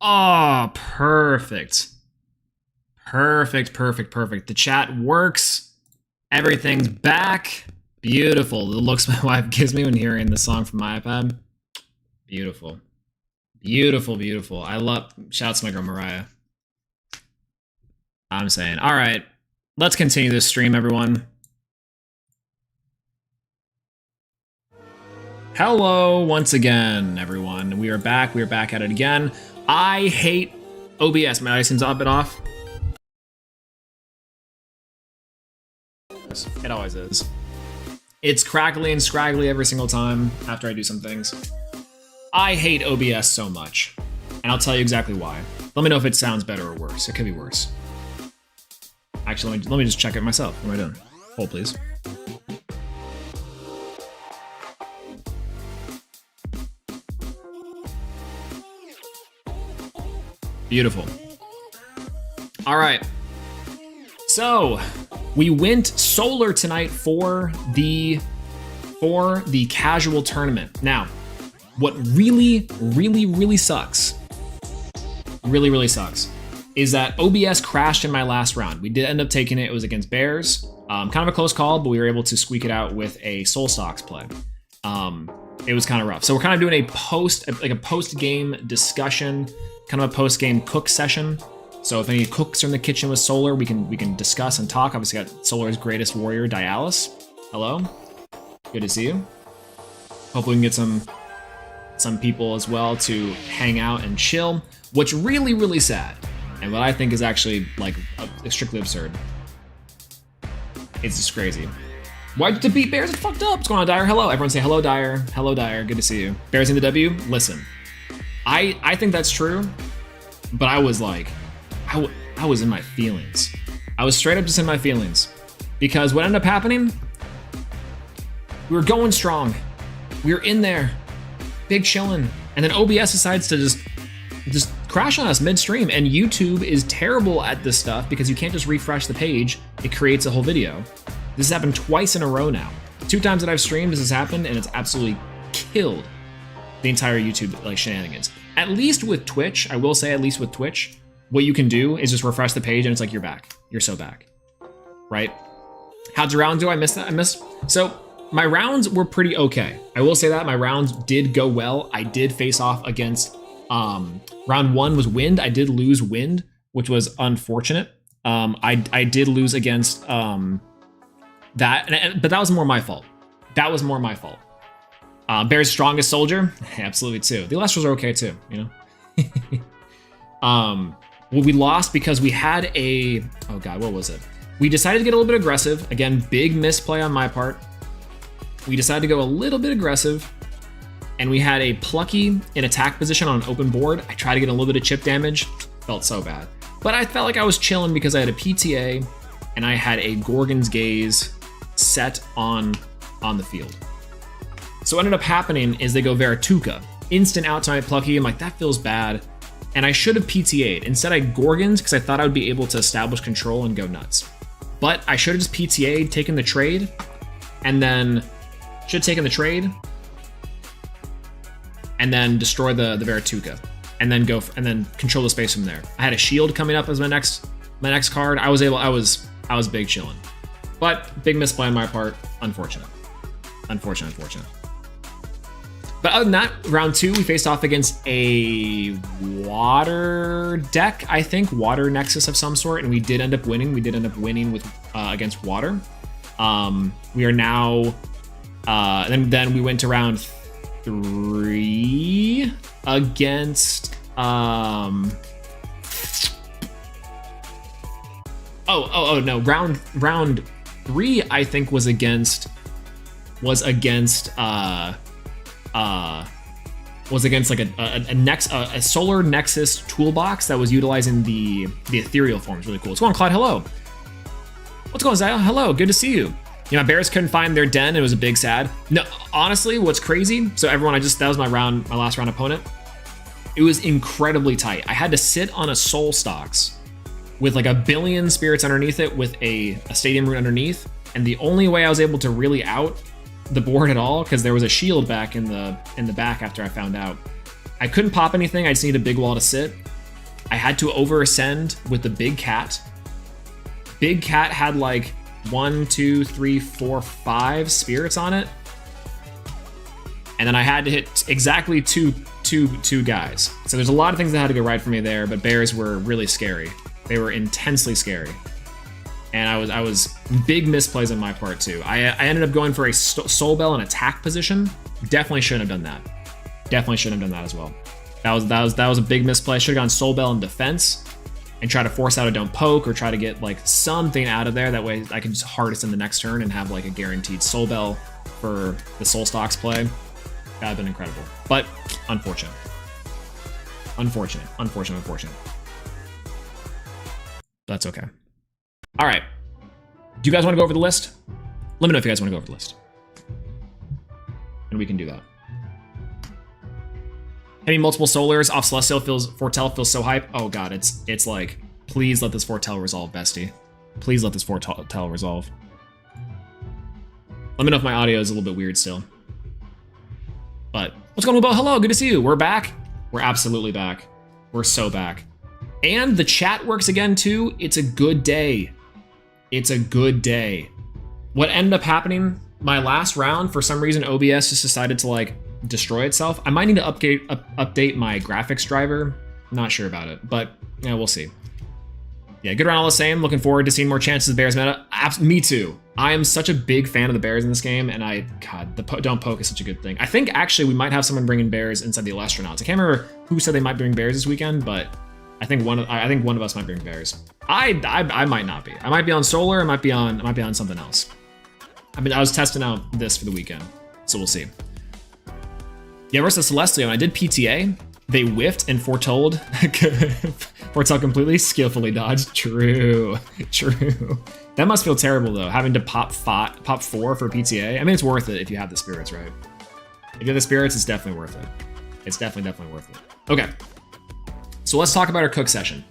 Oh, perfect. Perfect, perfect, perfect. The chat works. Everything's back. Beautiful. The looks my wife gives me when hearing the song from my iPad. Beautiful. Beautiful, beautiful. I love... Shouts to my girl Mariah. I'm saying. All right. Let's continue this stream, everyone. Hello once again, everyone. We are back. We are back at it again. I hate OBS. My license a bit off. It always is. It's crackly and scraggly every single time after I do some things. I hate OBS so much, and I'll tell you exactly why. Let me know if it sounds better or worse. It could be worse. Actually, let me just check it myself. What am I doing? Hold, please. Beautiful. All right. So we went solar tonight for the casual tournament. Now, what really sucks, really sucks, is that OBS crashed in my last round. We did end up taking it. It was against Bears. Kind of a close call, but we were able to squeak it out with a Soul Stocks play. It was kind of rough. So we're kind of doing a post-game discussion, kind of a post-game cook session. So if any cooks are in the kitchen with Solar, we can discuss and talk. Obviously got Solar's greatest warrior, Dialis. Hello. Good to see you. Hopefully we can get some people as well to hang out and chill. What's really sad, and what I think is actually like strictly absurd. It's just crazy. Why'd to beat Bears? It's fucked up. What's going on, Dyer? Hello. Everyone say hello, Dyer. Hello, Dyer. Good to see you. Bears in the W. Listen, I think that's true, but I was like, I was in my feelings. I was straight up just in my feelings, because what ended up happening, we were going strong. We were in there, big chillin', and then OBS decides to just crash on us midstream, and YouTube is terrible at this stuff because you can't just refresh the page. It creates a whole video. This has happened twice in a row now. 2 times that I've streamed this has happened, and it's absolutely killed the entire YouTube like shenanigans. At least with Twitch, I will say, at least with Twitch, what you can do is just refresh the page and it's like, you're back. You're so back, right? How'd your round do? I missed that. So my rounds were pretty okay. I will say that my rounds did go well. I did face off against, round 1 was wind. I did lose wind, which was unfortunate. I did lose against that, but that was more my fault. That was more my fault. Bear's strongest soldier, absolutely too. The Elestrals are okay too, you know. Well, we lost because we had a, oh god, what was it? We decided to get a little bit aggressive. Again, big misplay on my part. We decided to go a little bit aggressive, and we had a Plucky in attack position on an open board. I tried to get a little bit of chip damage. Felt so bad. But I felt like I was chilling because I had a PTA and I had a Gorgon's Gaze set on the field. So what ended up happening is they go Verituka. Instant out to my Plucky. I'm like, that feels bad. And I should have PTA'd. Instead, I Gorgons because I thought I would be able to establish control and go nuts. But I should have just PTA'd, taken the trade, and then should have taken the trade, and then destroy the Verituka, and then and then control the space from there. I had a shield coming up as my next card. I was big chilling, but big misplay on my part. Unfortunate. But other than that, round 2, we faced off against a water deck, I think, water Nexus of some sort, and we did end up winning. We did end up winning with against water. We are now, then we went to round 3 against, no, round 3 I think was against like a solar Nexus toolbox that was utilizing the ethereal forms. Really cool. What's going on, Clyde? Hello. What's going on, Zaya? Hello. Good to see you. You know, Bears couldn't find their den. It was a big sad. No, honestly, what's crazy? So everyone, that was my last round opponent. It was incredibly tight. I had to sit on a Soul Stocks with like 1 billion spirits underneath it with a stadium root underneath, and the only way I was able to really out the board at all, because there was a shield back in the back after I found out. I couldn't pop anything. I just needed a big wall to sit. I had to over ascend with the big cat. Big cat had like 1, 2, 3, 4, 5 spirits on it. And then I had to hit exactly two guys. So there's a lot of things that had to go right for me there, but bears were really scary. They were intensely scary. And I was big misplays on my part too. I ended up going for a soul bell in attack position. Definitely shouldn't have done that. Definitely shouldn't have done that as well. That was a big misplay. Should have gone soul bell in defense and try to force out a don't poke or try to get like something out of there. That way I can just hardest in the next turn and have like a guaranteed soul bell for the soul stocks play. That would have been incredible, but unfortunate. Unfortunate. That's okay. All right. Do you guys want to go over the list? Let me know if you guys want to go over the list. And we can do that. Hitting multiple solars off Celestial foretell feels so hype. Oh god, it's like, please let this foretell resolve, bestie. Please let this foretell resolve. Let me know if my audio is a little bit weird still. But what's going on, Bo? Hello, good to see you. We're back. We're absolutely back. We're so back. And the chat works again too. It's a good day. It's a good day. What ended up happening, my last round, for some reason, OBS just decided to like destroy itself. I might need to update my graphics driver. Not sure about it, but yeah, we'll see. Yeah, good round all the same. Looking forward to seeing more chances of Bears meta. Me too. I am such a big fan of the Bears in this game, and God, the don't poke is such a good thing. I think actually we might have someone bringing Bears inside the Elestrals. I can't remember who said they might bring Bears this weekend, but I think one of us might bring Bears. I might not be. I might be on Solar. I might be on something else. I mean, I was testing out this for the weekend, so we'll see. Yeah, versus Celestial, and I did PTA. They whiffed and foretold. Foretell completely, skillfully dodged. True. That must feel terrible though, having to pop 4 for PTA. I mean, it's worth it if you have the spirits, right? If you have the spirits, it's definitely worth it. It's definitely worth it. Okay, so let's talk about our cook session.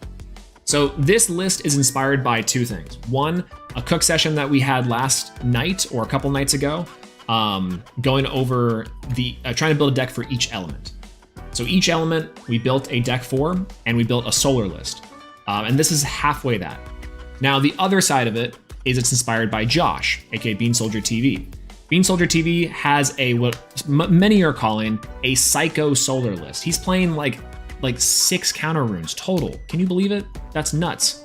So this list is inspired by 2 things. One, a cook session that we had last night or a couple nights ago, going over trying to build a deck for each element. So each element we built a deck for, and we built a solar list. And this is halfway that. Now the other side of it is it's inspired by Josh, aka Bean Soldier TV. Bean Soldier TV has what many are calling a psycho solar list. He's playing like 6 counter runes total. Can you believe it? That's nuts.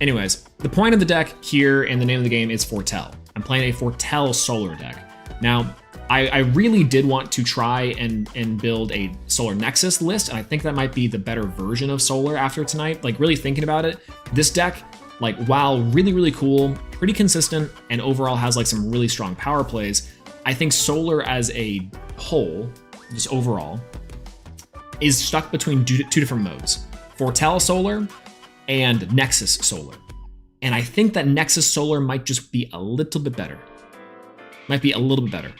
Anyways, the point of the deck here and the name of the game is Foretell. I'm playing a Foretell solar deck. Now, I really did want to try and build a Solar Nexus list, and I think that might be the better version of Solar after tonight. Like, really thinking about it, this deck, like, while really cool, pretty consistent, and overall has like some really strong power plays, I think Solar as a whole, just overall, is stuck between 2 different modes. Foretell Solar and Nexus Solar. And I think that Nexus Solar might just be a little bit better. Might be a little bit better.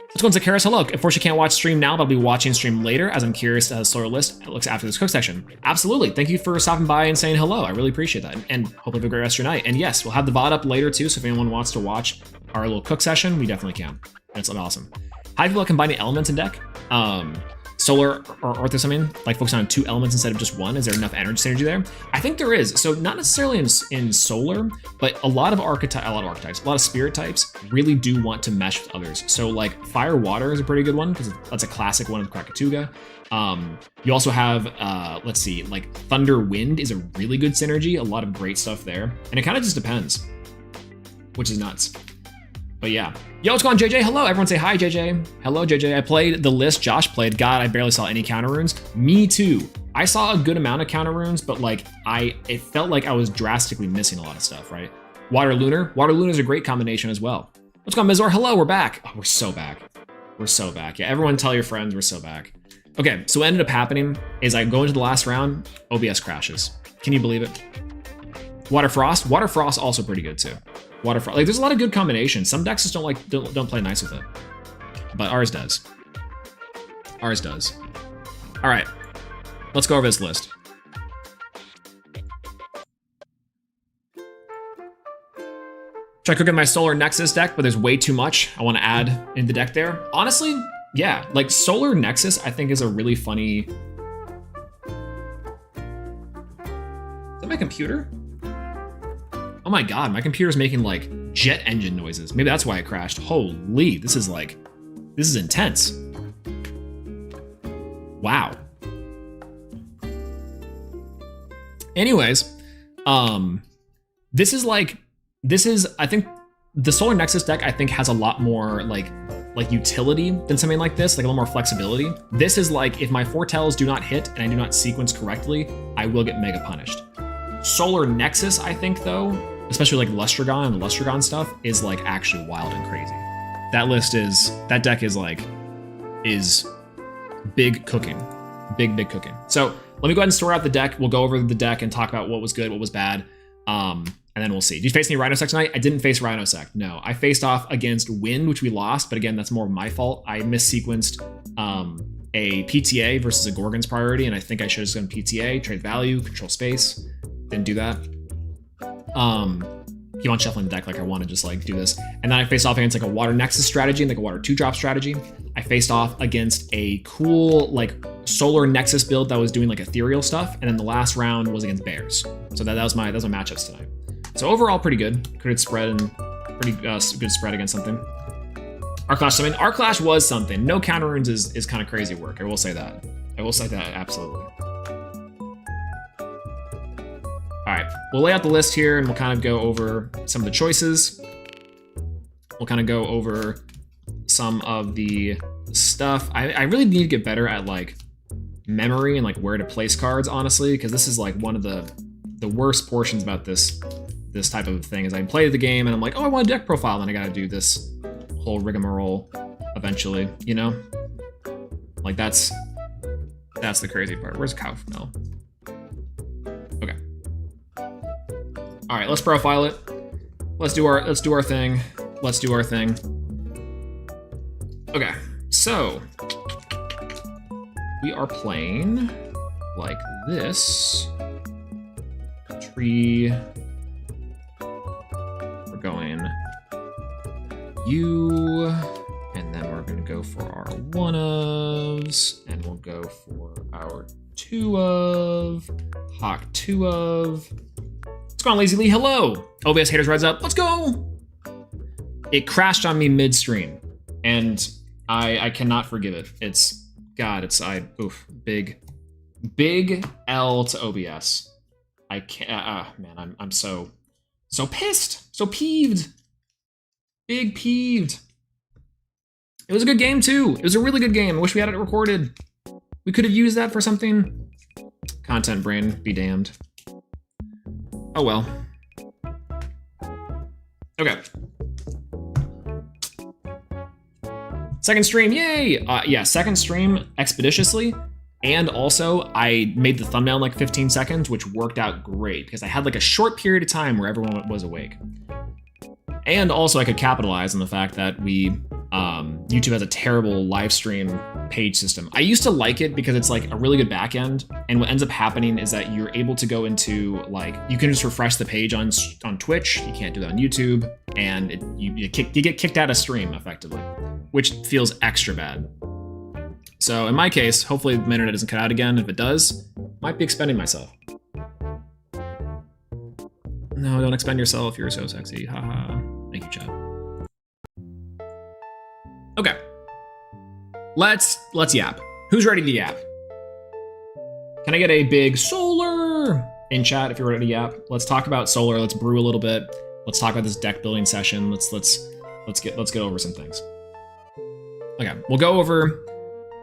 Let's go into Karis. Hello. Unfortunately, can't watch stream now, but I'll be watching stream later as I'm curious how the solar list looks after this cook section. Absolutely. Thank you for stopping by and saying hello. I really appreciate that. And hope you have a great rest of your night. And yes, we'll have the VOD up later too, so if anyone wants to watch our little cook session, we definitely can. It's awesome. How do you feel about combining elements in deck? Solar or Earth or something, like focus on 2 elements instead of just 1? Is there enough energy synergy there? I think there is. So not necessarily in Solar, but a lot of spirit types really do want to mesh with others. So like Fire Water is a pretty good one because that's a classic one of Krakatuga. You also have, let's see, like Thunder Wind is a really good synergy. A lot of great stuff there. And it kind of just depends, which is nuts. But yeah. Yo, what's going on, JJ? Hello, everyone say hi, JJ. Hello, JJ. I played the list Josh played. God, I barely saw any counter runes. Me too. I saw a good amount of counter runes, but like it felt like I was drastically missing a lot of stuff, right? Water Lunar is a great combination as well. What's going on, Mizor? Hello, we're back. Oh, we're so back. We're so back. Yeah, everyone tell your friends we're so back. Okay, so what ended up happening is I go into the last round, OBS crashes. Can you believe it? Water Frost also pretty good too. Water Frost, like there's a lot of good combinations. Some decks just don't play nice with it, but ours does. Ours does. All right, let's go over this list. Try cooking my Solar Nexus deck, but there's way too much I want to add in the deck there. Honestly, yeah, like Solar Nexus I think is a really funny my computer? Oh my god, my computer's making like jet engine noises. Maybe that's why it crashed. Holy, this is intense. Wow. Anyways, this is I think the Solar Nexus deck I think has a lot more like utility than something like this, like a little more flexibility. This is like, if my foretells do not hit and I do not sequence correctly, I will get mega punished. Solar Nexus, I think though, especially like Lestragon and the Lestragon stuff, is like actually wild and crazy. That deck is big cooking, big cooking. So let me go ahead and sort out the deck. We'll go over the deck and talk about what was good, what was bad. And then we'll see. Did you face any Rhinosec tonight? I didn't face Rhinosec, no. I faced off against Wind, which we lost, but again, that's more of my fault. I missequenced a PTA versus a Gorgon's priority, and I think I should have just done PTA, trade value, control space. Didn't do that. Keep on shuffling the deck like I want to just like do this. And then I faced off against like a Water Nexus strategy and like a Water 2-drop strategy. I faced off against a cool like Solar Nexus build that was doing like ethereal stuff. And then the last round was against Bears. So that was my matchups tonight. So overall, pretty good. Good spread and pretty good spread against something. Our Clash, Our Clash was something. No counter runes is kind of crazy work. I will say that. I will say that, absolutely. All right, we'll lay out the list here and we'll kind of go over some of the choices. We'll kind of go over some of the stuff. I really need to get better at like memory and like where to place cards, honestly, because this is like one of the worst portions about this type of thing is I play the game and I'm like, oh, I want a deck profile, and I gotta do this whole rigmarole eventually, you know? Like that's the crazy part. Where's Cowfell? Okay. All right, let's profile it. Let's do our thing. Let's do our thing. Okay, so we are playing like this. Tree. We're going U, and then we're gonna go for our 1-ofs, and we'll go for our 2-of, Hawk 2-of. What's going on, Lazy Lee? Hello! OBS haters rise up. Let's go! It crashed on me mid-stream, and I cannot forgive it. Big L to OBS. I can't, man, I'm so pissed, so peeved. Big peeved. It was a good game too. It was a really good game. I wish we had it recorded. We could have used that for something. Content brain, be damned. Oh well. Okay. Second stream, yay! Yeah, second stream expeditiously. And also, I made the thumbnail in like 15 seconds, which worked out great because I had like a short period of time where everyone was awake. And also, I could capitalize on the fact that YouTube has a terrible live stream page system. I used to like it because it's like a really good back end. And what ends up happening is that you're able to go into like, you can just refresh the page on Twitch. You can't do that on YouTube. And you get kicked out of stream effectively, which feels extra bad. So in my case, hopefully my internet doesn't cut out again. If it does, might be expending myself. No, don't expend yourself. You're so sexy. Haha. Thank you, chat. Okay. Let's yap. Who's ready to yap? Can I get a big solar in chat if you're ready to yap? Let's talk about solar. Let's brew a little bit. Let's talk about this deck building session. Let's get over some things. Okay, we'll go over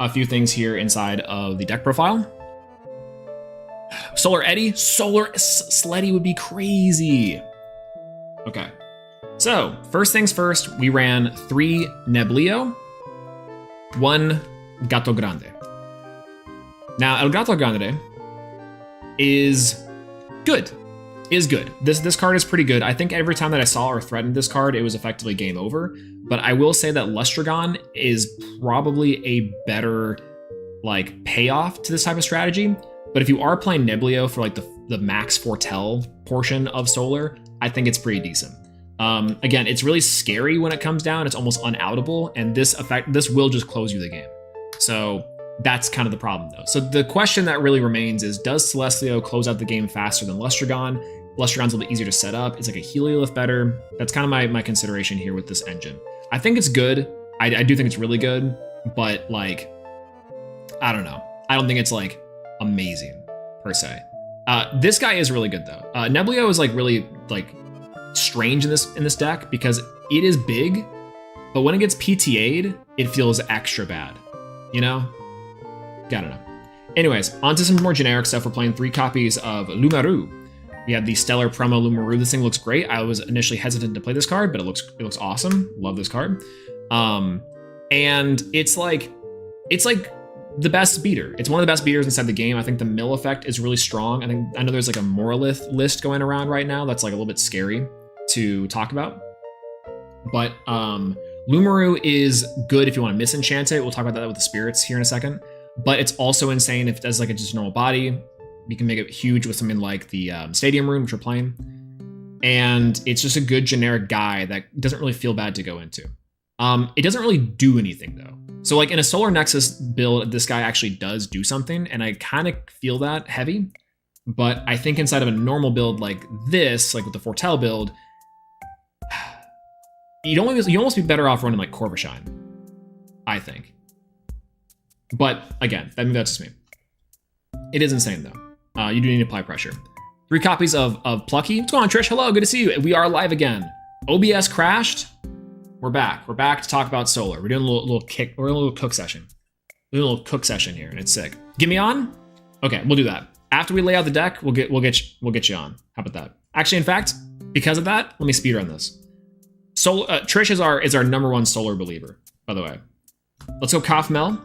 a few things here inside of the deck profile. Solar Eddy, Solar Sleddy would be crazy. Okay, so first things first, we ran 3 Neblio, 1 Gato Grande. Now, El Gato Grande is good. This card is pretty good. I think every time that I saw or threatened this card, it was effectively game over. But I will say that Lestragon is probably a better like payoff to this type of strategy. But if you are playing Neblio for like the max foretell portion of Solar, I think it's pretty decent. Again, it's really scary when it comes down. It's almost unoutable, and this will just close you the game. So That's kind of the problem, though. So the question that really remains is, does Celestlio close out the game faster than Lestragon? Lestragon's a little bit easier to set up. Is like a Heliolift better? That's kind of my consideration here with this engine. I think it's good. I do think it's really good, but like, I don't know. I don't think it's like amazing per se. This guy is really good though. Neblio is like really like strange in this deck because it is big, but when it gets PTA'd, it feels extra bad. You know? I don't know. Anyways, on to some more generic stuff. We're playing 3 copies of Lumaru. We have the Stellar Promo Lumaru. This thing looks great. I was initially hesitant to play this card, but it looks awesome. Love this card. And it's like the best beater. It's one of the best beaters inside the game. I think the mill effect is really strong. I know there's like a Morolith list going around right now that's like a little bit scary to talk about. But Lumaru is good if you want to misenchant it. We'll talk about that with the spirits here in a second. But it's also insane if it does like a just normal body. You can make it huge with something like the Stadium Rune, which we're playing. And it's just a good generic guy that doesn't really feel bad to go into. It doesn't really do anything though. So like in a Solar Nexus build, this guy actually does do something, and I kind of feel that heavy. But I think inside of a normal build like this, like with the Foretell build, you'd almost be better off running like Corvash, I think. But again, maybe that's just me. It is insane though. You do need to apply pressure. 3 copies of Plucky. What's going on, Trish? Hello, good to see you. We are live again. OBS crashed. We're back. We're back to talk about solar. We're doing a little kick. We're doing a little cook session. We're doing a little cook session here, and it's sick. Get me on? Okay, we'll do that. After we lay out the deck, we'll get you on. How about that? Actually, in fact, because of that, let me speedrun this. Trish is our #1 solar believer, by the way. Let's go Kaufmel,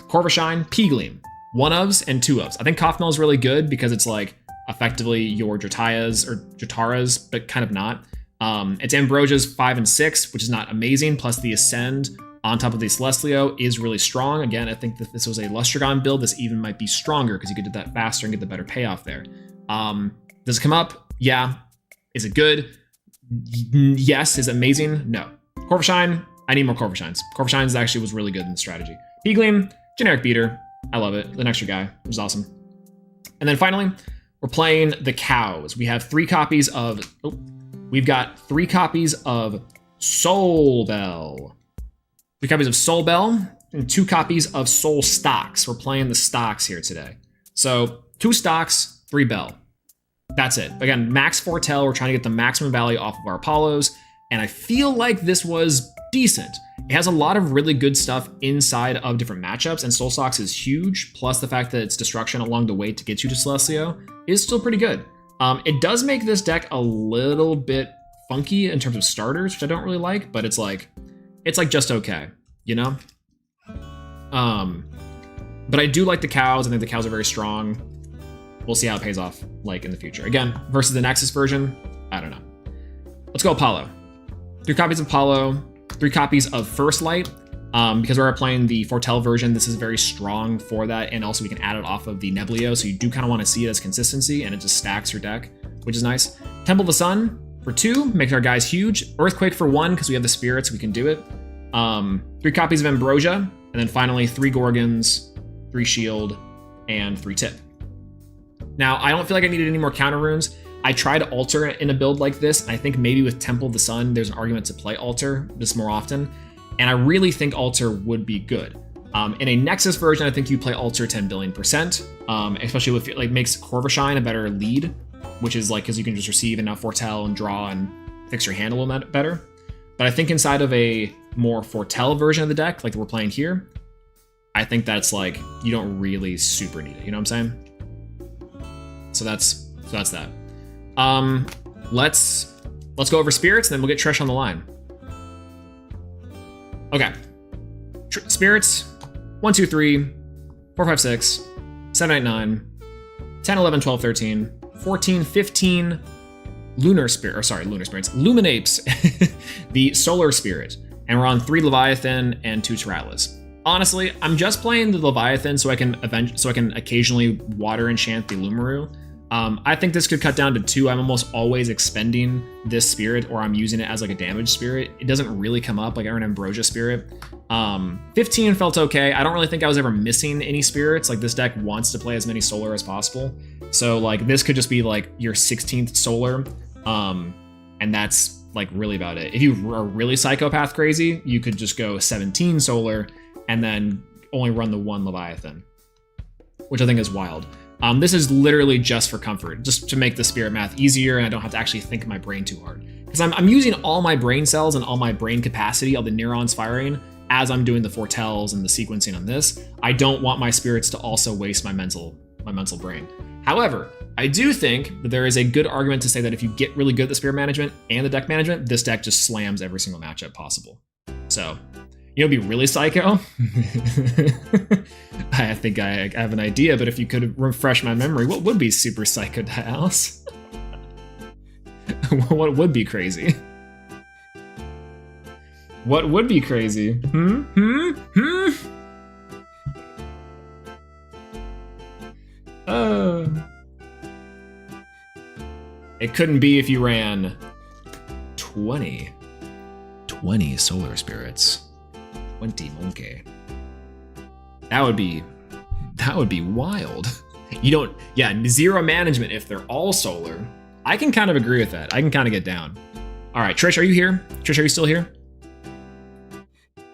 Corvashine, P-Gleam. 1-ofs and 2-ofs. I think Kaufmel is really good because it's like effectively your Jotayas or Jotaras, but kind of not. It's Ambrosia's 5 and 6, which is not amazing. Plus the Ascend on top of the Celestlio is really strong. Again, I think that this was a Lestragon build. This even might be stronger because you could do that faster and get the better payoff there. Does it come up? Yeah. Is it good? Yes. Is it amazing? No. Corvashine, I need more Corvashines. Corvashines actually was really good in the strategy. P-Gleam, generic beater. I love it. The extra guy was awesome. And then finally, we're playing the cows. We have 3 copies of... We've got 3 copies of Soul Bell. 3 copies of Soul Bell and 2 copies of Soul Stocks. We're playing the stocks here today. So 2 stocks, 3 Bell. That's it. Again, max foretell. We're trying to get the maximum value off of our Apollos. And I feel like this was decent. It has a lot of really good stuff inside of different matchups, and Soul Stocks is huge. Plus the fact that it's destruction along the way to get you to Celestlio is still pretty good. It does make this deck a little bit funky in terms of starters, which I don't really like, but it's like just okay, you know? But I do like the cows. I think the cows are very strong. We'll see how it pays off like in the future. Again, versus the Nexus version, I don't know. Let's go Apollo. 3 copies of Apollo, 3 copies of First Light. Because we're playing the Foretell version, this is very strong for that, and also we can add it off of the Neblio, so you do kind of want to see it as consistency, and it just stacks your deck, which is nice. Temple of the Sun for 2, makes our guys huge. Earthquake for 1, because we have the spirits, we can do it. 3 copies of Ambrosia, and then finally 3 Gorgons, 3 Shield, and 3 Tip. Now, I don't feel like I needed any more counter runes. I tried Altar in a build like this. I think maybe with Temple of the Sun, there's an argument to play Altar this more often. And I really think Altar would be good. In a Nexus version, I think you play Altar 10 billion%, especially with like makes Corvashine a better lead, which is like because you can just receive and now foretell and draw and fix your hand a little bit better. But I think inside of a more foretell version of the deck, like we're playing here, I think that's like you don't really super need it. You know what I'm saying? So that's that. Let's go over spirits, and then we'll get Trish on the line. Okay. Spirits, 1, 2, 3, 4, 5, 6, 7, 8, 9, 10, 11, 12, 13, 14, 15, Lunar Spirits, Luminapes, the Solar Spirit, and we're on 3 Leviathan and 2 Tyralis. Honestly, I'm just playing the Leviathan so I can occasionally water enchant the Lumaru. I think this could cut down to 2. I'm almost always expending this spirit, or I'm using it as like a damage spirit. It doesn't really come up like an Ambrosia spirit. 15 felt okay. I don't really think I was ever missing any spirits. Like this deck wants to play as many solar as possible. So like this could just be like your 16th solar. And that's like really about it. If you are really psychopath crazy, you could just go 17 solar and then only run the 1 Leviathan, which I think is wild. This is literally just for comfort, just to make the spirit math easier, and I don't have to actually think my brain too hard. Because I'm using all my brain cells and all my brain capacity, all the neurons firing, as I'm doing the foretells and the sequencing on this. I don't want my spirits to also waste my mental brain. However, I do think that there is a good argument to say that if you get really good at the spirit management and the deck management, this deck just slams every single matchup possible. So, you know, be really psycho. I think I have an idea, but if you could refresh my memory, what would be super psycho, Dallas? What would be crazy? What would be crazy? It couldn't be if you ran 20 solar spirits. 20 monkey. That would be wild. You don't, yeah, 0 management if they're all solar. I can kind of agree with that. I can kind of get down. All right, Trish, are you here? Trish, are you still here?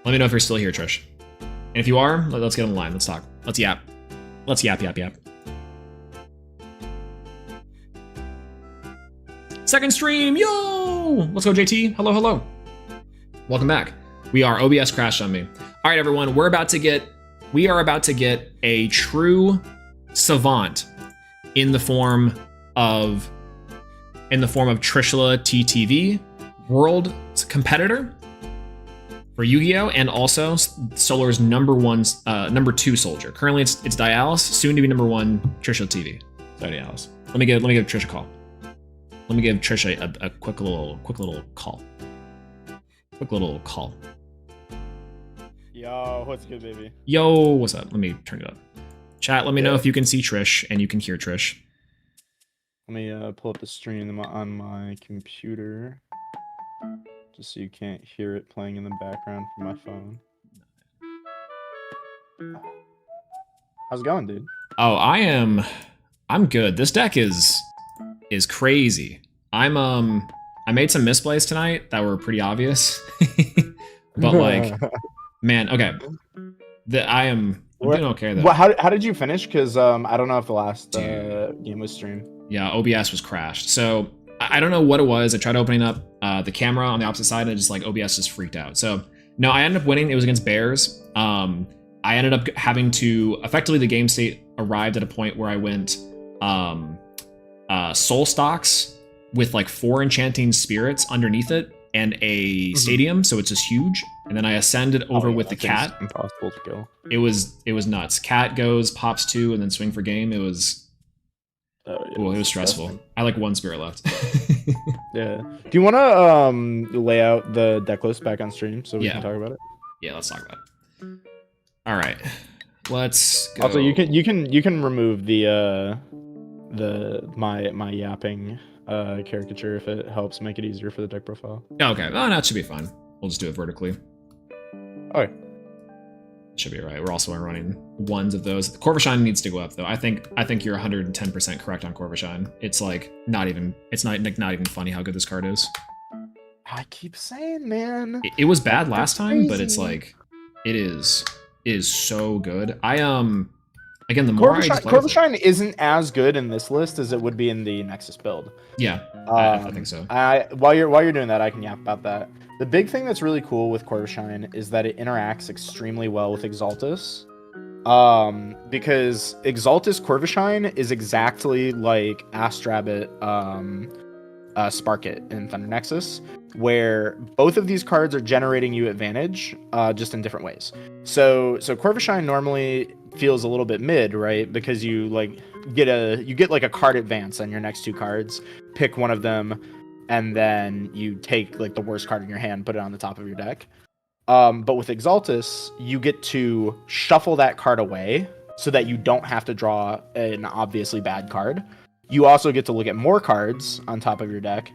Let me know if you're still here, Trish. And if you are, let's get on the line. Let's talk. Let's yap. Let's yap. Second stream, yo! Let's go, JT. Hello. Welcome back. OBS crashed on me. All right, everyone, we are about to get a true savant in the form of Trishula TTV, world competitor for Yu-Gi-Oh! And also Solar's number 2 soldier. Currently it's Dialis, soon to be number 1 Trishula TV. Sorry, Dialis. Let me give Trish a call. Let me give Trish a quick little call. Yo, what's good, baby? Yo, what's up? Let me turn it up. Chat, let me know if you can see Trish and you can hear Trish. Let me pull up the stream on my computer, just so you can't hear it playing in the background from my phone. How's it going, dude? Oh, I'm good. This deck is crazy. I made some misplays tonight that were pretty obvious. But like, man, okay. I'm doing okay though. Well, how did you finish? Because I don't know if the last game was streamed. Yeah, OBS was crashed. So I don't know what it was. I tried opening up the camera on the opposite side and just like OBS just freaked out. So no, I ended up winning. It was against Bears. I ended up having to, effectively the game state arrived at a point where I went soul stocks with like 4 enchanting spirits underneath it and a stadium, so it's just huge. And then I ascended over with the cat. Impossible to kill. It was nuts. Cat goes, pops 2, and then swing for game. It was it was stressful. Disgusting. I like 1 spirit left. Yeah. Do you want to lay out the deck list back on stream so we can talk about it? Yeah, let's talk about it. All right, let's go. Also, you can remove my yapping caricature if it helps make it easier for the deck profile. Okay, oh, no, it should be fine. We'll just do it vertically. Okay. Should be right. We're also running 1s of those. Corvashine needs to go up though. I think you're 110% correct on Corvashine. It's like not even funny how good this card is. I keep saying, man. It was bad last time, but it's like it is so good. Again, the more Corvashine isn't as good in this list as it would be in the Nexus build. Yeah, I think so. While you're doing that, I can yap about that. The big thing that's really cool with Corvashine is that it interacts extremely well with Exaltus. Because Exaltus Corvashine is exactly like Astrabbit Spark It in Thunder Nexus, where both of these cards are generating you advantage, just in different ways. So Corvashine normally feels a little bit mid, right? Because you get like a card advance on your next 2 cards, pick one of them, and then you take like the worst card in your hand, put it on the top of your deck. But with Exaltus, you get to shuffle that card away so that you don't have to draw an obviously bad card. you also get to look at more cards on top of your deck.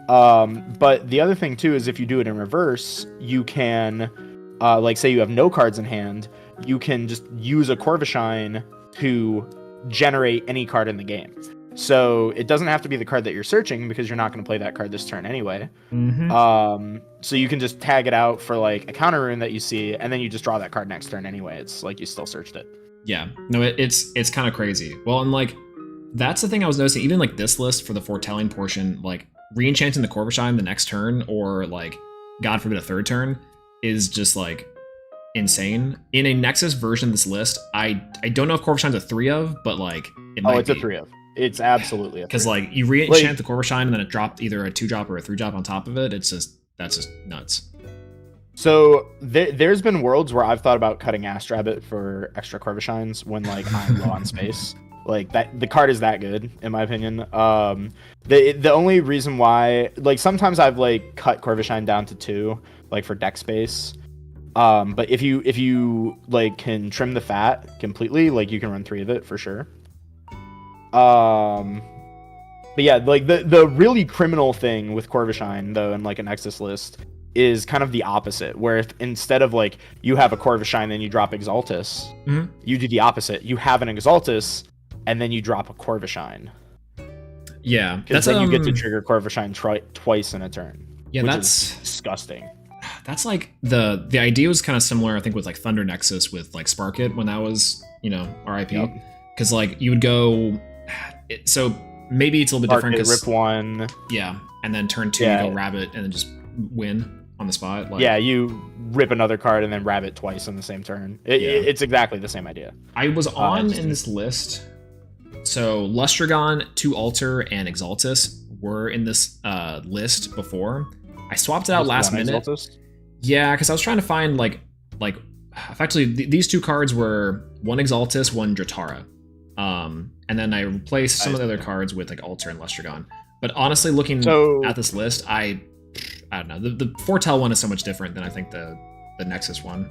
But the other thing too is if you do it in reverse, you can, like say you have no cards in hand, you can just use a Corvashine to generate any card in the game. So it doesn't have to be the card that you're searching because you're not going to play that card this turn anyway. So you can just tag it out for like a counter rune that you see, and then you just draw that card next turn anyway. It's like you still searched it. Yeah, no, it's kind of crazy. Well, and like that's the thing I was noticing. Even like this list for the foretelling portion, like re-enchanting the Corvashine the next turn, or like God forbid a third turn, is just like insane. In a Nexus version of this list, I don't know if Corvashine's a 3 of, but like it might it's be. a 3 of. It's absolutely a 3 because like you re-enchant the Corvashine and then it dropped either a 2-drop or a 3-drop on top of it. That's just nuts. So there's been worlds where I've thought about cutting Astrabbit for extra Corvashines when like I'm low on space. Like that, the card is that good in my opinion. The only reason why, like sometimes I've like cut Corvashine down to 2, like for deck space. But if you like can trim the fat completely, like you can run 3 of it for sure. But yeah, like the really criminal thing with Corvashine though in like a Nexus list is kind of the opposite, where if instead of like you have a Corvashine and you drop Exaltus, you do the opposite. You have an Exaltus and then you drop a Corvashine. Yeah, because then you get to trigger Corvashine twice in a turn. Yeah, which that's is disgusting. That's like the idea was kind of similar, I think, with like Thunder Nexus with like Spark It when that was, you know, RIP. Because like you would go, so maybe it's a little bit different because rip 1, yeah, and then turn 2 you go Rabbit and then just win on the spot. Like, yeah, you rip another card and then Rabbit twice on the same turn. It's exactly the same idea. I was on in this list. So Lustragon, 2 Altar, and Exaltus were in this list before. I swapped it out last minute. Exaltus? Yeah, because I was trying to find like actually these 2 cards were 1 Exaltus, 1 Dratara. And then I replaced some of the other cards with like Altar and Lustragon. But honestly, looking at this list, I don't know. The foretell one is so much different than I think the Nexus one.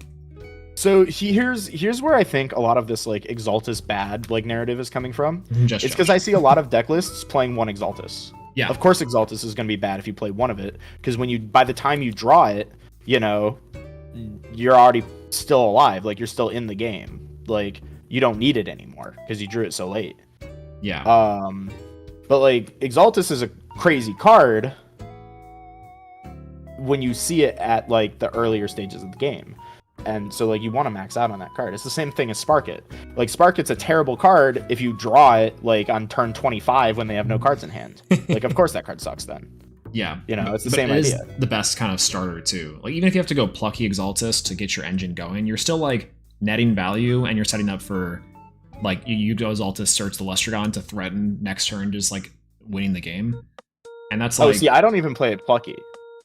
So here's where I think a lot of this like Exaltus bad like narrative is coming from. It's because I see a lot of deck lists playing 1 Exaltus. Yeah. Of course Exaltus is going to be bad if you play 1 of it, because by the time you draw it, you know, you're already still alive, like you're still in the game. Like you don't need it anymore because you drew it so late. Yeah. But like Exaltus is a crazy card when you see it at like the earlier stages of the game. And so like you want to max out on that card. It's the same thing as Spark It. Like Spark It's a terrible card if you draw it like on turn 25 when they have no cards in hand. Like of course that card sucks then. Yeah. You know, it's the same idea. It is the best kind of starter too. Like even if you have to go Plucky Exaltus to get your engine going, you're still like netting value and you're setting up for like you go Exaltus, search the Lustragon to threaten next turn just like winning the game. And that's like see, I don't even play it Plucky.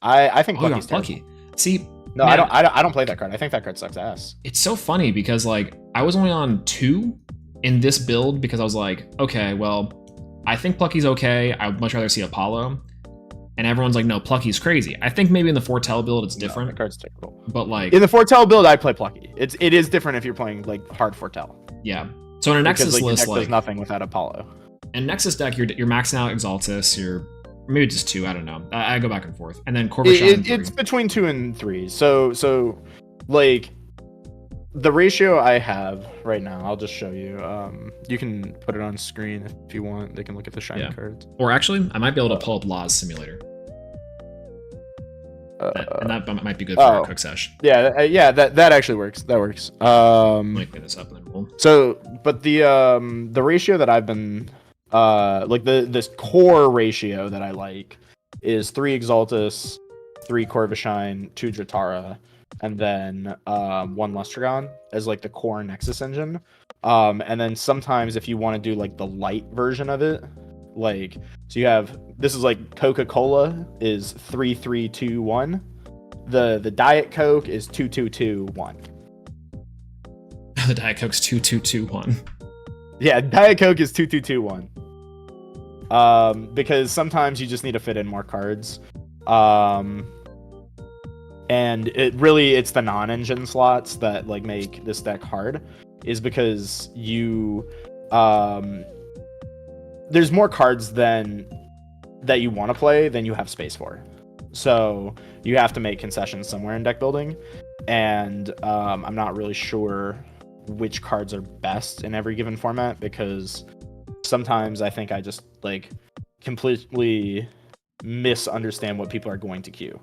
I think Plucky's Plucky. See, no, man, I don't play that card. I think that card sucks ass. It's so funny because like I was only on 2 in this build because I was like, okay, well, I think Plucky's okay. I would much rather see Apollo. And everyone's like, no, Plucky's crazy. I think maybe in the foretell build it's different. No, that card's terrible. But like in the foretell build, I play Plucky. It is different if you're playing like hard foretell. Yeah. So in a Nexus because, list, your deck does nothing without Apollo. In Nexus deck, you're maxing out Exaltus. You're maybe just 2. I don't know. I go back and forth. And then Corvashine. It's between 2 and 3. So like the ratio I have right now, I'll just show you. You can put it on screen if you want. They can look at the shiny cards. Or actually, I might be able to pull up Law's Simulator. And that might be good for our quick sesh. Yeah, that actually works. That works. Let me clean this up and then roll. So, but the ratio that I've been like this core ratio that I like is 3 Exaltus, 3 Corvashine, 2 Dratara, and then 1 Lustragon as like the core Nexus engine. And then sometimes if you want to do like the light version of it, like so you have this is like Coca-Cola is 3-3-2-1. The Diet Coke is 2-2-2-1. The Diet Coke's 2-2-2-1. Yeah, Diet Coke is 2-2-2-1. Because sometimes you just need to fit in more cards. And it's the non-engine slots that like make this deck hard, is because you there's more cards than that you want to play than you have space for. So you have to make concessions somewhere in deck building, and I'm not really sure which cards are best in every given format, because sometimes I think I just like completely misunderstand what people are going to queue.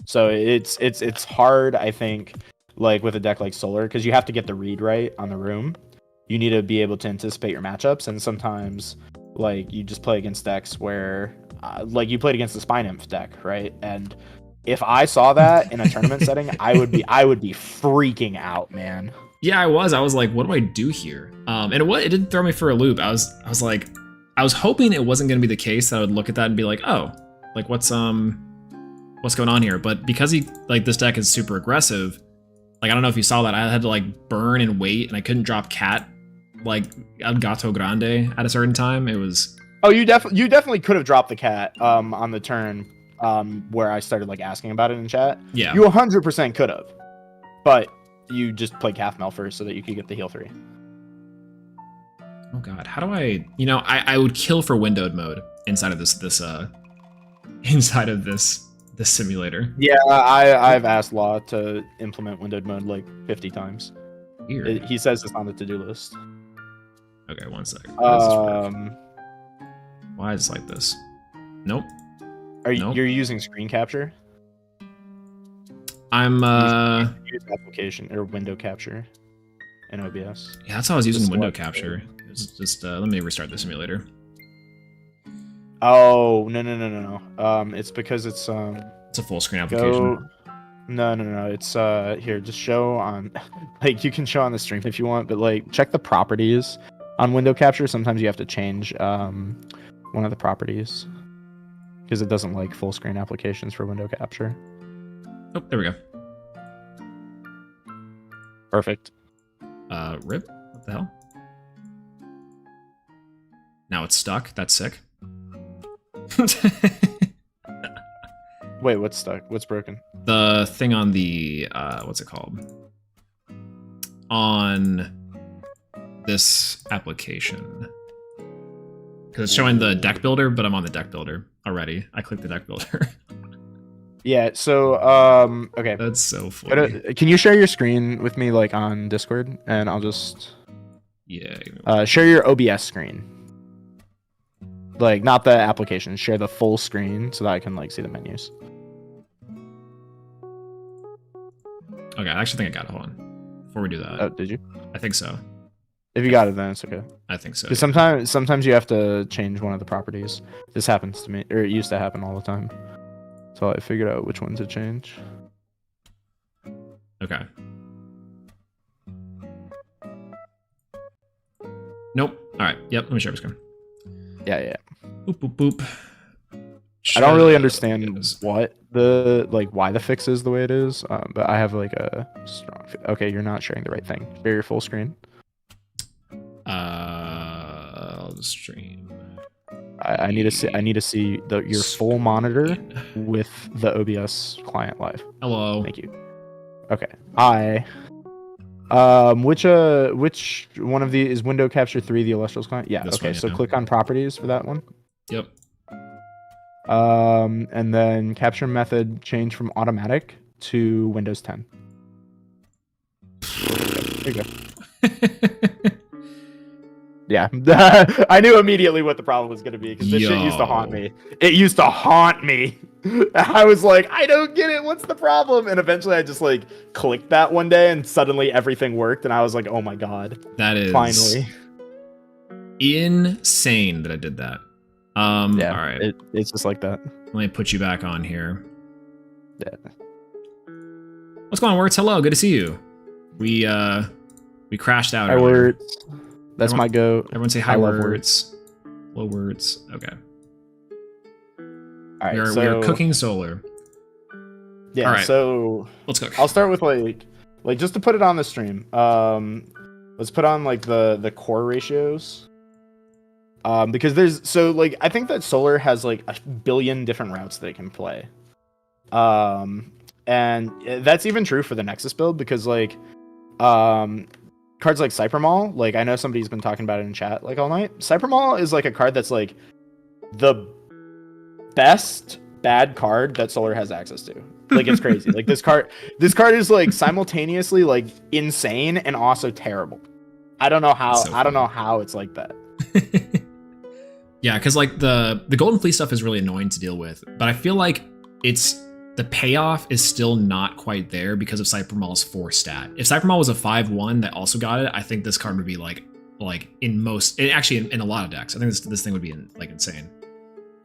So it's hard, I think, like with a deck like Solar, because you have to get the read right on the room. You need to be able to anticipate your matchups, and sometimes like you just play against decks where like you played against the Spy Nymph deck, right? And if I saw that in a tournament setting, I would be freaking out, man. Yeah, I was like, what do I do here? And it did throw me for a loop. I was like, I was hoping it wasn't going to be the case that I would look at that and be like, oh, like what's going on here? But because this deck is super aggressive, like I don't know if you saw that, I had to like burn and wait, and I couldn't drop Cat like El Gato Grande at a certain time. It was. Oh, you definitely could have dropped the Cat on the turn where I started like asking about it in chat. Yeah, you 100% could have, but you just played Calf first so that you could get the heal 3. Oh god, how do I? I would kill for windowed mode inside of this simulator. Yeah, I've asked Law to implement windowed mode like 50 times. Weird. He says it's on the to-do list. Okay, one second. Why is this like this? Nope. You're using screen capture? I'm use application or window capture in OBS. Yeah, that's how I was using window capture. It's just let me restart the simulator. Oh no. It's because it's a full screen application. No. It's here, just show on like you can show on the stream if you want, but like check the properties on window capture. Sometimes you have to change one of the properties because it doesn't like full screen applications for window capture. Oh, there we go. Perfect. Rip? What the hell? Now it's stuck. That's sick. Wait, what's stuck? What's broken? The thing on the what's it called? On this application. Because it's showing the deck builder, but I'm on the deck builder already. I clicked the deck builder. Yeah, so okay. That's so funny. Can you share your screen with me like on Discord, and I'll just share your OBS screen. Like not the application, share the full screen so that I can like see the menus. Okay, I actually think I got it. Hold on. Before we do that. Oh, did you? I think so. If you got it, then it's okay. I think so. Because sometimes you have to change one of the properties. This happens to me, or it used to happen all the time. So I figured out which one to change. Okay. Nope. All right. Yep. Let me share my screen. Yeah. Boop boop boop. I don't really understand why the fix is the way it is, but I have like a strong. Okay, you're not sharing the right thing. Share your full screen. I'll just stream. I need to see your full monitor with the OBS client live. Hello. Thank you. Okay. Which one of these is window capture 3 the Elestrals client? Yeah. Okay. So click on properties for that one. Yep. And then capture method change from automatic to Windows 10. There you go. Yeah, I knew immediately what the problem was going to be because this shit used to haunt me. It used to haunt me. I was like, I don't get it. What's the problem? And eventually I just like clicked that one day and suddenly everything worked. And I was like, oh my God. That is finally insane that I did that. Yeah, all right. It's just like that. Let me put you back on here. Yeah. What's going on, Words? Hello, good to see you. We crashed out. Hi, Words. That's my go. Everyone say hi, Words. Hello, Words. Okay. All right. We are cooking Solar. Yeah. All right. So let's cook. I'll start with like just to put it on the stream. Let's put on like the core ratios. Because I think that Solar has like a billion different routes they can play. And that's even true for the Nexus build because cards like Cybermall, like I know somebody's been talking about it in chat like all night. Cybermall is like a card that's like the best bad card that Solar has access to. Like it's crazy. Like this card is like simultaneously like insane and also terrible. I don't know how it's like that. Yeah, because like the Golden Fleece stuff is really annoying to deal with, but I feel like the payoff is still not quite there because of Cybermall's 4 stat. If Cybermall was a 5/1 that also got it, I think this card would be like in most, actually in a lot of decks. I think this thing would be like insane.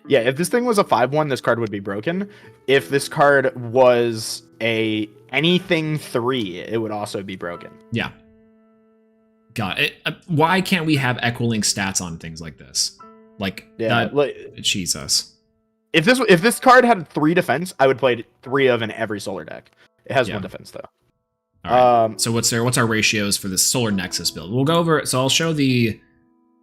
Yeah, if this thing was a 5/1, this card would be broken. If this card was a anything 3, it would also be broken. Yeah. God, why can't we have Equilink stats on things like this? Like, yeah, Jesus. If this card had 3 defense, I would play 3 of in every Solar deck. It has 1 defense though. All right. So what's our ratios for this Solar Nexus build? We'll go over it. So I'll show the.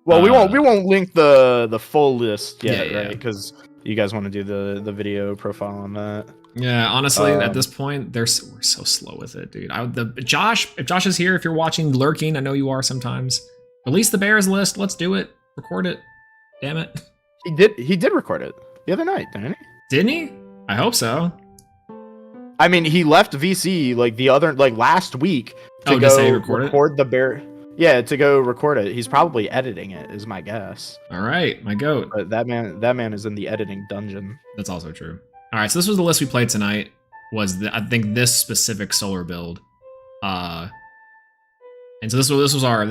Well, we won't link the full list yet, right? Yeah. Because you guys want to do the video profile on that. Yeah, honestly, at this point, we're so slow with it, dude. If Josh is here, if you're watching, lurking, I know you are sometimes. Release the Bears list. Let's do it. Record it. Damn it. He did record it the other night, didn't he? Didn't he? I hope so. I mean, he left VC last week to go record the Bear. Yeah, to go record it. He's probably editing it, is my guess. All right, my goat. But that man is in the editing dungeon. That's also true. All right, so this was the list we played tonight. I think this specific Solar build, and so this was our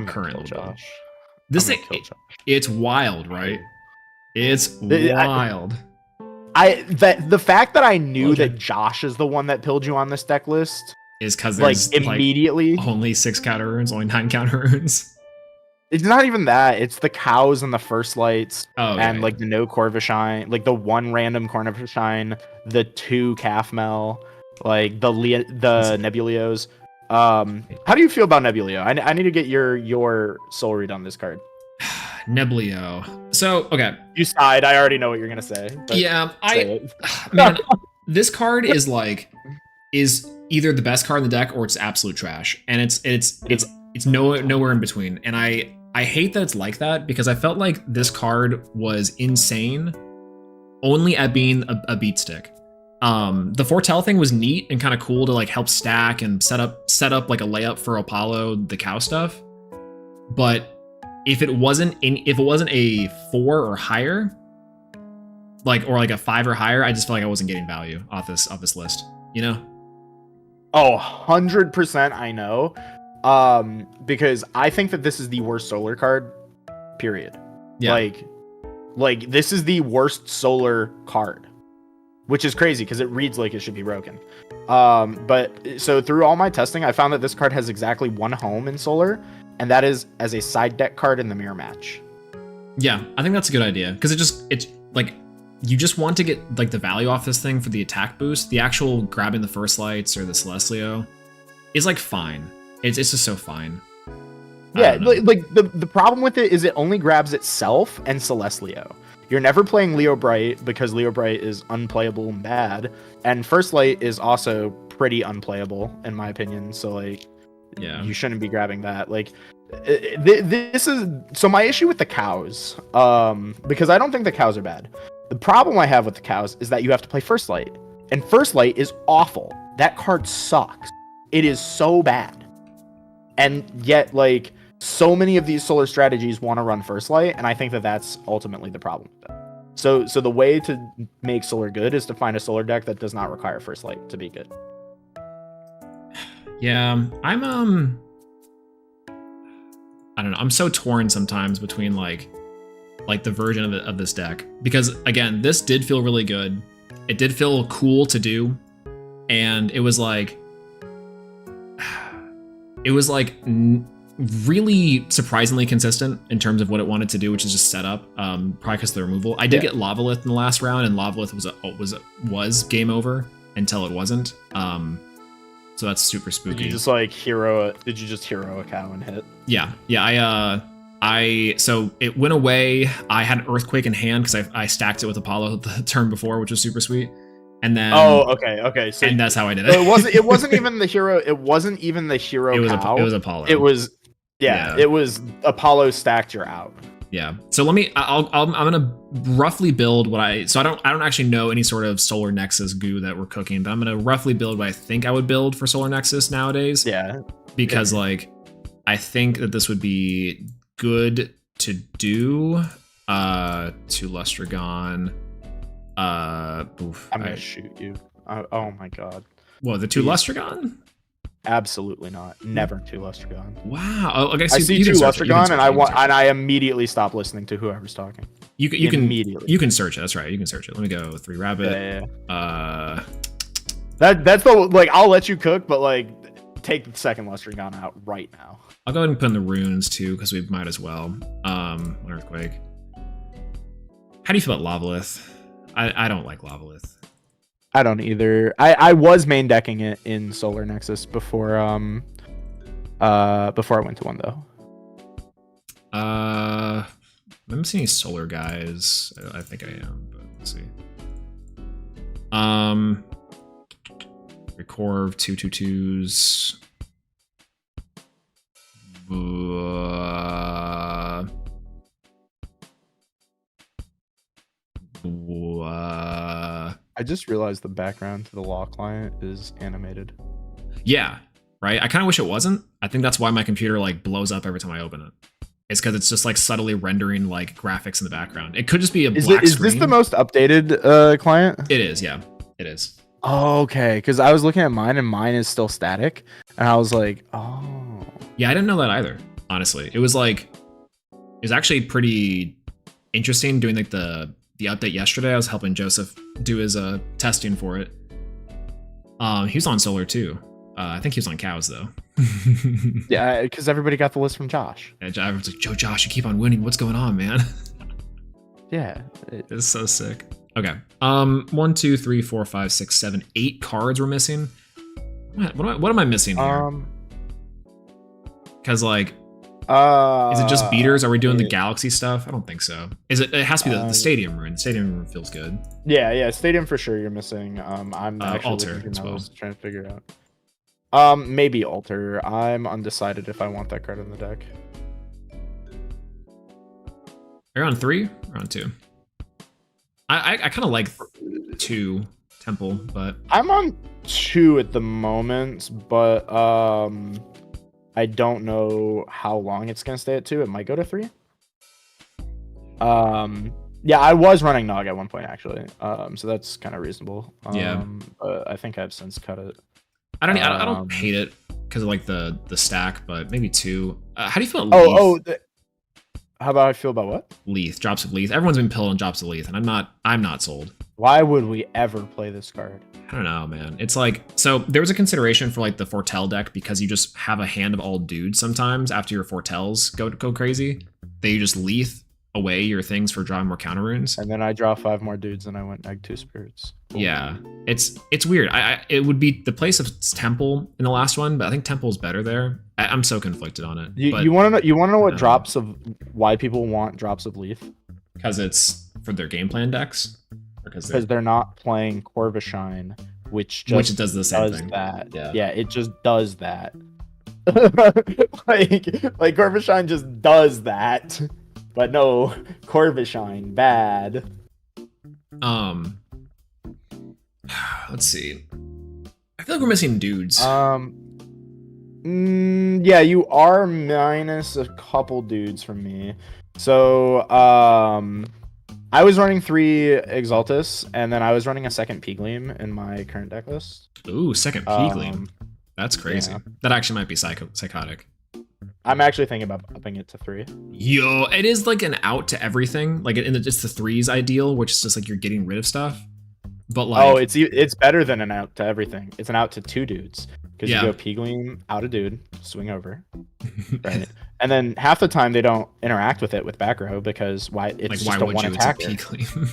current build. Josh. This thing, it's wild, right? It's wild. The fact that I knew that Josh is the one that pilled you on this deck list is because there's immediately only 6 counter runes, only 9 counter runes. It's not even that. It's the cows and the first lights, and like the no Corvash, like the 1 random Corvash, the 2 Calfmel, like the Nebulios. How do you feel about Nebulio? I need to get your soul read on this card. Nebulio. So, okay. You sighed. I already know what you're gonna say. Yeah, man, this card is either the best card in the deck or it's absolute trash, and it's nowhere in between. And I hate that it's like that because I felt like this card was insane only at being a beat stick. The foretell thing was neat and kind of cool to like help stack and set up like a layup for Apollo, the cow stuff. But if it wasn't a 4 or higher, or a 5 or higher, I just feel like I wasn't getting value off this list, you know? Oh, 100% I know. Because I think that this is the worst Solar card, period. Yeah. Like this is the worst Solar card, which is crazy because it reads like it should be broken. But so through all my testing, I found that this card has exactly 1 home in Solar, and that is as a side deck card in the mirror match. Yeah, I think that's a good idea because it's like you just want to get like the value off this thing for the attack boost. The actual grabbing the first lights or the Celestlio is like fine. It's just so fine. Yeah, like the problem with it is it only grabs itself and Celestlio. You're never playing Leo Bright because Leo Bright is unplayable and bad, and First Light is also pretty unplayable in my opinion. So like, yeah, you shouldn't be grabbing that. Like, this is so my issue with the cows. Because I don't think the cows are bad. The problem I have with the cows is that you have to play First Light, and First Light is awful. That card sucks. It is so bad, and yet like so many of these Solar strategies want to run First Light, and I think that that's ultimately the problem with it. So the way to make Solar good is to find a Solar deck that does not require First Light to be good. Yeah, I don't know. I'm so torn sometimes between like the version of this deck, because again, this did feel really good. It did feel cool to do, and it was like really surprisingly consistent in terms of what it wanted to do, which is just set up. Probably because of the removal. I did get Lavalith in the last round, and Lavalith was game over until it wasn't. So that's super spooky. Did you just like hero a cow and hit? Yeah. So it went away. I had Earthquake in hand because I stacked it with Apollo the turn before, which was super sweet. And then okay. So and that's how I did so it. it wasn't even the hero. It wasn't even the hero. It was cow. it was Apollo. It was it was Apollo stacked. You're out. Yeah. So let me. I'm gonna roughly build what I. So I don't actually know any sort of Solar Nexus goo that we're cooking, but I'm gonna roughly build what I think I would build for Solar Nexus nowadays. Yeah. Because like, I think that this would be good to do. To Lustragon. I'm gonna shoot you. Oh my god. What, the 2 Lustragon? Absolutely not. Never 2 Lustragon. Wow. Oh, okay, I see 2 Lustragon, and I immediately stop listening to whoever's talking. You can immediately. You can search it. That's right. You can search it. Let me go 3 rabbit. Yeah. That's the like. I'll let you cook, but like, take the second Lustragon out right now. I'll go ahead and put in the runes too, because we might as well. One earthquake. How do you feel about Lavalith? I don't like Lavalith. I don't either. I was main decking it in Solar Nexus before I went to 1 though. I'm missing any solar guys. I think I am, but let's see. Recorv 2/2/2s. I just realized the background to the law client is animated. Yeah, right. I kind of wish it wasn't. I think that's why my computer like blows up every time I open it. It's because it's just like subtly rendering like graphics in the background. It could just be a black screen. Is this the most updated client? It is, yeah. It is. Oh, okay, because I was looking at mine and mine is still static, and I was like, oh. Yeah, I didn't know that either. Honestly, it was actually pretty interesting doing like the update yesterday. I was helping Joseph do his testing for it. He was on solar too. I think he was on cows though. Yeah, because everybody got the list from Josh. Yeah, I was like, Josh, you keep on winning. What's going on, man? Yeah, it's so sick. Okay. 1, 2, 3, 4, 5, 6, 7, 8 cards we're missing. What am I missing here? Because like, is it just beaters? Are we doing the galaxy stuff? I don't think so. It has to be the stadium rune. The stadium rune feels good. Yeah, stadium for sure. You're missing. I'm actually altar as well. Trying to figure out. Maybe altar. I'm undecided if I want that card in the deck. Are you on 3 or on 2? I kind of like 2 temple, but I'm on 2 at the moment, but I don't know how long it's gonna stay at 2. It might go to 3. Yeah, I was running Nog at one point actually. So that's kind of reasonable. Yeah. But I think I've since cut it. I don't hate it because of like the stack, but maybe 2. How do you feel about Leaf? How about I feel about what? Leaf, drops of Leaf. Everyone's been pilling drops of Leaf, and I'm not sold. Why would we ever play this card? I don't know, man. It's like, so there was a consideration for like the foretell deck because you just have a hand of all dudes sometimes after your foretells go crazy. You just Leaf away your things for drawing more counter runes. And then I draw 5 more dudes and I went egg 2 spirits. Cool. Yeah, it's weird. It would be the place of Temple in the last one, but I think Temple's better there. I'm so conflicted on it. You want to know what drops of why people want drops of Leaf? Because it's for their game plan decks. Because they're not playing Corvash, which does the same thing. That. Yeah, it just does that. like Corvash just does that. But no, Corvash bad. Let's see. I feel like we're missing dudes. Yeah, you are minus a couple dudes from me. So, I was running 3 Exaltus, and then I was running a second Peagleam in my current deck list. Ooh, second Peagleam. That's crazy. Yeah. That actually might be psychotic. I'm actually thinking about upping it to 3. Yo, it is like an out to everything. Like it's the 3's ideal, which is just like you're getting rid of stuff. But like, it's better than an out to everything. It's an out to 2 dudes because you go Peagleam, out a dude, swing over, right? And then half the time they don't interact with it with back row because it's just a one attacker. It's a Peagleam.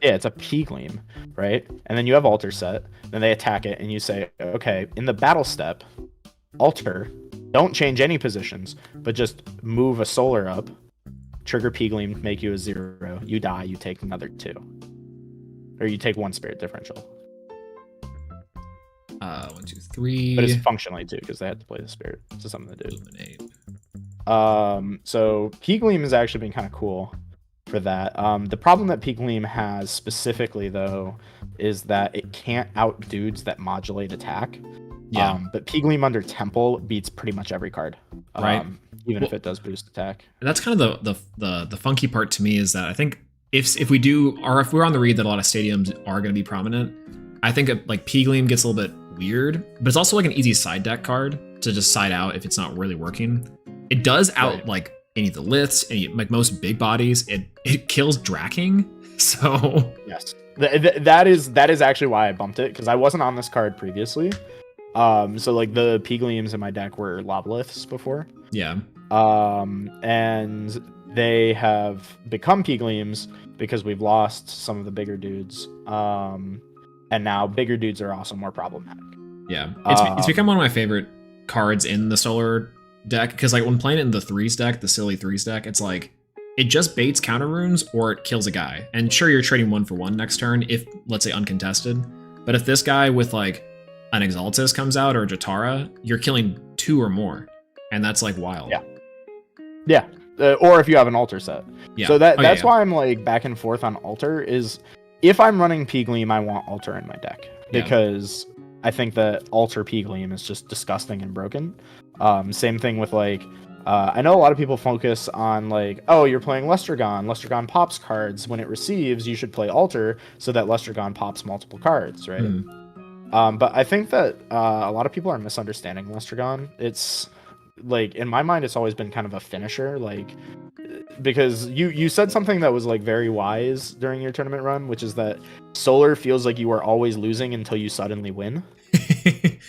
Yeah, it's a Peagleam, right? And then you have altar set. Then they attack it, and you say, okay, in the battle step, altar. Don't change any positions, but just move a solar up, trigger Peagleam, make you a 0. You die, you take another 2. Or you take 1 spirit differential. 1, 2, 3. But it's functionally too, because they had to play the spirit. So something to do. Illuminate. So Peak Gleam has actually been kind of cool for that. The problem that Peak Gleam has specifically, though, is that it can't out dudes that modulate attack. Yeah. But Peak Gleam under Temple beats pretty much every card. Right. Even if it does boost attack. That's kind of the funky part to me, is that I think if we do, or if we're on the read that a lot of stadiums are going to be prominent, I think like Peak Gleam gets a little bit weird, but it's also like an easy side deck card to just side out if it's not really working. It does out Right. like any of the liths, like most big bodies. It kills Draking. So Yes, that is actually why I bumped it, because I wasn't on this card previously. So like the Peak Gleams in my deck were Loboliths before. yeah. And they have become Peak Gleams because we've lost some of the bigger dudes. And now bigger dudes are also more problematic. Yeah, it's become one of my favorite cards in the Solar deck, because like when playing it in the 3s deck, the silly 3s deck, it's like it just baits counter runes or it kills a guy. And sure, you're trading 1 for 1 next turn if, let's say, uncontested. But if this guy with like an Exaltus comes out or a Jatara, you're killing 2 or more, and that's like wild. Yeah. Or if you have an altar set. Yeah. So that's yeah. why I'm like back and forth on altar. Is if I'm running Peak Gleam, I want altar in my deck, because I think that altar Peak Gleam is just disgusting and broken. Same thing with like, I know a lot of people focus on like, oh, you're playing Lestragon. Lestragon pops cards. When it receives, you should play altar so that Lestragon pops multiple cards, right? But I think that a lot of people are misunderstanding Lestragon. It's like, in my mind, it's always been kind of a finisher, like, because you said something that was like very wise during your tournament run, which is that Solar feels like you are always losing until you suddenly win.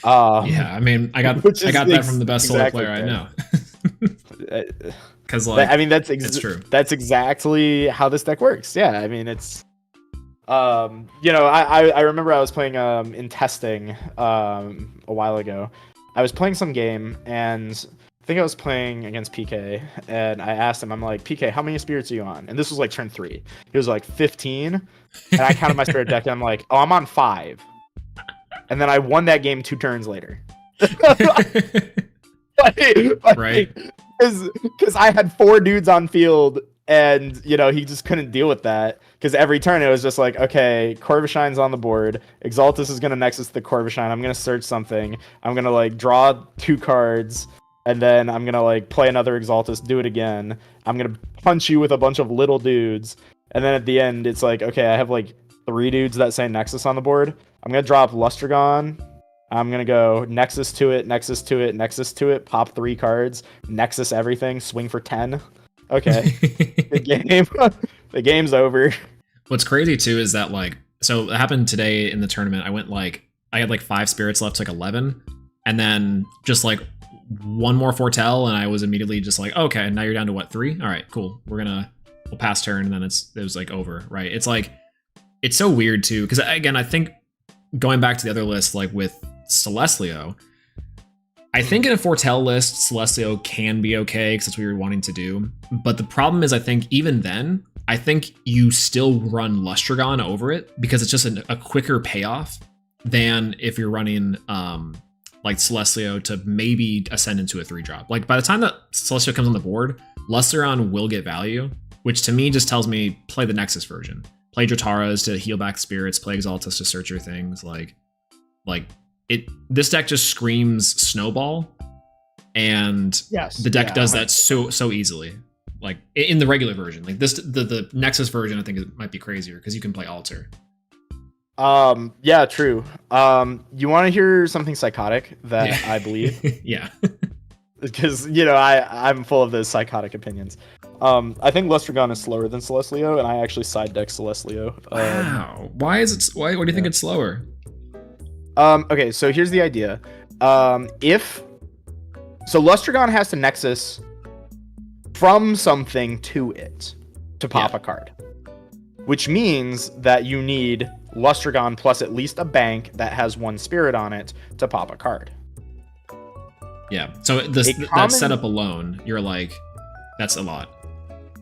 Yeah, I mean, I got that from the best Solar exactly player I know. Because like, I mean, it's true. That's exactly how this deck works. Yeah, I mean, it's I remember I was playing in testing a while ago. I was playing some game, and I think I was playing against PK, and I asked him, I'm like, PK, how many spirits are you on? And this was like turn 3. He was like 15, and I counted my spirit deck, and I'm like, oh, I'm on 5. And then I won that game 2 turns later. Right. Because I had 4 dudes on field, and he just couldn't deal with that, because every turn it was just like, okay, Corvashine's on the board, Exaltus is gonna Nexus the Corvashine, I'm gonna search something, I'm gonna like draw 2 cards, and then I'm gonna like play another Exaltus, do it again, I'm gonna punch you with a bunch of little dudes, and then at the end it's like, okay, I have like 3 dudes that say Nexus on the board, I'm gonna drop Lustragon, I'm gonna go Nexus to it, Nexus to it, Nexus to it, pop 3 cards, Nexus everything, swing for 10. Okay. The game's over. What's crazy too is that like, so it happened today in the tournament. I had like 5 spirits left to like 11, and then just like 1 more foretell, and I was immediately just like, okay, now you're down to what, 3? All right, cool. We'll pass turn, and then it was like over, right? It's like, it's so weird too, because again, I think going back to the other list, like with Celestlio, I think in a foretell list, Celestlio can be okay because that's what you're wanting to do. But the problem is, I think even then, I think you still run Lustragon over it, because it's just a quicker payoff than if you're running like Celestlio to maybe ascend into a 3-drop. Like by the time that Celestlio comes on the board, Lustragon will get value, which to me just tells me play the Nexus version. Play Jataras to heal back spirits, play Exaltus to search your things, like this deck just screams snowball, and yes, the deck does that so easily. Like in the regular version, like this, the Nexus version, I think it might be crazier because you can play altar. Yeah, true. You want to hear something psychotic that I believe? Yeah, because I'm full of those psychotic opinions. I think Lustragon is slower than Celestlio, and I actually side deck Celestlio. Wow, why is it? Why do you think it's slower? Okay, so here's the idea. Lustragon has to Nexus from something to it to pop a card, which means that you need Lustragon plus at least a bank that has 1 spirit on it to pop a card. Yeah, so that setup alone, you're like, that's a lot.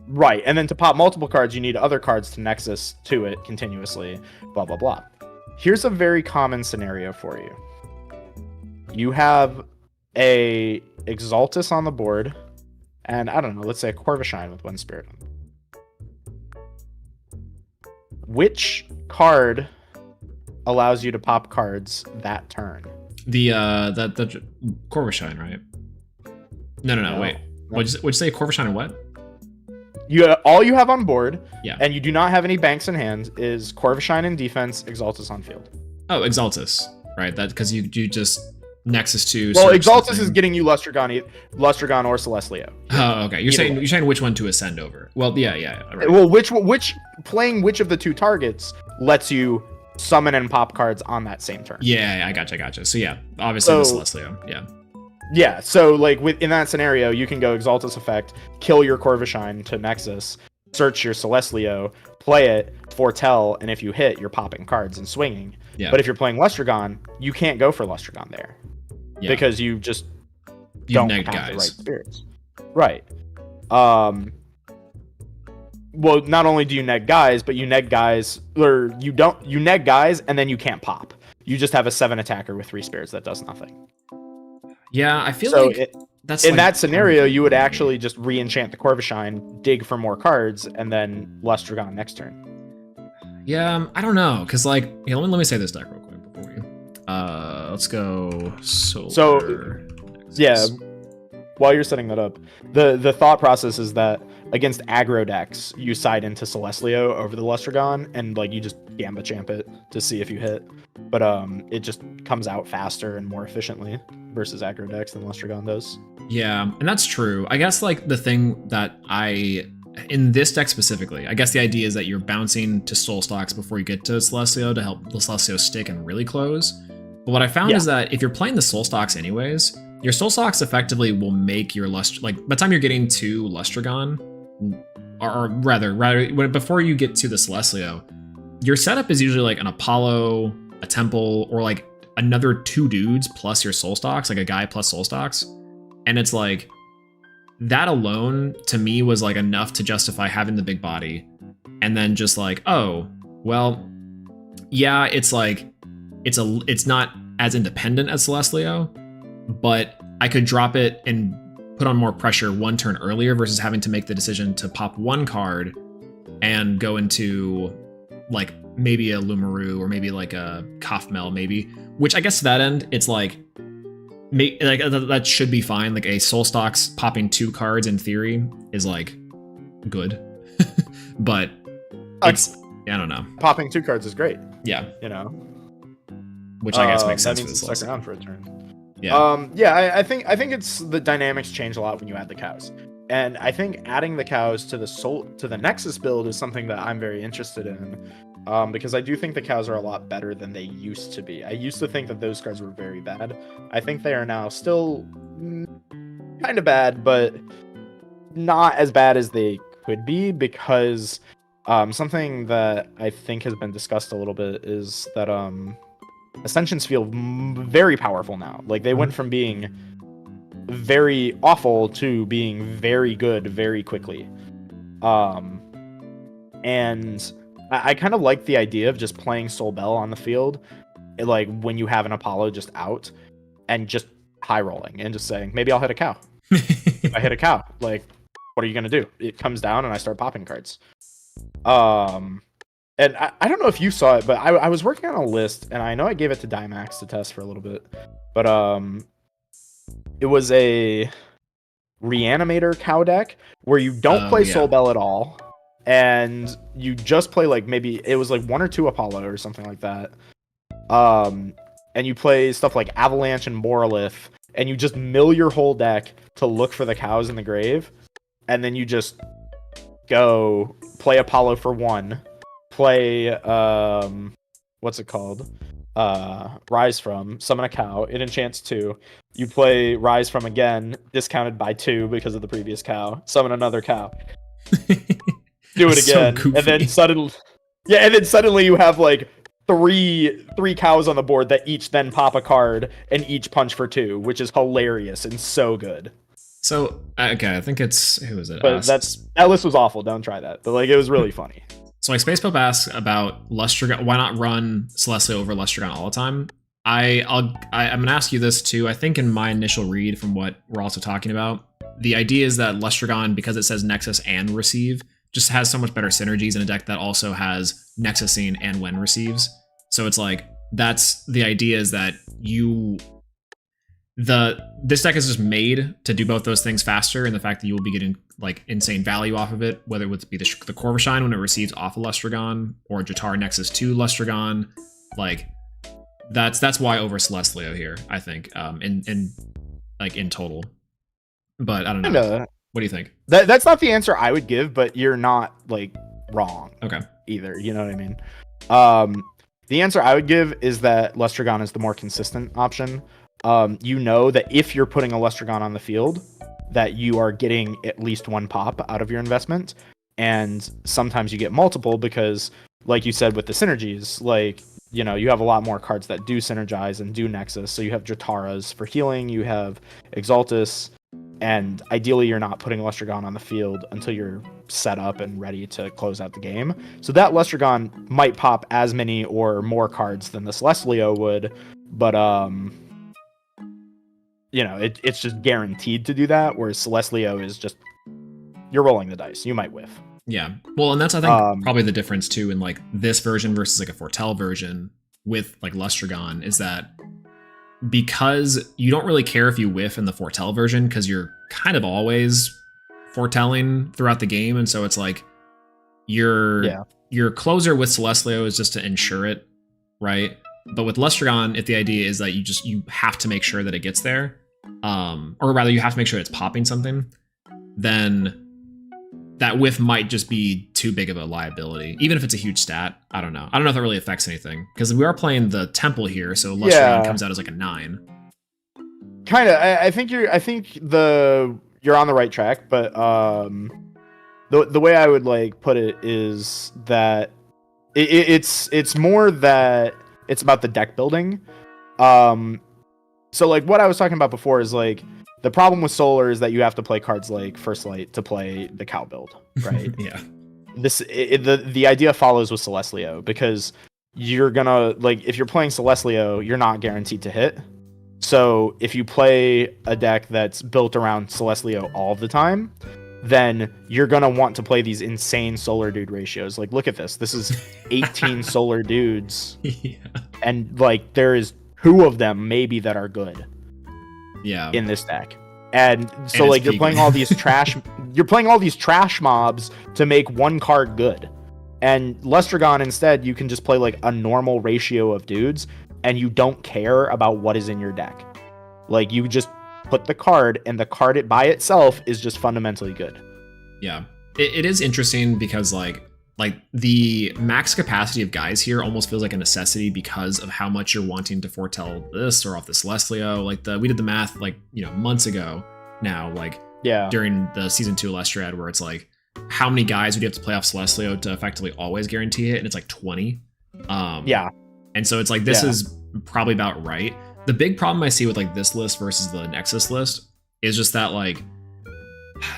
Right, and then to pop multiple cards, you need other cards to Nexus to it continuously, blah, blah, blah. Here's a very common scenario for you. you have a Exaltus on the board, and I don't know, let's say a Corvashine with 1 spirit. Which card allows you to pop cards that turn? The Corvashine, right? No, wait. What'd you say? Corvashine and what? All you have on board, yeah, and you do not have any banks in hand, is Corvashine in defense, Exaltus on field. Oh, Exaltus, right? That because you just Nexus 2. Well, Exaltus is getting you Lustragon or Celestlio. Oh, okay. You're saying which one to ascend over? Well, yeah. Right. Well, which of the 2 targets lets you summon and pop cards on that same turn? Yeah, I gotcha. So yeah, obviously the Celestlio. Yeah. Yeah, so like in that scenario, you can go Exaltus effect, kill your Corvashine to Nexus, search your Celestlio, play it, foretell, and if you hit, you're popping cards and swinging. Yeah. But if you're playing Lustragon, you can't go for Lustragon there. Yeah. Because you just don't have the right spirits. Right. Well, not only do you neg guys, but you neg guys, or you neg guys, and then you can't pop. You just have a 7 attacker with 3 spirits that does nothing. Yeah, I feel like that's in that scenario, you would actually just re-enchant the Corvashine, dig for more cards, and then Lustragon next turn. Yeah, I don't know, because like, yeah, let me say this deck real quick before we. Let's go Solar. So, yeah, while you're setting that up, the thought process is that against aggro decks, you side into Celestlio over the Lustragon, and like you just Gamba Champ it to see if you hit. But it just comes out faster and more efficiently versus aggro decks than Lustragon does. Yeah, and that's true. I guess like the thing that in this deck specifically, I guess the idea is that you're bouncing to Soul Stocks before you get to Celestlio to help the Celestlio stick and really close. But what I found is that if you're playing the Soul Stocks anyways, your Soul Stocks effectively will make your by the time you're getting to Lustragon, or rather before you get to the Celestlio, your setup is usually like an Apollo, a Temple, or like another 2 dudes plus your Soul Stocks, like a guy plus Soul Stocks. And it's like, that alone to me was like enough to justify having the big body. And then just like, oh, well, yeah, it's like, it's not as independent as Celestlio, but I could drop it and put on more pressure 1 turn earlier versus having to make the decision to pop 1 card and go into like maybe a Lumaru or maybe like a Kafmel maybe, which I guess to that end, it's like that should be fine. Like a Soul Stocks popping 2 cards in theory is like good, but it's, I don't know. Popping 2 cards is great. Yeah. You know, which I guess makes sense. That means it's stuck around for a turn. Yeah. I think it's the dynamics change a lot when you add the cows. And I think adding the cows to the Nexus build is something that I'm very interested in. Because I do think the cows are a lot better than they used to be. I used to think that those cards were very bad. I think they are now still kind of bad, but not as bad as they could be, because something that I think has been discussed a little bit is that Ascensions feel very powerful now. Like they went from being very awful to being very good very quickly. And I kind of like the idea of just playing Soul Bell on the field, like when you have an Apollo just out, and just high rolling and just saying, maybe I'll hit a cow. If I hit a cow, like, what are you gonna do? It comes down and I start popping cards. And I don't know if you saw it, but I was working on a list, and I know I gave it to Dimax to test for a little bit, but it was a Reanimator cow deck where you don't play Soul Bell at all, and you just play like maybe it was like 1 or 2 Apollo or something like that. And you play stuff like Avalanche and Morolith, and you just mill your whole deck to look for the cows in the grave, and then you just go play Apollo for 1, play what's it called? Rise From, summon a cow, it enchants 2. You play Rise From again, discounted by 2 because of the previous cow, summon another cow. Do it again, so and then suddenly you have like three cows on the board that each then pop a card and each punch for 2, which is hilarious and so good. So okay, I think it's, who is it? But that list was awful. Don't try that. But like it was really funny. So like Space Pope asks about Lustragon. Why not run Celestia over Lustragon all the time? I'm gonna ask you this too. I think in my initial read from what we're also talking about, the idea is that Lestragon, because it says Nexus and Receive, just has so much better synergies in a deck that also has Nexusing and when receives. So it's like that's the idea is that this deck is just made to do both those things faster, and the fact that you will be getting like insane value off of it, whether it would be the Corvash when it receives off of Lestragon or Jatar Nexus to Lestragon, like that's why over Celestlio here, I think, in total. But I don't know. What do you think? That's not the answer I would give, but you're not like wrong. Okay. Either, you know what I mean? The answer I would give is that Lestragon is the more consistent option. You know that if you're putting a Lestragon on the field, that you are getting at least one pop out of your investment, and sometimes you get multiple because, like you said, with the synergies, like, you know, you have a lot more cards that do synergize and do Nexus. So you have Jataras for healing, you have Exaltus, and ideally you're not putting Lestragon on the field until you're set up and ready to close out the game. So that Lestragon might pop as many or more cards than the Celestlio would, but you know, it's just guaranteed to do that, whereas Celestlio is just, you're rolling the dice. You might whiff. Yeah. Well, and that's, I think, probably the difference, too, in, like, this version versus, like, a foretell version with, like, Lestragon, is that because you don't really care if you whiff in the foretell version, because you're kind of always foretelling throughout the game, and so it's, like, your closer with Celestlio is just to ensure it, right? But with Lestragon, if the idea is that you have to make sure that it gets there, or rather you have to make sure it's popping something, then that whiff might just be too big of a liability, even if it's a huge stat. I don't know if that really affects anything, because we are playing the Temple here, so Lestragon comes out as like a 9. Kind of. I think you're on the right track, but the way I would like put it is that it's more that it's about the deck building. So like what I was talking about before is like, the problem with Solar is that you have to play cards like First Light to play the cow build, right? Yeah. The idea follows with Celestlio, because you're gonna, like, if you're playing Celestlio, you're not guaranteed to hit. So if you play a deck that's built around Celestlio all the time, then you're gonna want to play these insane Solar Dude ratios. Like, look at this. This is 18 Solar Dudes. Yeah. And like there is 2 of them maybe that are good. Yeah. In this deck. And so like you're playing all these trash mobs to make one card good. And Lestragon, instead, you can just play like a normal ratio of dudes, and you don't care about what is in your deck. Like, you just put the card, and the card by itself is just fundamentally good. Yeah. It is interesting because like the max capacity of guys here almost feels like a necessity because of how much you're wanting to foretell this or off the Celestlio. Like we did the math like, you know, months ago now, like during the season 2 Elestrad, where it's like, how many guys would you have to play off Celestlio to effectively always guarantee it? And it's like 20. And so it's like, this is probably about right. The big problem I see with like this list versus the Nexus list is just that like,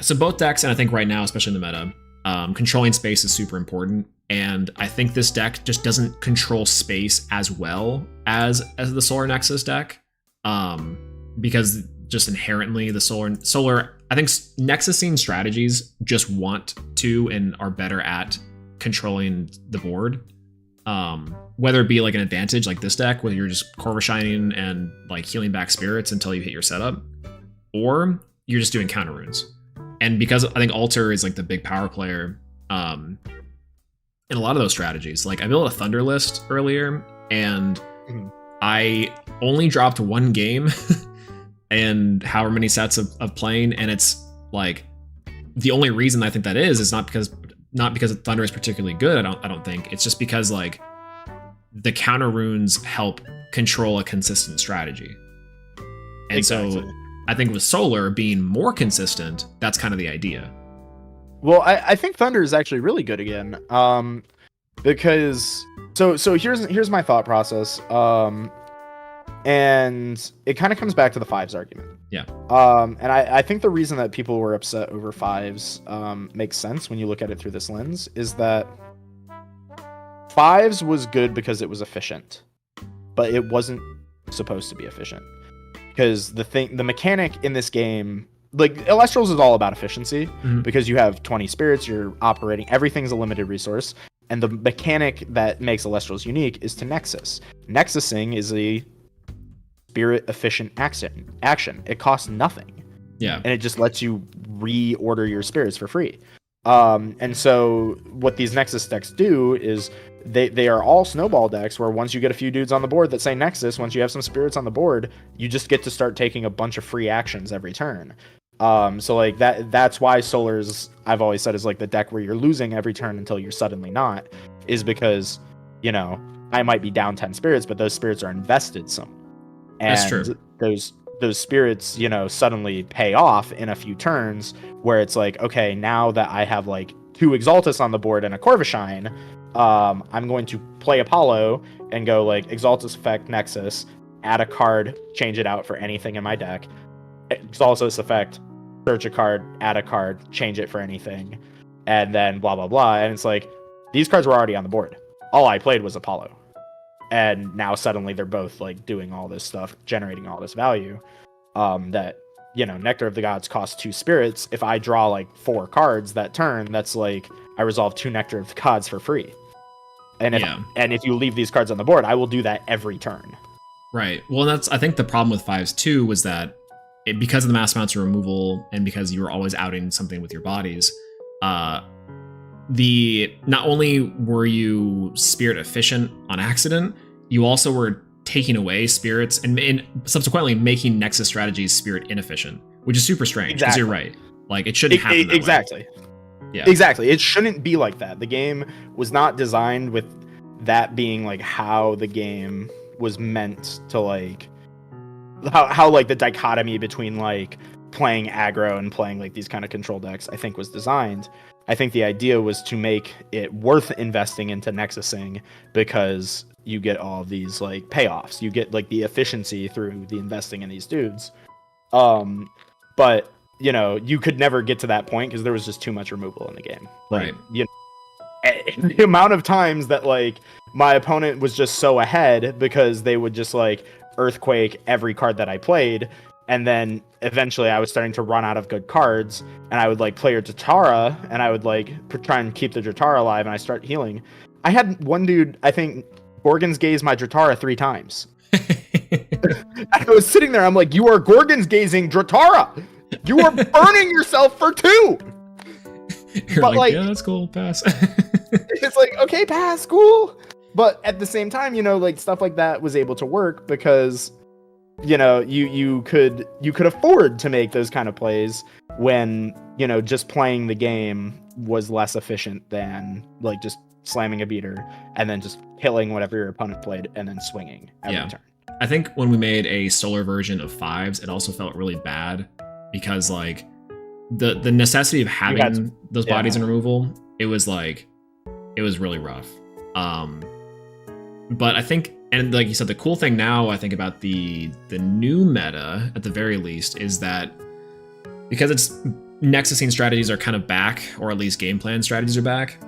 so both decks, and I think right now, especially in the meta, controlling space is super important, and I think this deck just doesn't control space as well as the Solar Nexus deck, because just inherently the Solar I think Nexusing strategies just want to and are better at controlling the board, whether it be like an advantage like this deck, where you're just Corvashing and like healing back spirits until you hit your setup, or you're just doing counter runes. And because I think Alter is like the big power player in a lot of those strategies. Like I built a Thunder list earlier, and I only dropped 1 game and however many sets of playing, and it's like the only reason I think that is not because Thunder is particularly good. I don't think it's just because like the counter runes help control a consistent strategy, and exactly. So I think with Solar being more consistent, that's kind of the idea. Well, I think Thunder is actually really good again, because so here's my thought process, and it kind of comes back to the 5s argument. Yeah. And I think the reason that people were upset over 5s makes sense when you look at it through this lens, is that 5s was good because it was efficient, but it wasn't supposed to be efficient. Because the mechanic in this game, like Elestrals is all about efficiency, because you have 20 spirits, you're operating, everything's a limited resource, and the mechanic that makes Elestrals unique is to Nexus. Nexusing is a spirit efficient action. It costs nothing. Yeah. And it just lets you reorder your spirits for free. And so what these Nexus decks do is they are all snowball decks where once you get a few dudes on the board that say Nexus, once you have some spirits on the board, you just get to start taking a bunch of free actions every turn. So like that's why Solar's, I've always said, is like the deck where you're losing every turn until you're suddenly not, is because, you know, I might be down 10 spirits, but those spirits are invested some. And that's true. Those spirits, you know, suddenly pay off in a few turns where it's like, okay, now that I have like 2 Exaltus on the board and a Corvashine, I'm going to play Apollo and go like Exaltus effect Nexus, add a card, change it out for anything in my deck. Exaltus effect, search a card, add a card, change it for anything, and then blah blah blah. And it's like, these cards were already on the board. All I played was Apollo. And now suddenly they're both like doing all this stuff, generating all this value. That, you know, Nectar of the Gods costs 2 spirits. If I draw like 4 cards that turn, that's like I resolve 2 Nectar of the Gods for free. And if you leave these cards on the board, I will do that every turn. Right. Well, that's, I think the problem with Fives too was that because of the mass amounts of removal and because you were always outing something with your bodies, not only were you spirit efficient on accident, you also were taking away spirits and subsequently making Nexus strategies spirit inefficient, which is super strange because you're right. Like it shouldn't happen that exactly. way. Yeah. Exactly. It shouldn't be like that. The game was not designed with that being like how the game was meant to, like how like the dichotomy between like playing aggro and playing like these kind of control decks, I think, was designed. I think the idea was to make it worth investing into Nexusing because you get all of these like payoffs. You get like the efficiency through the investing in these dudes. But you know, you could never get to that point because there was just too much removal in the game. Like, right. You know, the amount of times that like my opponent was just so ahead because they would just like earthquake every card that I played, and then eventually I was starting to run out of good cards, and I would like play your Jatara, and I would like try and keep the Jatara alive, and I start healing. I had one dude, I think, Gorgon's Gaze my Jatara 3 times. I was sitting there, I'm like, you are Gorgon's Gazing Jatara! You are burning yourself for 2! You're but like, yeah, that's cool, pass. It's like, okay, pass, cool. But at the same time, you know, like stuff like that was able to work because, you know, you could afford to make those kind of plays when, you know, just playing the game was less efficient than like just slamming a beater and then just killing whatever your opponent played and then swinging every turn. I think when we made a Solar version of Fives, it also felt really bad because like the necessity of having those bodies in removal, it was really rough. But I think, and like you said, the cool thing now I think about the new meta at the very least is that because it's Nexusing strategies are kind of back, or at least game plan strategies are back,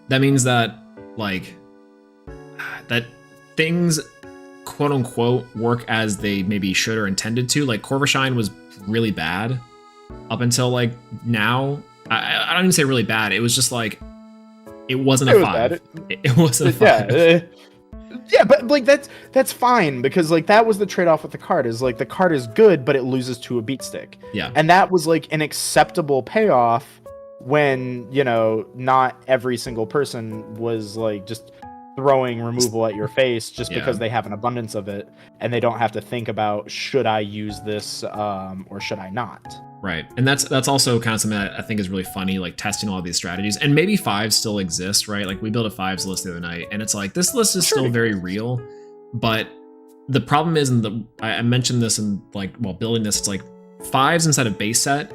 that means that like that things quote unquote work as they maybe should or intended to. Like Corvashine was really bad up until like now. I don't even say really bad. It was just like it wasn't a 5. It wasn't a 5. Yeah, but like that's fine because like that was the trade-off with the card, is like the card is good but it loses to a beat stick. Yeah. And that was like an acceptable payoff when, you know, not every single person was like just throwing removal at your face just because they have an abundance of it and they don't have to think about, should I use this or should I not? Right. And that's also kind of something that I think is really funny, like testing all of these strategies. And maybe 5s still exist, right? Like we built a 5s list the other night and it's like, this list is still very real. But the problem is, I mentioned this in like, while building this, it's like 5s inside of base set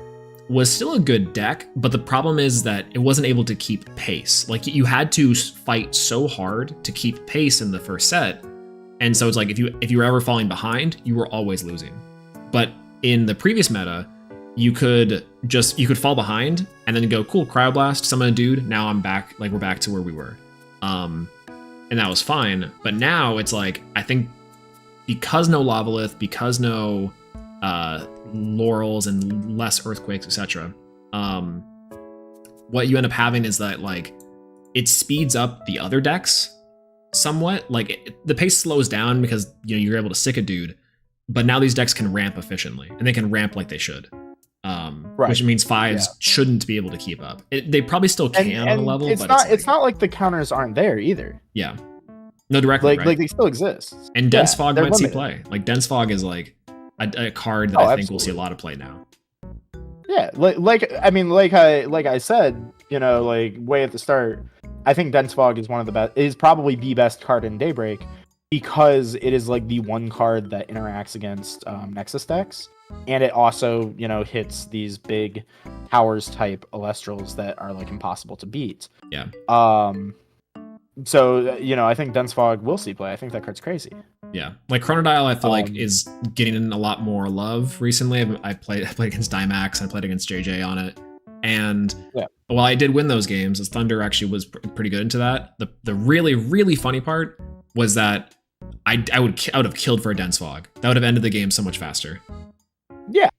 was still a good deck, but the problem is that it wasn't able to keep pace. Like you had to fight so hard to keep pace in the first set. And so it's like, if you were ever falling behind, you were always losing. But in the previous meta, you could fall behind and then go, cool, cryoblast, summon a dude, now I'm back, like we're back to where we were. And that was fine. But now it's like, I think because no Lavalith, because no Laurels and less Earthquakes, etc. What you end up having is that like it speeds up the other decks somewhat. Like the pace slows down because you're able to sick a dude, but now these decks can ramp efficiently and they can ramp like they should. Which means fives shouldn't be able to keep up. They probably still can on a level, it's but not. It's not like the counters aren't there either. Yeah, no, directly. Like they still exist. And Dense Fog might see limited. play. Like Dense Fog is like a card that I think we'll see a lot of play now. Yeah, like I said, like way at the start, I think Dense Fog is one of the best. Is probably the best card in Daybreak because it is like the one card that interacts against Nexus decks. And it also, hits these big towers type Elestrals that are like impossible to beat. Yeah. So, I think Dense Fog will see play. I think that card's crazy. Yeah. Like Chronodial, I feel like is getting in a lot more love recently. I played against Dimax, I played against JJ on it. And while I did win those games, as Thunder actually was pretty good into that. The really, really funny part was that I would have killed for a Dense Fog. That would have ended the game so much faster. Yeah.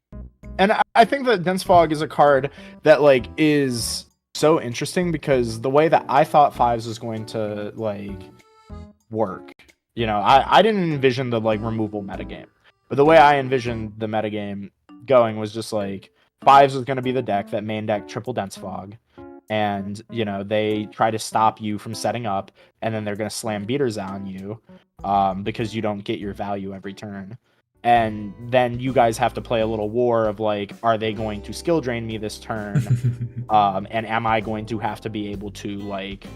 And I think that Dense Fog is a card that like is so interesting because the way that I thought fives was going to like work, I didn't envision the like removal metagame, but the way I envisioned the metagame going was just like fives was going to be the deck that main deck triple Dense Fog, and they try to stop you from setting up, and then they're going to slam beaters on you because you don't get your value every turn. And then you guys have to play a little war of like, are they going to skill drain me this turn? And am I going to have to be able to like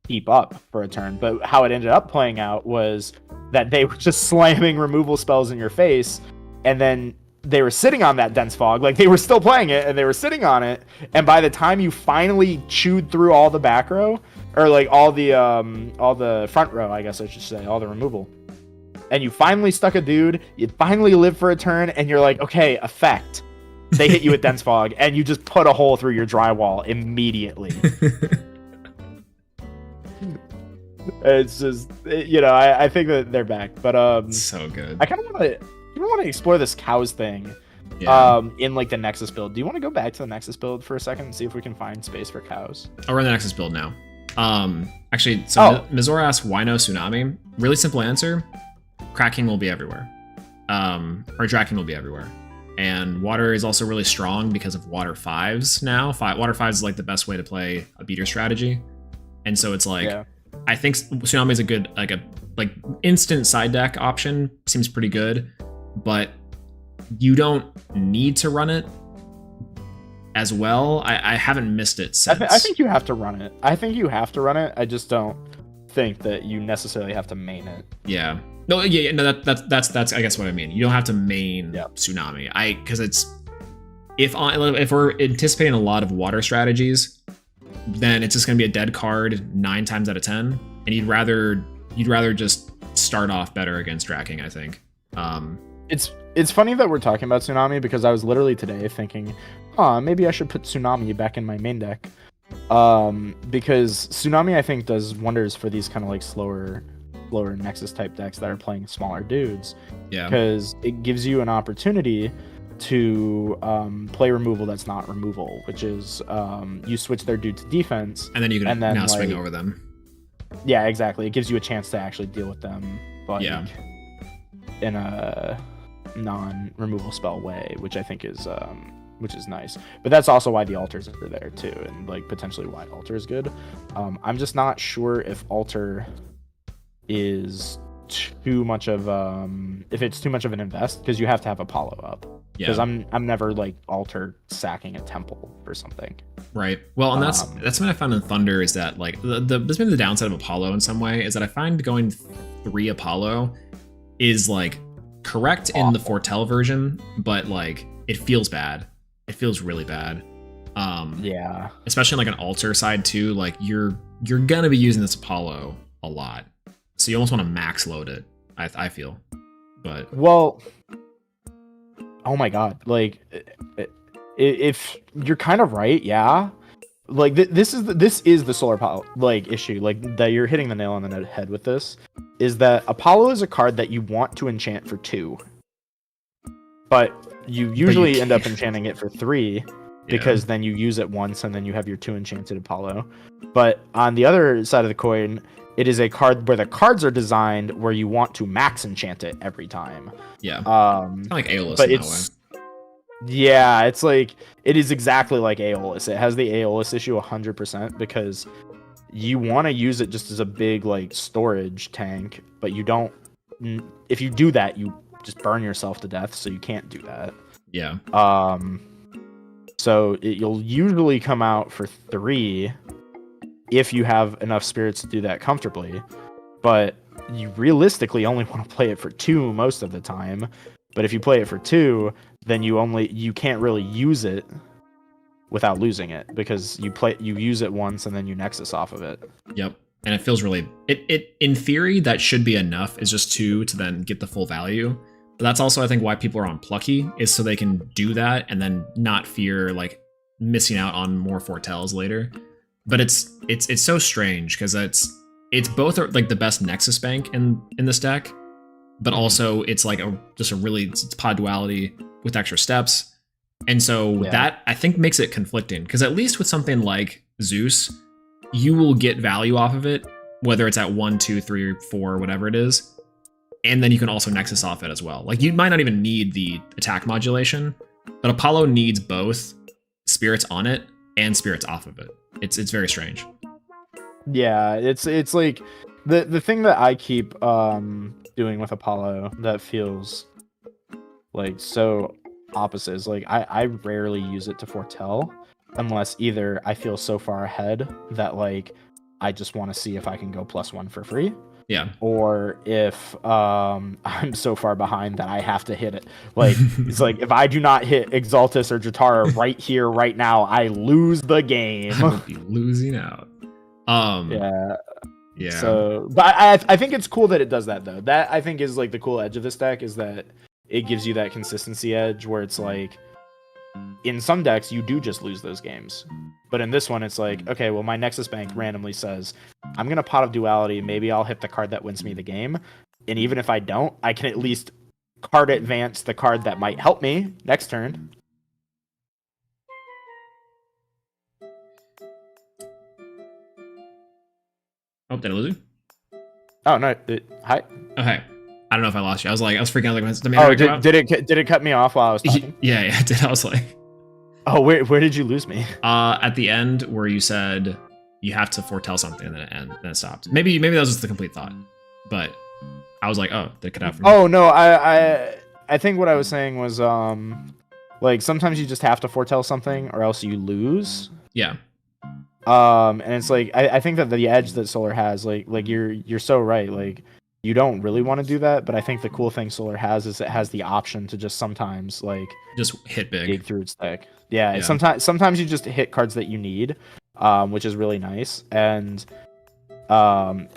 keep up for a turn? But how it ended up playing out was that they were just slamming removal spells in your face, and then they were sitting on that Dense Fog. Like they were still playing it and they were sitting on it. And by the time you finally chewed through all the back row, or like all the front row, I guess I should say, all the removal, and you finally stuck a dude, you finally live for a turn, and you're like, okay, effect. They hit you with Dense Fog, and you just put a hole through your drywall immediately. It's just, I think that they're back, but so good. I kind of want to explore this cows thing, in like the Nexus build. Do you want to go back to the Nexus build for a second and see if we can find space for cows? I'll run the Nexus build now. Actually, so Mizora asked, why no Tsunami? Really simple answer. Cracking will be everywhere. Or Draking will be everywhere. And water is also really strong because of water fives now. Water fives is like the best way to play a beater strategy. And so it's like, I think Tsunami is a good, like instant side deck option. Seems pretty good, but you don't need to run it as well. I haven't missed it since. I think you have to run it. I just don't think that you necessarily have to main it. Yeah. No, that's I guess what I mean. You don't have to main Tsunami. Because it's if we're anticipating a lot of water strategies, then it's just gonna be a dead card 9 times out of 10, and you'd rather just start off better against Draking, I think. It's funny that we're talking about Tsunami because I was literally today thinking, maybe I should put Tsunami back in my main deck. Because Tsunami I think does wonders for these kind of like slower Nexus type decks that are playing smaller dudes. Yeah. Because it gives you an opportunity to play removal that's not removal, which is you switch their dude to defense, and then you can now swing over them. Yeah, exactly. It gives you a chance to actually deal with them, but in a non-removal spell way, which I think is nice. But that's also why the altars are there too, and like potentially why altar is good. I'm just not sure if altar is too much of if it's too much of an invest, because you have to have Apollo up. Because I'm never like altar sacking a temple for something. Right. Well, and that's what I found in Thunder is that like this may be the downside of Apollo in some way, is that I find going 3 Apollo is like correct in the foretell version, but like it feels bad. It feels really bad. Especially on like an altar side too. Like you're gonna be using this Apollo a lot, so you almost want to max load it. I feel, but oh my god, like if you're kind of right, like this is the solar Apollo like issue, like that you're hitting the nail on the head with this, is that Apollo is a card that you want to enchant for 2, but you usually end up enchanting it for 3 because then you use it once and then you have your 2 enchanted Apollo. But on the other side of the coin, it is a card where the cards are designed where you want to max enchant it every time. Yeah. Kind of like Aeolus but in that way. Yeah, it's like it is exactly like Aeolus. It has the Aeolus issue 100% because you want to use it just as a big like storage tank, but you don't. If you do that, you just burn yourself to death. So you can't do that. Yeah. So you'll usually come out for 3 if you have enough spirits to do that comfortably, but you realistically only want to play it for 2 most of the time. But if you play it for 2, then you can't really use it without losing it because you use it once and then you Nexus off of it. Yep. And it feels really it in theory that should be enough, is just 2 to then get the full value. But that's also I think why people are on Plucky, is so they can do that and then not fear like missing out on more foretells later. But it's so strange because it's both like the best Nexus bank in this deck, but also it's like it's pod duality with extra steps. And so that I think makes it conflicting, because at least with something like Zeus, you will get value off of it, whether it's at 1, 2, 3, 4, whatever it is. And then you can also Nexus off it as well. Like you might not even need the attack modulation, but Apollo needs both spirits on it and spirits off of it. It's very strange. Yeah, it's like the thing that I keep doing with Apollo that feels like so opposite is like I rarely use it to foretell unless either I feel so far ahead that like I just want to see if I can go +1 for free. Yeah. Or if I'm so far behind that I have to hit it. Like it's like if I do not hit Exaltus or Jatara right here, right now, I lose the game. I would be losing out. Yeah. Yeah. So, but I think it's cool that it does that though. That I think is like the cool edge of this deck, is that it gives you that consistency edge where it's like in some decks you do just lose those games. But in this one, it's like, okay, well, my Nexus bank randomly says, I'm going to Pot of Duality. Maybe I'll hit the card that wins me the game. And even if I don't, I can at least card advance the card that might help me next turn. Oh, did I lose you? Oh, no. Hi. Okay. I don't know if I lost you. I was freaking out. Like, did it cut me off while I was talking? Yeah, it did. I was like... Oh, where did you lose me? At the end where you said you have to foretell something and then it stopped. Maybe that was just the complete thought. But I was like, oh, did it cut out for me? Oh no, I think what I was saying was like sometimes you just have to foretell something or else you lose. Yeah. And it's like I think that the edge that Solar has, like you're so right. Like you don't really want to do that, but I think the cool thing Solar has is it has the option to just sometimes like just hit big dig through its deck. Yeah. Sometimes you just hit cards that you need, which is really nice. And there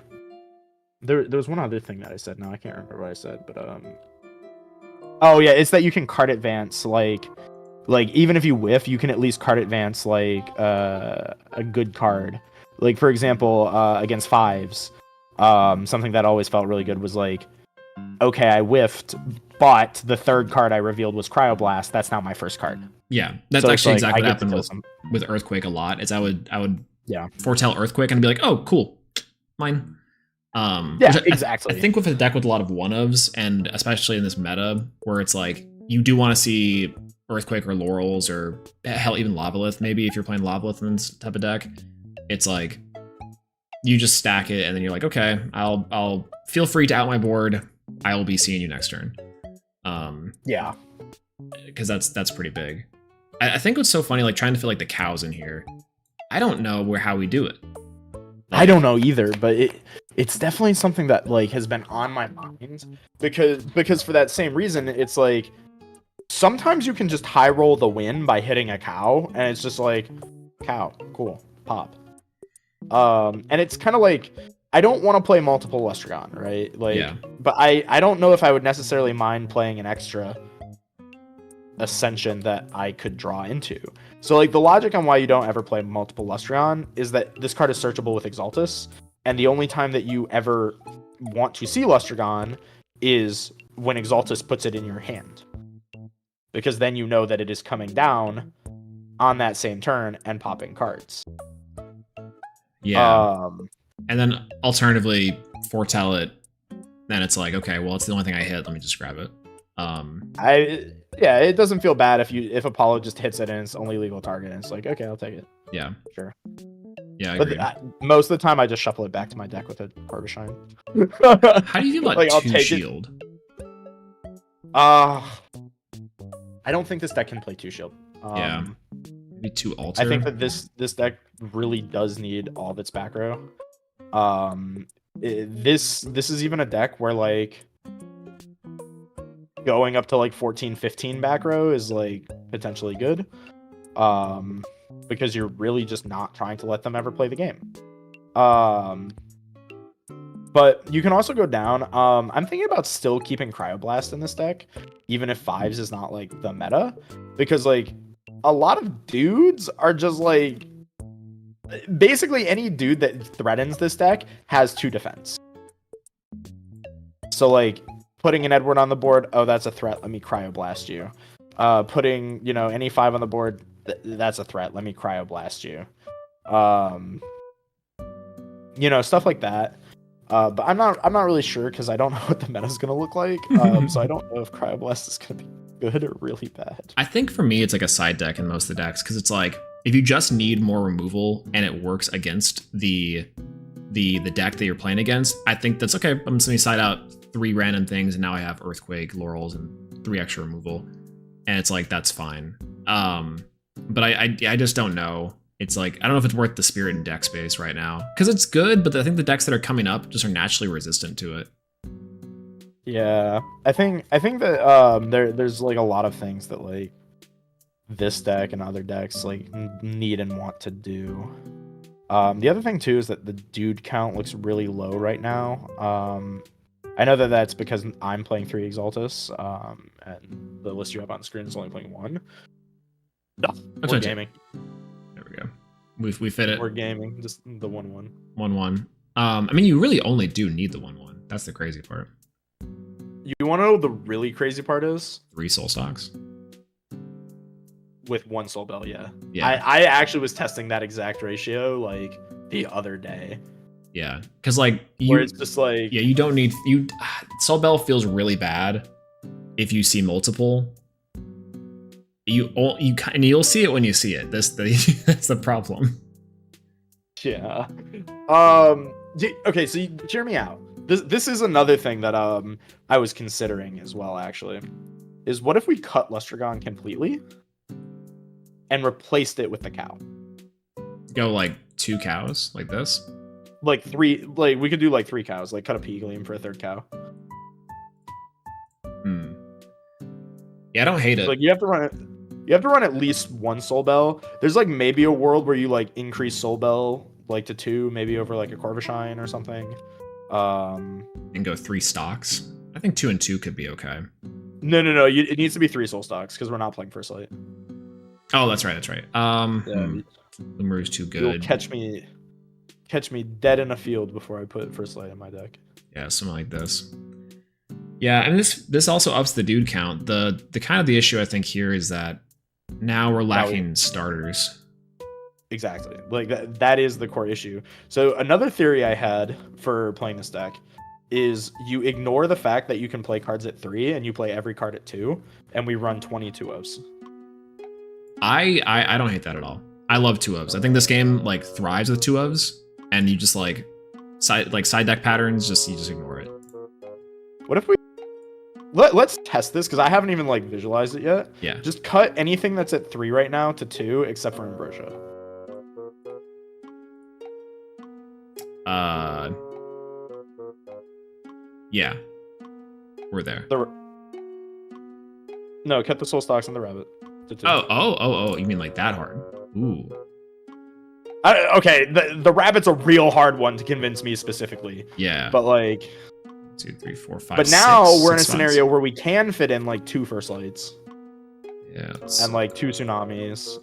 was one other thing that I said. Now I can't remember what I said, but oh yeah, it's that you can card advance like even if you whiff, you can at least card advance like a good card. Like for example, against 5s, something that always felt really good was like, okay, I whiffed, but the third card I revealed was Cryoblast. That's now my first card. Yeah, that's so actually like, exactly what happened with Earthquake a lot. Is I would yeah foretell Earthquake and be like, oh, cool, mine. Yeah, exactly. I think with a deck with a lot of 1-ofs, and especially in this meta where it's like you do want to see Earthquake or Laurels or hell even Lavalith, maybe if you're playing Lavalith in this type of deck, it's like you just stack it and then you're like, okay, I'll feel free to out my board. I will be seeing you next turn. Yeah, because that's pretty big. I think what's so funny, like trying to fit like the cows in here, I don't know how we do it. Like, I don't know either, but it's definitely something that like has been on my mind because for that same reason, it's like sometimes you can just high roll the win by hitting a cow, and it's just like cow, cool, pop. And it's kind of like I don't want to play multiple Lestragon, right? Like, yeah. But I don't know if I would necessarily mind playing an extra Ascension that I could draw into. So like the logic on why you don't ever play multiple Lustreon is that this card is searchable with Exaltus, and the only time that you ever want to see Lustragon is when Exaltus puts it in your hand. Because then you know that it is coming down on that same turn and popping cards. Yeah. And then alternatively, foretell it. Then it's like, okay, well, it's the only thing I hit. Let me just grab it. It doesn't feel bad if Apollo just hits it and it's only legal target. And it's like, okay, I'll take it. Yeah. Sure. Yeah, I but agree. Most of the time, I just shuffle it back to my deck with a Corvash. How do you feel about like, 2 shield? I don't think this deck can play 2 shield. Yeah. Maybe 2 altar. I think that this deck really does need all of its back row. This is even a deck where like going up to like 14-15 back row is like potentially good. Because you're really just not trying to let them ever play the game. But you can also go down. I'm thinking about still keeping Cryoblast in this deck, even if 5s is not like the meta, because like a lot of dudes are just like basically any dude that threatens this deck has 2 defense. So like putting an Edward on the board, oh, that's a threat, let me Cryoblast you. Putting, any 5 on the board, that's a threat, let me Cryoblast you. Stuff like that. But I'm not really sure because I don't know what the meta's gonna look like. So I don't know if Cryoblast is gonna be good or really bad. I think for me it's like a side deck in most of the decks because it's like if you just need more removal and it works against the deck that you're playing against, I think that's okay. I'm just gonna side out 3 random things and now I have Earthquake, Laurels, and 3 extra removal, and it's like that's fine. But I just don't know. It's like, I don't know if it's worth the spirit in deck space right now. Because it's good, but I think the decks that are coming up just are naturally resistant to it. Yeah. I think that there's like a lot of things that like this deck and other decks like need and want to do. The other thing too is that the dude count looks really low right now. I know that that's because I'm playing 3 Exaltus, and the list you have on the screen is only playing 1. No, we're gaming. There we go. We fit it. We're gaming, just the 1/1. 1/1. I mean, you really only do need the 1/1. That's the crazy part. You want to know what the really crazy part is? 3 soul stocks. With 1 soul bell, yeah. Yeah. I actually was testing that exact ratio like the other day. Yeah, because like where it's just like you don't need soul bell feels really bad if you see multiple. You'll see it when you see it. That's the problem. Yeah. Okay, so hear me out. This is another thing that I was considering as well. Actually, is what if we cut Lustragon completely and replaced it with the cow? Go like 2 cows like this. Like 3. Like we could do like 3 cows. Like cut a Pigleam for a 3rd cow. Yeah, I don't hate it. Like you have to run it. You have to run at least 1 soul bell. There's like maybe a world where you like increase soul bell like to 2, maybe over like a Corvash or something. And go 3 stocks. I think 2 and 2 could be okay. No. It needs to be 3 soul stocks because we're not playing First Light. Oh, that's right. Yeah. Lumaru's too good. You'll catch me dead in a field before I put First Light in my deck. Yeah, something like this. Yeah, I mean this also ups the dude count. The kind of the issue I think here is that now we're lacking starters. Exactly. Like that is the core issue. So another theory I had for playing this deck is you ignore the fact that you can play cards at 3 and you play every card at 2, and we run 20 2-ofs. I don't hate that at all. I love 2-ofs. I think this game like thrives with 2-ofs, and you just like side deck patterns, you just ignore it. What if we let's test this because I haven't even like visualized it yet. Yeah. Just cut anything that's at 3 right now to 2 except for Ambrosia. Yeah. We're there. No, cut the soul stocks and the rabbit to 2. Oh, you mean like that hard? Ooh. Okay, the rabbit's a real hard one to convince me specifically. Yeah. But like 2, 3, 4, 5. But now we're in a six scenario where we can fit in like 2 First Lights. Yeah. And like 2 tsunamis.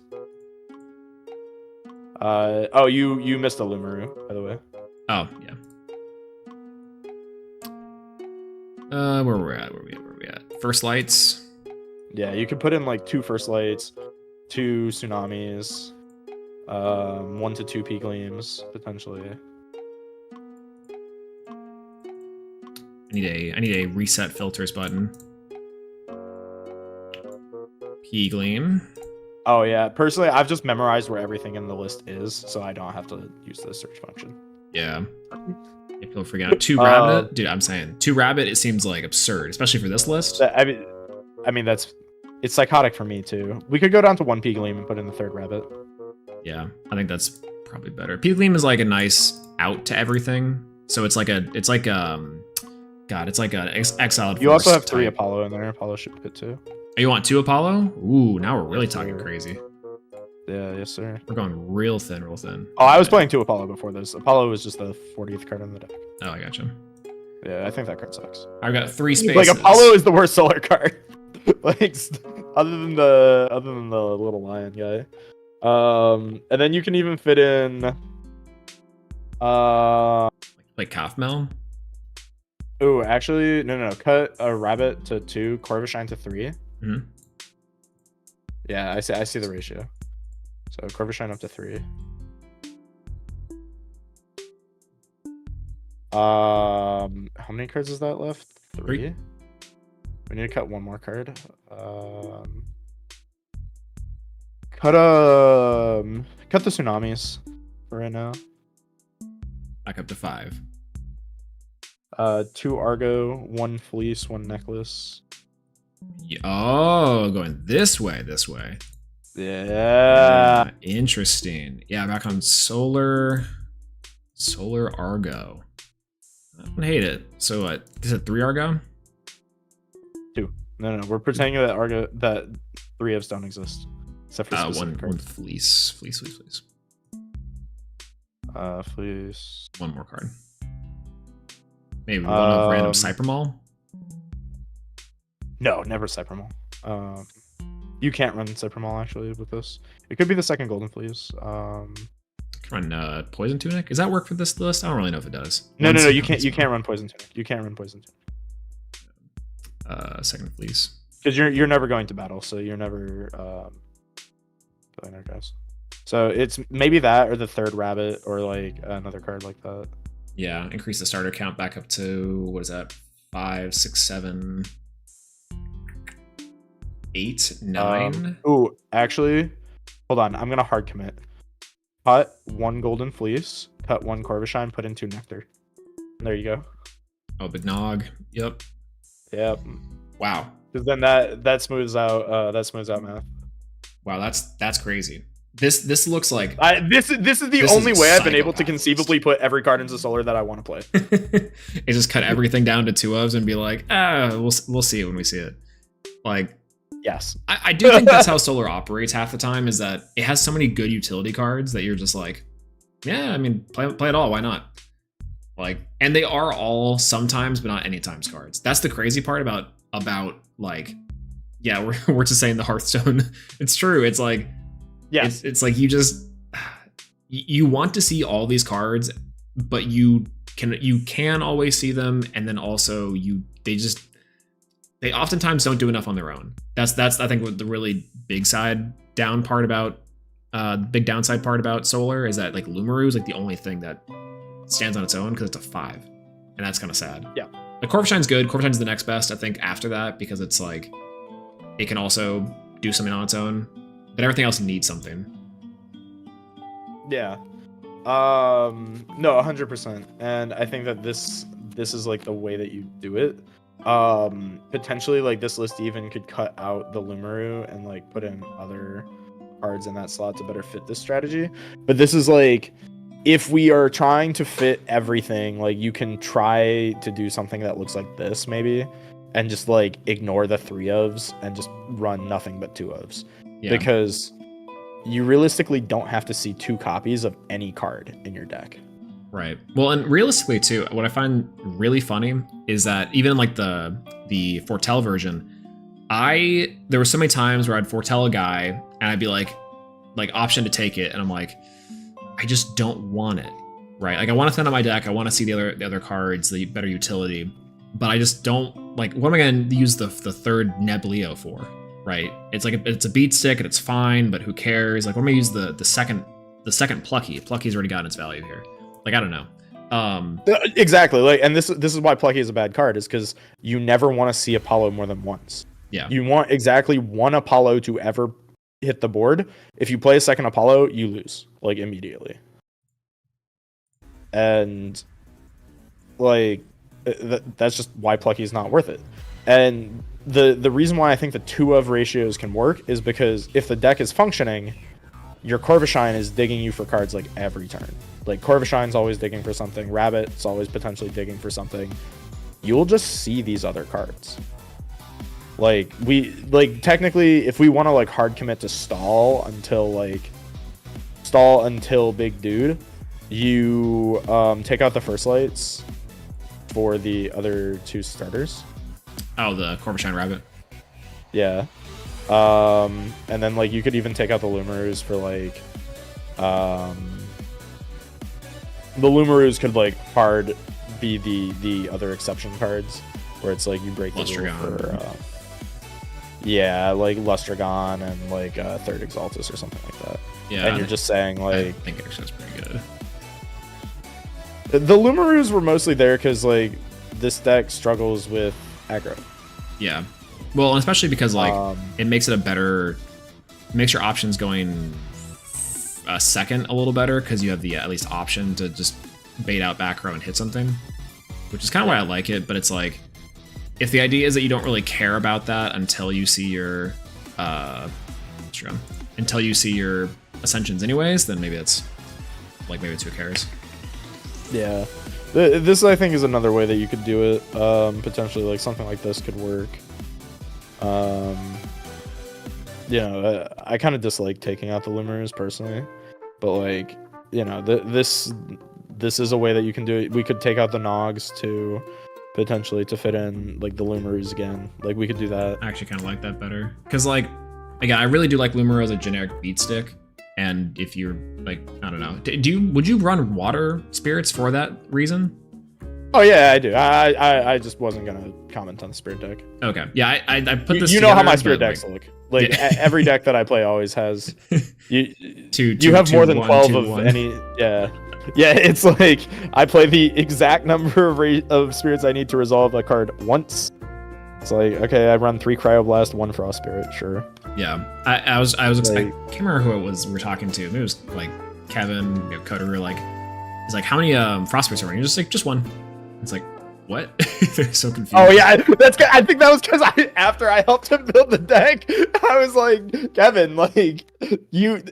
Oh, you missed a Lumaru, by the way. Oh, yeah. Where we at? Where we at? First lights. Yeah, you could put in like 2 first lights, 2 tsunamis, 1 to 2 peak gleams potentially. I need a reset filters button. P gleam. Oh yeah, personally, I've just memorized where everything in the list is, so I don't have to use the search function. Yeah. People freaking out. 2 rabbit, dude. I'm saying 2 rabbit. It seems like absurd, especially for this list. I mean it's psychotic for me too. We could go down to 1 P gleam and put in the 3rd rabbit. Yeah, I think that's probably better. P gleam is like a nice out to everything. So it's like a exiled. You also have Force 3 type. Apollo in there. Apollo should fit too. Oh, you want 2 Apollo? Ooh, now we're really talking crazy. Yeah, yes sir. We're going real thin, real thin. Oh, I was playing 2 Apollo before this. Apollo was just the 40th card in the deck. Oh, I gotcha. Yeah, I think that card sucks. I've got 3 spaces. Like Apollo is the worst solar card. Like other than the little lion guy. And then you can even fit in like Kaufmel. Oh, actually, no. Cut a rabbit to 2, Corvash to 3. Mm-hmm. Yeah, I see the ratio. So Corvash up to 3. How many cards is that left? 3. We need to cut 1 more card. Cut the tsunamis for right now. Back up to 5. 2 Argo, 1 Fleece, 1 Necklace. Oh, going this way. Yeah. Interesting. Yeah, back on Solar Argo. I don't hate it. So what? Is it 3 Argo? 2. No. We're pretending that 3 ofs don't exist. Except for one cards. Fleece. Fleece. 1 more card. Maybe 1 of random Cybermall? No, never Cybermall. You can't run Cybermall actually with this. It could be the 2nd Golden Fleece. Can run Poison Tunic? Does that work for this list? I don't really know if it does. No. You can't run Poison Tunic. You can't run Poison Tunic. 2nd Fleece. Because you're never going to battle, so you're never killing our guys. So it's maybe that or the 3rd rabbit or like another card like that. Yeah, increase the starter count back up to, what is that? 5, 6, 7, 8, 9. Ooh, actually, hold on. I'm gonna hard commit. Cut 1 Golden Fleece, cut 1 Corvash, put in 2 Nectar. There you go. Oh, Big Nog. Yep. Wow. Because then that smooths out math. Wow, that's crazy. This looks like this is the only way I've been able to conceivably put every card into Solar that I want to play. It just cut everything down to 2 ofs and be like, we'll see it when we see it. Like, yes, I do think that's how Solar operates half the time, is that it has so many good utility cards that you're just like, yeah, I mean, play it all, why not? Like, and they are all sometimes, but not any times cards. That's the crazy part about like, yeah, we're just saying the Hearthstone. It's true. It's like, yeah, it's like you want to see all these cards, but you can always see them, and then also they oftentimes don't do enough on their own. That's I think what the really big downside part about Solar is that like Lumaru is like the only thing that stands on its own because it's a 5, and that's kind of sad. Yeah, the Corvashine's good. Corvashine's the next best, I think, after that, because it's like it can also do something on its own, but everything else needs something. Yeah. No, 100%. And I think that this is like the way that you do it. Potentially, like, this list even could cut out the Lumaru and like put in other cards in that slot to better fit this strategy. But this is like, if we are trying to fit everything, like, you can try to do something that looks like this maybe, and just like ignore the 3 ofs and just run nothing but 2 ofs. Yeah. Because you realistically don't have to see 2 copies of any card in your deck. Right. Well, and realistically too, what I find really funny is that even like the foretell version, there were so many times where I'd foretell a guy and I'd be like option to take it, and I'm like, I just don't want it, right? Like I want to send on my deck, I want to see the other cards, the better utility, but I just don't like. What am I going to use the third Neblio for, right? It's like it's a beat stick and it's fine, but who cares? Like, what am I going to use the second Plucky? Plucky's already gotten its value here. Like I don't know. Exactly. Like, and this is why Plucky is a bad card, is because you never want to see Apollo more than once. Yeah. You want exactly one Apollo to ever hit the board. If you play a second Apollo, you lose, like, immediately. And like that's just why Plucky is not worth it. And the reason why I think the 2 of ratios can work is because if the deck is functioning, your Corvashine is digging you for cards like every turn. Like Corvashine's always digging for something, Rabbit's always potentially digging for something. You'll just see these other cards. Like technically, if we want to like hard commit to stall until Big Dude, you take out the first lights for the other 2 starters. Oh, the Corvashine Rabbit. Yeah. And then like you could even take out the Lumarus for like the Lumarus could like hard be the other exception cards where it's like you break the rule for like Lustragon and like Third Exaltus or something like that. Yeah. And you're just saying like I think actually that's pretty good. The Lumarus were mostly there because like this deck struggles with aggro. Yeah. Well, and especially because like it makes it makes your options going second a little better because you have the at least option to just bait out back row and hit something, which is kind of why I like it. But it's like, if the idea is that you don't really care about that until you see your Ascensions anyways, then maybe it's who cares. Yeah. This I think is another way that you could do it. Potentially like something like this could work. I kind of dislike taking out the Lumarus personally, but like, this is a way that you can do it. We could take out the Nogs to potentially to fit in like the Lumarus again. Like we could do that. I actually kind of like that better because like, again, I really do like Lumaru as a generic beat stick. And if you're like, I don't know, would you run water spirits for that reason? Oh yeah, I do. I just wasn't gonna comment on the spirit deck. Okay, yeah, I put this. You know how my spirit decks look. Like every deck that I play always has. You have more than 12 of any. Yeah, it's like I play the exact number of spirits I need to resolve a card once. It's like, okay, I run 3 Cryoblast, 1 Frost Spirit, sure. Yeah, I was I can't remember who it was we were talking to. Maybe it was like Kevin, Coder. We were like, he's like, how many Frost Spirits are running? Just like, just 1. It's like, what? They're so confused. Oh yeah, that's good. I think that was because after I helped him build the deck, I was like, Kevin, like you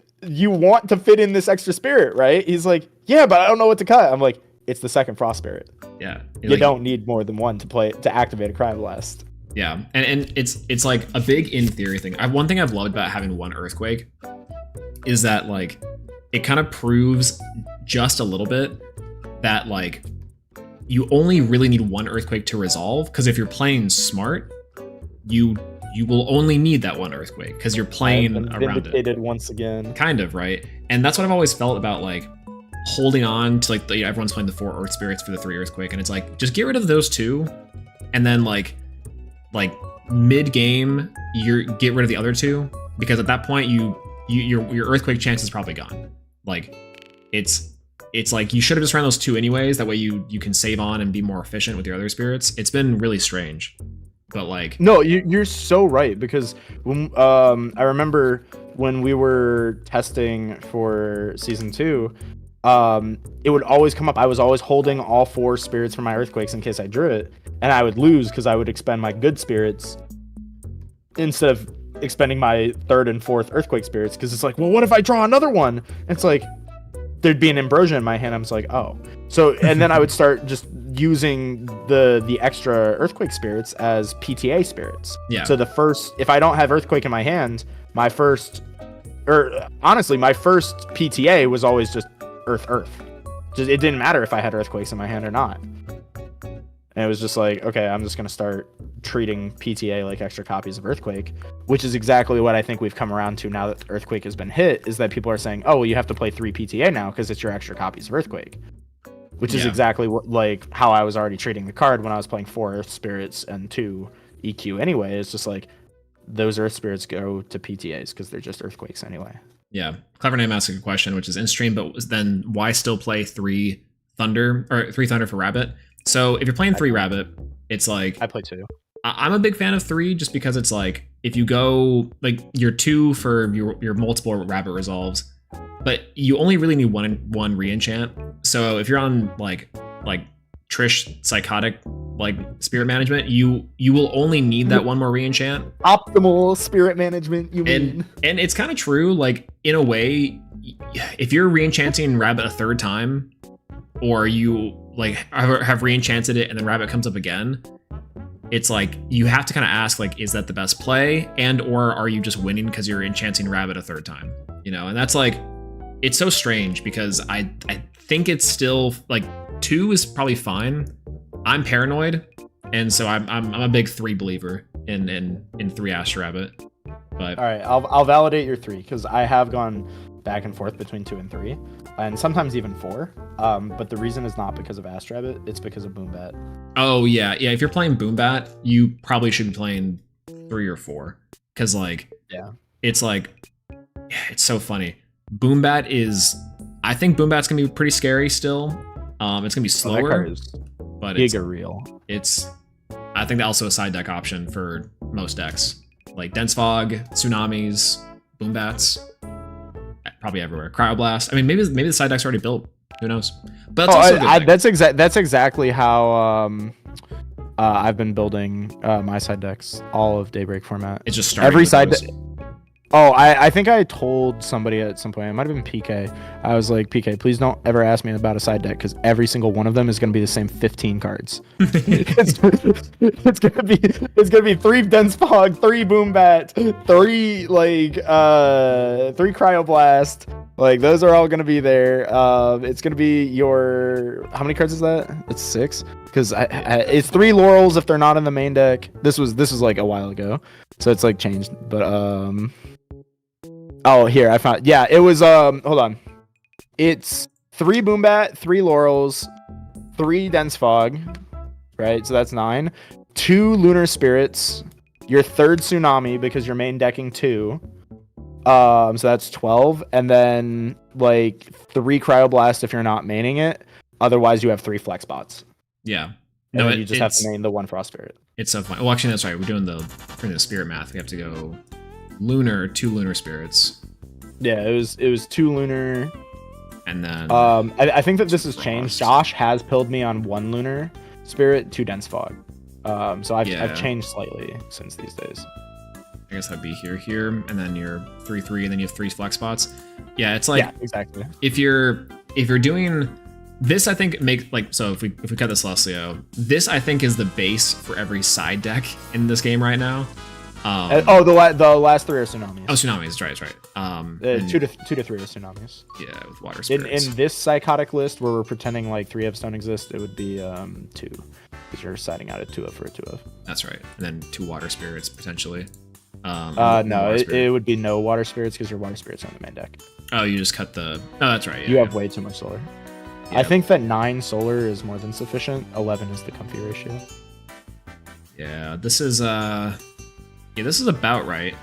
want to fit in this extra spirit, right? He's like, yeah, but I don't know what to cut. I'm like, it's the second Frost Spirit. Yeah, you don't need more than 1 to activate a Cryoblast. Yeah, and it's like a big in theory thing. One thing I've loved about having 1 Earthquake is that like it kind of proves just a little bit that like you only really need 1 Earthquake to resolve, because if you're playing smart, you will only need that 1 Earthquake because you're playing around it. Once again. Kind of, right? And that's what I've always felt about like holding on to like everyone's playing the 4 Earth Spirits for the 3 Earthquake, and it's like just get rid of those 2, and then like mid game you get rid of the other 2, because at that point your Earthquake chance is probably gone. Like it's like you should have just ran those 2 anyways. That way you can save on and be more efficient with your other spirits. It's been really strange, but like no, you're so right, because when I remember when we were testing for season 2, it would always come up. I was always holding all 4 spirits for my Earthquakes in case I drew it, and I would lose because I would expend my good spirits instead of expending my 3rd and 4th Earthquake spirits, because it's like, well, what if I draw another one? And it's like there'd be an Ambrosia in my hand. I'm just like, oh. So, and then I would start just using the extra Earthquake spirits as PTA spirits. Yeah. So if I don't have Earthquake in my hand, my first PTA was always just Earth. Just, it didn't matter if I had Earthquakes in my hand or not. And it was just like, okay, I'm just going to start treating PTA like extra copies of Earthquake, which is exactly what I think we've come around to now that Earthquake has been hit, is that people are saying, oh, well, you have to play 3 PTA now because it's your extra copies of Earthquake, which is exactly what, like, how I was already treating the card when I was playing 4 Earth Spirits and 2 EQ anyway. It's just like, those Earth Spirits go to PTAs because they're just Earthquakes anyway. Yeah. Clever Name asks a question, which is in stream, but then why still play 3 Thunder for Rabbit? So if you're playing 3 Rabbit, it's like I play 2. I'm a big fan of 3 just because it's like if you go like your 2 for your multiple Rabbit resolves, but you only really need one re-enchant. So if you're on like Trish Psychotic like Spirit Management, you will only need that one more re-enchant. Optimal Spirit Management, you mean? And it's kind of true, like in a way, if you're re-enchanting Rabbit a 3rd time, or you like have re-enchanted it and then Rabbit comes up again, it's like you have to kind of ask, like, is that the best play, and or are you just winning because you're enchanting Rabbit a 3rd time, you know? And that's like, it's so strange because I think it's still like 2 is probably fine. I'm paranoid, and so I'm a big 3 believer in 3 Astro Rabbit. But all right, I'll validate your 3 because I have gone back and forth between 2 and 3, and sometimes even 4. But the reason is not because of Astro Rabbit; it's because of Boombat. Oh yeah. If you're playing Boombat, you probably should be playing 3 or 4 because like it's like it's so funny. Boombat is, I think Boombat's gonna be pretty scary still. It's gonna be slower, but it's giga real. I think that's also a side deck option for most decks, like Dense Fog, Tsunamis, Boombats, probably everywhere. Cryoblast. I mean, maybe the side deck's already built. Who knows? But that's exactly how I've been building my side decks, all of Daybreak format. It's just starting every side deck. Oh, I think I told somebody at some point, it might have been PK. I was like, PK, please don't ever ask me about a side deck because every single one of them is going to be the same 15 cards. it's gonna be 3 Dense Fog, 3 Boombat, 3 3 Cryoblast. Like, those are all going to be there. It's going to be your, how many cards is that? It's 6 because it's 3 Laurels if they're not in the main deck. This was like a while ago, so it's like changed, but oh, here, I found... Yeah, it was... hold on. It's 3 Boombat, 3 Laurels, 3 Dense Fog, right? So that's 9. 2 Lunar Spirits, your 3rd Tsunami, because you're main decking 2. So that's 12. And then, like, 3 Cryoblast if you're not maining it. Otherwise, you have 3 Flex Bots. Yeah. No, you just have to main the 1 Frost Spirit. It's so fun. Well, actually, that's right. We're doing the spirit math. We have to go... Lunar, 2 Lunar Spirits. Yeah, it was 2 Lunar. And then... I think that this has changed. Josh has pilled me on 1 Lunar Spirit, 2 Dense Fog. So I've changed slightly since these days. I guess that'd be here, and then you're 3/3, and then you have 3 flex spots. Yeah, it's like... Yeah, exactly. If you're doing... This, I think, so if we cut the Celestio, this, I think, is the base for every side deck in this game right now. The last 3 are Tsunamis. Oh, Tsunamis, that's right. 2 to 3 are Tsunamis. Yeah, with Water Spirits. In this Psychotic list, where we're pretending like 3 Evs don't exist, it would be 2. Because you're siding out a 2 for a 2 of. That's right. And then 2 Water Spirits, potentially. No, it would be no Water Spirits, because your Water Spirits are on the main deck. Oh, you just cut the... Oh, that's right. You have way too much solar. Yeah. I think that 9 solar is more than sufficient. 11 is the comfy ratio. Yeah, this is... Yeah, this is about right.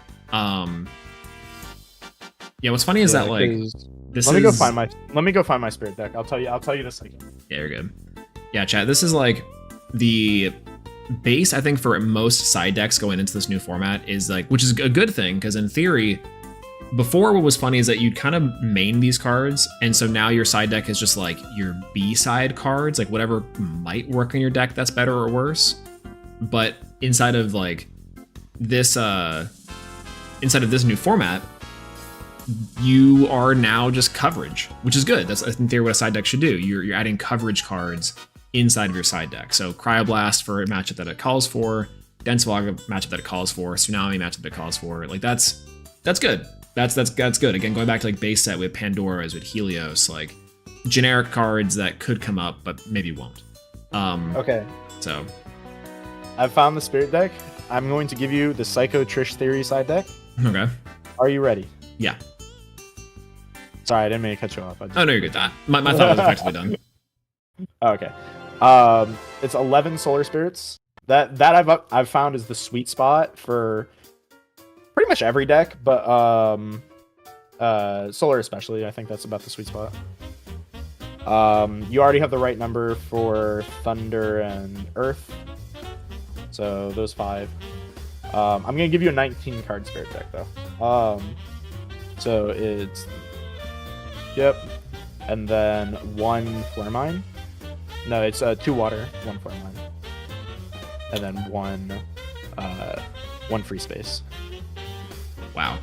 Yeah, what's funny is that like let me go find my spirit deck. I'll tell you this again. Yeah, you're good. Yeah, chat. This is like the base, I think, for most side decks going into this new format is like, which is a good thing because in theory, before what was funny is that you'd kind of main these cards, and so now your side deck is just like your B side cards, like whatever might work in your deck that's better or worse. But inside of like this inside of this new format, you are now just coverage, which is good. That's in theory what a side deck should do. You're adding coverage cards inside of your side deck. So Cryoblast for a matchup that it calls for, Dense Fog matchup that it calls for, Tsunami matchup that it calls for. Like that's good. That's good. Again, going back to like base set with Pandoras, with Helios, like generic cards that could come up but maybe won't. Okay. So I've found the spirit deck. I'm going to give you the Psycho Trish Theory side deck. okay. Are you ready? Yeah. Sorry, I didn't mean to cut you off. Oh no, you're good. My thought was effectively done. Okay. It's 11 solar spirits. That I've found is the sweet spot for pretty much every deck, but solar especially. I think that's about the sweet spot. You already have the right number for thunder and earth, so those 5. I'm gonna give you a 19 card spirit deck though. So it's and then 1 flare mine. No, it's 2 water, 1 flare mine, and then 1 free space. Wow.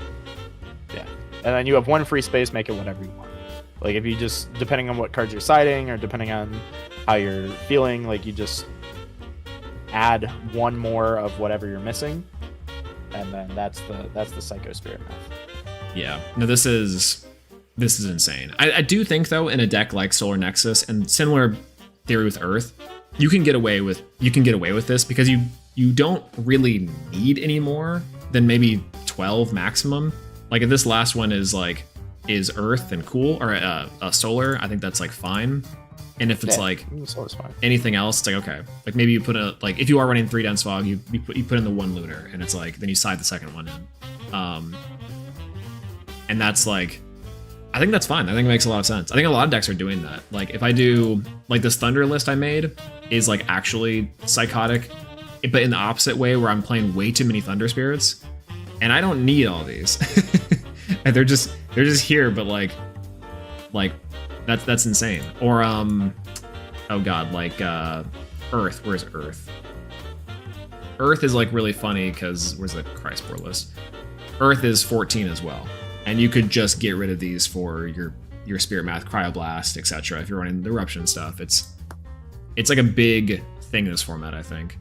Yeah, and then you have 1 free space. Make it whatever you want. Like if you just, depending on what cards you're siding or depending on how you're feeling, like you just add 1 more of whatever you're missing, and then that's the Psycho Spirit math. Yeah. No, this is insane. I do think though, in a deck like Solar Nexus and similar theory with Earth, you can get away with this because you don't really need any more than maybe 12 maximum. Like if this last one is Earth and cool, or solar, I think that's like fine. And if it's solar's fine. Anything else, it's like okay. Like maybe you put if you are running 3 dense fog, you put in the 1 lunar, and it's like then you side the second one in. And that's like, I think that's fine. I think it makes a lot of sense. I think a lot of decks are doing that. Like if I do like this thunder list I made is like actually psychotic, but in the opposite way where I'm playing way too many thunder spirits, and I don't need all these. And they're just here, but like that's insane. Or oh god, like Earth. Where's Earth? Earth is like really funny because where's the Christboard list? Earth is 14 as well, and you could just get rid of these for your Spirit Math, Cryoblast, etc. If you're running the Eruption stuff, it's like a big thing in this format, I think.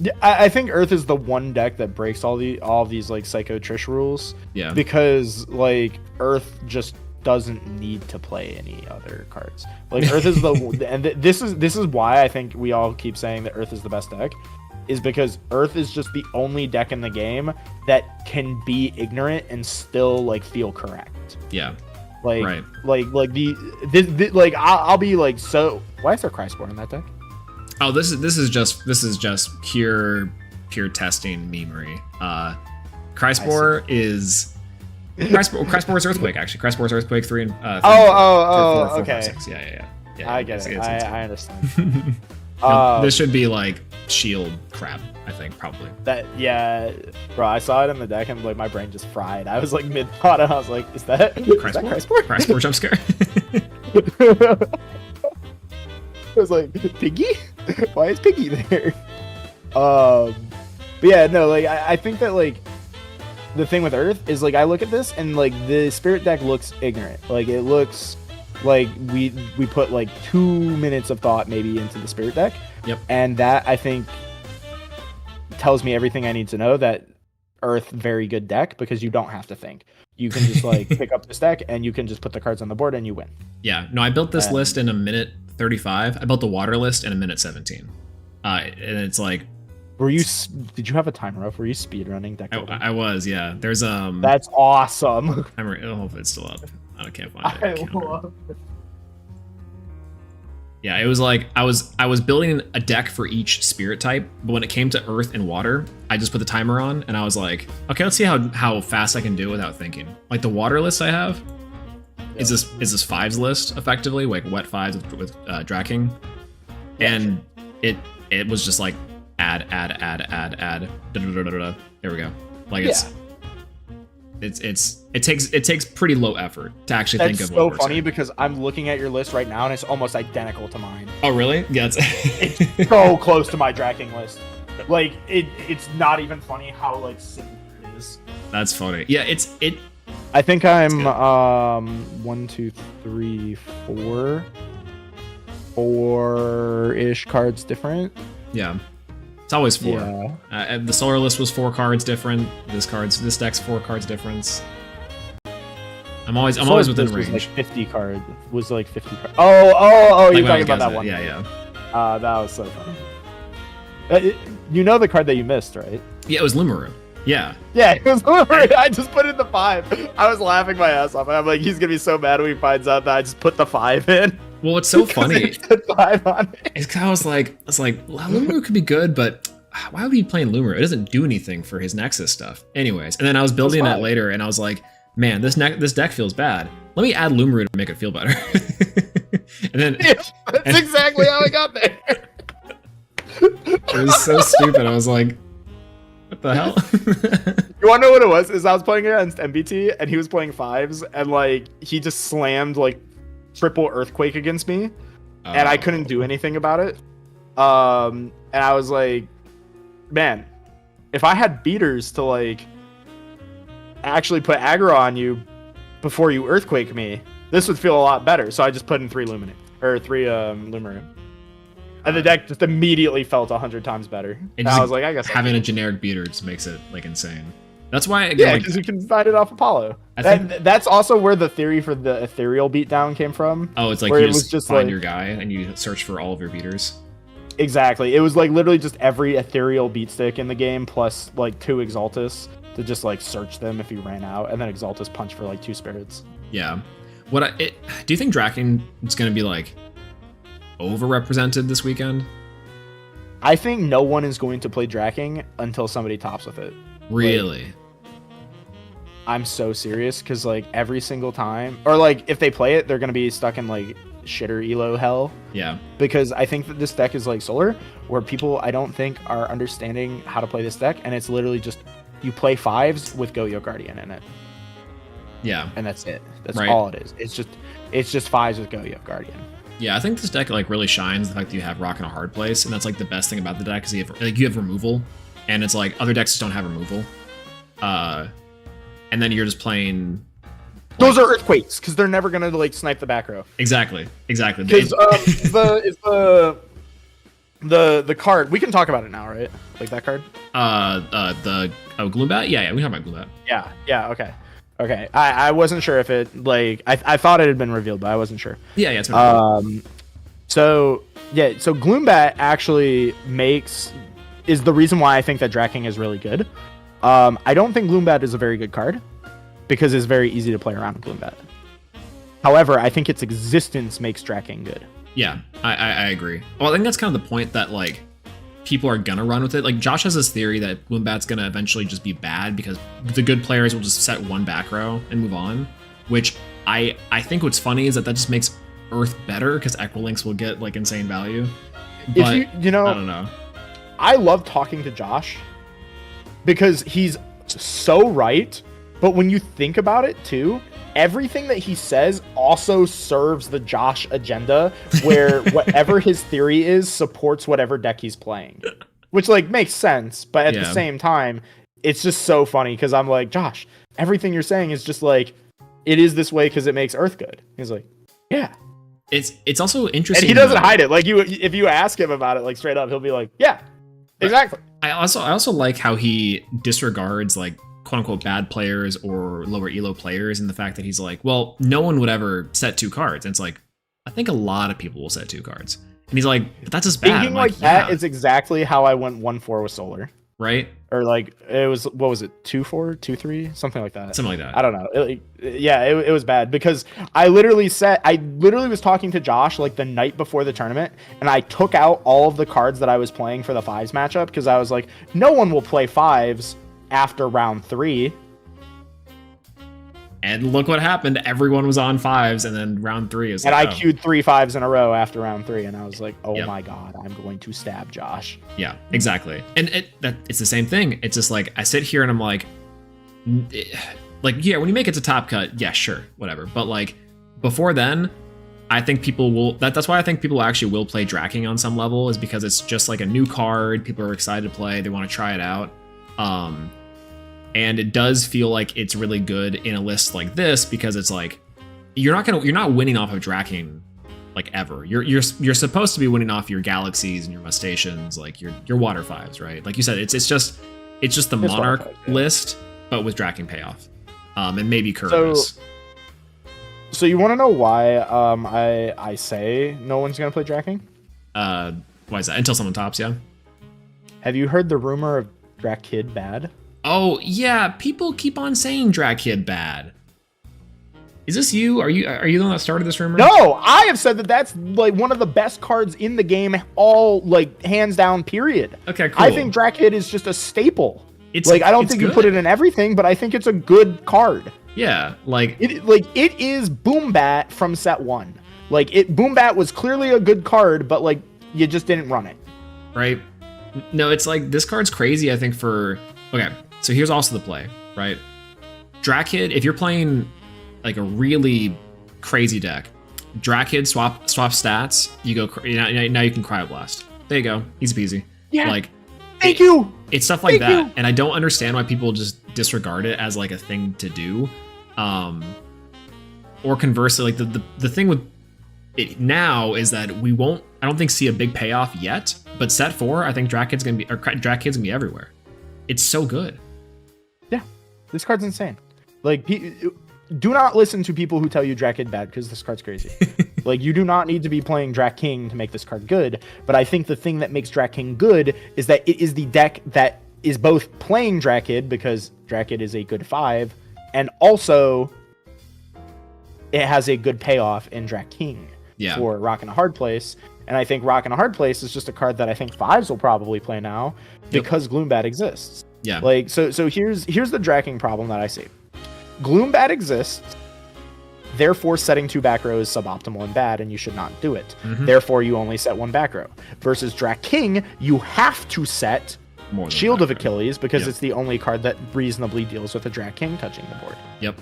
Yeah, I think Earth is the one deck that breaks all of these like Psycho Trish rules. Yeah. Because like Earth just doesn't need to play any other cards. Like Earth is and this is why I think we all keep saying that Earth is the best deck, is because Earth is just the only deck in the game that can be ignorant and still like feel correct. Yeah. Like right. like like I'll be like, so why is there Christborn in that deck? Oh, this is just pure testing memery. Crystbore is Crystbore's Earthquake actually. Crystbore's Earthquake 3 and 3 4, okay. 5, 6. Yeah. I get it. I understand. This should be like shield crap, I think, probably. Bro, I saw it in the deck and like my brain just fried. I was like mid thought and I was like, is that Crystbore? Crystbore jump scare. I was like, Piggy? Why is Piggy there? But yeah, no, like I think that like the thing with Earth is like I look at this and like the spirit deck looks ignorant. Like it looks like we put like 2 minutes of thought maybe into the spirit deck. Yep. And that I think tells me everything I need to know that Earth very good deck, because you don't have to think. You can just like pick up this deck and you can just put the cards on the board and you win. Yeah. No, I built this list in a minute 35. I built the water list in a minute 17. And it's like, did you have a timer up? Were you speedrunning deck building? I was, yeah. There's That's awesome. I hope it's still up. I can't find it. I love it. Yeah, it was like I was building a deck for each spirit type, but when it came to earth and water, I just put the timer on and I was like, okay, let's see how fast I can do it without thinking. Like the water list I have is this fives list effectively, like wet fives with Draking, and it was just like add. There we go. Like it takes pretty low effort to actually think of what works. That's so funny because I'm looking at your list right now and it's almost identical to mine. Oh really? Yeah, it's so close to my Draking list. Like it's not even funny how like simple it is. That's funny. Yeah, it. I think I'm 1, 2, 3, 4-ish cards different. Yeah. It's always 4. Yeah. The solar list was 4 cards different. This deck's 4 cards difference. I'm always within range. Was like 50 cards. Oh, you're talking about that one. Yeah. That was so funny. You know the card that you missed, right? Yeah, it was Lumaru. Yeah. Yeah, it was Lumaru. I just put in the 5. I was laughing my ass off. I'm like, he's gonna be so mad when he finds out that I just put the 5 in. Well, what's so funny It's the 5 on it. is 'cause I was like, well, Lumaru could be good, but why would he be playing Lumaru? It doesn't do anything for his Nexus stuff. Anyways, and then I was building that later, and I was like, man, this deck feels bad. Let me add Lumaru to make it feel better. And then That's exactly how I got there. it was so stupid. I was like, what the hell? You wanna know what it was? Is I was playing against MBT and he was playing 5s, and like he just slammed like triple earthquake against me, and I couldn't do anything about it. And I was like, man, if I had beaters to like actually put aggro on you before you earthquake me, this would feel a lot better. So I just put in 3 Luminate or 3 Lumaru. And the deck just immediately felt 100 times better. And I was like, I guess having a generic beater just makes it like insane. That's why, again, yeah, because you can find it off Apollo. That's also where the theory for the ethereal beatdown came from. Oh, it's like you just find your guy and you search for all of your beaters. Exactly. It was like literally just every ethereal beat stick in the game plus like 2 Exaltus to just like search them if you ran out, and then Exaltus punch for like 2 spirits. Yeah. Do you think Draken is going to be like overrepresented this weekend? I think no one is going to play Draking until somebody tops with it. Really? Like, I'm so serious because like every single time, or like if they play it, they're going to be stuck in like shitter elo hell. Yeah. Because I think that this deck is like Solar, where people I don't think are understanding how to play this deck, and it's literally just you play 5s with Go-Yo Guardian in it. Yeah. And that's it. That's all it is. It's just 5s with Go-Yo Guardian. Yeah, I think this deck like really shines the fact that you have Rock in a hard place, and that's like the best thing about the deck is you have removal, and it's like other decks just don't have removal. And then you're just playing. Those are earthquakes because they're never gonna like snipe the back row. Exactly. Because the card, we can talk about it now, right? Like that card. Gloombat. Yeah, we can talk about Gloombat. Yeah. Okay. I wasn't sure if it like I thought it had been revealed, but I wasn't sure. Yeah, it's been revealed. So Gloombat actually is the reason why I think that Draking is really good. I don't think Gloombat is a very good card because it's very easy to play around with Gloombat. However, I think its existence makes Draking good. Yeah, I agree. Well, I think that's kind of the point that like people are gonna run with it. Like Josh has this theory that Gloombat's gonna eventually just be bad because the good players will just set 1 back row and move on. Which I think what's funny is that just makes Earth better because Equilinks will get like insane value. But you know, I don't know. I love talking to Josh because he's so right. But when you think about it too, everything that he says also serves the Josh agenda, where whatever his theory is supports whatever deck he's playing, which like makes sense. But at the same time, it's just so funny because I'm like, Josh, everything you're saying is just like, it is this way because it makes Earth good. He's like, yeah. It's also interesting. And he doesn't hide it. Like if you ask him about it, like straight up, he'll be like, yeah, exactly. I also like how he disregards like quote unquote bad players or lower elo players, and the fact that he's like, well, no one would ever set 2 cards. And it's like, I think a lot of people will set 2 cards. And he's like, but that's just bad. Thinking like that is exactly how I went 1-4 with Solar. Right? Or like it was, what was it, 2-4, 2-3, something like that. Something like that. I don't know. It was bad because I literally was talking to Josh like the night before the tournament, and I took out all of the cards that I was playing for the 5s matchup because I was like, no one will play 5s after round 3. And look what happened. Everyone was on 5s, and then round 3 is. And I queued 3 5s in a row after round 3, and I was like, "Oh my god, I'm going to stab Josh." Yeah, exactly. And it's the same thing. It's just like I sit here and I'm like, yeah, when you make it to top cut, yeah, sure, whatever. But like before then, I think people will. That's why I think people actually will play Draking on some level, is because it's just like a new card. People are excited to play. They want to try it out. And it does feel like it's really good in a list like this because it's like you're not winning off of Draking like ever. You're supposed to be winning off your Galaxies and your Mustations, like your Water 5s, right? Like you said, it's just the Monarch list, but with Draking payoff, and maybe Corvash. So you want to know why I say no one's gonna play Draking? Why is that? Until someone tops, yeah. Have you heard the rumor of Drakid bad? Oh yeah, people keep on saying Drakid bad. Is this you? Are you the one that started this rumor? No, I have said that that's like one of the best cards in the game, all like hands down. Period. Okay, cool. I think Drakid is just a staple. It's like I don't it's think good. you put it in everything, but I think it's a good card. Yeah, like it is Boombat from set 1. Like Boombat was clearly a good card, but like you just didn't run it. Right? No, it's like this card's crazy, I think, for okay, so here's also the play, right? Drakid, if you're playing like a really crazy deck, Drakid swap stats, you go now you can Cryoblast. There you go. Easy peasy. Yeah. Like Thank you. It's stuff like Thank that. you. And I don't understand why people just disregard it as like a thing to do. Or conversely, like the thing with it now is that I don't think see a big payoff yet, but set 4, I think Drakid's gonna be everywhere. It's so good. Yeah. This card's insane. Like do not listen to people who tell you Drakid bad, because this card's crazy. Like, you do not need to be playing Drak King to make this card good, but I think the thing that makes Drak King good is that it is the deck that is both playing Drakid, because Drakid is a good 5, and also it has a good payoff in Drak King for Rock in a Hard Place. And I think Rock in a Hard Place is just a card that I think 5s will probably play now because Gloombat exists. Yeah. Like, so here's the Drak King problem that I see. Gloombat exists, therefore setting 2 back row is suboptimal and bad, and you should not do it. Mm-hmm. Therefore, you only set 1 back row. Versus Drak King, you have to set More Shield of Achilles, because it's the only card that reasonably deals with a Drak King touching the board. Yep.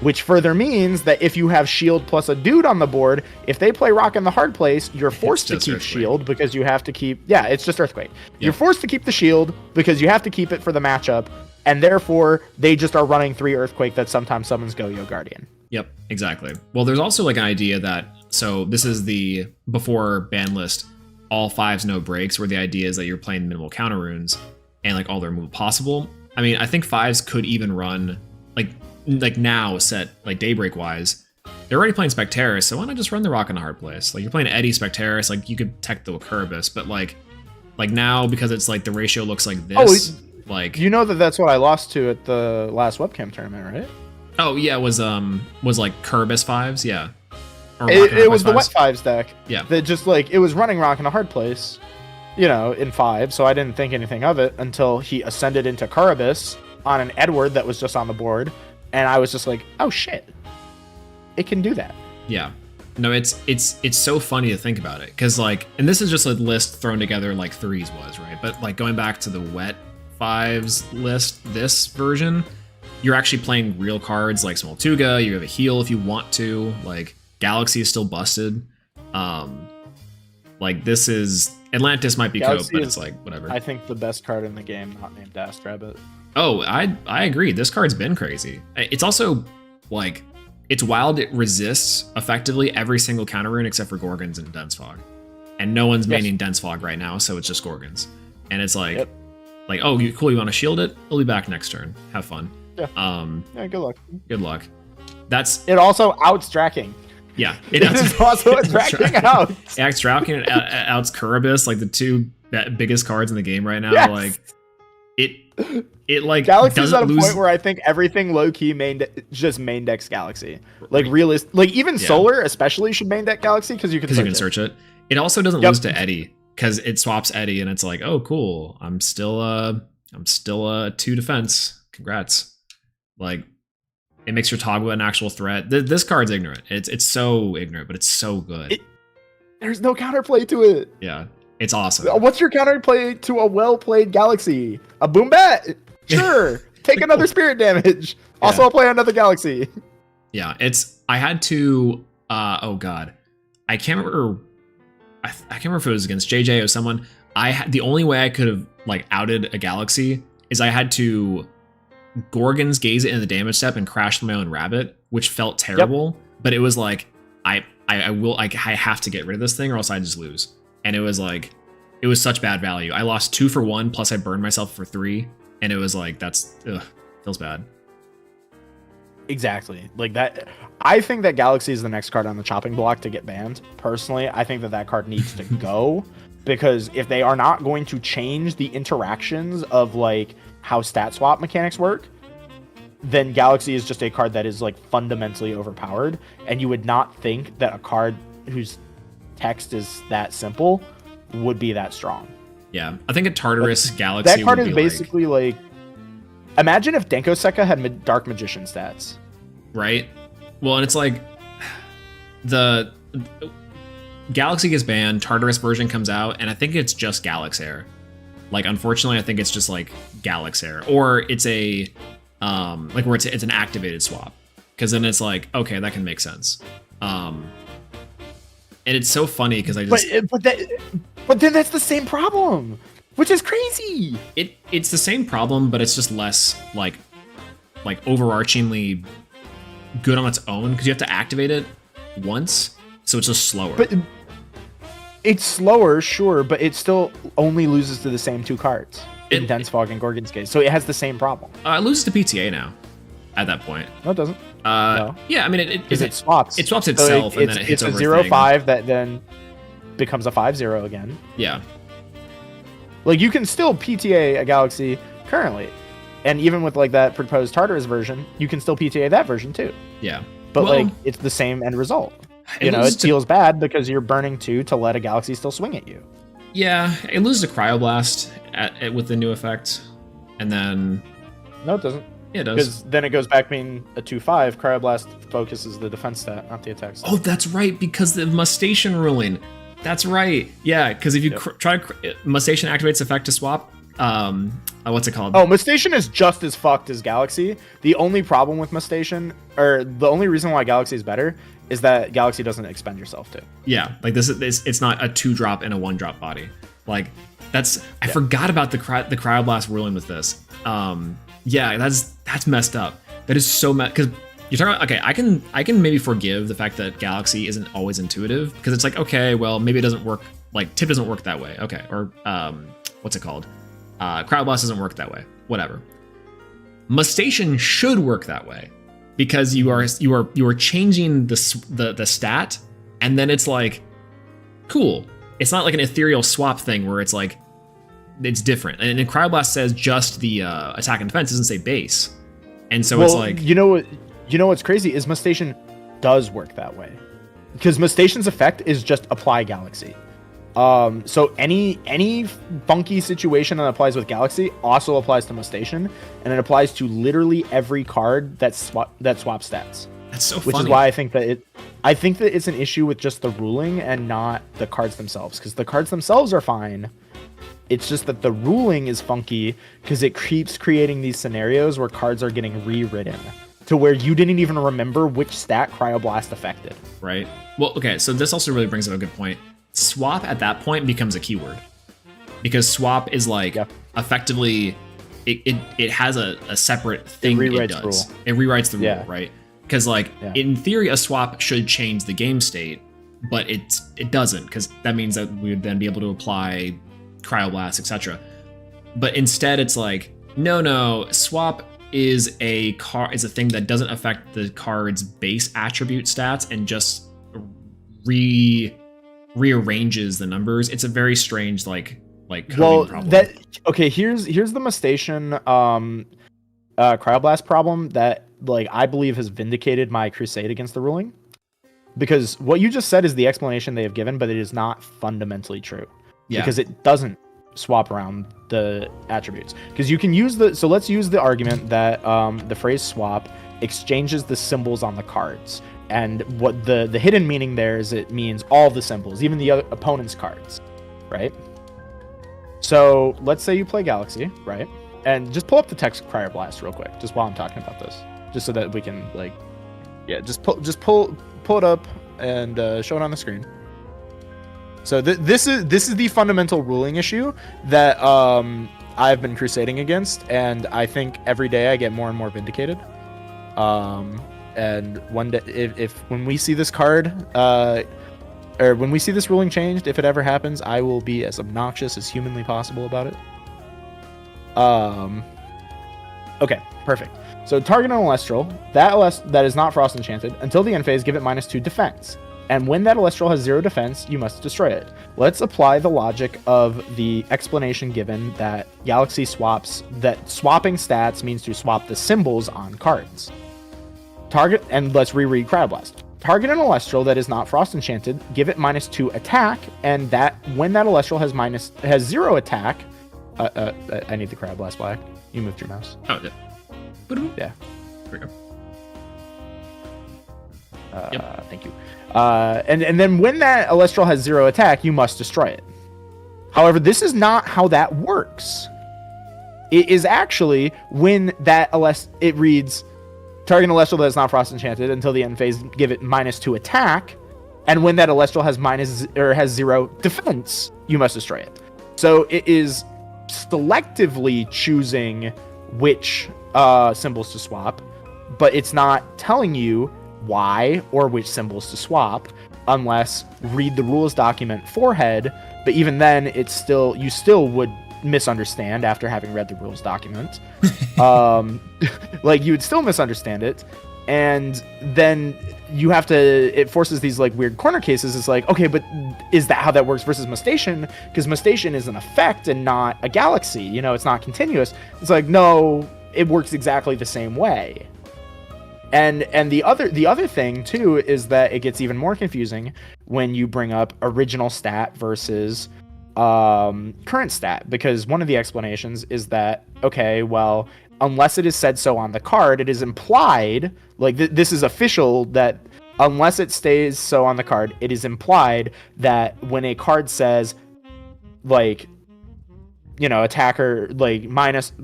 Which further means that if you have Shield plus a dude on the board, if they play Rock in the Hard Place, you're forced to keep Earthquake. Shield because you have to keep... Yeah, it's just Earthquake. Yep. You're forced to keep the Shield because you have to keep it for the matchup, and therefore they just are running 3 Earthquake that sometimes summons Go-Yo Guardian. Yep, exactly. Well, there's also like an idea that, so this is the before ban list, all 5s no breaks, where the idea is that you're playing minimal counter runes and like all the removal possible. I mean, I think 5s could even run like now set like Daybreak wise. They're already playing Spectaris, so why not just run the Rock in a Hard Place? Like, you're playing Eddie Spectaris, like you could tech the Curvus, but like now, because it's like the ratio looks like this, like you know that's what I lost to at the last webcam tournament, right? Oh yeah, it was like Curvus 5s, yeah. Or It was the 5s. Wet 5s deck. Yeah. That just like it was running Rock in a Hard Place, you know, in 5, so I didn't think anything of it until he ascended into Carabas on an Edward that was just on the board, and I was just like, oh shit, it can do that. Yeah. No, it's so funny to think about it, because like, and this is just a list thrown together like 3s was, right? But like going back to the Wet 5s list, this version, you're actually playing real cards like Smoltuga, you have a heal if you want to, like Galaxy is still busted. Like this is, Atlantis might be Galaxy cope, but is, it's like, whatever. I think the best card in the game, not named Astrabbit. Oh, I agree. This card's been crazy. It's also like, it's wild. It resists effectively every single counter rune except for Gorgons and Densfog, and no one's maining Densfog right now, so it's just Gorgons. And it's like, oh, cool. You want to shield it? It'll be back next turn. Have fun. Yeah. Yeah. Good luck. Good luck. That's it. Also outs Draking. Yeah. It is also a Draking out. It acts Draking and outs Kuribus, like the 2 biggest cards in the game right now. Yes. Like it like Galaxy's doesn't at a lose. point where I think everything low key just main decks Galaxy. Like like even Solar especially should main deck Galaxy because you can search it. It also doesn't lose to Eddie because it swaps Eddie, and it's like, oh cool, I'm still a 2 defense. Congrats. Like, it makes your Togwa an actual threat. This card's ignorant. It's so ignorant, but it's so good. There's no counterplay to it. Yeah, it's awesome. What's your counterplay to a well-played Galaxy? A Boombat? Sure. Take another spirit damage. Also, I'll play another Galaxy. Yeah, I had to. Oh god, I can't remember. I can't remember if it was against JJ or someone. The only way I could have like outed a Galaxy is I had to Gorgons gaze it in the damage step and crash my own rabbit, which felt terrible. But it was like I have to get rid of this thing or else I just lose. And it was like, it was such bad value. I lost 2 for 1, plus I burned myself for 3, and it was like, feels bad. Exactly. Like that. I think that Galaxy is the next card on the chopping block to get banned. Personally, I think that that card needs to go because if they are not going to change the interactions of like how stat swap mechanics work, then Galaxy is just a card that is like fundamentally overpowered, and you would not think that a card whose text is that simple would be that strong. Yeah, I think a Tartarus Galaxy. That card would is be basically like imagine if Denko Sekka had Dark Magician stats. Right? Well, and it's like the Galaxy gets banned, Tartarus version comes out, and I think it's just Galaxair. Like, unfortunately, I think it's just like Galaxair, or it's a like where it's an activated swap, because then it's like, okay, that can make sense. And it's so funny because I just but then that's the same problem, which is crazy. It's the same problem, but it's just less like overarchingly good on its own because you have to activate it once, so it's just slower. But it's slower, sure, but it still only loses to the same two cards in Dense Fog and Gorgon's case, so it has the same problem. It loses to PTA now. At that point, no, it doesn't. No. Yeah, I mean, it swaps. It swaps itself, so and then it hits it's a over 0-5 that then becomes a 5-0 again. Yeah. Like you can still PTA a Galaxy currently, and even with like that proposed Tartarus version, you can still PTA that version too. Yeah. But like it's the same end result. You know, it feels bad because you're burning 2 to let a Galaxy still swing at you. Yeah, it loses to Cryoblast with the new effect, and then no, it doesn't. Yeah, it does. Because then it goes back being a 2-5. Cryoblast focuses the defense stat, not the attack stat. Oh, that's right, because the Mustation ruling. That's right. Yeah, because if you try to Mustation activates effect to swap. What's it called? Oh, Mustation is just as fucked as Galaxy. The only problem with Mustation, or the only reason why Galaxy is better, is that Galaxy doesn't expend yourself too. Yeah, like this is it's not a 2-drop and a 1-drop body. Like that's I forgot about the Cryoblast ruling with this. Yeah, that's messed up. That is so because you're talking about, okay, I can maybe forgive the fact that Galaxy isn't always intuitive because it's like, okay, well, maybe it doesn't work, like Tip doesn't work that way. Okay, or what's it called? Cryoblast doesn't work that way. Whatever. Mustation should work that way because you are changing the stat, and then it's like, cool. It's not like an ethereal swap thing where it's like it's different. And Cryoblast says just the attack and defense, doesn't say base. And so it's like, you know what's crazy is Mustation does work that way. Because Mustation's effect is just apply Galaxy. So any funky situation that applies with Galaxy also applies to Mustation, and it applies to literally every card that swaps stats. That's so funny. Which is why I think that it's an issue with just the ruling and not the cards themselves. Because the cards themselves are fine. It's just that the ruling is funky because it keeps creating these scenarios where cards are getting rewritten to where you didn't even remember which stat Cryoblast affected. Right. Well, okay, so this also really brings up a good point. Swap at that point becomes a keyword because swap is like effectively it has a separate thing it does. It rewrites the rule, right? Because like in theory, a swap should change the game state, but it doesn't because that means that we would then be able to apply Cryoblast, etc. But instead, it's like no, swap is a thing that doesn't affect the card's base attribute stats and just rearranges the numbers. It's a very strange like coding problem. Here's the Mustation Cryoblast problem that like I believe has vindicated my crusade against the ruling, because what you just said is the explanation they have given, but it is not fundamentally true. Because it doesn't swap around the attributes. Because you can use so let's use the argument that the phrase swap exchanges the symbols on the cards. And what the hidden meaning there is it means all the symbols, even the other opponent's cards, right? So let's say you play Galaxy, right? And just pull up the text Cryoblast real quick, just while I'm talking about this, just so that we can just pull it up and show it on the screen. So this is the fundamental ruling issue that I've been crusading against, and I think every day I get more and more vindicated. And one day, if when we see this card, or when we see this ruling changed, if it ever happens, I will be as obnoxious as humanly possible about it. Okay, perfect. So target an Elestral that is not Frost Enchanted until the end phase. Give it -2 defense, and when that Elestral has 0 defense, you must destroy it. Let's apply the logic of the explanation given that Galaxy swaps that swapping stats means to swap the symbols on cards. Target and let's reread Cryoblast. Target an Elestral that is not Frost Enchanted. Give it -2 attack, and that when that Elestral has 0 attack. I need the Cryoblast black. You moved your mouse. Oh, yeah. Yeah. There we go. Thank you. And then when that Elestral has 0 attack, you must destroy it. However, this is not how that works. It is actually when that it reads target an Elestral that is not Frost Enchanted until the end phase. Give it -2 attack, and when that Elestral has 0 defense, you must destroy it. So it is selectively choosing which symbols to swap, but it's not telling you why or which symbols to swap unless read the rules document forehead. But even then, you still would misunderstand after having read the rules document. Like you would still misunderstand it, and then you have to. It forces these like weird corner cases. It's like, okay, but is that how that works versus Mustation? Because Mustation is an effect and not a galaxy. You know, it's not continuous. It's like, no, it works exactly the same way. And the other thing too is that it gets even more confusing when you bring up original stat versus current stat, because one of the explanations is that, okay, well, unless it is said so on the card, it is implied, like this is official, that unless it stays so on the card, it is implied that when a card says, like, you know, attacker, like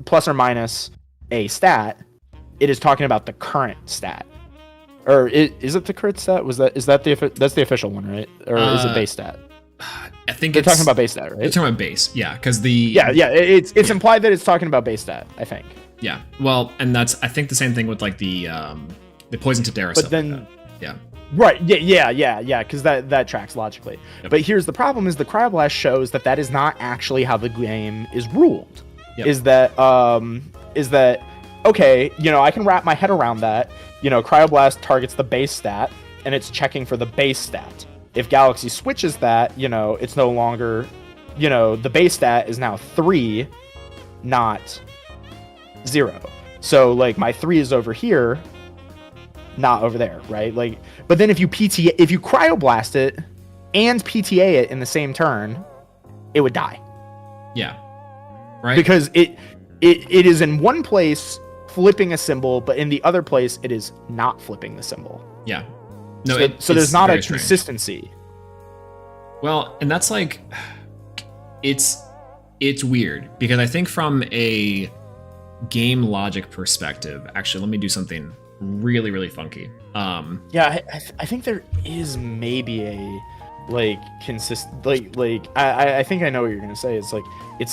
plus or minus a stat, it is talking about the current stat. Or is it the current stat? That's the official one, right? Or is it base stat? I think they're talking about base stat, right? They're talking about base, yeah, because it's implied that it's talking about base stat, I think. Yeah, well, and that's I think the same thing with like the poison tipped arrow. But then, like yeah, right, yeah, because that tracks logically. Yep. But here's the problem: is the Cryoblast shows that is not actually how the game is ruled. Yep. Is that okay? You know, I can wrap my head around that. You know, Cryoblast targets the base stat, and it's checking for the base stat. If Galaxy switches that, you know, it's no longer, you know, the base stat is now 3, not 0. So, like, my 3 is over here, not over there, right? Like, but then if you Cryoblast it and PTA it in the same turn, it would die. Yeah. Right? Because it is in one place flipping a symbol, but in the other place, it is not flipping the symbol. Yeah. No, so there's not a consistency. Strange. Well, and that's like, it's weird because I think from a game logic perspective, actually, let me do something really, really funky. Yeah, I think there is maybe a like consistent like I think I know what you're gonna say. It's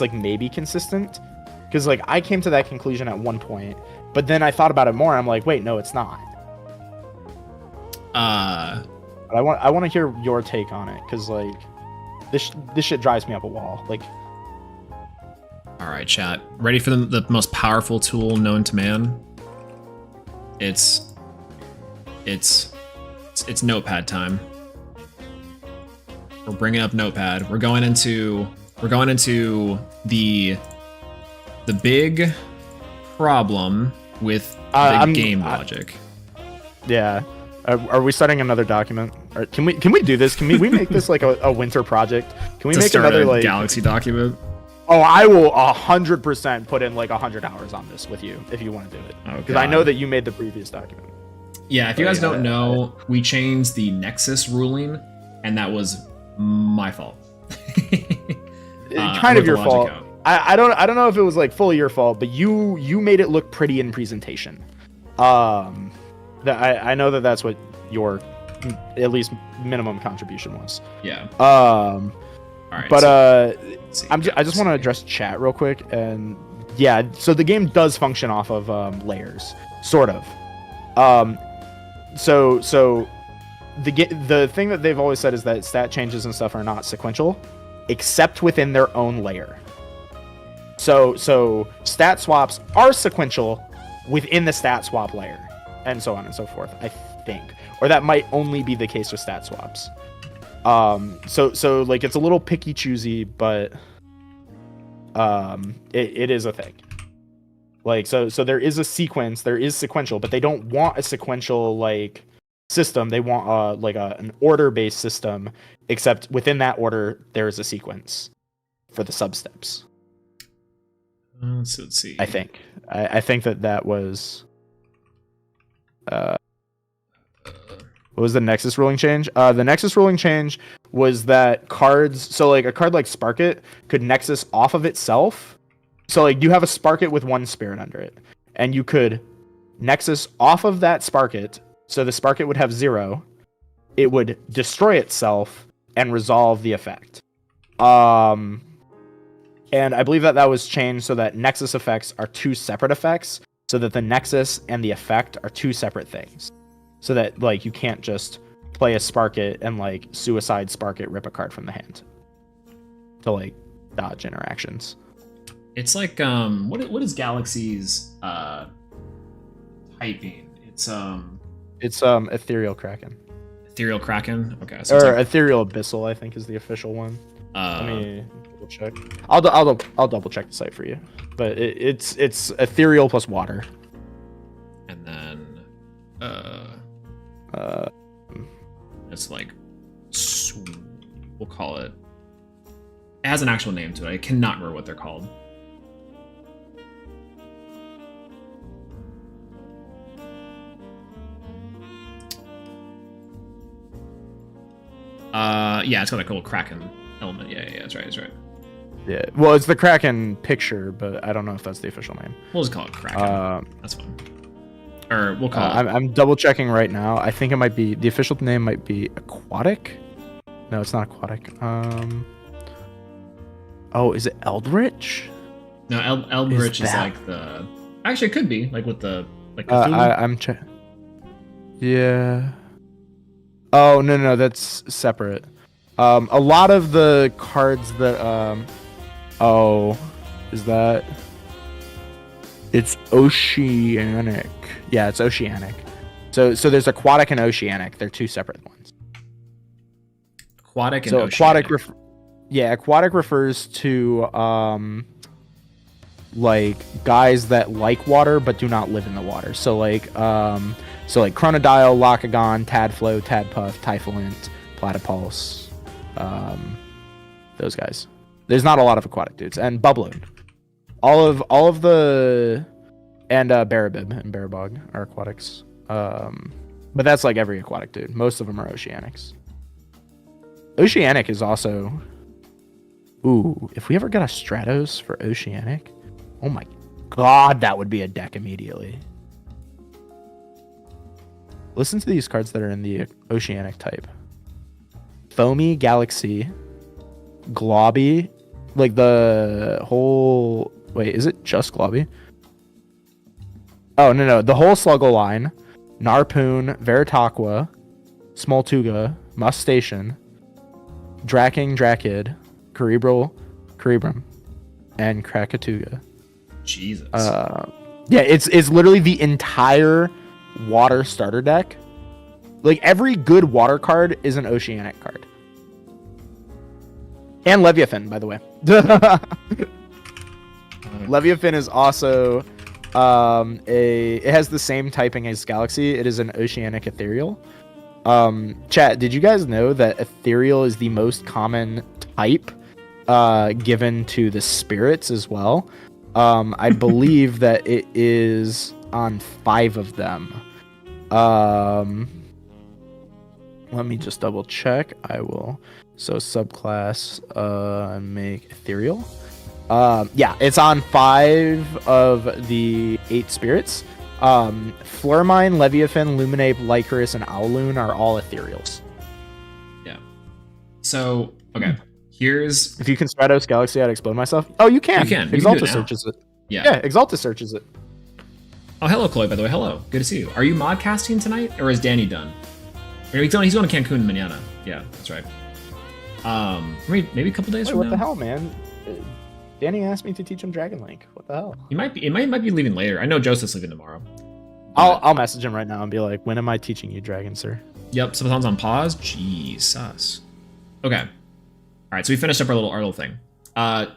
like maybe consistent because like I came to that conclusion at one point, but then I thought about it more. I'm like, wait, no, it's not. But I want to hear your take on it because like this shit drives me up a wall. Like, all right, chat, ready for the most powerful tool known to man? It's Notepad time. We're bringing up Notepad. We're going into the big problem with the game logic. Yeah. Are we starting another document? Or can we do this? Can we make this like a winter project? Can we make another like Galaxy document? Oh, I will 100% put in like 100 hours on this with you if you want to do it. Because I know that you made the previous document. Yeah, if you guys don't know, we changed the Nexus ruling, and that was my fault. Kind of your fault. I don't know if it was like fully your fault, but you made it look pretty in presentation. I know that's what your at least minimum contribution was. Yeah. All right. But I just want to address chat real quick, and yeah, so the game does function off of layers, sort of. So the thing that they've always said is that stat changes and stuff are not sequential, except within their own layer. So stat swaps are sequential within the stat swap layer, and so on and so forth. I think, or that might only be the case with stat swaps. So like it's a little picky choosy, but it is a thing. Like so there is a sequence, there is sequential, but they don't want a sequential like system. They want an order based system, except within that order there is a sequence for the sub steps. So let's see. I think that was what was the Nexus ruling change? The Nexus ruling change was that cards, so like a card like Spark-It could Nexus off of itself. So like you have a Spark-It with one spirit under it, and you could Nexus off of that Spark-It, so the Spark-It would have 0. It would destroy itself and resolve the effect. And I believe that was changed so that Nexus effects are 2 separate effects, so that the Nexus and the effect are 2 separate things. So that like you can't just play a Spark-It and like suicide Spark-It, rip a card from the hand to like dodge interactions. It's like what is Galaxy's typing? It's Ethereal Kraken. Ethereal Kraken. Okay. So or Ethereal Abyssal, I think, is the official one. Let me double check. I'll double check the site for you. But it's ethereal plus water. And then it's like we'll call it. It has an actual name to it. I cannot remember what they're called. Yeah, it's got like a little Kraken element. Yeah, that's right. Yeah, well, it's the Kraken picture, but I don't know if that's the official name. We'll just call it Kraken. That's fine. Or we'll call it. I'm double checking right now. I think it might be the official name might be Aquatic. No, it's not Aquatic. Oh, is it Eldritch? No, Eldritch is like the. Actually, it could be like with the like. I'm checking. Yeah. Oh no, that's separate. A lot of the cards that oh, is that? It's Oceanic. Yeah, it's Oceanic. So there's Aquatic and Oceanic. They're 2 separate ones. Aquatic and Oceanic. Aquatic refers to like guys that like water but do not live in the water. So like Chronodile, Locagon, Tadflow, Tadpuff, Typhulent, Platypulse, those guys. There's not a lot of aquatic dudes, and Bubbloon. All of the and Barabib and Barabog are aquatics. But that's like every aquatic dude. Most of them are Oceanics. Oceanic is also. Ooh, if we ever got a Stratos for Oceanic, oh my god, that would be a deck immediately. Listen to these cards that are in the Oceanic type. Foamy Galaxy, Globby, like the whole. Wait, is it just Globby? Oh no, the whole Sluggle line, Narpoon, Veritaqua, Smoltuga, Mustation, Draking, Drakid, Cerebrum, and Krakatuga. Jesus. Yeah, it's literally the entire water starter deck. Like every good water card is an Oceanic card. And Leviathan, by the way. Leviathan is also it has the same typing as Galaxy. It is an Oceanic Ethereal. Chat, did you guys know that Ethereal is the most common type given to the spirits as well? I believe that it is on 5 of them. Let me just double check. I will. So subclass make Ethereal. Yeah, it's on 5 of the 8 spirits. Flormine, Leviathan, Luminape, Lycoris, and Owloon are all Ethereals. Yeah. So, okay. Here's... If you can Stratos Galaxy, I'd explode myself. Oh, you can. You can. Exalta searches it. Yeah, Exalta searches it. Oh, hello, Chloe, by the way. Hello. Good to see you. Are you modcasting tonight, or is Danny done? He's going to Cancun mañana. Yeah, that's right. Maybe a couple days from now. What the hell, man? Danny asked me to teach him Dragon Link. What the hell? He might be. It might be leaving later. I know Joseph's leaving tomorrow. I'll message him right now and be like, when am I teaching you Dragon, sir? Yep. Sometimes on pause. Jesus. Okay. All right. So we finished up our little thing.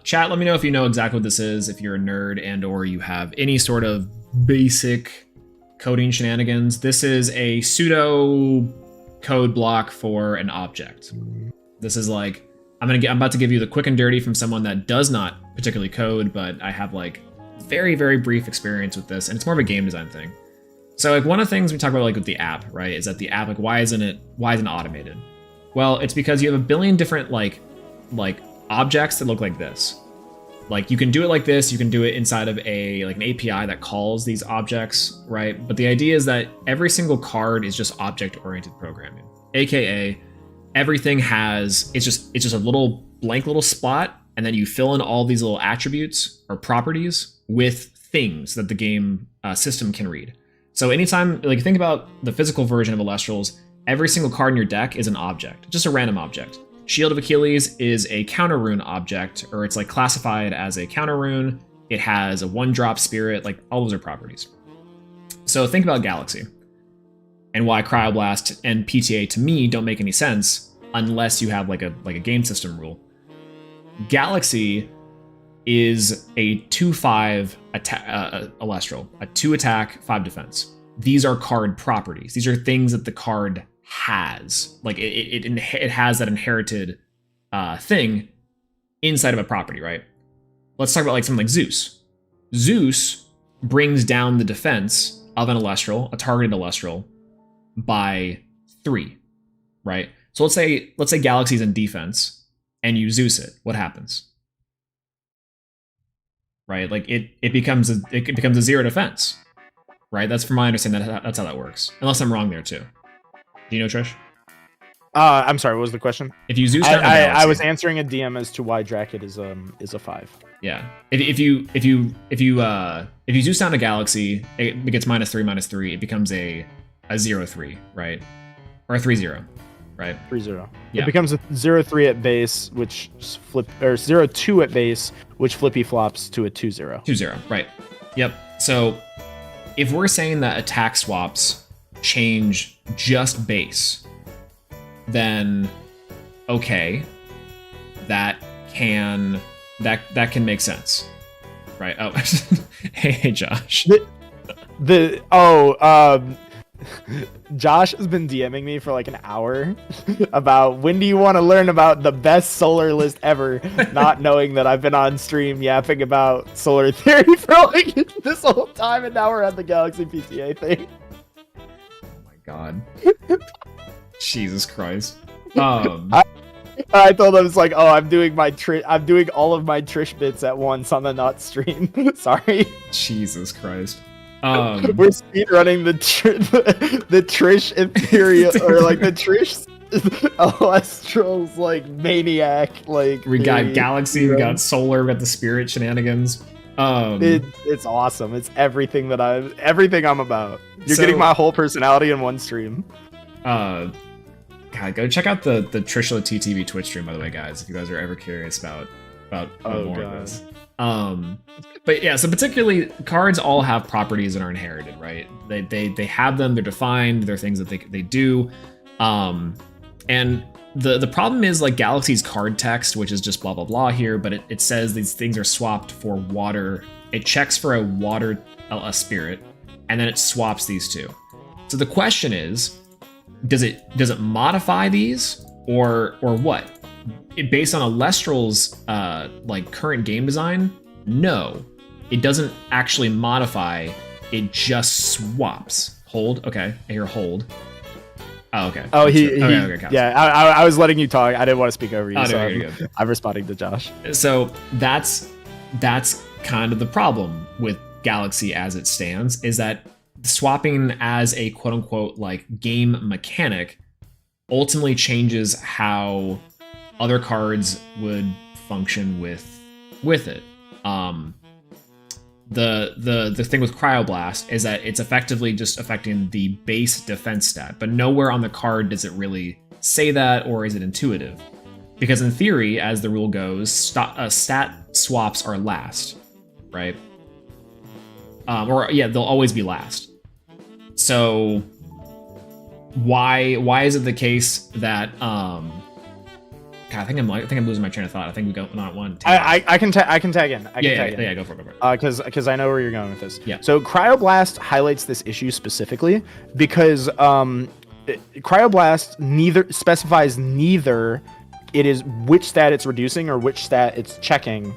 Chat. Let me know if you know exactly what this is. If you're a nerd and or you have any sort of basic coding shenanigans. This is a pseudo code block for an object. This is like I'm about to give you the quick and dirty from someone that does not particularly code, but I have like very, very brief experience with this, and it's more of a game design thing. So like one of the things we talk about like with the app, right, is that the app, like why isn't it automated? Well, it's because you have a billion different like objects that look like this. Like you can do it like this, you can do it inside of an API that calls these objects, right? But the idea is that every single card is just object-oriented programming, aka everything has it's just a little blank little spot, and then you fill in all these little attributes or properties with things that the game system can read. So anytime, like think about the physical version of Elestrals, every single card in your deck is an object, just a random object. Shield of Achilles is a counter rune object, or it's like classified as a counter rune. It has a 1-drop spirit, like all those are properties. So think about Galaxy and why Cryoblast and PTA to me don't make any sense unless you have like a game system rule. Galaxy is a 2/5 Elestral, a 2 attack, 5 defense. These are card properties. These are things that the card has. Like it has that inherited thing inside of a property, right? Let's talk about like something like Zeus. Zeus brings down the defense of an Elestral, a targeted Elestral, by 3, right? So let's say Galaxy's in defense and you Zeus it. What happens? Right? Like it becomes a 0 defense, right? That's from my understanding. That's how that works. Unless I'm wrong there too. Do you know, Trish? I'm sorry. What was the question? If you Zeus, I was answering a DM as to why Dracket is a 5. Yeah. If you Zeus down a Galaxy, it gets -3/-3. It becomes a 0/3, right? Or a 3/0, right? 3/0. Yeah. It becomes a 0/3 at base, which flip or 0/2 at base, which flippy flops to a 2/0. 2/0, right? Yep. So if we're saying that attack swaps change just base, then okay, that can make sense, right? Oh, hey Josh. Josh has been DMing me for like an hour about when do you want to learn about the best solar list ever, not knowing that I've been on stream yapping about solar theory for like this whole time, and now we're at the Galaxy PTA thing. God. Jesus Christ. I told him it's like, oh, I'm doing all of my Trish bits at once on the not stream. Sorry. Jesus Christ. We're speedrunning the Trish Imperial or like the Trish Elestrals like maniac. Like we got Galaxy, we got Solar, we got the Spirit shenanigans. It's awesome. It's everything I'm about. You're getting my whole personality in one stream. God, go check out the Trishula TTV Twitch stream, by the way, guys, if you guys are ever curious about more of this. But yeah, so particularly cards all have properties that are inherited, right? They have them, they're defined, they're things that they do. And the problem is like Galaxy's card text, which is just blah blah blah here, but it says these things are swapped for water. It checks for a spirit, and then it swaps these two. So the question is, does it modify these or what? Based on Elestral's like current game design, no, it doesn't actually modify. It just swaps. Hold. Okay, I hear hold. Oh, okay. Oh, okay, yeah. I was letting you talk. I didn't want to speak over you, no, so I'm responding to Josh. So that's kind of the problem with Galaxy as it stands, is that swapping as a quote unquote like game mechanic ultimately changes how other cards would function with it. The thing with Cryoblast is that it's effectively just affecting the base defense stat, but nowhere on the card does it really say that, or is it intuitive. Because in theory, as the rule goes, stat swaps are last, right? They'll always be last. So why is it the case that God, I think I'm losing my train of thought. I think we go not one. I can tag in. Yeah, go for it. Because I know where you're going with this. Yeah. So Cryoblast highlights this issue specifically because Cryoblast specifies neither it is which stat it's reducing or which stat it's checking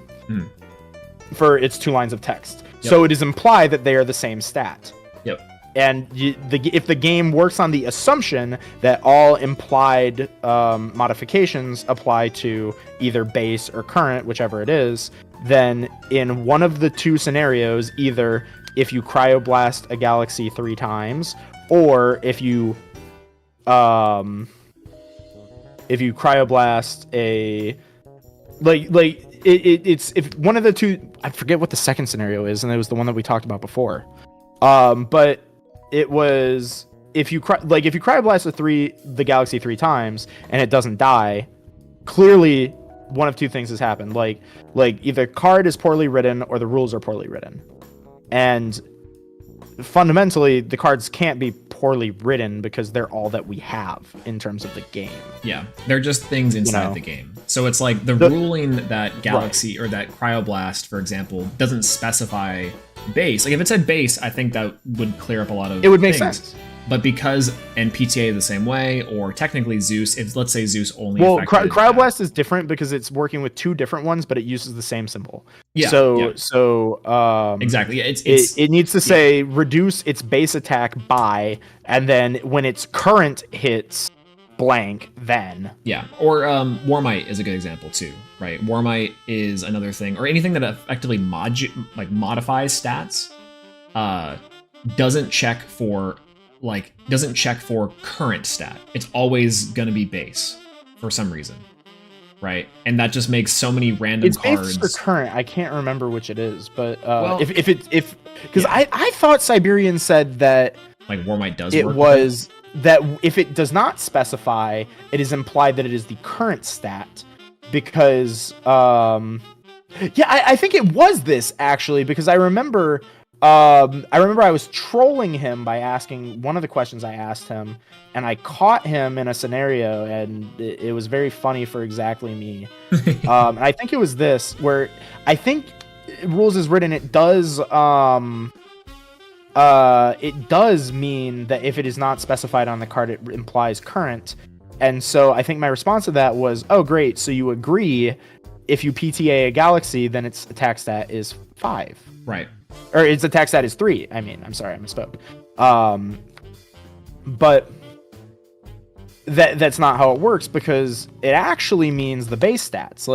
for its 2 lines of text. Yep. So it is implied that they are the same stat. Yep. And if the game works on the assumption that all implied modifications apply to either base or current, whichever it is, then in one of the 2 scenarios, either if you cryoblast a galaxy 3 times, or if you cryoblast a it's if one of the 2, I forget what the second scenario is, and it was the one that we talked about before. But it was if you cryoblast the galaxy 3 times and it doesn't die, clearly one of 2 things has happened. Like either card is poorly written or the rules are poorly written. And fundamentally, the cards can't be poorly written because they're all that we have in terms of the game. Yeah, they're just things inside the game. So it's like the ruling that Galaxy or that Cryoblast, for example, doesn't specify base. Like if it said base, I think that would clear up a lot of it would make sense. But because PTA the same way, or technically Zeus, if let's say Zeus only. Well, Cryoblast is different because it's working with 2 different ones, but it uses the same symbol. Yeah. So exactly. It needs to say reduce its base attack by, and then when its current hits blank, then. Yeah. Or Warmite is a good example too, right? Warmite is another thing, or anything that effectively modifies stats, doesn't check for current stat. It's always gonna be base for some reason, right? And that just makes so many random cards. It's base for current. I can't remember which it is, but I thought Siberian said that like Warmite does. It was that if it does not specify, it is implied that it is the current stat because I think it was this actually because I remember I was trolling him by asking one of the questions I asked him, and I caught him in a scenario, and it was very funny for exactly me. And I think it was this, where I think rules is written, it does mean that if it is not specified on the card, it implies current. And so I think my response to that was, oh, great, so you agree if you PTA a galaxy, then its attack stat is 5. Right. Or its attack stat is 3. I mean, I'm sorry, I misspoke. But that's not how it works because it actually means the base stats.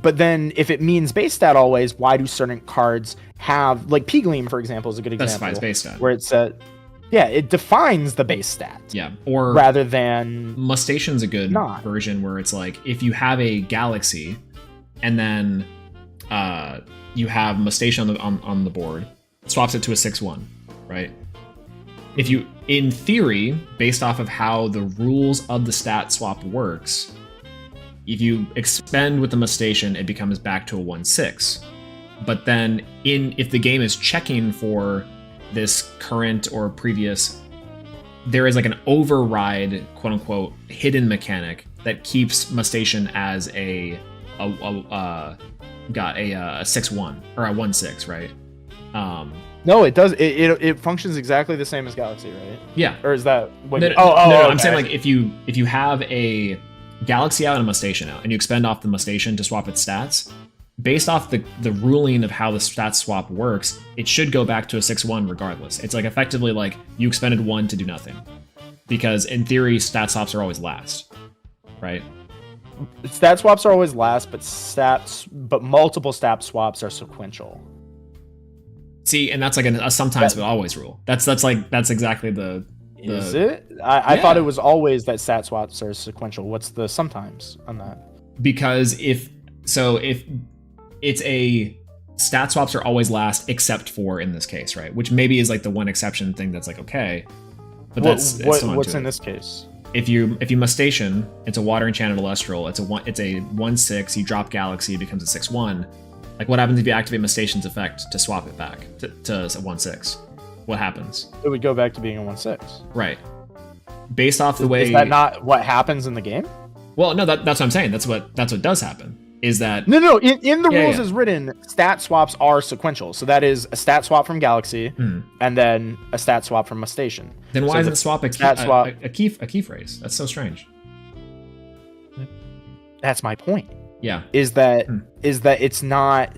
But then if it means base stat always, why do certain cards have, like P-Gleam, for example, is a good example. Specifies base stat. Where it's it defines the base stat. Yeah. Or rather than Mustation's a good version where it's like if you have a galaxy and then you have Mustation on the board, swaps it to a 6/1, right? If you, in theory, based off of how the rules of the stat swap works, if you expend with the Mustation, it becomes back to a 1/6. But then if the game is checking for this current or previous, there is like an override, quote unquote, hidden mechanic that keeps Mustation as a 6/1 or a 1/6, right? No, it does. It functions exactly the same as Galaxy, right? Yeah. Or is that? No, okay. I'm saying like if you have a Galaxy out and a Mustation out, and you expend off the Mustation to swap its stats, based off the ruling of how the stat swap works, it should go back to a 6/1 regardless. It's like effectively like you expended 1 to do nothing, because in theory stat swaps are always last, right? Stat swaps are always last, but multiple stat swaps are sequential. See, and that's like a sometimes but always rule. That's exactly the Is it? I thought it was always that stat swaps are sequential. What's the sometimes on that? Because if it's a stat swaps are always last except for in this case, right? Which maybe is like the one exception thing that's like okay. But what's in this case? if you Mustache, it's a water enchanted Elestral. It's a 1/6. You drop Galaxy, it becomes a 6/1. Like, what happens if you activate Mustache's effect to swap it back to 1/6? What happens? It would go back to being a 1/6. Right. Based off the way. Is that not what happens in the game? Well, no, that's what I'm saying. That's what does happen. Is that no? In the rules as written, stat swaps are sequential. So that is a stat swap from Galaxy, and then a stat swap from Mustache. Then why isn't swap a key phrase? That's so strange. That's my point. Yeah. Is that it's not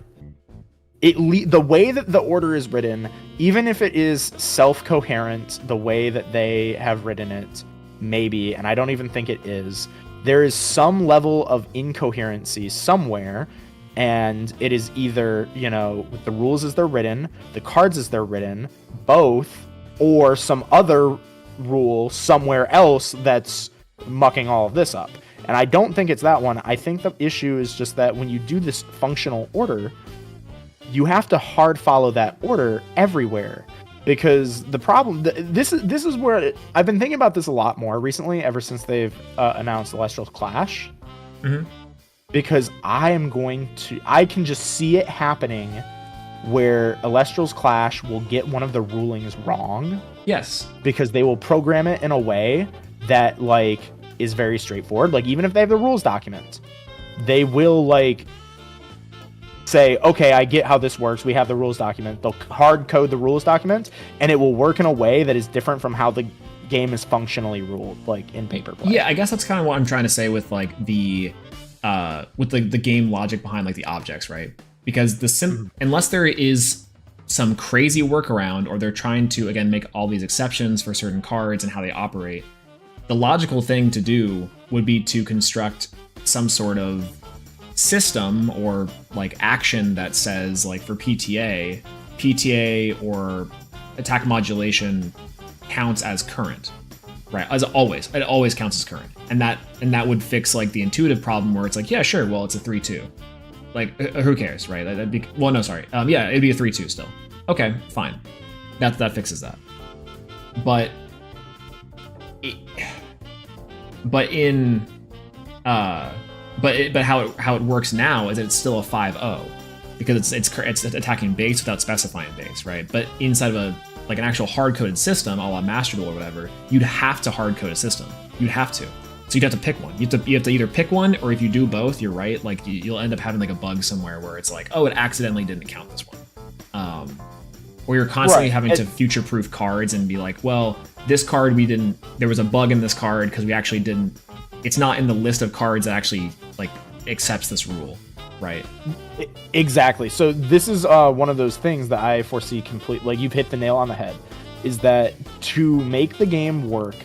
the way that the order is written, even if it is self-coherent, the way that they have written it, maybe, and I don't even think it is. There is some level of incoherency somewhere, and it is either, with the rules as they're written, the cards as they're written, both, or some other rule somewhere else that's mucking all of this up. And I don't think it's that one. I think the issue is just that when you do this functional order, you have to hard follow that order everywhere. Because the problem, this is where I've been thinking about this a lot more recently, ever since they've announced Elestrals Clash. Mm-hmm. Because I can just see it happening where Elestrals Clash will get one of the rulings wrong. Yes. Because they will program it in a way that, like, is very straightforward. Like, even if they have the rules document, they will, like, say, okay, I get how this works. We have the rules document. They'll hard code the rules document, and it will work in a way that is different from how the game is functionally ruled, like in paper play. Yeah, I guess that's kind of what I'm trying to say with like the game logic behind like the objects, right? Because unless there is some crazy workaround, or they're trying to again make all these exceptions for certain cards and how they operate, the logical thing to do would be to construct some sort of system or like action that says, like, for PTA or attack modulation counts as current, right? As always, it always counts as current, and that would fix like the intuitive problem where it's like, yeah, sure, well, it's a 3/2, like who cares, right? That'd be, well, no, sorry, yeah, it'd be a 3/2 still. Okay, fine, that fixes that, but how it works now is that it's still a 5/0 because it's attacking base without specifying base, right? But inside of an actual hard-coded system, a la Master Duel or whatever, you'd have to hard-code a system. You'd have to. So you'd have to pick one. You have to either pick one, or if you do both, you're right. Like, you'll end up having like a bug somewhere where it's like, oh, it accidentally didn't count this one. Or you're constantly having to future-proof cards and be like, well, this card there was a bug in this card because we actually didn't. It's not in the list of cards that actually like accepts this rule, right? Exactly. So this is one of those things that I foresee complete. Like, you've hit the nail on the head. Is that to make the game work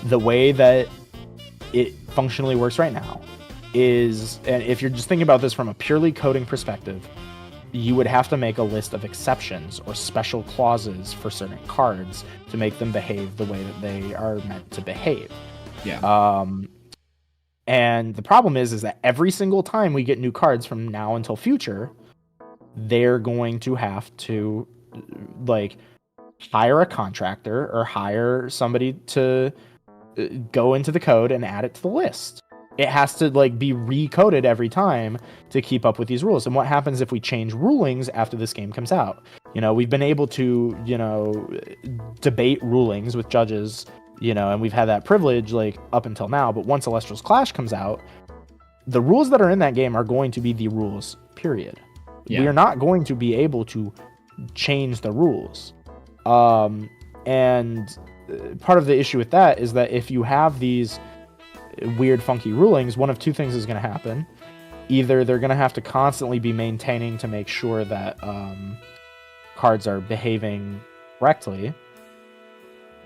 the way that it functionally works right now? And if you're just thinking about this from a purely coding perspective, you would have to make a list of exceptions or special clauses for certain cards to make them behave the way that they are meant to behave. Yeah. And the problem is that every single time we get new cards from now until future, they're going to have to like hire a contractor or hire somebody to go into the code and add it to the list. It has to like be recoded every time to keep up with these rules. And what happens if we change rulings after this game comes out? We've been able to, debate rulings with judges, and we've had that privilege like up until now. But once Elestrals Clash comes out, the rules that are in that game are going to be the rules, period. Yeah. We are not going to be able to change the rules. And part of the issue with that is that if you have these weird, funky rulings, one of two things is going to happen. Either they're going to have to constantly be maintaining to make sure that cards are behaving correctly,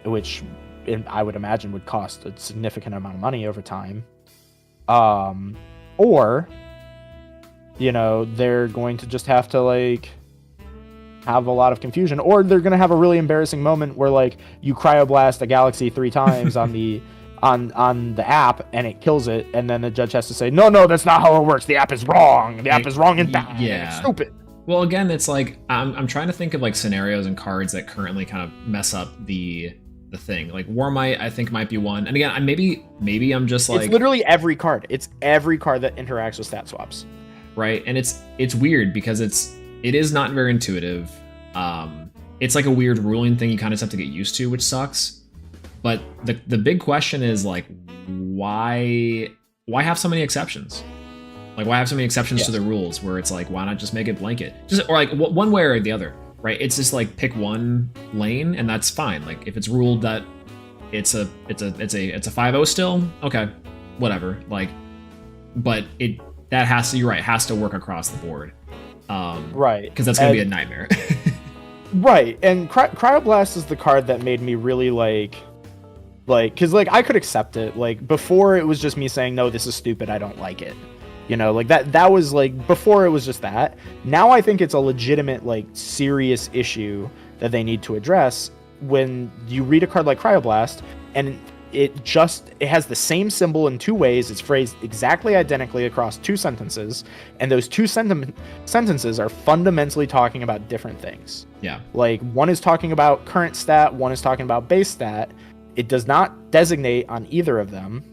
which I would imagine would cost a significant amount of money over time. Or, they're going to just have to like have a lot of confusion, or they're going to have a really embarrassing moment where like you cryoblast a Galaxy 3 times on the app and it kills it, and then the judge has to say, no, that's not how it works. The app is wrong. The app is wrong and bad. Yeah. It's stupid. Well, again, it's like I'm trying to think of like scenarios and cards that currently kind of mess up the the thing. Like Warmite, I think might be one. And again, maybe I'm just like it's literally every card. It's every card that interacts with stat swaps. Right, and it's weird because it is not very intuitive. It's like a weird ruling thing you kind of have to get used to, which sucks. But the big question is like, why have so many exceptions? Like, why have so many exceptions to the rules where it's like, why not just make it blanket? Just or like one way or the other, right? It's just like pick one lane and that's fine. Like if it's ruled that it's a 5-0 still, okay, whatever. Like, but that has to, you're right, has to work across the board. Right. Because that's gonna be a nightmare. Right, and Cryoblast is the card that made me really like, because like I could accept it. Like before, it was just me saying, no, this is stupid, I don't like it. You know, like that was like before it was just that. Now I think it's a legitimate, like, serious issue that they need to address when you read a card like Cryoblast and it has the same symbol in two ways. It's phrased exactly identically across two sentences, and those two sentences are fundamentally talking about different things. Yeah. Like one is talking about current stat, one is talking about base stat. It does not designate on either of them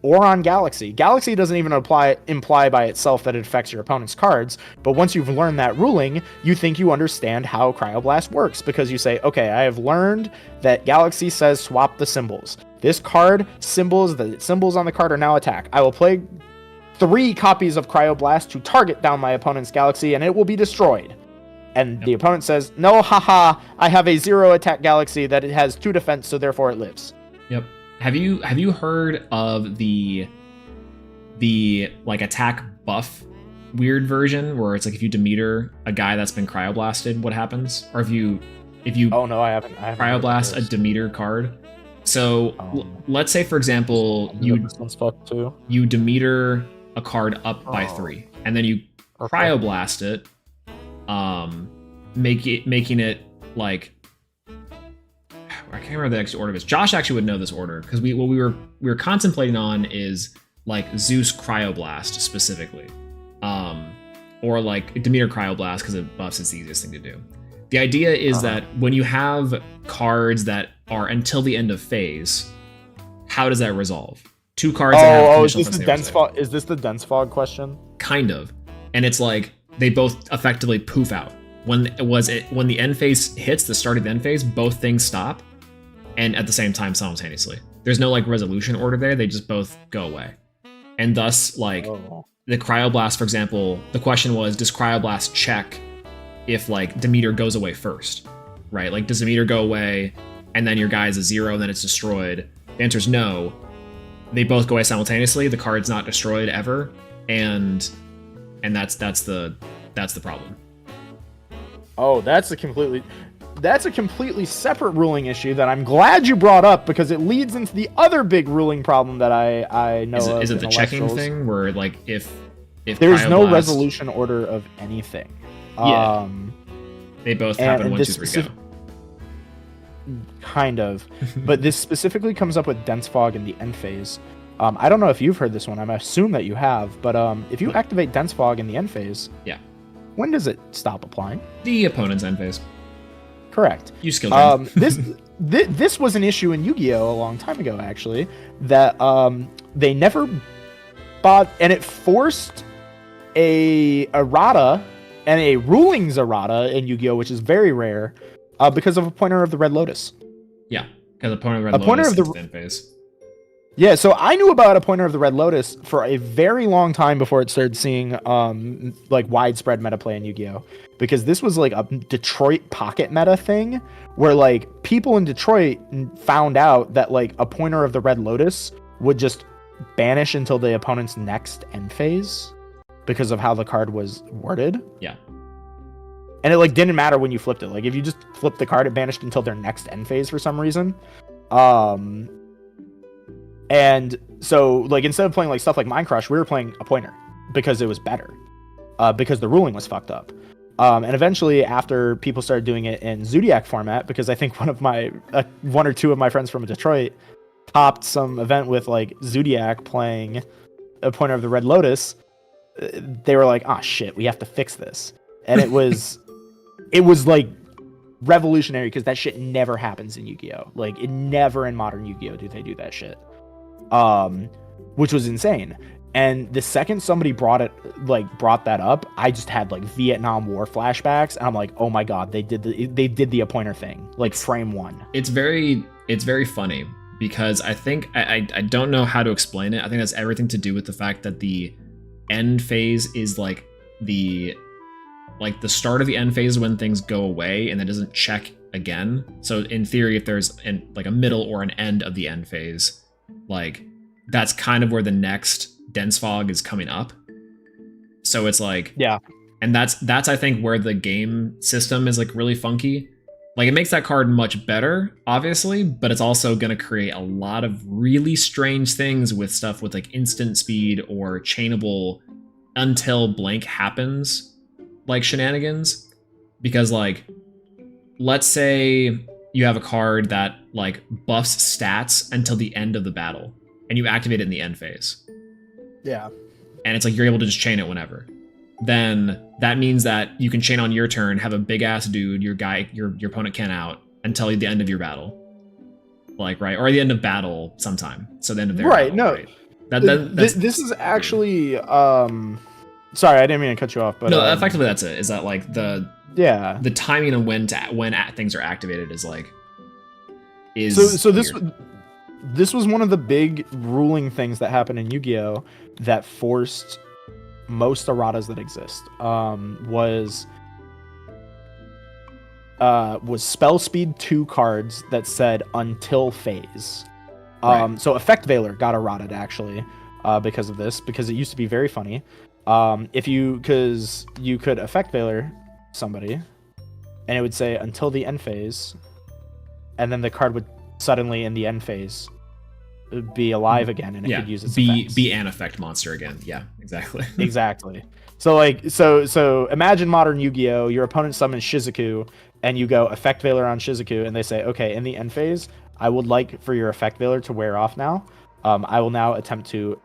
or on Galaxy. Galaxy doesn't even imply by itself that it affects your opponent's cards, but once you've learned that ruling, you think you understand how Cryoblast works because you say, okay, I have learned that Galaxy says swap the symbols. This card, the symbols on the card are now attack. I will play 3 copies of Cryoblast to target down my opponent's Galaxy and it will be destroyed. And the opponent says, no, haha, I have a 0 attack Galaxy that it has 2 defense, so therefore it lives. Yep. Have you heard of the like attack buff weird version where it's like if you Demeter a guy that's been cryoblasted, what happens? Or if you oh no, I haven't cryoblast a Demeter card. So let's say for example you Demeter a card up by 3, and then you cryoblast it, making it like, I can't remember the actual order of this. Josh actually would know this order because what we were contemplating on is like Zeus Cryoblast specifically, or like Demeter Cryoblast because it buffs. It's the easiest thing to do. The idea is that when you have cards that are until the end of phase, how does that resolve? 2 cards. Is this the dense fog question? Kind of, and it's like they both effectively poof out. When the end phase hits, the start of the end phase, both things stop, and at the same time simultaneously. There's no like resolution order there, they just both go away. And thus, like the Cryoblast, for example, the question was, does Cryoblast check if like Demeter goes away first? Right? Like does Demeter go away and then your guy is a 0 and then it's destroyed? The answer is no. They both go away simultaneously, the card's not destroyed ever, and that's the problem. Oh, that's a completely separate ruling issue that I'm glad you brought up because it leads into the other big ruling problem that I know of. Is it the checking thing where like if there's no resolution order of anything? Yeah. They both happen 1, 2, 3 go. Kind of, but this specifically comes up with dense fog in the end phase. I don't know if you've heard this one. I assume that you have, but if you activate dense fog in the end phase, yeah. When does it stop applying? The opponent's end phase. Correct. You skill drain. This was an issue in Yu-Gi-Oh! A long time ago, actually, that they never bought, and it forced a errata and a rulings errata in Yu-Gi-Oh!, which is very rare, because of a pointer of the Red Lotus. Yeah, because a pointer of the Red Lotus is the end phase. Yeah, so I knew about a pointer of the Red Lotus for a very long time before it started seeing like widespread meta play in Yu-Gi-Oh! Because this was like a Detroit pocket meta thing where like people in Detroit found out that like a pointer of the Red Lotus would just banish until the opponent's next end phase because of how the card was worded. Yeah. And it like didn't matter when you flipped it. Like if you just flipped the card, it banished until their next end phase for some reason. And so, like, instead of playing like stuff like Mind Crush, we were playing a pointer because it was better, because the ruling was fucked up. And eventually, after people started doing it in Zodiac format, because I think one or two of my friends from Detroit topped some event with like Zodiac playing a pointer of the Red Lotus, they were like, "Ah, shit, we have to fix this." And it was like revolutionary because that shit never happens in Yu-Gi-Oh. Like it never in modern Yu-Gi-Oh do they do that shit. Which was insane. And the second somebody brought that up, I just had like Vietnam War flashbacks, and I'm like, oh my god, they did the appointer thing, like frame one. It's very funny because I think I don't know how to explain it. I think that's everything to do with the fact that the end phase is like the start of the end phase when things go away and that doesn't check again. So in theory, if there's like a middle or an end of the end phase, like that's kind of where the next dense fog is coming up. So it's like, yeah, and that's I think where the game system is like really funky. Like it makes that card much better, obviously, but it's also going to create a lot of really strange things with stuff with like instant speed or chainable until blank happens like shenanigans. Because like, let's say you have a card that like buffs stats until the end of the battle and you activate it in the end phase. Yeah. And it's like you're able to just chain it whenever. Then that means that you can chain on your turn, have a big ass dude, your opponent can't out until the end of your battle. Like, right? Or the end of battle sometime. So the end of their battle. No. Right? This is actually sorry, I didn't mean to cut you off, but no, effectively that's it. Is that like the timing of when things are activated is like so this was one of the big ruling things that happened in Yu-Gi-Oh that forced most erratas that exist. Was spell speed 2 cards that said until phase. Right. So Effect Veiler got errated actually because of this, because it used to be very funny. Because you could Effect Veiler somebody and it would say until the end phase, and then the card would suddenly in the end phase be alive again, and it could use its effects. Be an effect monster again. Yeah, exactly. Exactly. So like so imagine modern Yu-Gi-Oh! Your opponent summons Shizuku, and you go Effect Veiler on Shizuku, and they say, okay, in the end phase, I would like for your Effect Veiler to wear off now. I will now attempt to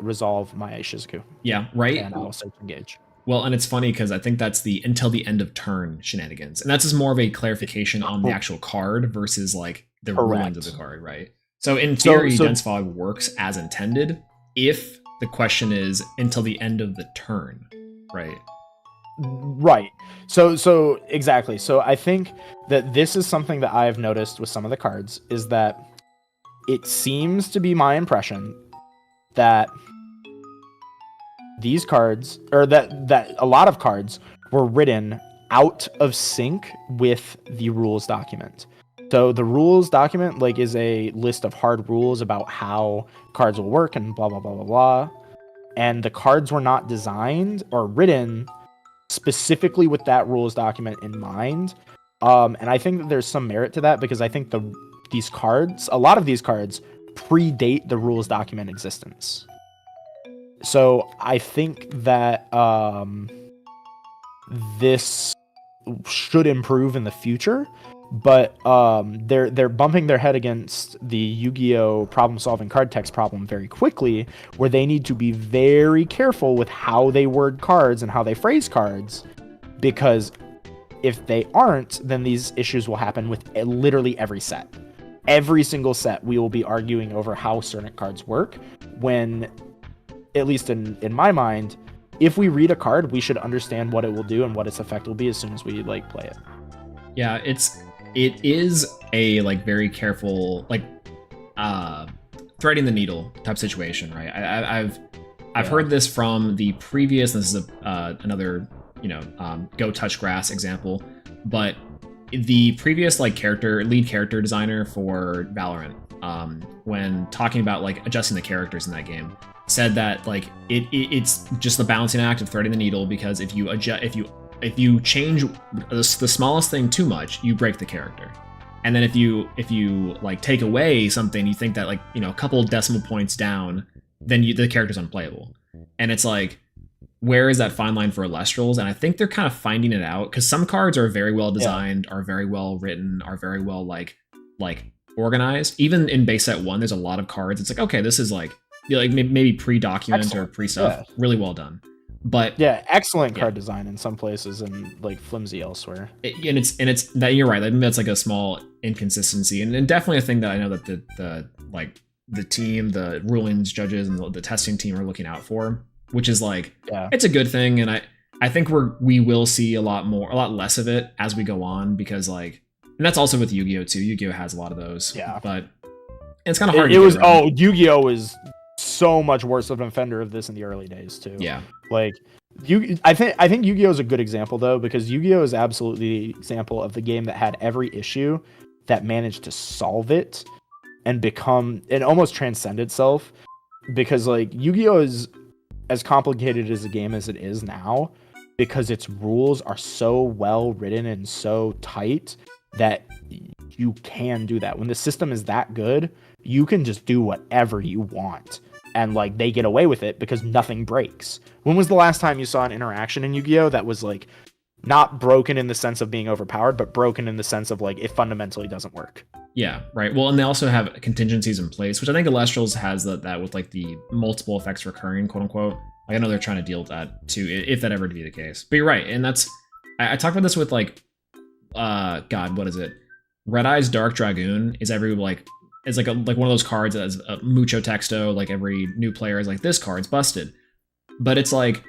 resolve my Shizuku. Yeah, right. And I'll start to engage. Well, and it's funny because I think that's the until the end of turn shenanigans, and that's just more of a clarification on the actual card versus like the rulings of the card, right? So in theory, Dense Fog works as intended if the question is until the end of the turn, right? Right. So exactly. So I think that this is something that I've noticed with some of the cards is that it seems to be my impression that these cards, or that a lot of cards were written out of sync with the rules document. So the rules document like is a list of hard rules about how cards will work and blah, blah, blah, blah, blah. And the cards were not designed or written specifically with that rules document in mind. And I think that there's some merit to that because I think a lot of these cards predate the rules document existence. So I think that this should improve in the future. But they're bumping their head against the Yu-Gi-Oh! Problem-solving card text problem very quickly, where they need to be very careful with how they word cards and how they phrase cards, because if they aren't, then these issues will happen with literally every set. Every single set, we will be arguing over how certain cards work, when, at least in my mind, if we read a card, we should understand what it will do and what its effect will be as soon as we play it. Yeah, it is a like very careful like threading the needle type situation, right? I've heard this from the previous. This is another Go Touch Grass example, but the previous like lead character designer for Valorant, when talking about like adjusting the characters in that game, said that like it's just the balancing act of threading the needle, because if you change the smallest thing too much, you break the character. And then if you like take away something, you think that like, a couple of decimal points down, then the character's unplayable. And it's like, where is that fine line for Elestrals? And I think they're kind of finding it out, because some cards are very well designed, are very well written, are very well like organized. Even in base set 1, there's a lot of cards. It's like, okay, this is like maybe pre-document or pre-stuff. Yeah. Really well done. But yeah, excellent card design in some places and like flimsy elsewhere. And it's that you're right. I mean, that's like a small inconsistency, and definitely a thing that I know that the team, the rulings judges, and the testing team are looking out for, which is like it's a good thing, and I think we will see a lot less of it as we go on, because like, and that's also with Yu-Gi-Oh too. Yu-Gi-Oh has a lot of those, but it's kind of hard. Yu-Gi-Oh was so much worse of an offender of this in the early days too. Yeah, like I think Yu-Gi-Oh is a good example though, because Yu-Gi-Oh is absolutely the example of the game that had every issue that managed to solve it and almost transcend itself, because like Yu-Gi-Oh is as complicated as a game as it is now, because its rules are so well written and so tight that you can do that. When the system is that good, you can just do whatever you want, and like they get away with it because nothing breaks. When was the last time you saw an interaction in Yu-Gi-Oh that was like not broken in the sense of being overpowered, but broken in the sense of like it fundamentally doesn't work? Yeah, right. Well, and they also have contingencies in place, which I think Elestrals has that with like the multiple effects recurring, quote unquote. Like, I know they're trying to deal with that too, if that ever to be the case. But you're right, and that's I talked about this with like God, what is it? Red Eye's Dark Dragoon is one of those cards that has a mucho texto. Like every new player is like, this card's busted. But it's like,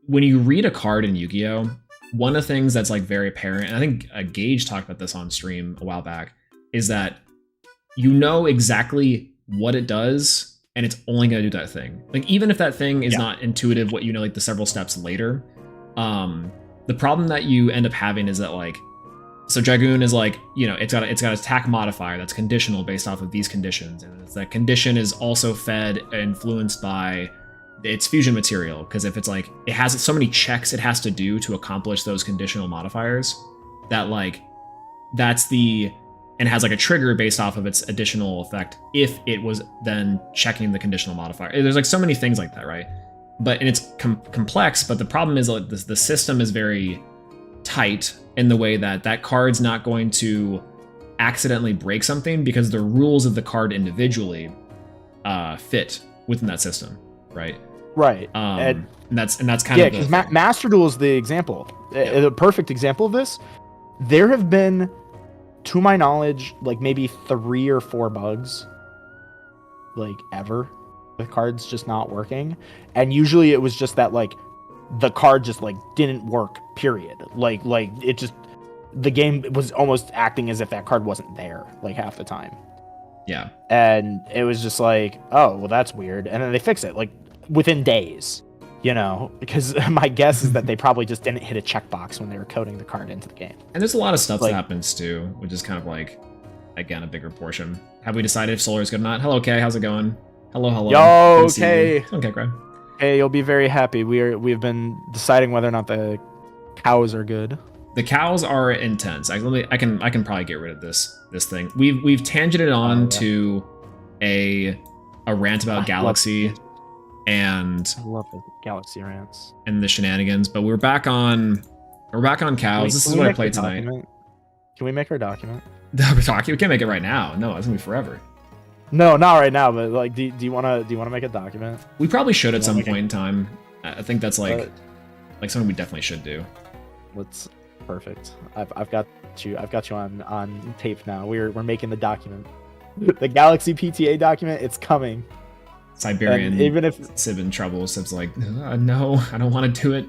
when you read a card in Yu-Gi-Oh, one of the things that's like very apparent, and I think Gage talked about this on stream a while back, is that you know exactly what it does, and it's only going to do that thing. Like, even if that thing is not intuitive, what you know, like the several steps later, the problem that you end up having is that like, so Dragoon is like, you know, it's got an attack modifier that's conditional based off of these conditions, and that condition is also influenced by its fusion material, because if it's like, it has so many checks it has to do to accomplish those conditional modifiers, that like, and it has like a trigger based off of its additional effect if it was then checking the conditional modifier. There's like so many things like that, right? And it's complex, but the problem is like the system is very tight in the way that card's not going to accidentally break something, because the rules of the card individually fit within that system, right? Right. And that's kind of because Master Duel is the example, the perfect example of this. There have been, to my knowledge, like maybe 3 or 4 bugs, like ever, with cards just not working, and usually it was just that like the card just like didn't work, period. Like it just, the game was almost acting as if that card wasn't there like half the time. Yeah. And it was just like, oh well, that's weird, and then they fix it like within days, you know, because my guess is that they probably just didn't hit a checkbox when they were coding the card into the game. And there's a lot of stuff that happens too, which is kind of like, again, a bigger portion. Have we decided if Solar is good or not? Hello, Kay, how's it going? Hello. Yo, Kay. Okay, Greg. Hey, you'll be very happy. We've been deciding whether or not the cows are good. The cows are intense. I can probably get rid of this thing. We've tangented on to a rant about Galaxy, and I love the Galaxy rants and the shenanigans. But we're back on cows. This is what I played tonight. Can we make our document? We can't make it right now. No, it's gonna be forever. No, not right now. But like, do you wanna make a document? We probably should at some point in time. I think that's like something we definitely should do. Let's. Perfect. I've got you on tape now. We're making the document. The Galaxy PTA document. It's coming. Siberian. And even if Sib in trouble, Sib's like, no, I don't want to do it.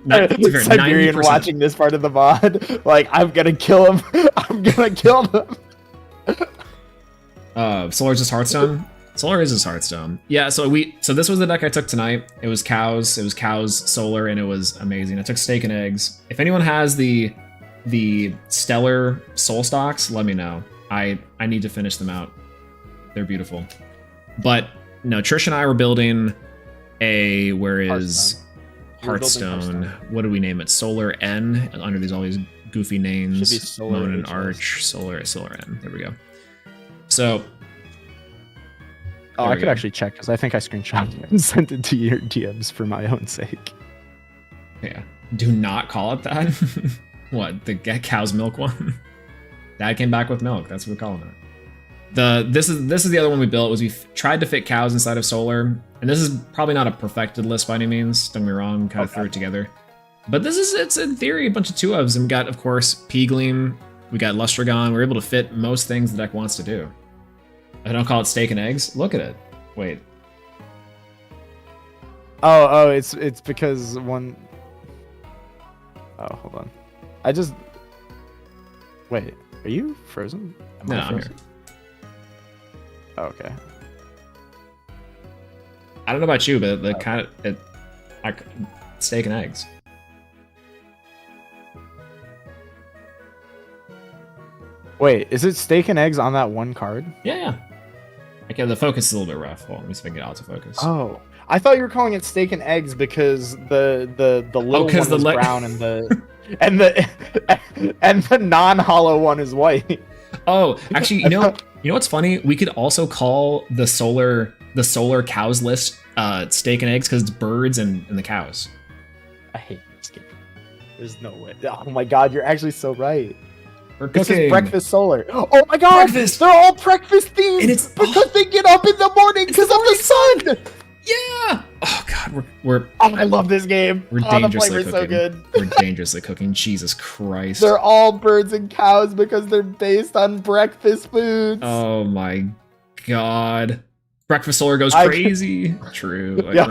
Siberian 90%. Watching this part of the mod, like, I'm gonna kill him. I'm gonna kill them. Solar's just Hearthstone. Solar is his Hearthstone. Yeah. So this was the deck I took tonight. It was cows, Solar, and it was amazing. I took Steak and Eggs. If anyone has the Stellar Soul Stocks, let me know. I need to finish them out. They're beautiful. But no, Trish and I were building Hearthstone. What do we name it? Solar N, under all these goofy names. Moon and Arch, Solar N. There we go. So I could actually check, because I think I screenshot it and sent it to your DMs for my own sake. Yeah. Do not call it that. What, the cow's milk one? Dad came back with milk. That's what we're calling it. This is the other one we built. Was we tried to fit cows inside of solar, and this is probably not a perfected list by any means. Don't get me wrong, kind of threw it together. But it's in theory a bunch of 2-ofs, and we got, of course, P-Gleam, we got Lustragon. We're able to fit most things the deck wants to do. I don't call it steak and eggs. Look at it. Wait. Oh, it's because one. Oh, hold on. I just. Wait, are you frozen? No, I'm here. Oh, okay. I don't know about you, but the kind of steak and eggs. Wait, is it steak and eggs on that one card? Yeah. Okay, the focus is a little bit rough. Hold on, let me see if I can get autofocus. Oh, I thought you were calling it steak and eggs because the little one is brown and the and the non-hollow one is white. Oh, actually, you know what's funny? We could also call the solar cows list steak and eggs because it's birds and the cows. I hate this game. There's no way. Oh my god, you're actually so right. This is breakfast solar. Oh my god, breakfast. They're all breakfast themed, and it's because they get up in the morning because of the sun. Yeah. Oh god, we're. Oh, I love this game. We're dangerously the flavor's cooking. So good. We're dangerously cooking. Jesus Christ. They're all birds and cows because they're based on breakfast foods. Oh my god. Breakfast solar goes crazy. True. Yo,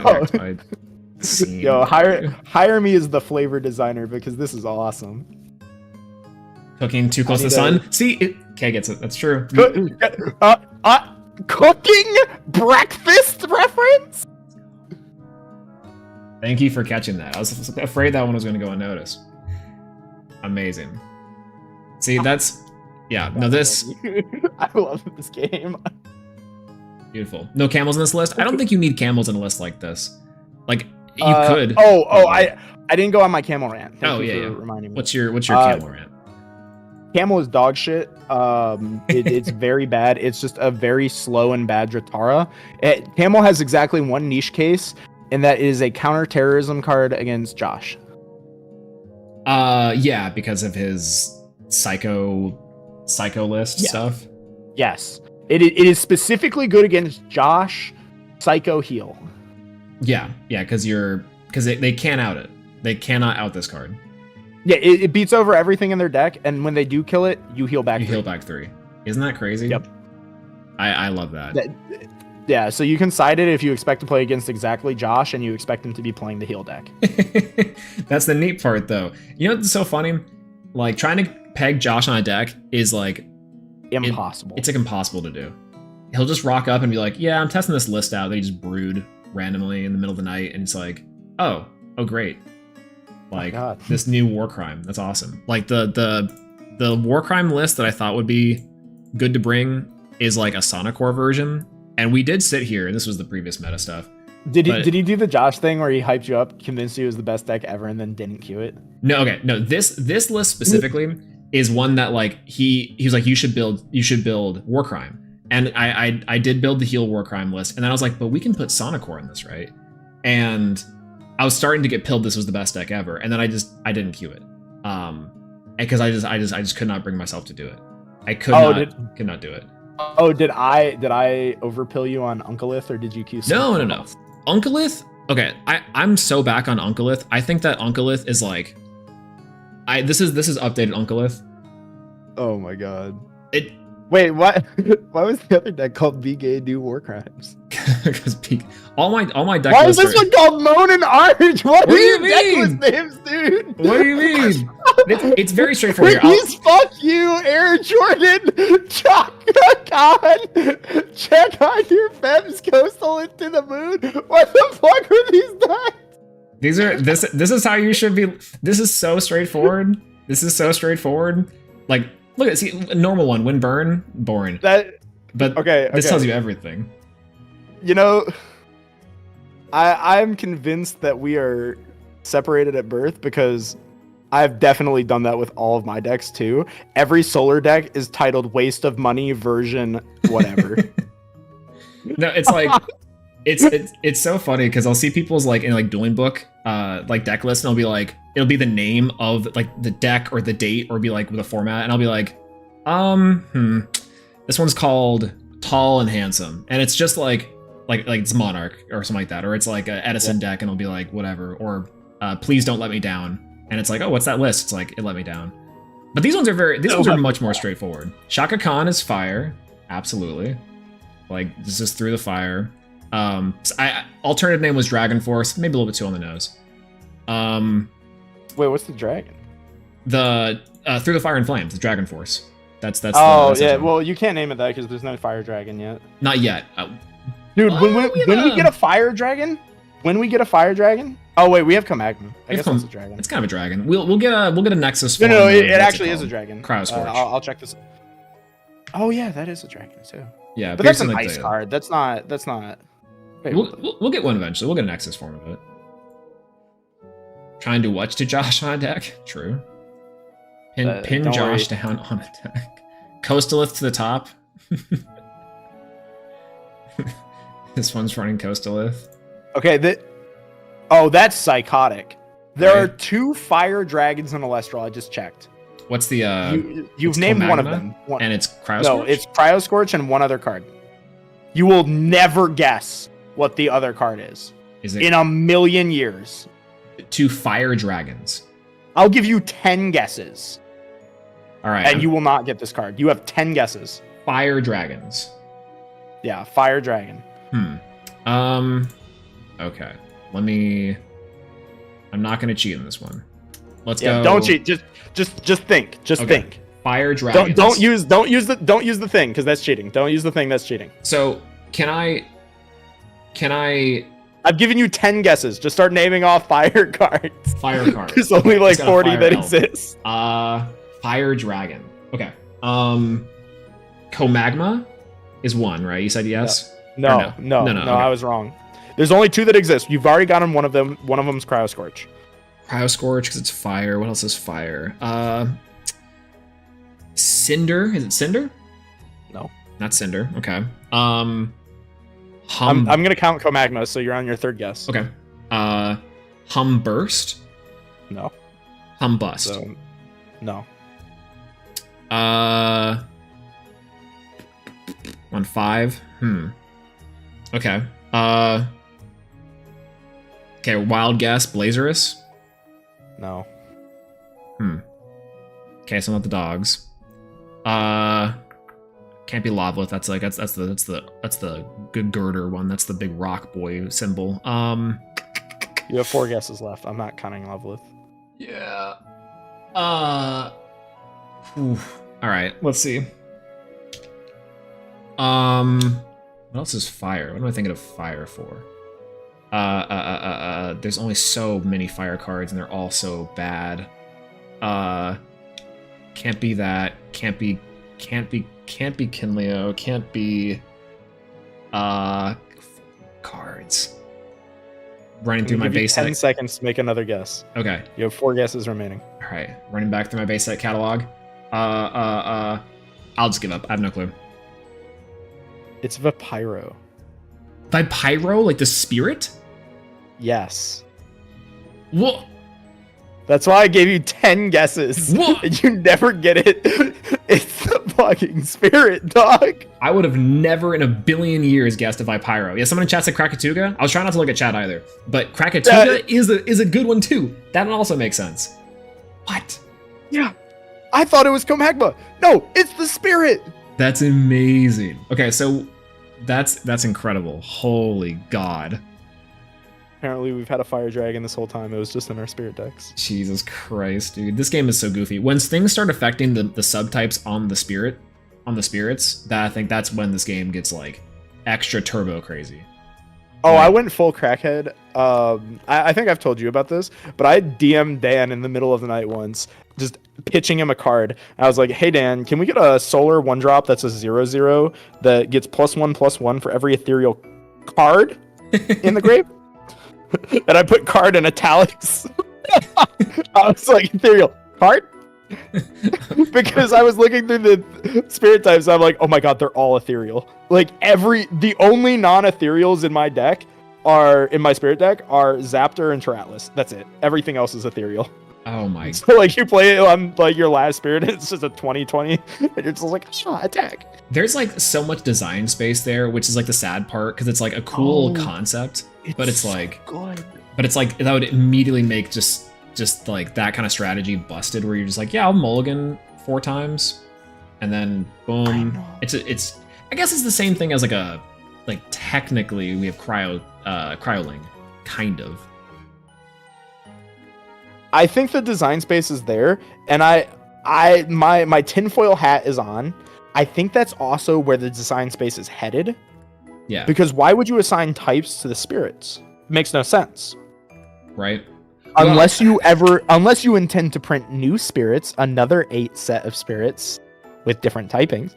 hire me as the flavor designer because this is awesome. Cooking too close to the sun. See, Kay gets it. That's true. Cooking breakfast reference? Thank you for catching that. I was afraid that one was going to go unnoticed. Amazing. See, that's... Yeah, no, this... I love this game. Beautiful. No camels in this list? I don't think you need camels in a list like this. Like, you could. I didn't go on my camel rant. Thank you for reminding me. What's your camel rant? Camel is dog shit. It's very bad. It's just a very slow and bad Dratara. Camel has exactly one niche case, and that is a counter-terrorism card against Josh. Yeah, because of his psycho list stuff. Yes. It is specifically good against Josh, Psycho Heal. Yeah, because they can't out it. They cannot out this card. Yeah, it beats over everything in their deck, and when they do kill it, you heal back. Heal back 3. Isn't that crazy? Yep. I love that. Yeah, so you can side it if you expect to play against exactly Josh, and you expect him to be playing the heal deck. That's the neat part, though. You know what's so funny? Like, trying to peg Josh on a deck is, like... impossible. It's, like, impossible to do. He'll just rock up and be like, yeah, I'm testing this list out. They just brewed randomly in the middle of the night, and it's like, oh, great. Like, this new war crime. That's awesome. Like, the war crime list that I thought would be good to bring is, like, a Sonicore version. And we did sit here, and this was the previous meta stuff. Did he do the Josh thing where he hyped you up, convinced you it was the best deck ever, and then didn't queue it? No, okay. No, this list specifically is one that, like, he was like, you should build war crime. And I did build the heal war crime list, and then I was like, but we can put Sonicore in this, right? And I was starting to get pilled this was the best deck ever, and then I didn't queue it. Because I just could not bring myself to do it. I could not do it. Oh, did I overpill you on Unkelith, or did you queue? No. Unkelith. Okay, I'm so back on Unkelith. I think that Unkelith is like, this is updated Unkelith. Oh my god. Wait, what? Why was the other deck called Be Gay Do War Crimes? Because all my deck. Why is this one called Moan and Arch? What do you mean? Decklist names, dude? What do you mean? It's very straightforward. Please fuck you, Air Jordan. Chaka Khan. Check on your Fem's Coastal into the moon. What the fuck are these decks? This is how you should be. This is so straightforward. Like, look at a normal one. Win burn, boring. This tells you everything. You know, I'm convinced that we are separated at birth because I've definitely done that with all of my decks too. Every solar deck is titled Waste of Money version whatever. No, it's like it's so funny because I'll see people's like in like dueling book like deck list, and it'll be the name of like the deck or the date or be like with a format, and I'll be like, the This one's called Tall and Handsome, and it's just like it's Monarch or something like that, or it's like a Edison deck, and it'll be like whatever, or Please Don't Let Me Down, and it's like, oh, what's that list? It's like, It Let Me Down. But these ones are much more straightforward. Shaka Khan is fire, absolutely. Like, this is through the fire. Alternative name was Dragon Force, maybe a little bit too on the nose. Wait, what's the dragon? The Through the Fire and Flames, the Dragon Force. That's well, you can't name it that because there's no fire dragon yet. Not yet. Dude, when we get a fire dragon, oh wait, we have Komagma. I guess that's a dragon. It's kind of a dragon. We'll get a Nexus. No, it actually is a dragon. Cryoscorch. I'll check this. Oh yeah, that is a dragon too. Yeah, but that's an ice card. That's not. Wait, we'll get one eventually. We'll get a Nexus form of it. Trying to watch to Josh on a deck. True. Pin Josh down on a deck. Coastalith to the top. This one's running Coastalith. Okay, that's psychotic. There are 2 fire dragons in Elestral. I just checked. What's the you've named one of them. And it's Cryoscorch? No, it's Cryoscorch and one other card. You will never guess what the other card is. Is it in a million years? 2 fire dragons. I'll give you 10 guesses. All right. And you will not get this card. You have 10 guesses. Fire dragons. Yeah, fire dragon. Okay. I'm not gonna cheat in this one. Let's go. Don't cheat. Just think. Think. Fire dragons. Don't use the thing because that's cheating. Don't use the thing, that's cheating. So can I I've given you 10 guesses. Just start naming off fire cards. Fire cards. There's only like 40 that exist. Fire dragon. Okay. Komagma is one, right? You said yes? No. Okay. I was wrong. There's only 2 that exist. You've already gotten one of them. One of them's Cryoscorch. Cryoscorch because it's fire. What else is fire? Cinder. Is it Cinder? No. Not Cinder. Okay. I'm gonna count Komagma, so you're on your 3rd guess. Okay. Humburst. No. Humbust. So, no. On 5. Okay. Okay. Wild guess. Blazerus. No. Okay, so not the dogs. Can't be Lovelith. That's the good girder one. That's the big rock boy symbol. You have 4 guesses left. I'm not counting Lovelith. Yeah. All right. Let's see. What else is fire? What am I thinking of fire for? There's only so many fire cards, and they're all so bad. Can't be that. Can't be Kinleo. Can't be cards. Running through my base set. 10 seconds to make another guess. Okay. You have 4 guesses remaining. All right. Running back through my base set catalog. I'll just give up. I have no clue. It's Vipyro. Vipyro, like the spirit? Yes. What? That's why I gave you 10 guesses. What? And you never get it. It's the fucking spirit, dog. I would have never in a billion years guessed a Vipyro. Yeah, someone in chat said Krakatuga. I was trying not to look at chat either. But Krakatuga is a good one too. That also makes sense. What? Yeah. I thought it was Komagma. No, it's the spirit. That's amazing. Okay, so that's incredible. Holy God. Apparently we've had a fire dragon this whole time. It was just in our spirit decks. Jesus Christ, dude. This game is so goofy. When things start affecting the subtypes on the spirits, that I think that's when this game gets like extra turbo crazy. Oh, I went full crackhead. I think I've told you about this, but I DM'd Dan in the middle of the night once, just pitching him a card. I was like, hey, Dan, can we get a solar 1-drop that's a 0/0 that gets +1/+1 for every ethereal card in the grave? And I put card in italics. I was like, ethereal card? Because I was looking through the spirit types, I'm like, oh my god, they're all ethereal. Like the only non-ethereals in my deck in my spirit deck are Zaptor and Teratlis. That's it. Everything else is ethereal. Oh my. So like you play it on like your last spirit, it's just a 20/20, and you're just like attack. There's like so much design space there, which is like the sad part because it's like a cool concept, but it's like good. But it's like that would immediately make just like that kind of strategy busted, where you're just like, yeah, I'll mulligan 4 times, and then boom. It's I guess it's the same thing as like technically we have cryoling, kind of. I think the design space is there, and my tinfoil hat is on. I think that's also where the design space is headed. Yeah. Because why would you assign types to the spirits? Makes no sense. Right. Unless you intend to print new spirits, another 8 set of spirits with different typings.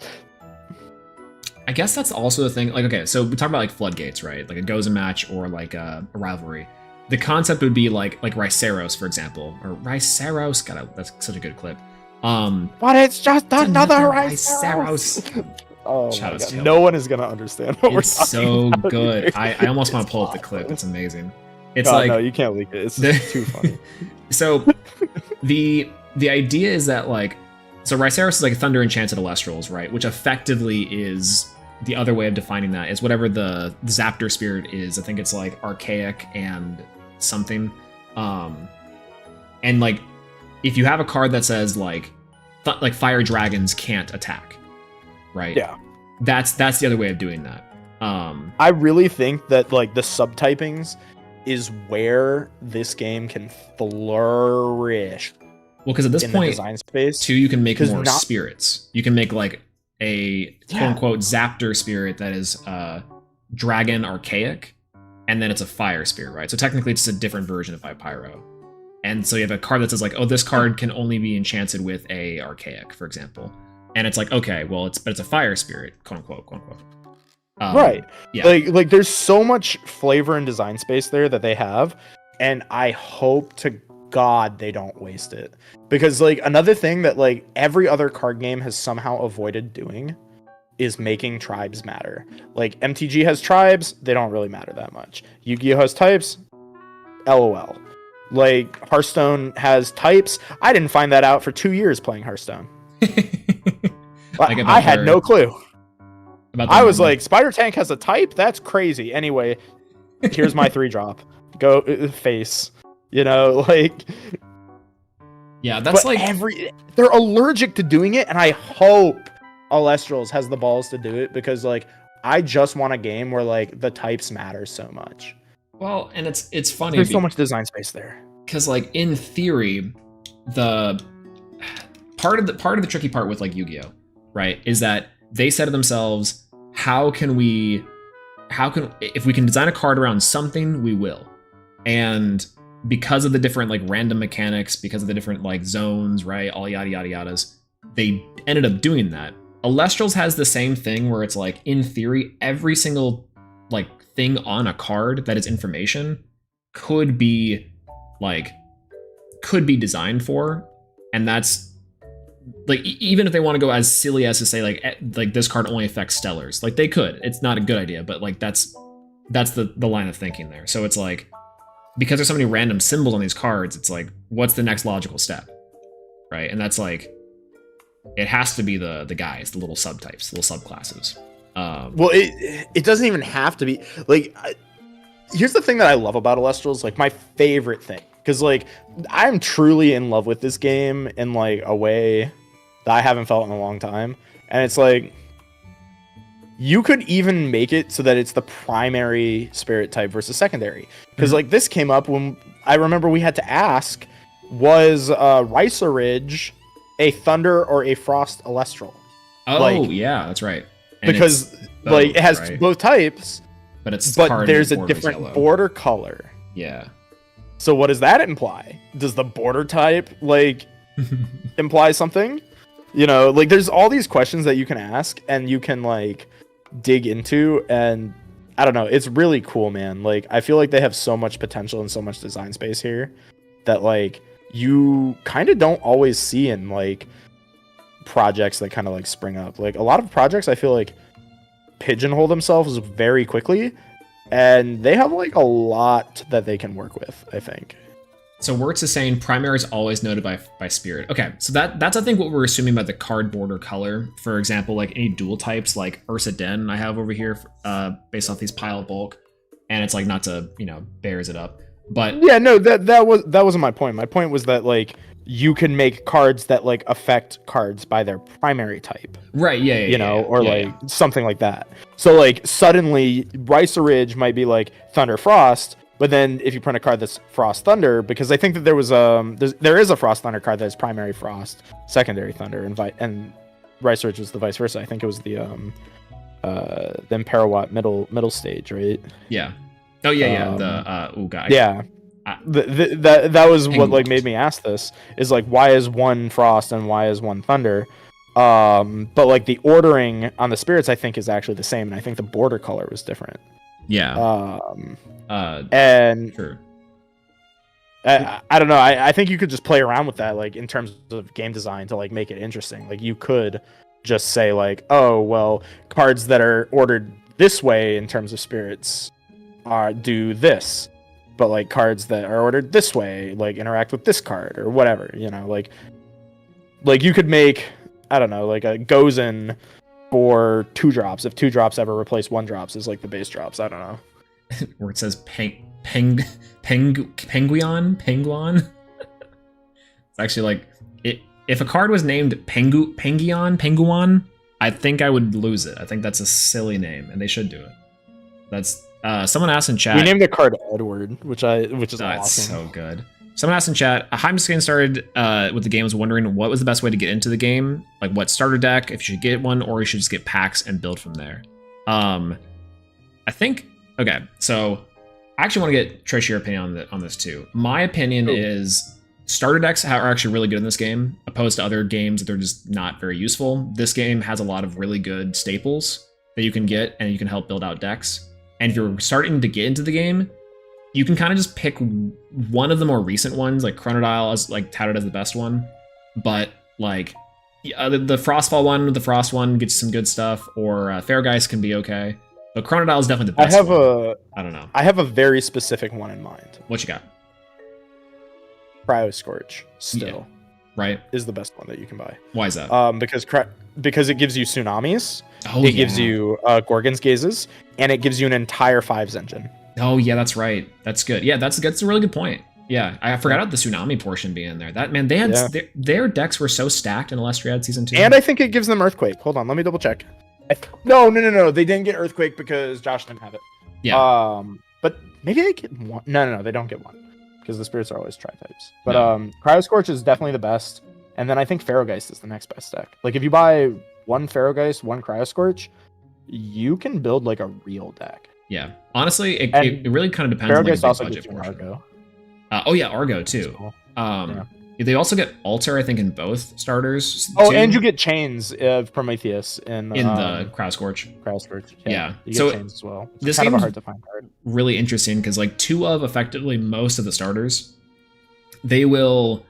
I guess that's also the thing. Like, okay, so we talk about like floodgates, right? Like a Goza match or like a rivalry. The concept would be like Ryceros, for example, or Ryceros. God, that's such a good clip. But it's just another Ryceros. Oh my God. No one is gonna understand what we're talking so about. Good. I almost want to pull up the clip. It's amazing. It's no, you can't leak it. It's too funny. So the idea is that like, so Ryceros is like Thunder Enchanted Elestrals, right? Which effectively is the other way of defining that is whatever the Zaptor spirit is. I think it's like archaic and something. And like, if you have a card that says like fire dragons can't attack, right? Yeah. That's the other way of doing that. I really think that like the subtypings is where this game can flourish. Well, because at this point, design space, too, you can make more spirits. You can make like a quote-unquote Zaptor spirit that is dragon archaic, and then it's a fire spirit, right? So technically it's a different version of Pyro. And so you have a card that says like, oh, this card can only be enchanted with a archaic, for example. And it's like, okay, well, it's a fire spirit, quote-unquote, quote-unquote. Right. Yeah. Like there's so much flavor and design space there that they have, and I hope to God they don't waste it. Because like another thing that like every other card game has somehow avoided doing is making tribes matter. Like MTG has tribes, they don't really matter that much. Yu-Gi-Oh has types, LOL. Like Hearthstone has types. I didn't find that out for 2 years playing Hearthstone. I had no clue. I was like, Spider Tank has a type? That's crazy. Anyway, here's my 3-drop. Go face. You know, like... Yeah, that's like... They're allergic to doing it, and I hope Elestrals has the balls to do it, because, like, I just want a game where, like, the types matter so much. Well, and it's funny. There's so much design space there. Because, like, in theory, the... Part of the tricky part with, like, Yu-Gi-Oh!, right, is that they said to themselves, if we can design a card around something, we will. And because of the different like random mechanics, because of the different like zones, right, all yada yada yadas, they ended up doing that. Elestrals has the same thing where it's like, in theory, every single like thing on a card that is information could be designed for, and that's like, even if they want to go as silly as to say like this card only affects stellars, like they could. It's not a good idea, but like that's the line of thinking there. So it's like, because there's so many random symbols on these cards, it's like, what's the next logical step, right? And that's like, it has to be the guys, the little subtypes, the little subclasses. Well, it doesn't even have to be like. Here's the thing that I love about Elestrals, like my favorite thing. Because, like, I'm truly in love with this game in, like, a way that I haven't felt in a long time. And it's like, you could even make it so that it's the primary spirit type versus secondary. Because, like, this came up when I remember we had to ask, was Rycerridge a Thunder or a Frost Elestral? Oh, like, yeah, that's right. And because, both, like, it has both types, but there's a different yellow border color. Yeah. So what does that imply? Does the border type, like, imply something? You know, like, there's all these questions that you can ask and you can, like, dig into, and I don't know, it's really cool, man. Like, I feel like they have so much potential and so much design space here that, like, you kind of don't always see in, like, projects that kind of, like, spring up. Like, a lot of projects, I feel like, pigeonhole themselves very quickly, and they have like a lot that they can work with, I think. So Wirtz is saying primary is always noted by spirit. Okay, so that's I think what we're assuming by the card border color. For example, like any dual types like Ursa Den I have over here, based off these pile of bulk, and it's like not to bears it up, but yeah, no, that wasn't my point. My point was that like you can make cards that like affect cards by their primary type. Right, yeah, Something like that. So like suddenly Rice Ridge might be like Thunder Frost, but then if you print a card that's Frost Thunder, because I think that there is a Frost Thunder card that's primary Frost, secondary Thunder, and Rice Ridge was the vice versa. I think it was the Imperawatt middle stage, right? Yeah. Oh yeah. God. Yeah. That was what like made me ask this, is like why is one Frost and why is one Thunder, but like the ordering on the spirits I think is actually the same, and I think the border color was different. And true. I don't know, I think you could just play around with that like in terms of game design to like make it interesting. Like you could just say like, oh well, cards that are ordered this way in terms of spirits do this, but like cards that are ordered this way like interact with this card or whatever, like you could make, I don't know, like a Gozen for 2-drops if 2-drops ever replace 1-drops as like the base drops. I don't know. Where it says Penguin. It's actually like if a card was named Penguin, I think I would lose it. I think that's a silly name, and they should do it. That's someone asked in chat. We named the card Edward, which is awesome. It's so good. Someone asked in chat. I'm just getting started with the game. Was wondering what was the best way to get into the game, like what starter deck, if you should get one, or you should just get packs and build from there. I think. Okay, so I actually want to get Trish your opinion on this too. My opinion is starter decks are actually really good in this game, opposed to other games that they're just not very useful. This game has a lot of really good staples that you can get, and you can help build out decks. And if you're starting to get into the game, you can kind of just pick one of the more recent ones, like Chronodile is like touted as the best one, but like the Frostfall one with the Frost one gets some good stuff, or Fairgeist can be okay. But Chronodile is definitely the best. I don't know. I have a very specific one in mind. What you got? Cryo Scorch still, right, is the best one that you can buy. Why is that? Because it gives you tsunamis, gives you Gorgon's Gazes, and it gives you an entire 5s engine. Oh yeah, that's right. That's good. Yeah, that's a really good point. Yeah, I forgot about the tsunami portion being there. That man, they had their decks were so stacked in Elestriad Season 2. And I think it gives them Earthquake. Hold on, let me double check. No. They didn't get Earthquake because Josh didn't have it. Yeah. But maybe they get one. No, they don't get one because the spirits are always tri-types. But Cryo Scorch is definitely the best, and then I think Pharaohgeist is the next best deck. Like if you buy one Pharaohgeist, one Cryo Scorch, you can build like a real deck. Yeah, honestly, it really kind of depends on like, the also budget portion. Argo. Argo too. Cool. They also get Alter, I think, in both starters. And you get Chains of Prometheus in the Cryo Scorch. Yeah. You get Chains as well. It's this kind of a hard to find card. Really interesting because like 2 of effectively most of the starters, they will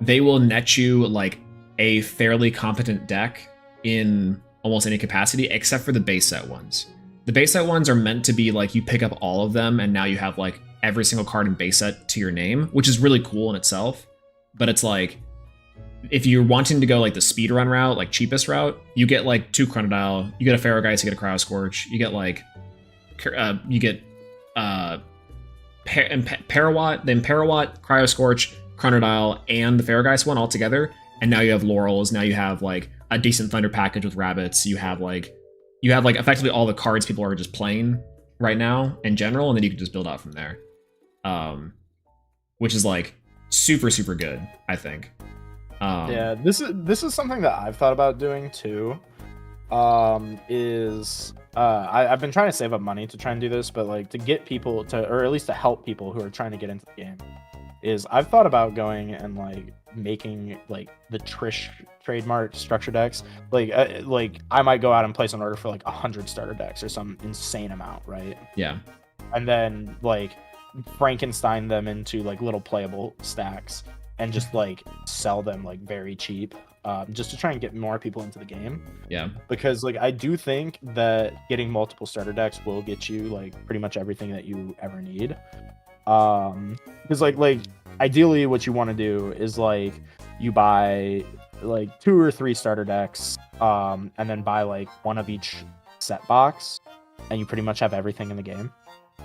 net you like a fairly competent deck in almost any capacity, except for the base set ones. The base set ones are meant to be like you pick up all of them, and now you have like every single card in base set to your name, which is really cool in itself. But it's like, if you're wanting to go like the speedrun route, like cheapest route, you get like 2 Chronodile, you get a Pharaohgeist, you get a Cryo Scorch, you get like, Parawatt, the Imperawatt, Cryo Scorch, Chronodile, and the Pharaohgeist one all together, and now you have Laurels. Now you have like a decent Thunder package with Rabbits. You have like effectively all the cards people are just playing right now in general, and then you can just build out from there, which is like super good, I think. This is something that I've thought about doing too. I've been trying to save up money to try and do this, but like to get people to, or at least to help people who are trying to get into the game, is I've thought about going and like making like the Trish trademark structure decks. Like I might go out and place an order for like 100 starter decks or some insane amount, right? Yeah. And then like Frankenstein them into like little playable stacks and just like sell them like very cheap, just to try and get more people into the game. Yeah, because like I do think that getting multiple starter decks will get you like pretty much everything that you ever need. Because like ideally what you want to do is like you buy like 2 or 3 starter decks, and then buy like one of each set box, and you pretty much have everything in the game,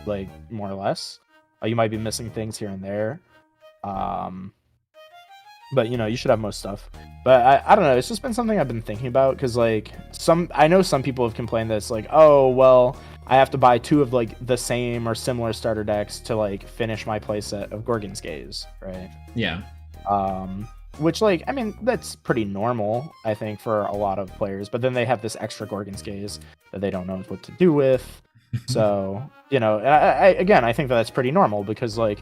like more or less. You might be missing things here and there, but you should have most stuff. But I don't know, it's just been something I've been thinking about, because like I know some people have complained that it's like, oh well, I have to buy 2 of like the same or similar starter decks to like finish my playset of Gorgon's Gaze, right? Yeah. Which, like, I mean, that's pretty normal, I think, for a lot of players. But then they have this extra Gorgon's Gaze that they don't know what to do with. So, I think that's pretty normal, because, like,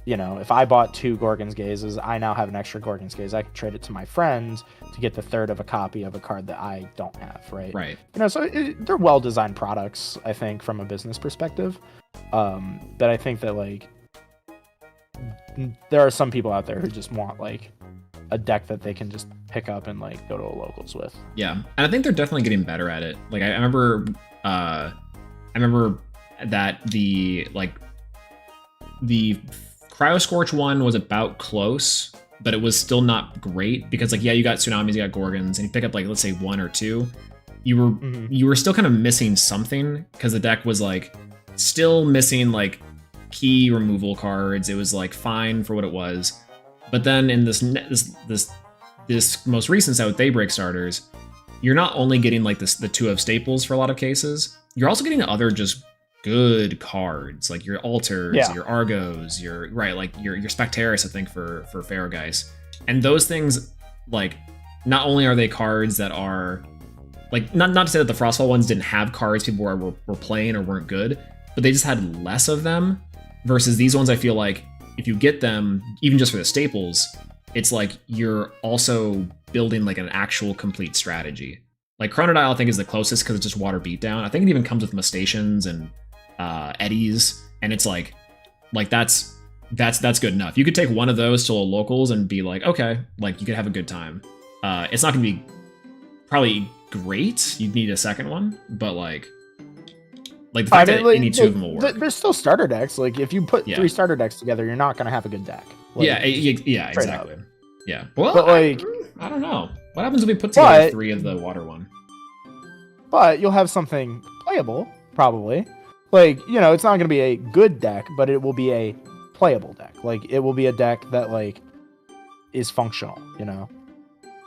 if I bought 2 Gorgon's Gazes, I now have an extra Gorgon's Gaze. I can trade it to my friend to get the third of a copy of a card that I don't have, right? Right. So they're well-designed products, I think, from a business perspective. But I think that, like, there are some people out there who just want, like, a deck that they can just pick up and like go to a locals with. Yeah, and I think they're definitely getting better at it. Like I remember that the Cryo Scorch one was about close, but it was still not great, because like, yeah, you got Tsunamis, you got Gorgons, and you pick up like, let's say 1 or 2, you were still kind of missing something, because the deck was like still missing like key removal cards. It was like fine for what it was. But then in this most recent set with Daybreak starters, you're not only getting like the 2 of staples for a lot of cases, you're also getting other just good cards, like your altars, your Argos, your Spectaris, I think, for Pharaohgeist. And those things, like, not only are they cards that are like, not to say that the Frostfall ones didn't have cards people were playing or weren't good, but they just had less of them, versus these ones. I feel like if you get them, even just for the staples, it's like you're also building like an actual complete strategy. Like Chronodile, I think, is the closest, because it's just water beatdown. I think it even comes with Mustations and Eddies, and it's like that's good enough. You could take one of those to a locals and be like, okay, like you could have a good time. It's not gonna be probably great. You'd need a second one, but like the fact that you need 2 of them will work. There's still starter decks. Like if you put 3 starter decks together, you're not gonna have a good deck. Like, yeah, exactly. Up. Yeah. Well, but like, I don't know. What happens if we put together 3 of the water one? But you'll have something playable, probably. Like, it's not gonna be a good deck, but it will be a playable deck. Like, it will be a deck that like is functional.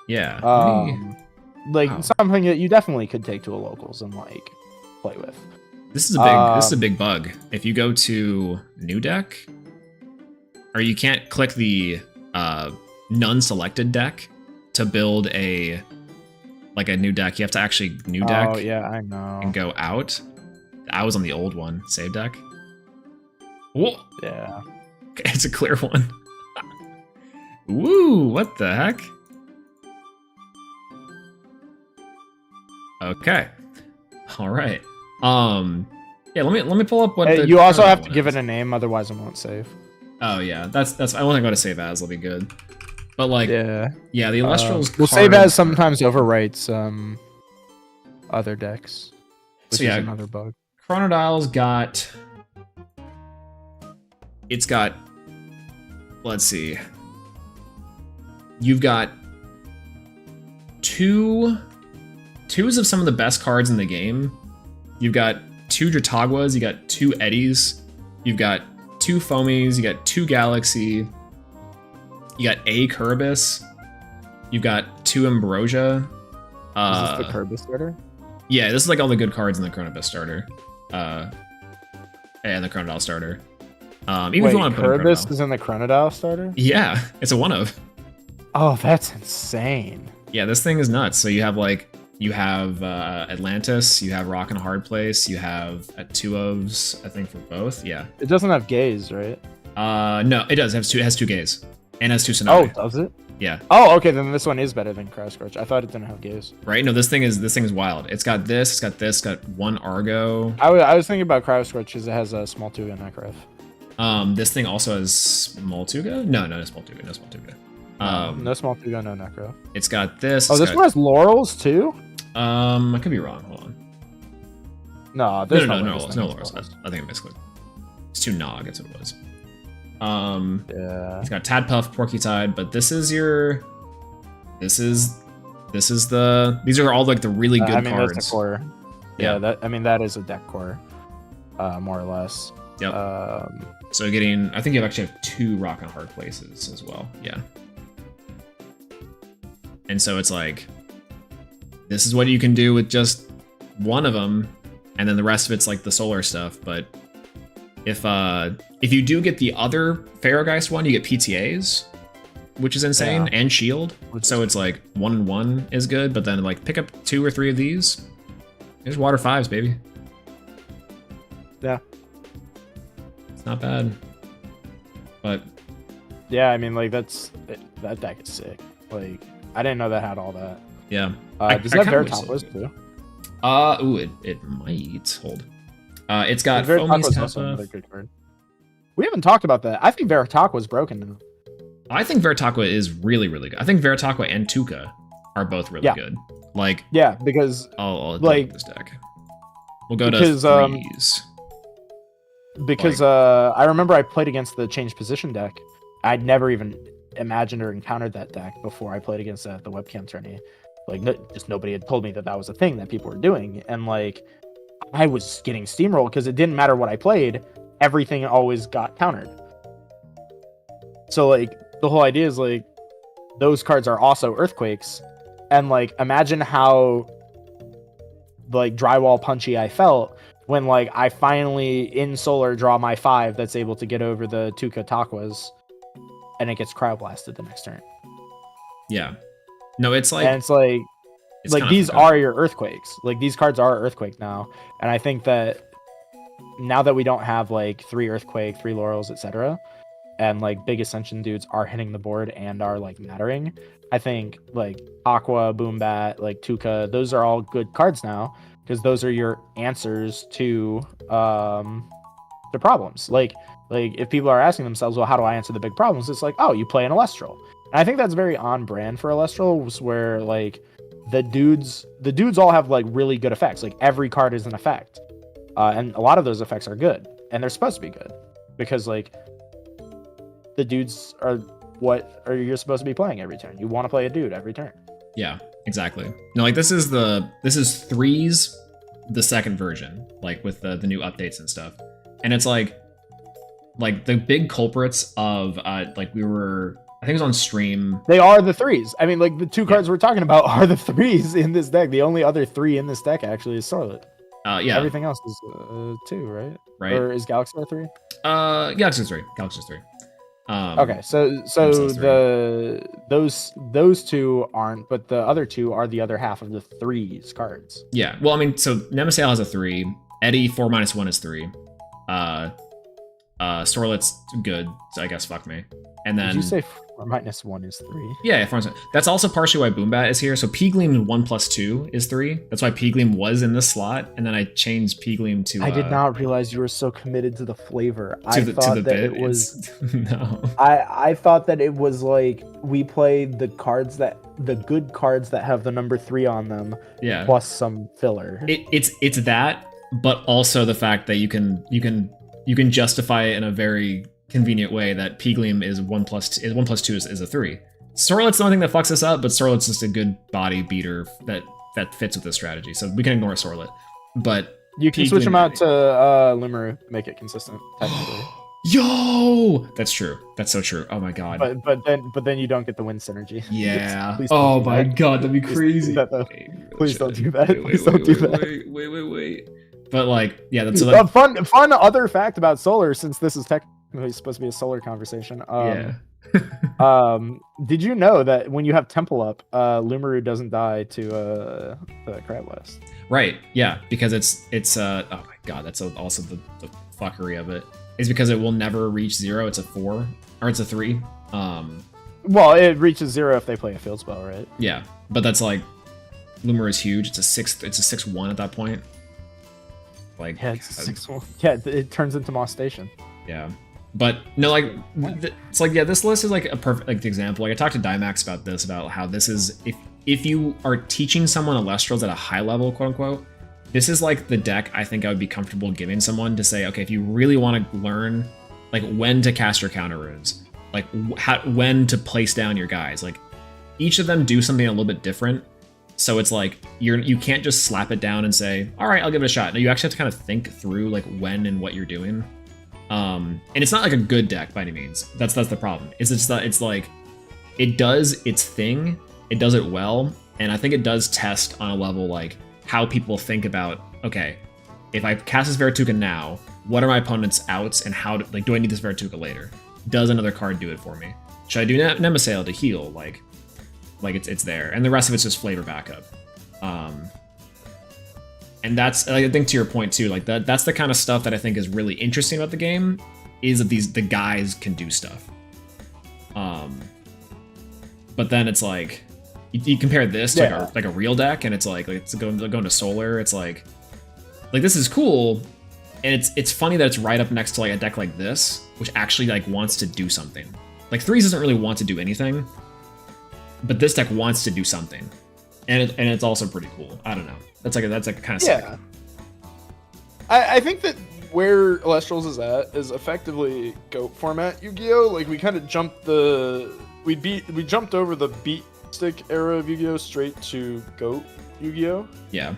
Yeah. Something that you definitely could take to a locals and like play with. This is a big bug. If you go to new deck, or you can't click the none selected deck to build a new deck. You have to actually new deck. Oh yeah, I know. And go out. I was on the old one, save deck. Whoa. Yeah. Okay, it's a clear one. Woo! What the heck? Okay. All right. Yeah. Let me pull up what. You also have to give it a name, otherwise it won't save. Oh yeah, that's. I want to go to save as. Will be good. But like, the Elestrals. Well, save as sometimes overwrites other decks, which is another bug. Chronodile's got. It's got. Let's see. You've got twos of some of the best cards in the game. You've got 2 Drataguas, you got 2 Eddies, you've got 2 Foamies, you got 2 Galaxy, you got a Kerberos, you've got 2 Ambrosia. Is this the Kerberos starter? Yeah, this is like all the good cards in the Chronobus starter. And the Chronodile starter. Even if you want to put Kerberos is in the Chronodile starter? Yeah, it's a one of. Oh, that's insane. Yeah, this thing is nuts. So you have Atlantis, you have Rock and a Hard Place, you have 2 ofs, I think, for both. Yeah. It doesn't have Gaze, right? No, it does. It has 2 Gaze. And has 2 Tsunami. Oh, does it? Yeah. Oh, okay, then this one is better than Cryo Scorch. I thought it didn't have Gaze. Right? No, this thing is wild. It's got this, it's got 1 Argo. I was thinking about Cryo Scorch because it has a small Tuga and Necref. This thing also has small Tuga? No small Tuga, no small Tuga. No small Tuga, no Necro. It's got this. Oh, this one has Laurels too? I could be wrong. Hold on. No, there's no Laurels. I think I misclicked. It's 2 Nog, that's what it was. Yeah. He's got Tadpuff, Porcutide, but this is your. This is the. These are all like the really good cards. That's a core. Yeah, that is a deck core, more or less. Yep. So I think you actually have 2 rock and hard places as well. Yeah. And so it's like, this is what you can do with just one of them, and then the rest of it's like the solar stuff. But if you do get the other Pharaohgeist one, you get PTAs, which is insane, and shield. So it's like 1 and 1 is good, but then like pick up 2 or 3 of these. There's water 5s, baby. Yeah. It's not bad. But yeah, I mean, like that deck is sick. Like, I didn't know that had all that. Yeah. Does that have Veritacos too? It might hold. It's got Veritacos also another good card. We haven't talked about that. I think Veritaqua is broken now. I think Veritaqua is really, really good. I think Veritaqua and Tuca are both really good. Like, yeah, because I'll like this deck. We'll go to 3s. Because I remember I played against the change position deck. I'd never even imagined or encountered that deck before I played against the webcam tourney. Like, just nobody had told me that was a thing that people were doing, and like I was getting steamrolled because it didn't matter what I played, everything always got countered. So like the whole idea is like those cards are also earthquakes, and like imagine how like drywall punchy I felt when like I finally in solar draw my 5 that's able to get over the Tuca Taquas, and it gets cryoblasted the next turn. Yeah. No, it's like... And it's like these are your earthquakes. Like, these cards are earthquake now. And I think that now that we don't have like 3 earthquake, 3 laurels, etc., and like big ascension dudes are hitting the board and are like mattering, I think like Aqua, Boombat, like Tuca, those are all good cards now, because those are your answers to the problems. Like if people are asking themselves, well, how do I answer the big problems? It's like, oh, you play an Elestral. And I think that's very on brand for Elestrals, where like the dudes all have like really good effects. Like every card is an effect, and a lot of those effects are good, and they're supposed to be good because like the dudes are what are you're supposed to be playing every turn. You want to play a dude every turn. Yeah, exactly. No, like this is 3s, the second version, like with the new updates and stuff, and it's like the big culprits of like I think it was on stream. They are the 3s. I mean, like the 2 cards we're talking about are the 3s in this deck. The only other 3 in this deck actually is Starlet. Yeah. Everything else is 2, right? Right. Or is Galaxy 3? Galaxy's 3. Galaxy's 3. Okay, so those 2 aren't, but the other 2 are the other half of the 3s cards. Yeah. Well, I mean, so Nemasail has a 3. Eddie 4-1 is 3. Sorlet's good, so I guess fuck me. And then did you say 4-1 is 3? Yeah, 4-1. That's also partially why Boombat is here. So Peegleam 1+2 is 3. That's why Peegleam was in this slot, and then I changed Peegleam to. I did not realize you were so committed to the flavor. I thought that it was no. I thought that it was like we played the good cards that have the number 3 on them. Yeah. Plus some filler. It's that, but also the fact that you can justify it in a very convenient way that Peegleam is 1+2 is a 3. Sorlet's the only thing that fucks us up, but Sorlet's just a good body beater that fits with this strategy, so we can ignore Sorlet. But you can switch them out to Limaru, make it consistent, technically. Yo, that's true. That's so true. Oh my god. But then you don't get the win synergy. Yeah. Oh my god, that'd be crazy. Please don't do that. Please don't do that. Wait. But like, yeah, that's a fun other fact about Solar, since this is technically supposed to be a Solar conversation. Did you know that when you have Temple up, Limaru doesn't die to the Cryoblast? Right. Yeah, because it's oh my god, that's also the fuckery of it. Is because it will never reach 0. It's a 4 or it's a 3. Well, it reaches 0 if they play a field spell, right? Yeah, but that's like Limaru is huge. It's a 6/1 at that point. Like, yeah, it's 6/1. Yeah, it turns into Moss Station. Yeah, but no, like it's like, yeah, this list is like a perfect example. Like I talked to Dymax about this, about how this is if you are teaching someone Elestrals at a high level, quote unquote, this is like the deck I think I would be comfortable giving someone to say, okay, if you really want to learn like when to cast your counter runes, like when to place down your guys. Like each of them do something a little bit different. So it's like you can't just slap it down and say, all right, I'll give it a shot. No, you actually have to kind of think through like when and what you're doing. And it's not like a good deck by any means. That's the problem. It's just that it's like it does its thing. It does it well, and I think it does test on a level like how people think about, okay, if I cast this Verituga now, what are my opponent's outs, and how do I need this Verituga later? Does another card do it for me? Should I do Nemasail to heal? Like it's there, and the rest of it's just flavor backup. And that's, I think, to your point too, like that's the kind of stuff that I think is really interesting about the game, is that the guys can do stuff. But then it's like you compare this to like a real deck, and it's like it's going to solar. It's like this is cool, and it's funny that it's right up next to like a deck like this, which actually like wants to do something. Like Threes doesn't really want to do anything, but this deck wants to do something, and it's also pretty cool. I don't know. That's like kind of sick. Yeah. I think that where Elestrals is at is effectively GOAT format Yu-Gi-Oh! Like we kind of jumped we jumped over the beat stick era of Yu-Gi-Oh! Straight to GOAT Yu-Gi-Oh! Yeah.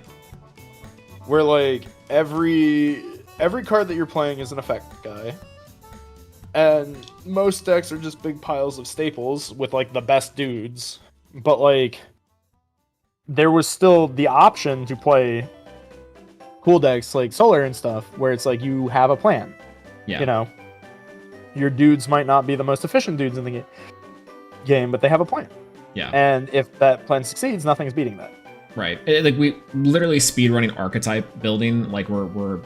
Where like every card that you're playing is an effect guy. And most decks are just big piles of staples with like the best dudes. But like there was still the option to play cool decks like Solar and stuff, where it's like you have a plan. Yeah. You know, your dudes might not be the most efficient dudes in the game, but they have a plan. Yeah. And if that plan succeeds, nothing's beating that. Right. Like we literally speedrunning archetype building. Like we're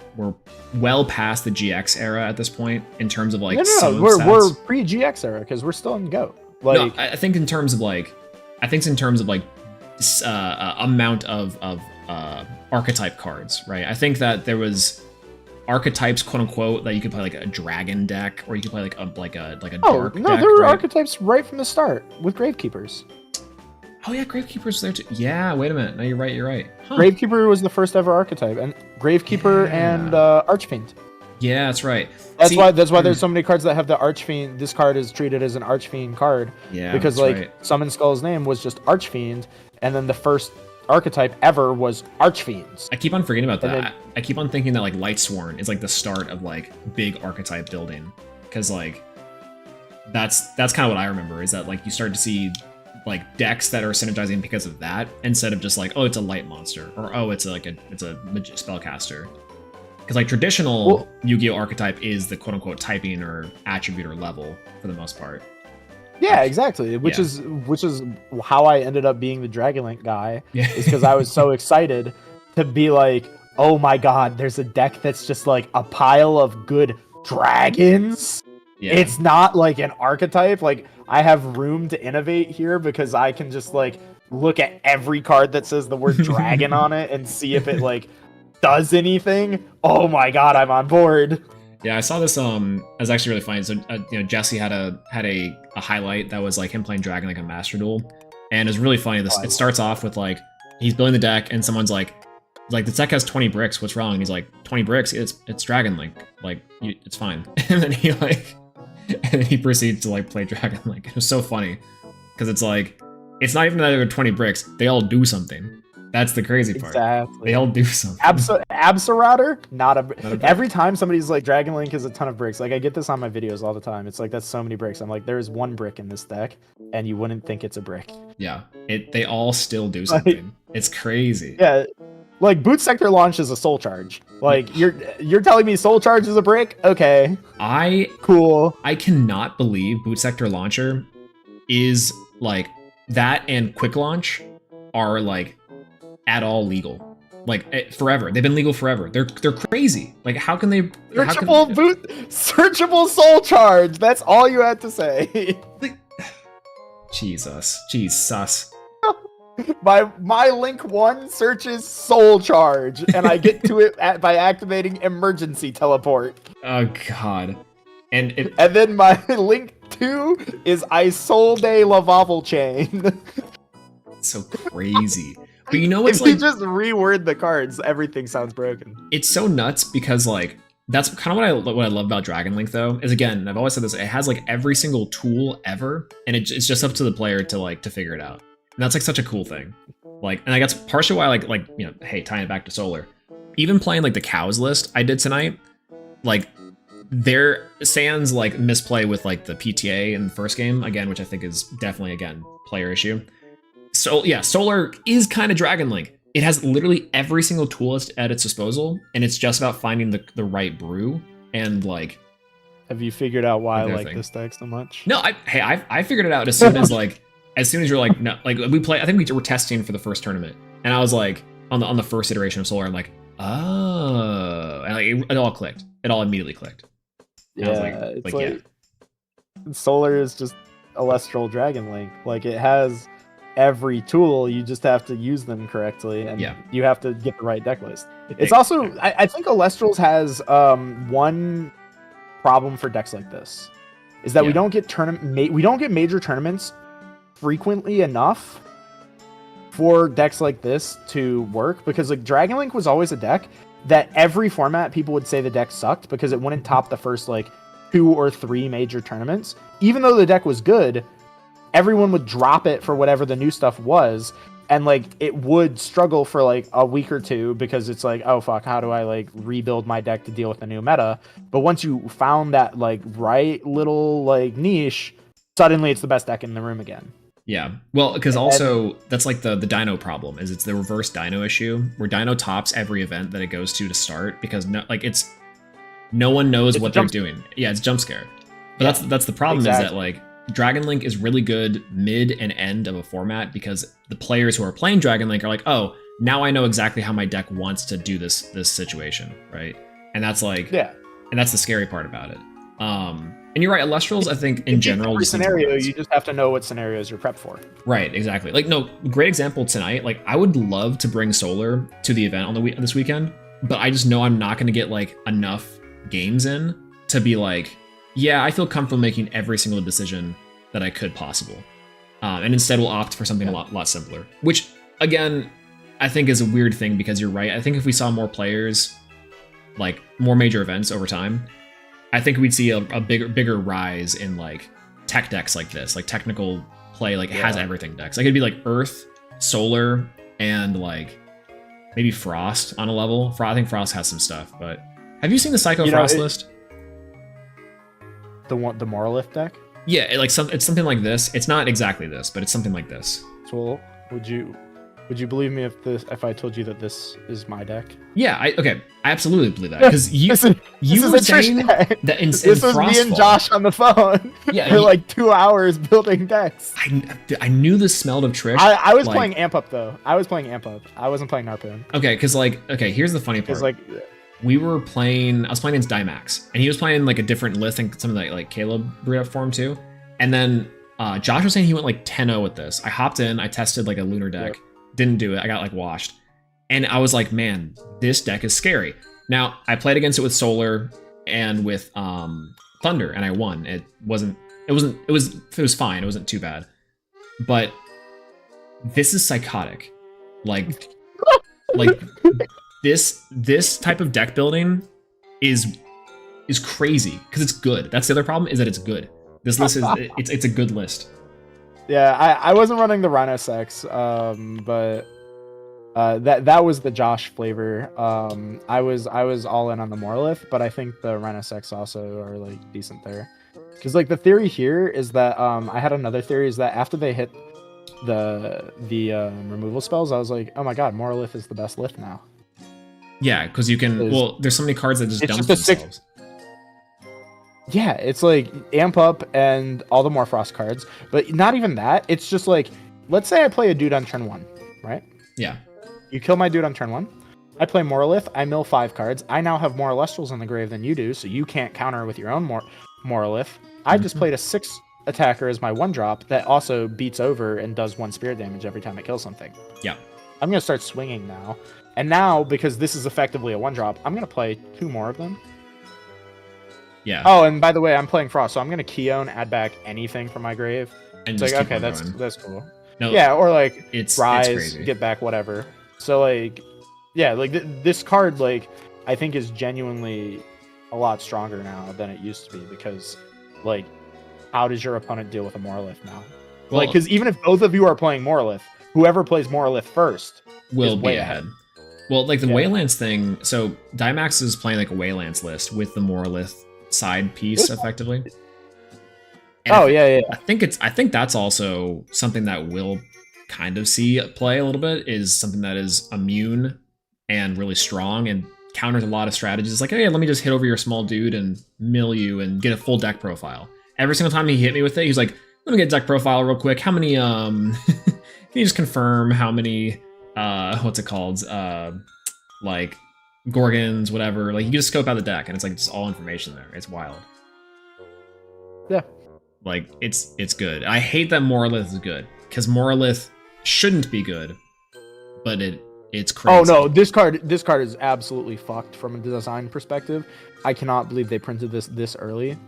well past the GX era at this point in terms of like no, we're pre-GX era because we're still in GOAT. Like no, I think in terms of amount of archetype cards, right? I think that there was archetypes, quote unquote, that you could play like a dragon deck, or you could play like a dark deck. There were right? archetypes right from the start with Gravekeepers. Oh yeah, Gravekeeper's there too. Yeah, wait a minute. No, you're right. Huh. Gravekeeper was the first ever archetype, and Gravekeeper and Archfiend. Yeah, that's right. That's why there's so many cards that have the Archfiend. This card is treated as an Archfiend card. Yeah, because like Summon Skull's name was just Archfiend, and then the first archetype ever was Archfiends. I keep on forgetting about that. I keep on thinking that like Lightsworn is like the start of like big archetype building, because like that's kind of what I remember, is that like you start to see like decks that are synergizing because of that, instead of just like, oh, it's a light monster, or oh, it's a spellcaster. Because like traditional Yu-Gi-Oh archetype is the quote unquote typing or attribute or level for the most part. Yeah, exactly. Which is how I ended up being the Dragonlink guy. Yeah. Is because I was so excited to be like, oh my god, there's a deck that's just like a pile of good dragons. Yeah. It's not like an archetype. Like I have room to innovate here because I can just like look at every card that says the word dragon on it and see if it like does anything. Oh my god, I'm on board. Yeah, I saw this. It was actually really funny. So, Jesse had a highlight that was like him playing Dragon like a Master Duel, and it's really funny. It starts off with like he's building the deck, and someone's like, the deck has 20 bricks. What's wrong? And he's like, 20 bricks? It's Dragon Link. Like, it's fine. And then he proceeds to like play Dragon Link. It was so funny because it's like it's not even that there are 20 bricks. They all do something. That's the crazy part. Exactly. They all do something. Absorautor, not a every time somebody's like Dragon Link is a ton of bricks. Like I get this on my videos all the time. It's like that's so many bricks. I'm like, there is one brick in this deck, and you wouldn't think it's a brick. Yeah. They all still do something. It's crazy. Yeah. Like Boot Sector Launch is a soul charge. Like you're telling me soul charge is a brick? Okay. Cool. I cannot believe Boot Sector Launcher is like that, and Quick Launch are like at all legal, like forever. They've been legal forever. They're crazy. Like how can they searchable soul charge? That's all you had to say. Like, Jesus. My Link 1 searches soul charge, and I get to it by activating emergency teleport. Oh god. And then my Link 2 is I Soul Day Lavavel Chain. So crazy. But you know what's if you just reword the cards, everything sounds broken. It's so nuts because like That's kind of what I love about Dragon Link, though, is again, I've always said this, it has like every single tool ever, and it's just up to the player to figure it out. And that's like such a cool thing. Like, and I guess partially why hey, tying it back to Solar, even playing like the cows list I did tonight, like there sans like misplay with like the PTA in the first game again, which I think is definitely again player issue. So yeah, Solar is kind of Dragon Link. It has literally every single tool at its disposal, and it's just about finding the right brew and like. Have you figured out why I like this deck so much? No, I figured it out as soon as you're like no, like we play. I think we were testing for the first tournament, and I was like on the first iteration of Solar, I'm like, oh, and like it all clicked. It all immediately clicked. And Yeah, it's like Solar is just Elestral Dragon Link. Like it has every tool, you just have to use them correctly, and you have to get the right deck list. It's also, I think Elestrals has one problem for decks like this, is that we don't get major tournaments frequently enough for decks like this to work, because like Dragon Link was always a deck that every format people would say the deck sucked because it wouldn't top the first like 2 or 3 major tournaments. Even though the deck was good, everyone would drop it for whatever the new stuff was, and like it would struggle for like a week or two because it's like, oh fuck, how do I like rebuild my deck to deal with the new meta? But once you found that like right little like niche, suddenly it's the best deck in the room again. Yeah, well, because also that's like the Dino problem, is it's the reverse Dino issue, where Dino tops every event that it goes to start, because no one knows what they're doing. Yeah, it's jump scare. But that's the problem, is that like Dragon Link is really good mid and end of a format, because the players who are playing Dragon Link are like, oh, now I know exactly how my deck wants to do this situation, right? And that's like, and that's the scary part about it. And you're right, Elestrals, I think in general, every scenario, you just have to know what scenarios you're prepped for. Right, exactly. Like, no, great example tonight. Like, I would love to bring Solar to the event on this weekend, but I just know I'm not going to get like enough games in to be like, yeah, I feel comfortable making every single decision that I could possible. And instead we'll opt for something a lot simpler. Which, again, I think is a weird thing, because you're right. I think if we saw more players, like more major events over time, I think we'd see a bigger rise in like tech decks like this, like technical play, like it has everything decks. Like it'd be like Earth, Solar, and like maybe Frost on a level. I think Frost has some stuff, but have you seen the Psycho Frost list? The Moralith deck? Yeah, it's something like this. It's not exactly this, but it's something like this. So would you believe me if I told you that this is my deck? Yeah, I absolutely believe that, because you were saying that this was me and Josh on the phone. Yeah, for like 2 hours building decks. I knew the smell of Trish. I was playing Amp Up though. I was playing Amp Up. I wasn't playing Narpoon. Okay, because here's the funny part. Like, I was playing against Dimax, and he was playing like a different list, and something like Caleb brewed up for him too. And then Josh was saying he went like 10-0 with this. I hopped in, I tested like a lunar deck, didn't do it. I got like washed, and I was like, man, this deck is scary. Now I played against it with Solar and with Thunder, and I won. It was fine. It wasn't too bad, but this is psychotic. Like this type of deck building is crazy, because it's good. That's the other problem, is that it's good. This list is it's a good list. Yeah, I wasn't running the Rhino Sex, but that was the Josh flavor. I was all in on the Moralith, but I think the Rhino Sex also are like decent there. Because like the theory here is that I had another theory, is that after they hit the removal spells, I was like, oh my god, Moralith is the best lift now. Yeah, because you can. Well, there's so many cards that just dump themselves. Yeah, it's like Amp Up and all the Morfrost cards, but not even that. It's just like, let's say I play a dude on turn 1, right? Yeah. You kill my dude on turn 1. I play Moralith. I mill 5 cards. I now have more Elestrals in the grave than you do, so you can't counter with your own Moralith. I just played a 6 attacker as my 1-drop that also beats over and does 1 spirit damage every time I kill something. Yeah. I'm going to start swinging now. And now, because this is effectively a 1-drop, I'm going to play 2 more of them. Yeah. Oh, and by the way, I'm playing Frost, so I'm gonna Keon, add back anything from my grave. And it's just like, okay, that's cool. No, yeah, or like it's Rise, get back whatever. So like, yeah, like this card, like I think is genuinely a lot stronger now than it used to be because, like, how does your opponent deal with a Morlith now? Well, Like, because even if both of you are playing Morlith, whoever plays Morlith first will is be way ahead. Well, like the Yeah. Waylance thing. So Dimax is playing like a Waylance list with the Morlith side piece, effectively. And Oh yeah. I think that's also something that we'll kind of see at play a little bit, is something that is immune and really strong and counters a lot of strategies. It's like, hey, let me just hit over your small dude and mill you and get a full deck profile. Every single time he hit me with it, he's like, let me get deck profile real quick. How many can you just confirm how many what's it called? Like Gorgons, whatever. Like you can just scope out the deck and it's like just all information there. It's wild. Yeah. Like it's good. I hate that Morlith is good, because Morlith shouldn't be good, but it's crazy. Oh no, this card is absolutely fucked from a design perspective. I cannot believe they printed this early.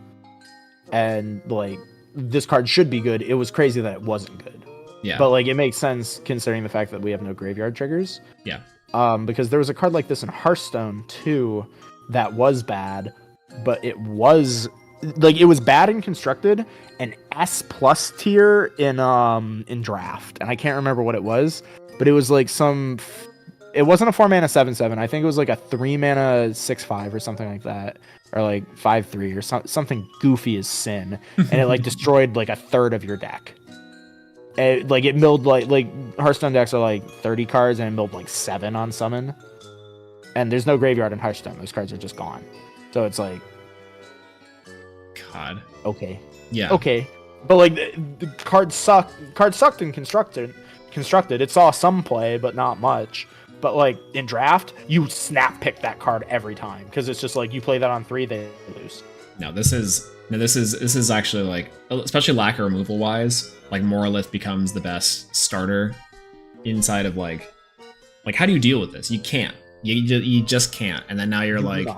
And like this card should be good. It was crazy that it wasn't good. Yeah. But like it makes sense considering the fact that we have no graveyard triggers. Yeah. Because there was a card like this in Hearthstone too that was bad, but it was like it was bad in constructed, an S+ tier in draft, and I can't remember what it was, but it was like it wasn't a 4-mana 7/7. I think it was like a 3-mana 6/5 or something like that, or like 5/3 or something goofy as sin, and it like destroyed like a third of your deck. Like it milled like Hearthstone decks are like 30 cards and it milled like 7 on summon, and there's no graveyard in Hearthstone. Those cards are just gone. So it's like, God. Okay. Yeah. Okay. But like the cards sucked. Cards sucked in constructed. It saw some play, but not much. But like in draft, you snap pick that card every time because it's just like you play that on 3, they lose. No, this is actually like, especially lacquer removal wise, like Morlith becomes the best starter inside of like how do you deal with this? You can't. You just can't. And then now you're like,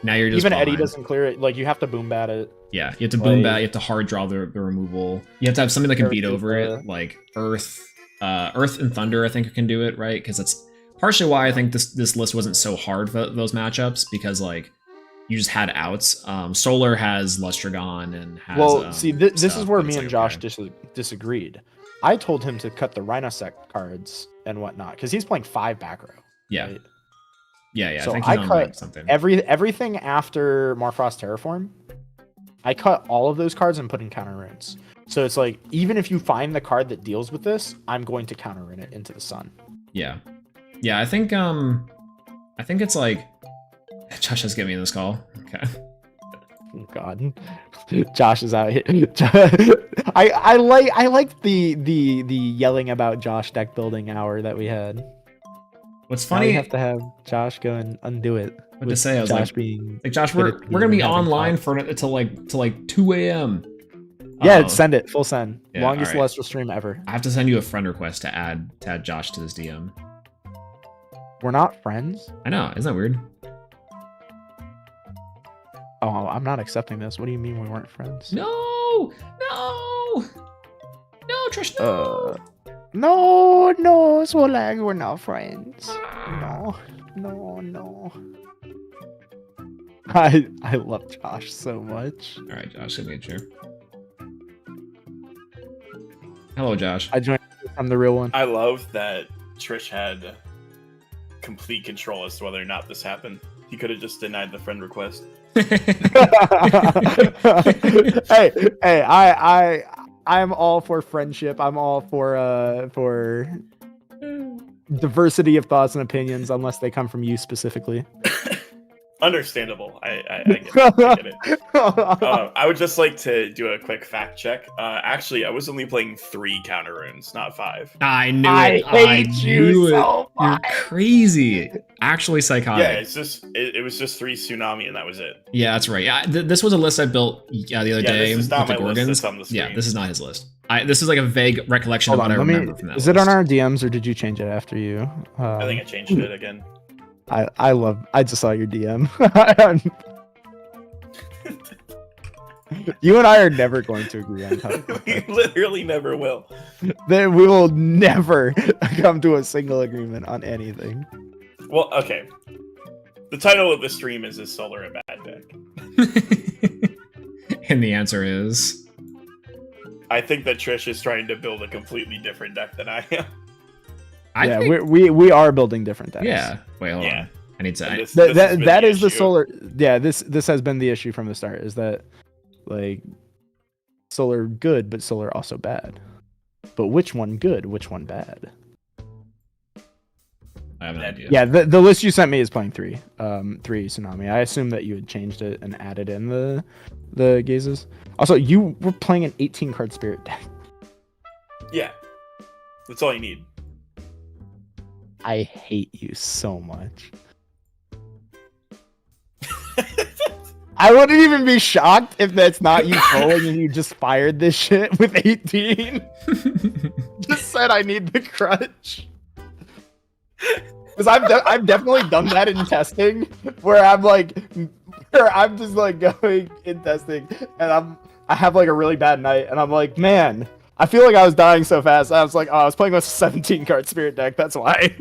now you're just even behind. Eddie doesn't clear it. Like you have to boom bat it. Yeah, you have to boom bat. You have to hard draw the removal. You have to have something that can beat over it, like Earth and Thunder. I think can do it, right? Because that's partially why I think this list wasn't so hard for those matchups, because like you just had outs. Solar has Lustragon and has. Well, see, this stuff, is where but me it's and like, Josh disagreed. I told him to cut the Rhinosec cards and whatnot because he's playing 5 back row. Yeah. Right? Yeah. So I think I he's on cut like something. everything after Marfrost Terraform. I cut all of those cards and put in counter runes. So it's like, even if you find the card that deals with this, I'm going to counter rune it into the sun. Yeah. Yeah, I think it's like Josh is giving me this call. Okay. Oh God, Josh is out here. I like the yelling about Josh deck building hour that we had. What's Now funny? we have to have Josh go and undo it. What to say? I was Josh like, being Josh, good we're at gonna be having online thoughts. till like 2 a.m. Yeah, send it full send. Yeah, Longest all right. celestial stream ever. I have to send you a friend request to add Josh to this DM. We're not friends. I know, isn't that weird? Oh, I'm not accepting this. What do you mean we weren't friends? No, Trish, no. No, Swolag, we're not friends. No. I love Josh so much. All right, Josh, give me a chair. Hello, Josh. I joined. I'm the real one. I love that Trish had complete control as to whether or not this happened. He could have just denied the friend request. hey, I'm all for friendship. I'm all for diversity of thoughts and opinions, unless they come from you specifically. Understandable. I get it. I would just like to do a quick fact check. Actually, I was only playing 3 counter runes, not 5. I knew I it. hate I you knew so it. You're much. crazy. Actually psychotic. Yeah, it was just 3 tsunami and that was it. Yeah, that's right. Yeah, this was a list I built the other day this is not with the my list Gorgons. that's on the screen. Yeah, this is not his list. This is like a vague recollection Hold of what on, I remember from that is list. it on our DMs or did you change it after you? I think I changed it again. I just saw your DM. You and I are never going to agree on topic. We literally never will. Then we will never come to a single agreement on anything. Well, okay. The title of the stream is Solar a bad deck? And the answer is... I think that Trish is trying to build a completely different deck than I am. Yeah, we are building different decks. Yeah. Wait, hold on. I need to... That is the Solar... Yeah, this has been the issue from the start, is that, like, Solar good, but Solar also bad. But which one good, which one bad? I have an idea. Yeah, the list you sent me is playing 3 Tsunami. I assume that you had changed it and added in the gazes. Also, you were playing an 18 card Spirit deck. Yeah. That's all you need. I hate you so much. I wouldn't even be shocked if that's not you trolling and you just fired this shit with 18. Just said I need the crutch. Because I've definitely done that in testing, where I'm just like going in testing, and I have like a really bad night, and I'm like, man, I feel like I was dying so fast. I was like, oh, I was playing with a 17 card Spirit deck. That's why.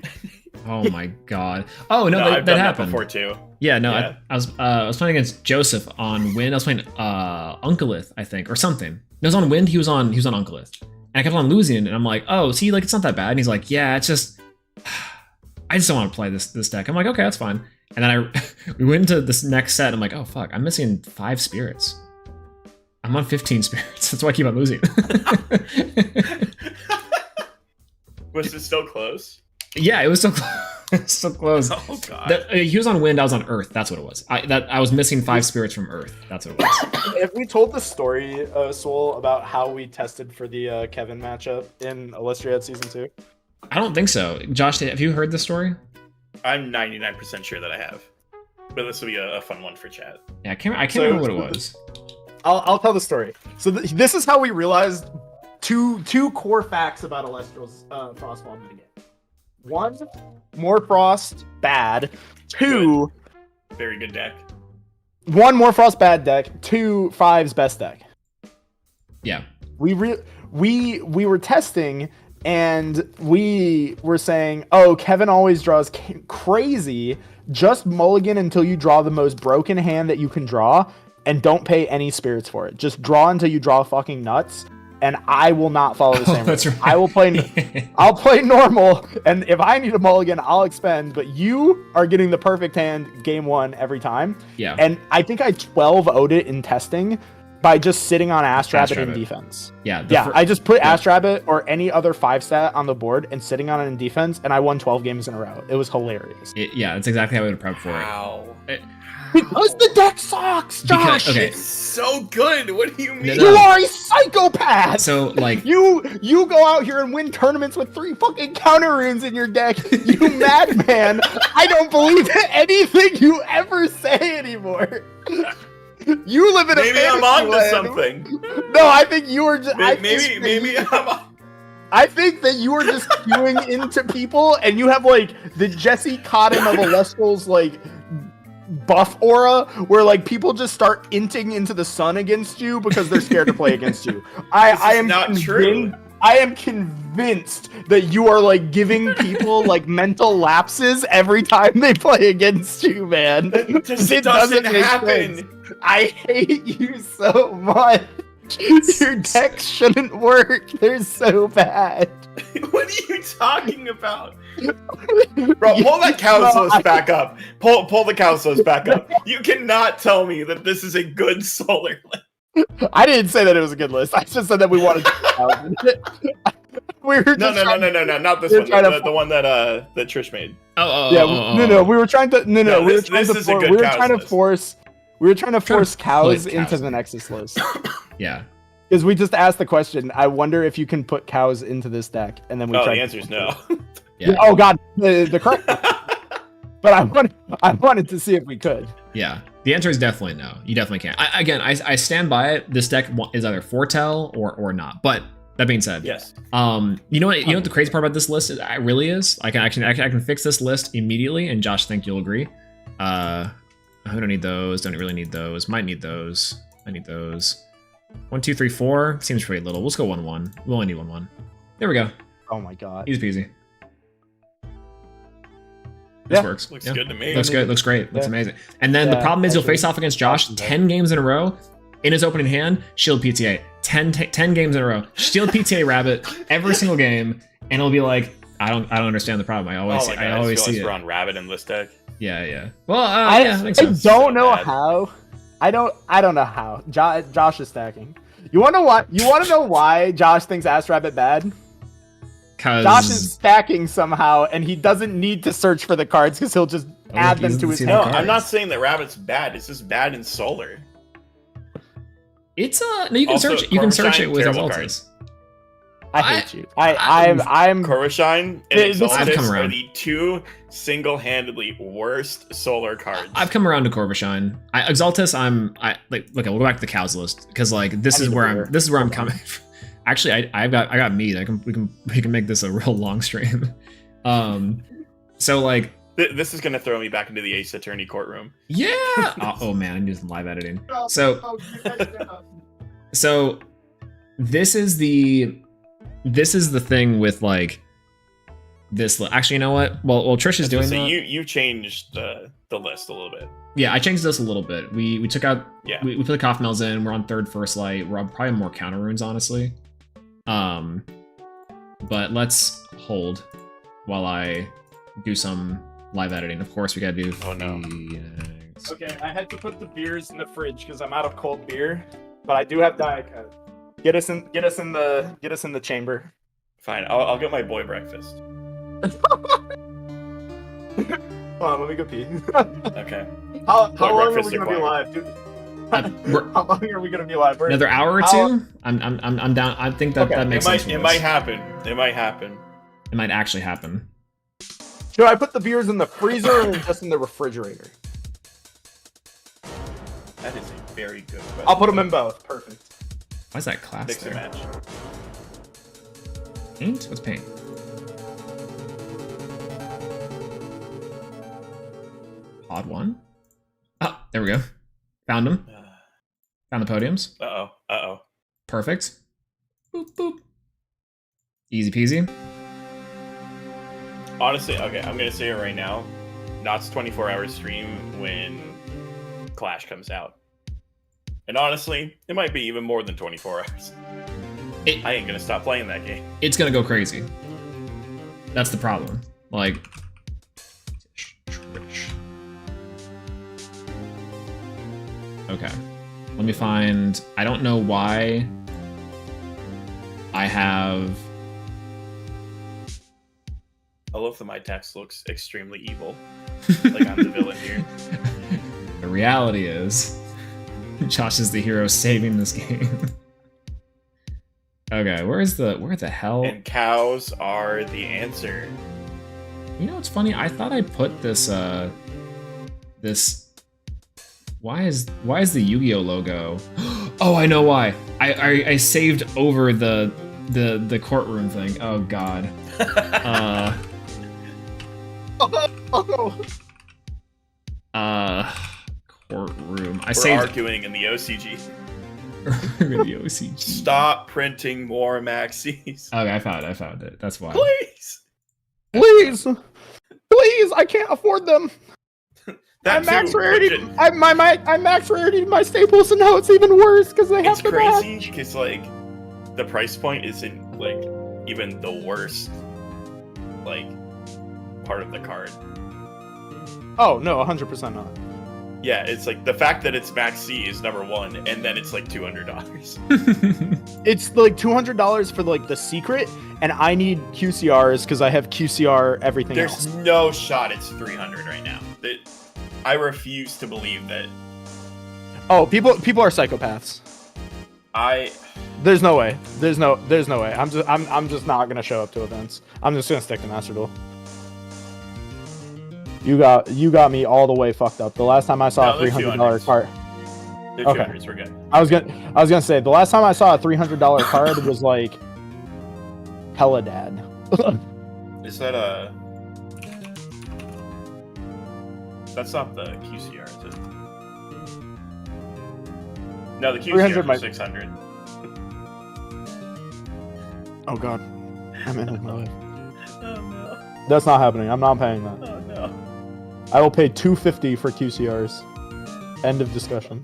Oh my god. Oh no, I've done happened that before too. Yeah, no, yeah. I was playing against Joseph on Wind. I was playing Unkelith, I think, or something. No, it was on Wind. He was on Unkelith, and I kept on losing. And I'm like, oh, see, like it's not that bad. And he's like, yeah, it's just, I just don't want to play this deck. I'm like, okay, that's fine. And then we went into this next set. I'm like, oh fuck, I'm missing 5 spirits. I'm on 15 spirits. That's why I keep on losing. Was it still close? Yeah, it was so close. Oh god. He was on Wind, I was on Earth. That's what it was. I was missing 5 spirits from Earth. That's what it was. Have we told the story, Soul, about how we tested for the Kevin matchup in Elestrals Season 2? I don't think so. Josh, have you heard this story? I'm 99% sure that I have. But this will be a fun one for chat. Yeah, I can't remember what it was. I'll tell the story. So this is how we realized two core facts about Elestrals Frostball Metagame. 1, more Frost, bad. 2, good. Very good deck. 1, more Frost, bad deck. 2, 5's best deck. Yeah. We were testing, and we were saying, oh, Kevin always draws crazy. Just mulligan until you draw the most broken hand that you can draw, and don't pay any spirits for it. Just draw until you draw fucking nuts. And I will not follow the same. That's right. I'll play normal, and if I need a mulligan, I'll expend. But you are getting the perfect hand game 1 every time. Yeah. And I think I 12-0'd it in testing by just sitting on Astrabbit in defense. Yeah. I just put Astrabbit or any other 5 stat on the board and sitting on it in defense, and I won 12 games in a row. It was hilarious. Yeah, that's exactly how I would have prepped for it. Wow. Because the deck sucks, Josh. Okay. It's so good. What do you mean? You are a psychopath. So like you go out here and win tournaments with 3 fucking counter runes in your deck. You madman. I don't believe anything you ever say anymore. You live in a maybe I'm on to something. No, I think you are just maybe I'm on. I think that you are just queuing into people, and you have like the Jesse Cotton of Elestrals like buff aura, where like people just start inting into the sun against you because they're scared to play against you. I am not true. I am convinced that you are like giving people like mental lapses every time they play against you, man. It doesn't happen. Sense. I hate you so much. Your decks shouldn't work. They're so bad. What are you talking about? Bro, pull that Cow's list back up. Pull the Cow's list back up. You cannot tell me that this is a good solar list. I didn't say that it was a good list. I just said that we wanted we were No, not this one. The one that Trish made. No, we were trying to we were trying to force cows into the Nexus list. Yeah. Because we just asked the question, I wonder if you can put cows into this deck, and then we tried. The answer is no. Yeah. Oh god, the correct. But I wanted to see if we could. Yeah, the answer is definitely no. You definitely can't. I stand by it. This deck is either foretell or not. But that being said, yes. You know what the crazy part about this list is? It really is. I can fix this list immediately, and Josh, think you'll agree. I don't need those. Don't really need those. Might need those. I need those. 1, 2, 3, 4 seems pretty little. Let's go 1, 1. We'll only need 1, 1. There we go. Oh my god. Easy peasy. This Yeah. works. Looks Yeah. good to me. Looks good. Looks great. Looks Yeah. amazing. And then the Yeah, problem is you'll actually, face off against Josh awesome, 10 games in a row in his opening hand, shield PTA. 10 games in a row, shield PTA Rabbit every single game, and it'll be like, I don't understand the problem. I always Oh my God, I always just see realized it. we're on Rabbit in this deck. Yeah. Well, I, yeah, I think I so. don't So know bad. how. I don't know how. Josh is stacking. You wanna know what? You wanna know why Josh thinks Ass Rabbit bad? Josh is stacking somehow, and he doesn't need to search for the cards because he'll just add them to his see No, the hand. I'm not cards. saying that Rabbit's bad. It's just bad in Solar. It's no, you can Also, search it. You can search it Corvash, with terrible Exaltus. I hate you. I'm Corvashine and This- I've Exaltus come are around. the two single-handedly worst Solar cards. I've come around to Corvashine. Exaltus, look, we'll go back to the cows list because like this I is need a where beer. I'm this is where I'm coming. Actually, I got meat. We can make this a real long stream. So like This is gonna throw me back into the Ace Attorney courtroom. yeah. Oh man, I need some live editing. So this is the thing with like this. Actually, you know what? Well, Trish is doing So that. you changed the list a little bit. Yeah, I changed this a little bit. We took out Yeah. we put the Cough Mills in. We're on third first light. We're on probably more counter runes, honestly. But let's hold while I do some live editing. Of course, we gotta do. Oh, no. Okay, I had to put the beers in the fridge because I'm out of cold beer, but I do have Diet Coke. Get us in the chamber. Fine, I'll get my boy breakfast. Hold on, let me go pee. Okay. How Boy long are breakfast we gonna be required. live, dude? We're- How long are we gonna be live? Another hour or How- two. I'm down. I think that Okay, that makes sense. for It this. might happen. It might happen. It might actually happen. Should I put the beers in the freezer or just in the refrigerator? That is a very good question. I'll put them in both. Perfect. Why is that class Mix and there? match. Paint? What's paint? Odd one. Oh, there we go. Found them. Found the podiums. Uh-oh. Perfect. Boop boop. Easy peasy. Honestly, okay, I'm gonna say it right now. Not's 24-hour stream when Clash comes out. And honestly, it might be even more than 24 hours. I ain't gonna stop playing that game. It's gonna go crazy. That's the problem. Like, okay. Let me find. I don't know why I have. I love that my text looks extremely evil. Like I'm the villain here. The reality is, Josh is the hero saving this game. Okay, where the hell? And cows are the answer. You know what's funny? I thought I put this this. Why is the Yu-Gi-Oh logo? Oh, I know why. I saved over the courtroom thing. Oh God. Courtroom. I We're saved arguing in the OCG. the OCG. Stop printing more maxis. Okay, I found it. That's why. Please. Please, I can't afford them. That I'm max too, rarity. Bridget. I'm max rarity in my staples, and now it's even worse because they have It's to crazy match. because like the price point isn't like even the worst like part of the card. Oh no, 100% not. Yeah, it's like the fact that it's Max C is number one, and then it's like $200. It's like $200 for like the secret, and I need QCRs because I have QCR everything There's else. no shot it's 300 right now. I refuse to believe that. Oh, people are psychopaths. There's no way. There's no way. I'm just not gonna show up to events. I'm just gonna stick to Master Duel. You got me all the way fucked up. The last time I saw No, a they're $300 200s. card, They're Okay. 200s, we're good. I was gonna say the last time I saw a $300 card was like Peladad. Is that a? That's not the QCR, is it? No, the 300 QCR might- is 600. Oh god, I'm ending my life. Oh no! That's not happening. I'm not paying that. Oh no! I will pay $250 for QCRs. End of discussion.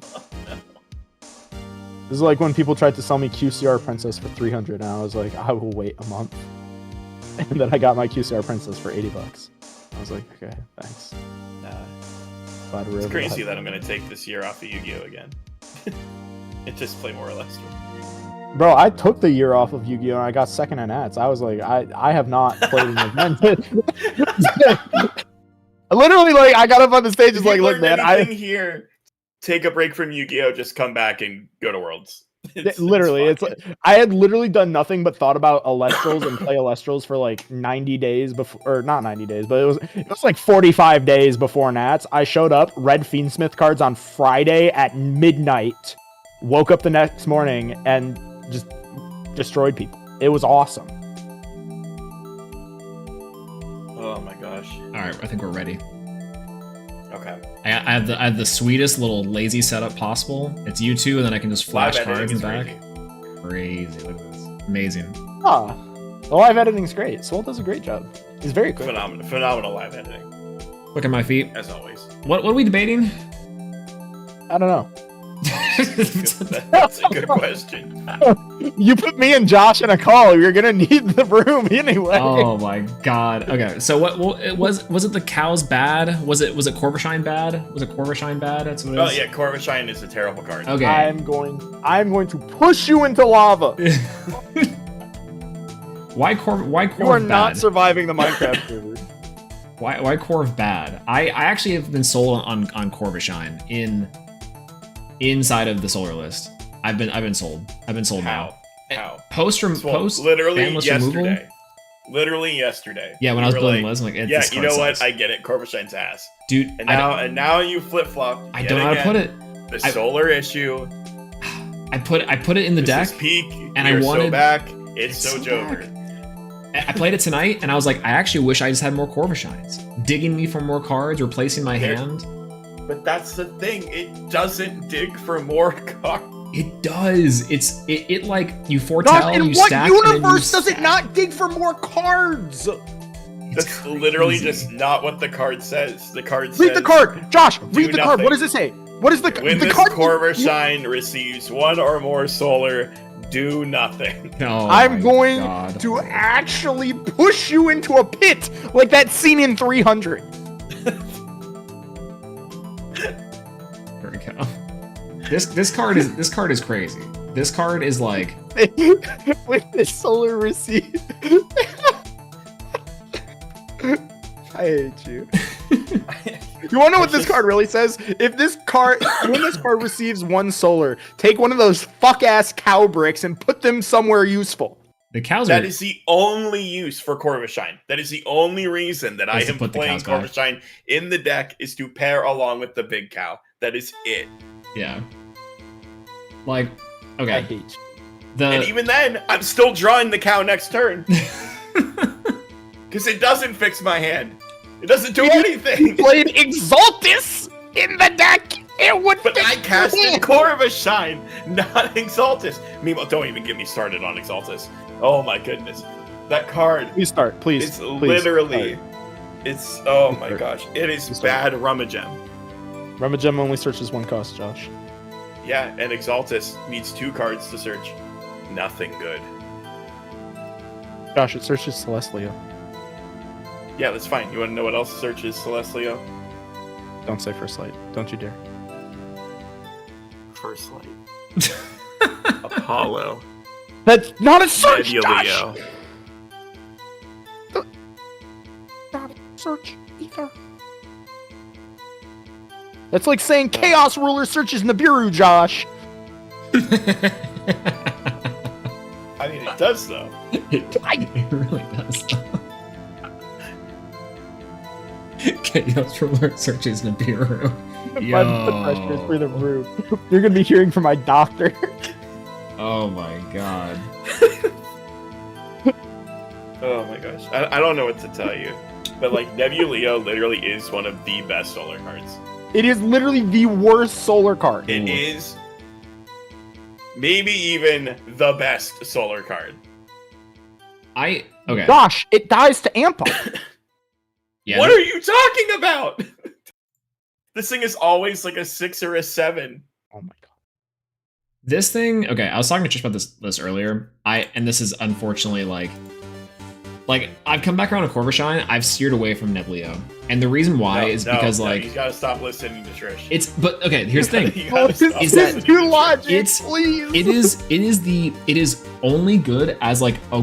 This is like when people tried to sell me QCR Princess for $300, and I was like, I will wait a month. And then I got my QCR Princess for $80. I was like, okay, thanks. It's crazy that I'm gonna take this year off of Yu-Gi-Oh again. And just play more Elestrals. Bro, I took the year off of Yu-Gi-Oh! And I got second in Nats. I was like, I have not played an event. Literally, like, I got up on the stage, just like, look, man, here. Take a break from Yu-Gi-Oh! Just come back and go to Worlds. Literally, it's like, I had literally done nothing but thought about Elestrals and play Elestrals for like 90 days before, or not 90 days, but it was like 45 days before Nats. I showed up, read Fiendsmith cards on Friday at midnight, woke up the next morning, and just destroyed people. It was awesome. Oh my gosh. All right, I think we're ready. Okay. I have the sweetest little lazy setup possible. It's you two, and then I can just flash cards in the back. Crazy. Look at this. Amazing. Ah, the live editing's great. Soul does a great job. He's very quick. Phenomenal live editing. Look at my feet. As always. What are we debating? I don't know. That's a good question. You put me and Josh in a call. You're gonna need the room anyway. Oh my god. Okay, so what? Well, was it the cows bad? Was it Corvashine bad? Was it Corvashine bad? That's what it is. Oh yeah, Corvashine is a terrible card. Okay. I'm going to push you into lava. Why Corv? You are not surviving the Minecraft server. Why Corv bad? I actually have been sold on Corvashine inside of the solar list. I've been sold. I've been sold now. How? Post literally ban list yesterday. removal? Literally yesterday. Yeah, when I was building the list, I'm like, yeah, you know what? I get it. Corvashine's ass, dude. And now you flip flop. I don't know how to put it. The solar issue. I put it in the deck. This is peak, and I wanted so back. It's so Joker. I played it tonight, and I was like, I actually wish I just had more Corvashines. Digging me for more cards, replacing my hand. But that's the thing. It doesn't dig for more cards. It does. It like you foretell. Gosh, in you what stack, universe does it not dig for more cards? That's crazy. Literally just not what the card says. The card says. Read the card, Josh. Read the card. nothing. What does it say? What is the When the this card? Corvashine receives one or more solar, do nothing. Oh I'm going God. to actually push you into a pit like that scene in 300. There we go. This card is crazy. This card is like With the solar receipt. I hate you. You want to know what this card really says? When this card receives one solar, take one of those fuck-ass cow bricks and put them somewhere useful. the cows. That is the only use for Corvashine. That is the only reason that I am playing Corvashine in the deck is to pair along with the big cow. That is it. Yeah. Like, okay. I hate you. And even then, I'm still drawing the cow next turn. Because it doesn't fix my hand. It doesn't do anything. Played Exaltus in the deck. It would. But I casted Corvashine, not Exaltus. Meanwhile, don't even get me started on Exaltus. Oh my goodness, that card. Please start, please. It's please literally. start. It's oh my gosh, it is bad Rummagem. Rummagem only searches one cost, Josh. Yeah, and Exaltus needs 2 cards to search. Nothing good. Josh, it searches Celestia. Yeah, that's fine. You want to know what else searches Celestia? Don't say First Light. Don't you dare. First Light. Apollo. That's not a search, Josh! Leo. Not a search either. That's like saying Chaos Ruler searches Nibiru, Josh. I mean, it does though. It really does. Chaos Ruler searches Nibiru. My blood pressure is through the roof. You're gonna be hearing from my doctor. Oh my god. Oh my gosh. I don't know what to tell you. But like Nebuleo literally is one of the best solar cards. It is literally the worst solar card. It is maybe even the best solar card. Okay. Gosh, it dies to amp up. Yeah, What are you talking about? This thing is always like a 6 or a 7. Oh my god. This thing, okay, I was talking to Trish about this earlier. And this is unfortunately like I've come back around to Corvashine. I've steered away from Neblio, and the reason why is because like you gotta stop listening to Trish. But okay, here's the thing. Is that too logic? Please. It is only good as like a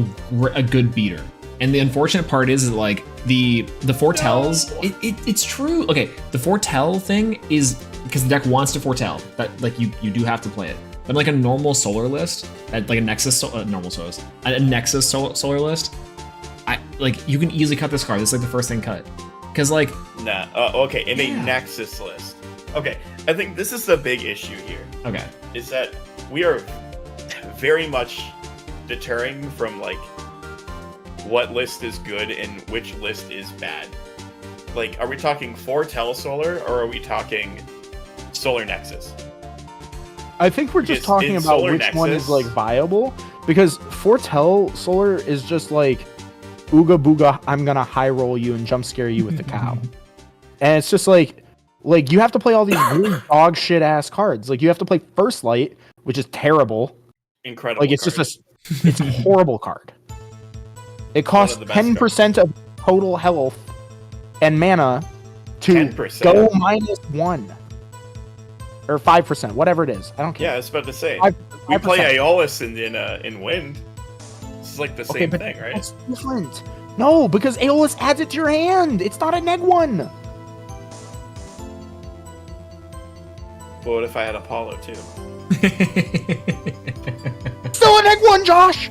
good beater. And the unfortunate part is like the foretells. No. It's true. Okay, the foretell thing is because the deck wants to foretell that like you do have to play it. But like a normal solar list, like a Nexus normal solos, a Nexus solar list, like you can easily cut this card. This is like the first thing cut, because like okay, in a Nexus list. Okay, I think this is the big issue here. Okay, is that we are very much deterring from like what list is good and which list is bad. Like, are we talking foretell solar or are we talking solar Nexus? I think we're just talking about which one is like viable, because foretell solar is just like ooga booga, I'm gonna high roll you and jump scare you with the cow. And it's just like you have to play all these weird dog shit ass cards. Like you have to play First Light, which is terrible. Incredible. Like it's just it's a horrible card. It costs 10% of total health and mana to 10%. go -1. Or 5%, whatever it is. I don't care. Yeah, I was about to say. 5%. We play Aeolus in Wind. It's like the same thing, right? That's different. No, because Aeolus adds it to your hand. It's not a neg one. But what if I had Apollo too? Still a neg one, Josh.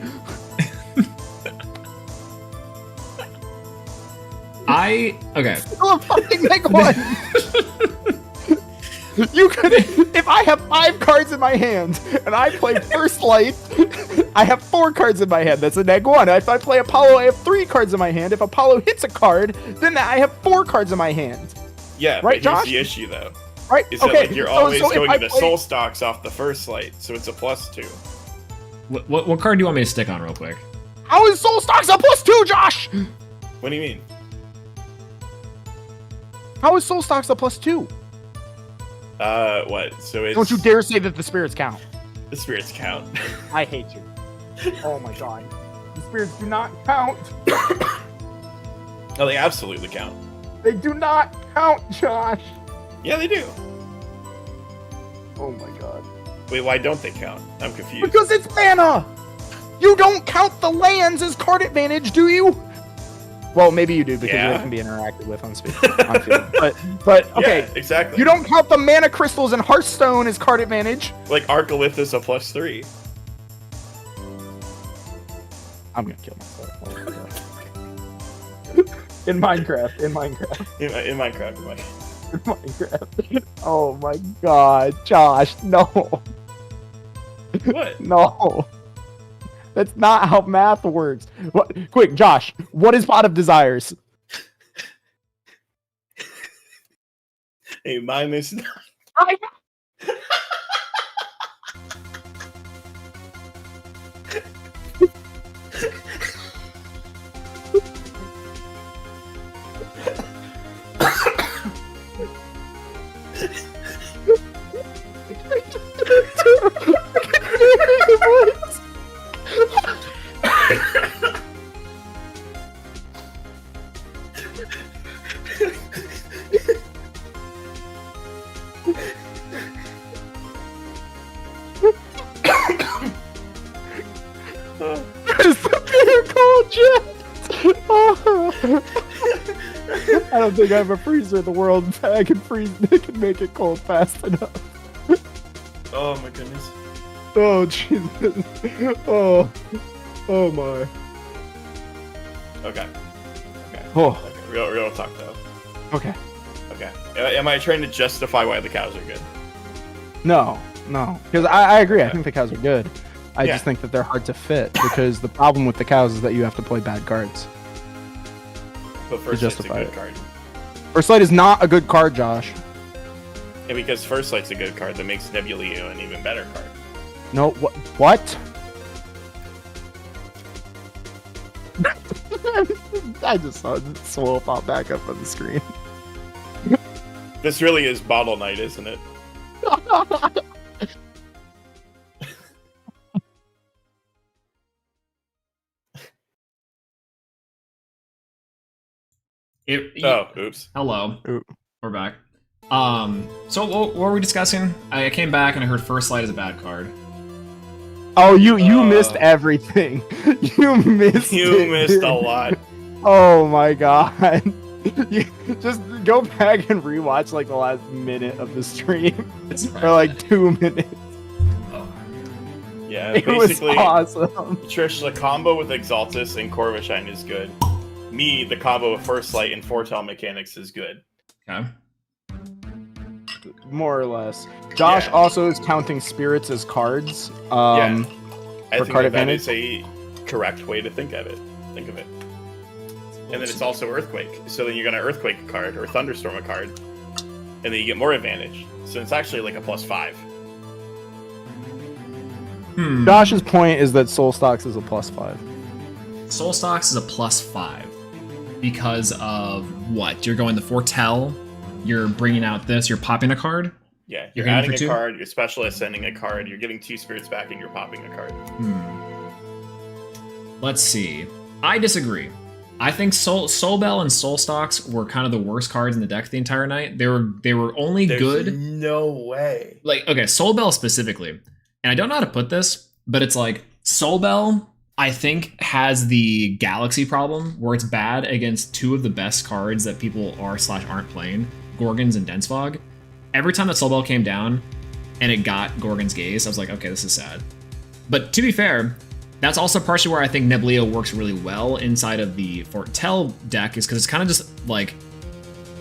Okay. Still a fucking neg one. You could, if I have 5 cards in my hand and I play First Light, I have 4 cards in my hand. That's a neg 1. If I play Apollo, I have 3 cards in my hand. If Apollo hits a card, then I have 4 cards in my hand. Yeah, right, but Josh? Here's the issue, though. Right? Is that like, you're always going to soul stocks off the First Light, so it's a +2. What card do you want me to stick on real quick? How is soul stocks a +2, Josh? What do you mean? How is soul stocks a +2? What? So it's... Don't you dare say that the spirits count. The spirits count. I hate you. Oh my god. The spirits do not count. Oh, they absolutely count. They do not count, Josh. Yeah, they do. Oh my god. Wait, why don't they count? I'm confused. Because it's mana! You don't count the lands as card advantage, do you? Well, maybe you do, because they can be interacted with on speed. But okay, yeah, exactly. You don't count the mana crystals in Hearthstone as card advantage. Like Arcolith is a +3. I'm gonna kill myself. In Minecraft. In Minecraft. Oh my god, Josh, no. What? No. That's not how math works. What? Quick, Josh, what is Pot of Desires? A -9. I don't think I have a freezer in the world that can make it cold fast enough. Oh my goodness. Oh Jesus. Oh my. Okay. Oh. Okay. Real talk though. Okay. Am I trying to justify why the cows are good? No. Because I agree. I think the cows are good. I just think that they're hard to fit, because the problem with the cows is that you have to play bad cards. But First Light's a good card. First Light is not a good card, Josh. And because First Light's a good card, that makes Nebuleo an even better card. No, what? I just saw Swole pop back up on the screen. This really is bottle night, isn't it? Oops. Hello. Oop. We're back. So what were we discussing? I came back and I heard First Light is a bad card. Oh, you missed everything. You missed a lot. Oh my god. You just go back and rewatch like the last minute of the stream. Or like 2 minutes. Yeah, It basically, was awesome. Trish, the combo with Exaltus and Corvash is good. Me, the combo of First Light and Foretell mechanics is good. Okay. More or less. Josh also is counting spirits as cards. I for think card that advantage. is a correct way to think of it. And then it's also Earthquake. So then you're going to Earthquake a card or Thunderstorm a card. And then you get more advantage. So it's actually like a +5. Josh's point is that Soul Stocks is a +5. Soul Stocks is a +5 because of what? You're going the Foretell. You're bringing out this. You're popping a card. Yeah, You're you're adding aiming a for 2? card, you're special ascending a card, you're getting 2 spirits back, and you're popping a card. Let's see. I disagree. I think Soulbell and Soul Stocks were kind of the worst cards in the deck the entire night. They were only There's good. no way. Like, okay, Soulbell specifically. And I don't know how to put this, but it's like Soulbell, I think, has the Galaxy problem where it's bad against 2 of the best cards that people are/aren't playing, Gorgons and Densfog. Every time that Soulbell came down and it got Gorgon's Gaze, I was like, okay, this is sad. But to be fair, that's also partially where I think Neblio works really well inside of the Foretell deck, is because it's kind of just like,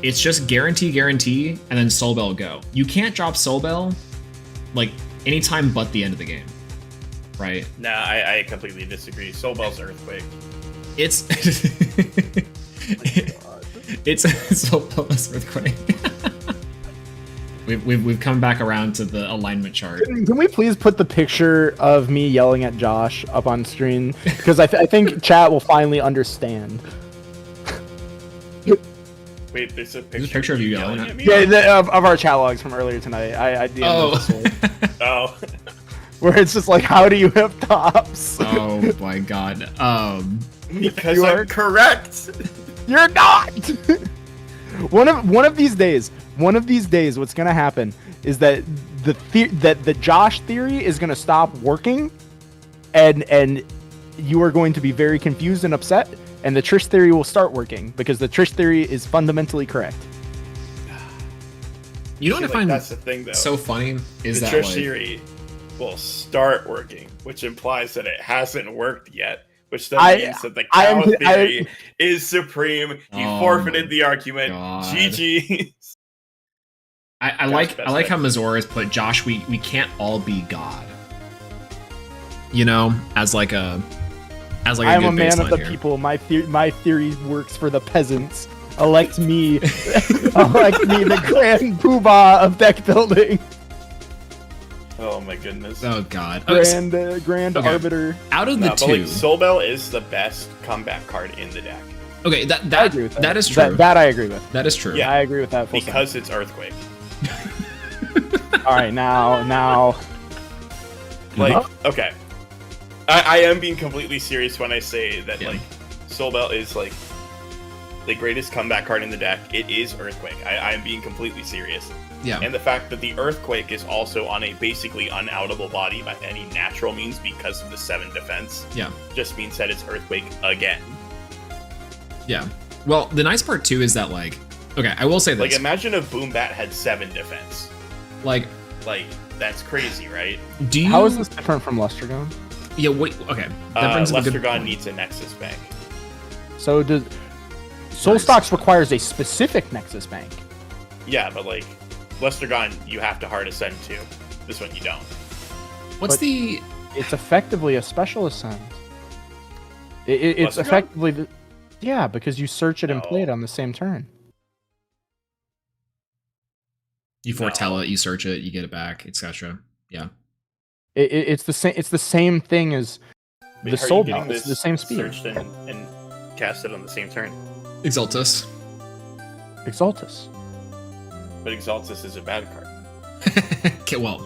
it's just guarantee, and then Soulbell go. You can't drop Soulbell like anytime but the end of the game, right? Nah, I completely disagree. Soulbell's Earthquake. It's it's Soulbell's Earthquake. We've come back around to the alignment chart. Can we please put the picture of me yelling at Josh up on screen? Because I think chat will finally understand. Wait, there's a picture, There's a picture of you yelling at me? Yeah, of our chat logs from earlier tonight. I DM'd Oh. where it's just like, how do you have tops? Oh my god. Because You I'm are- correct. You're not. One of these days, what's gonna happen is that the Josh theory is gonna stop working, and you are going to be very confused and upset, and the Trish theory will start working because the Trish theory is fundamentally correct. You know what I find that's the thing, though. so funny is the that Trish like, theory will start working, which implies that it hasn't worked yet. Which then means that the cow theory is supreme. He forfeited the argument. God. GG. I like how Mazor has put Josh. We can't all be God. You know, as like a I'm good a man of baseline the here. people. My theory works for the peasants. Elect me, the grand poobah of deck building. Oh my goodness. Oh god. Grand Okay. arbiter. Out of the But two, like, Soulbell is the best comeback card in the deck okay, I that agree with that. that is true. That I agree with. That is true. Yeah. I agree with that. Full because it's Earthquake. All right, now. Like, okay, I am being completely serious when I say that Yeah. like Soulbell is like the greatest comeback card in the deck. It is Earthquake. I am being completely serious. Yeah. And the fact that the Earthquake is also on a basically unoutable body by any natural means because of the 7 defense. Yeah. Just means that it's Earthquake again. Yeah. Well, the nice part too is that like, okay, I will say this. Like, imagine if Boom Bat had 7 defense. Like, That's crazy, right? do you? How is this different from Lustragon? Yeah. Wait. Okay. That brings up a good Lestergon point. needs a Nexus Bank. So does Soul Stocks requires a specific Nexus Bank? Yeah, but like Lestergon, you have to hard ascend to. This one you don't. What's But- the? It's effectively a special ascent. It's Lestergon? effectively yeah, because you search it and play it No. on the same turn. You foretell it, you search it, you get it back, etc. Yeah. It's the same. It's the same thing as Wait, the how are Soul you getting Bell. It's this the same speed. Searched and cast it on the same turn. Exaltus. Exaltus. But Exaltus is a bad card. Okay, well,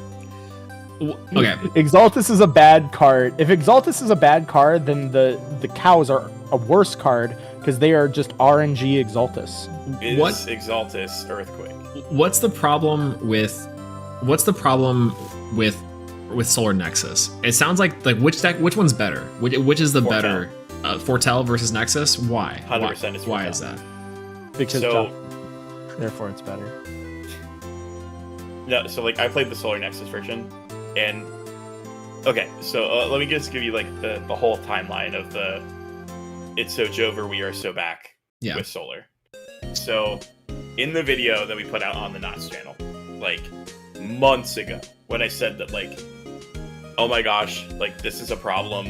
okay. Exaltus is a bad card. If Exaltus is a bad card, then the cows are a worse card because they are just RNG Exaltus. Is What? Exaltus Earthquake? What's the problem with Solar Nexus? It sounds like which one's better? Which is the Foretell. better? Foretell versus Nexus? Why? 100% is Why Foretell. is that? Because So- therefore it's better. No, so like I played the Solar Nexus version, and okay, so let me just give you like the whole timeline of the "It's so Jover, we are so back" Yeah. with Solar. So in the video that we put out on the Knots channel, like months ago, when I said that like, oh my gosh, like this is a problem,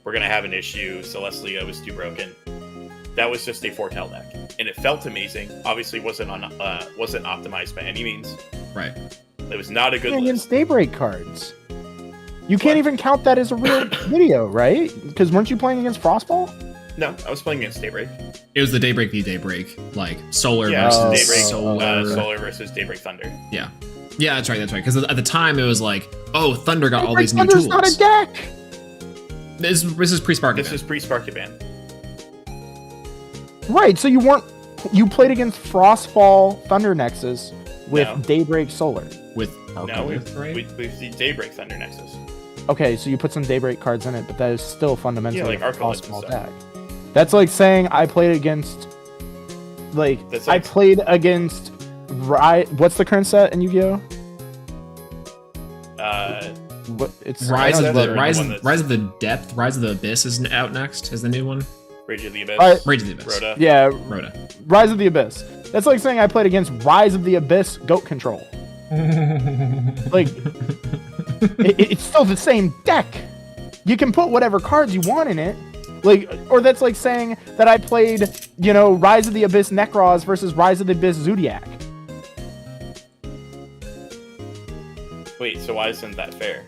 we're gonna have an issue, Celestia was too broken. That was just a foretell deck, and it felt amazing. Obviously, wasn't optimized by any means. Right. It was not a good Against list. Daybreak cards. You can't even count that as a real video, right? Because weren't you playing against Frostball? No, I was playing against Daybreak. It was the Daybreak v Daybreak, like Solar Yeah, versus Daybreak, Solar. Solar versus Daybreak Thunder. Yeah, that's right. Because at the time it was like, oh, Thunder got all Daybreak these new Thunder's tools. not a deck. This is pre-Spark. This is pre-Sparky Ban. Right, so you played against Frostfall Thunder Nexus with No. Daybreak Solar. with No, right? with the Daybreak Thunder Nexus. Okay, so you put some Daybreak cards in it, but that is still fundamentally Yeah, like a Arcolith and Frostfall stuff. deck. That's like saying I played against, like, That's I like- played against, what's the current set in Yu-Gi-Oh? What, it's Rise I of know the that's Rise, the one that's- Rise of the Depth, Rise of the Abyss is out next. Is the new one? Rage of the Abyss. Alright. Rage of the Abyss. Rhoda. Yeah, Rhoda. Rise of the Abyss. That's like saying I played against Rise of the Abyss Goat Control. Like, it's still the same deck. You can put whatever cards you want in it. Like, or that's like saying that I played, Rise of the Abyss Necros versus Rise of the Abyss Zodiac. Wait, so why isn't that fair?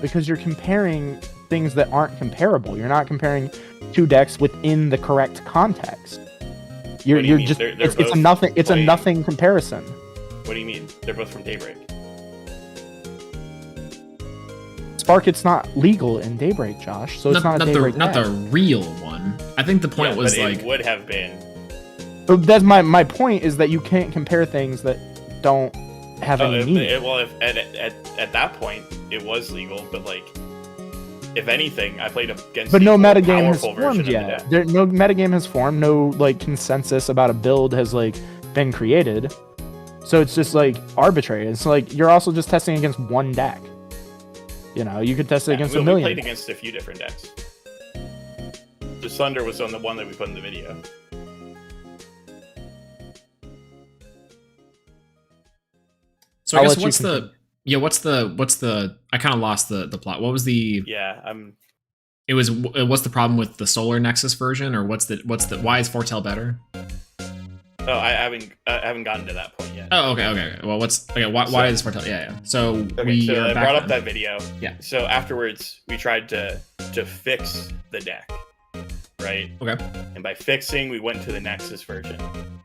Because you're comparing things that aren't comparable. You're not comparing two decks within the correct context. You're What do you mean? just They're it's a both nothing. It's a playing- nothing comparison. What do you mean? They're both from Daybreak. Spark, it's not legal in Daybreak, Josh. So it's not a Daybreak not the deck. real one. I think the point Yeah, was but like, it would have been. But that's my point is that you can't compare things that don't have any meaning. Well, if at that point it was legal, but like, if anything, I played against. But the no more metagame has powerful formed version of the yet. deck. There, no metagame has formed. No like consensus about a build has like been created. So it's just like arbitrary. It's like you're also just testing against one deck. You could test it against a We million. played against a few different decks. The Thunder was on the one that we put in the video. so I I'll guess let you what's the I kind of lost the plot. What was the Yeah, what's the problem with the Solar Nexus version, or what's the why is Foretell better? Oh, I haven't gotten to that point yet. Oh, okay. Well, why is Foretell? Yeah. So Okay, we so are I back brought up then. that video. Yeah. So afterwards, we tried to fix the deck, right? Okay. And by fixing, we went to the Nexus version.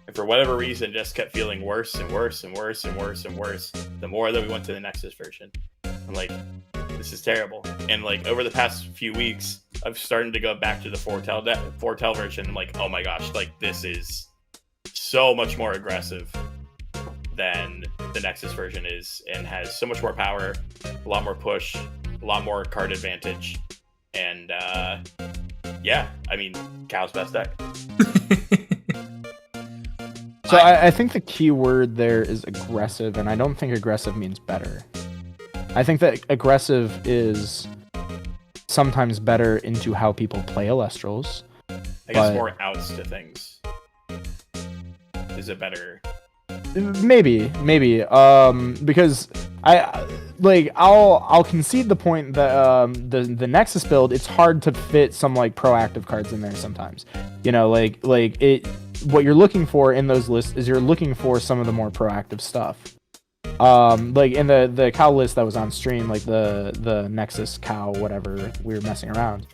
And for whatever reason, it just kept feeling worse and worse and worse and worse and worse the more that we went to the Nexus version. I'm like, this is terrible. And like over the past few weeks, I've started to go back to the foretell version. I'm like, oh my gosh, like this is so much more aggressive than the Nexus version is, and has so much more power, a lot more push, a lot more card advantage, and yeah, I mean, Cow's best deck. So I think the key word there is aggressive, and I don't think aggressive means better. I think that aggressive is sometimes better into how people play Elestrals. I guess But- more outs to things is a better. Maybe, because I'll concede the point that the Nexus build, it's hard to fit some like proactive cards in there sometimes. What you're looking for in those lists is you're looking for some of the more proactive stuff. Like in the cow list that was on stream, like the Nexus cow, whatever we were messing around.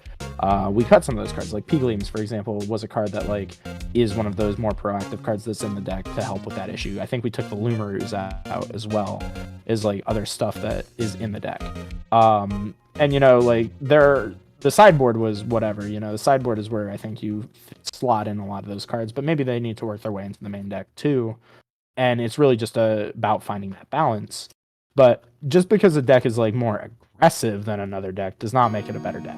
we cut some of those cards. Like Peagleams, for example, was a card that like is one of those more proactive cards that's in the deck to help with that issue. I think we took the Lumaroos out as well as like other stuff that is in the deck. And you know, like the sideboard was whatever. You know, the sideboard is where I think you slot in a lot of those cards, but maybe they need to work their way into the main deck too. And it's really just about finding that balance. But just because the deck is like more aggressive than another deck does not make it a better deck.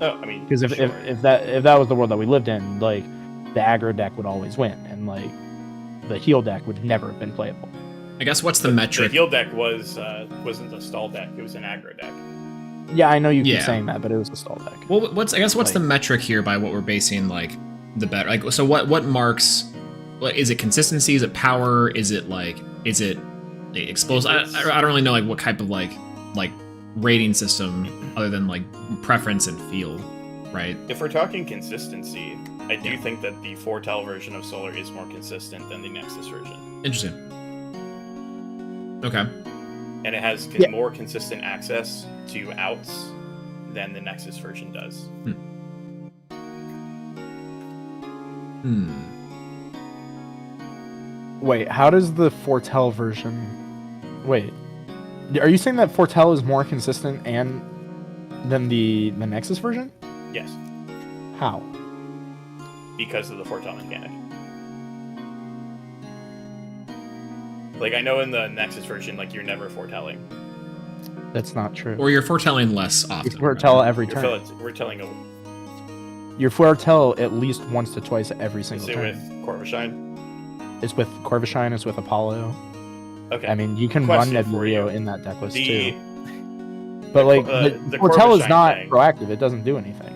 Oh, I mean, Because if that was the world that we lived in, like the aggro deck would always win, and like the heal deck would never have been playable. I guess what's the metric? The heal deck wasn't a stall deck; it was an aggro deck. Yeah, I know you keep saying that, but it was a stall deck. Well, what's the metric here by what we're basing like the better? Like, so what marks? Like, is it consistency? Is it power? Is it explosive? I don't really know like what type of like rating system other than like preference and feel, right? If we're talking consistency, I do think that the foretell version of Solar is more consistent than the Nexus version. Interesting. Okay. And it has more consistent access to outs than the Nexus version does. Wait, how does the foretell version... Wait, are you saying that foretell is more consistent than the Nexus version? Yes. How? Because of the foretell mechanic. Like, I know in the Nexus version, like, you're never foretelling. That's not true. Or you're foretelling less often. You foretell every turn. We're telling You foretell at least once to twice every single turn. Is it with Corvash? It's with Corvash, it's with Apollo. Okay. I mean, you can run Nebuleo in that deck list too. But the like, the foretell is not proactive. It doesn't do anything.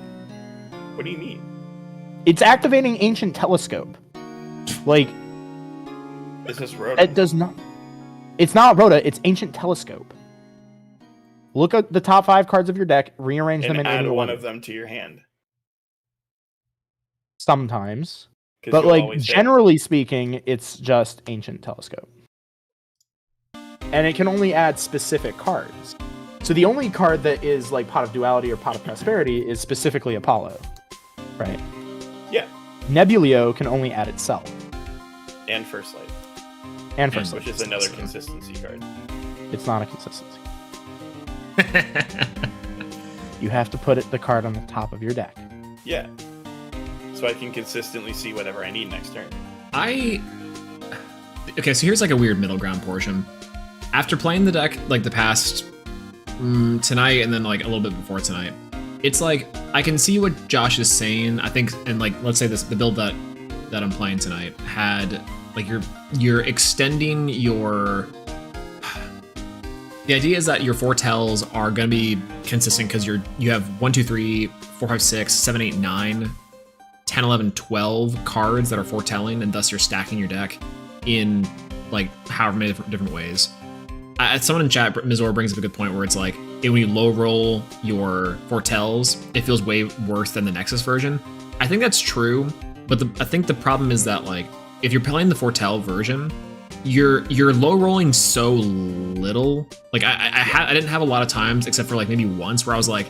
What do you mean? It's activating Ancient Telescope. Like, is this Rhoda? It does not. It's not Rhoda. It's Ancient Telescope. Look at the top 5 cards of your deck, rearrange them and add one of them to your hand. Sometimes, but like generally speaking, it's just Ancient Telescope, and it can only add specific cards. So the only card that is like Pot of Duality or Pot of Prosperity is specifically Apollo, right? Yeah. Nebuleo can only add itself. And First Light. And First Light. Which is another consistency card. It's not a consistency. You have to put the card on the top of your deck. Yeah. So I can consistently see whatever I need next turn. Okay, so here's like a weird middle ground portion. After playing the deck like the past tonight and then like a little bit before tonight, it's like I can see what Josh is saying. I think, and like let's say the build that I'm playing tonight had like you're extending your. The idea is that your foretells are going to be consistent because you have 1, 2, 3, 4, 5, 6, 7, 8, 9, 10, 11, 12 cards that are foretelling, and thus you're stacking your deck in like however many different ways. Someone in chat, Mizor, brings up a good point where it's like when you low roll your foretells, it feels way worse than the Nexus version. I think that's true, but I think the problem is that like if you're playing the foretell version, you're low rolling so little. Like I didn't have a lot of times except for like maybe once where I was like,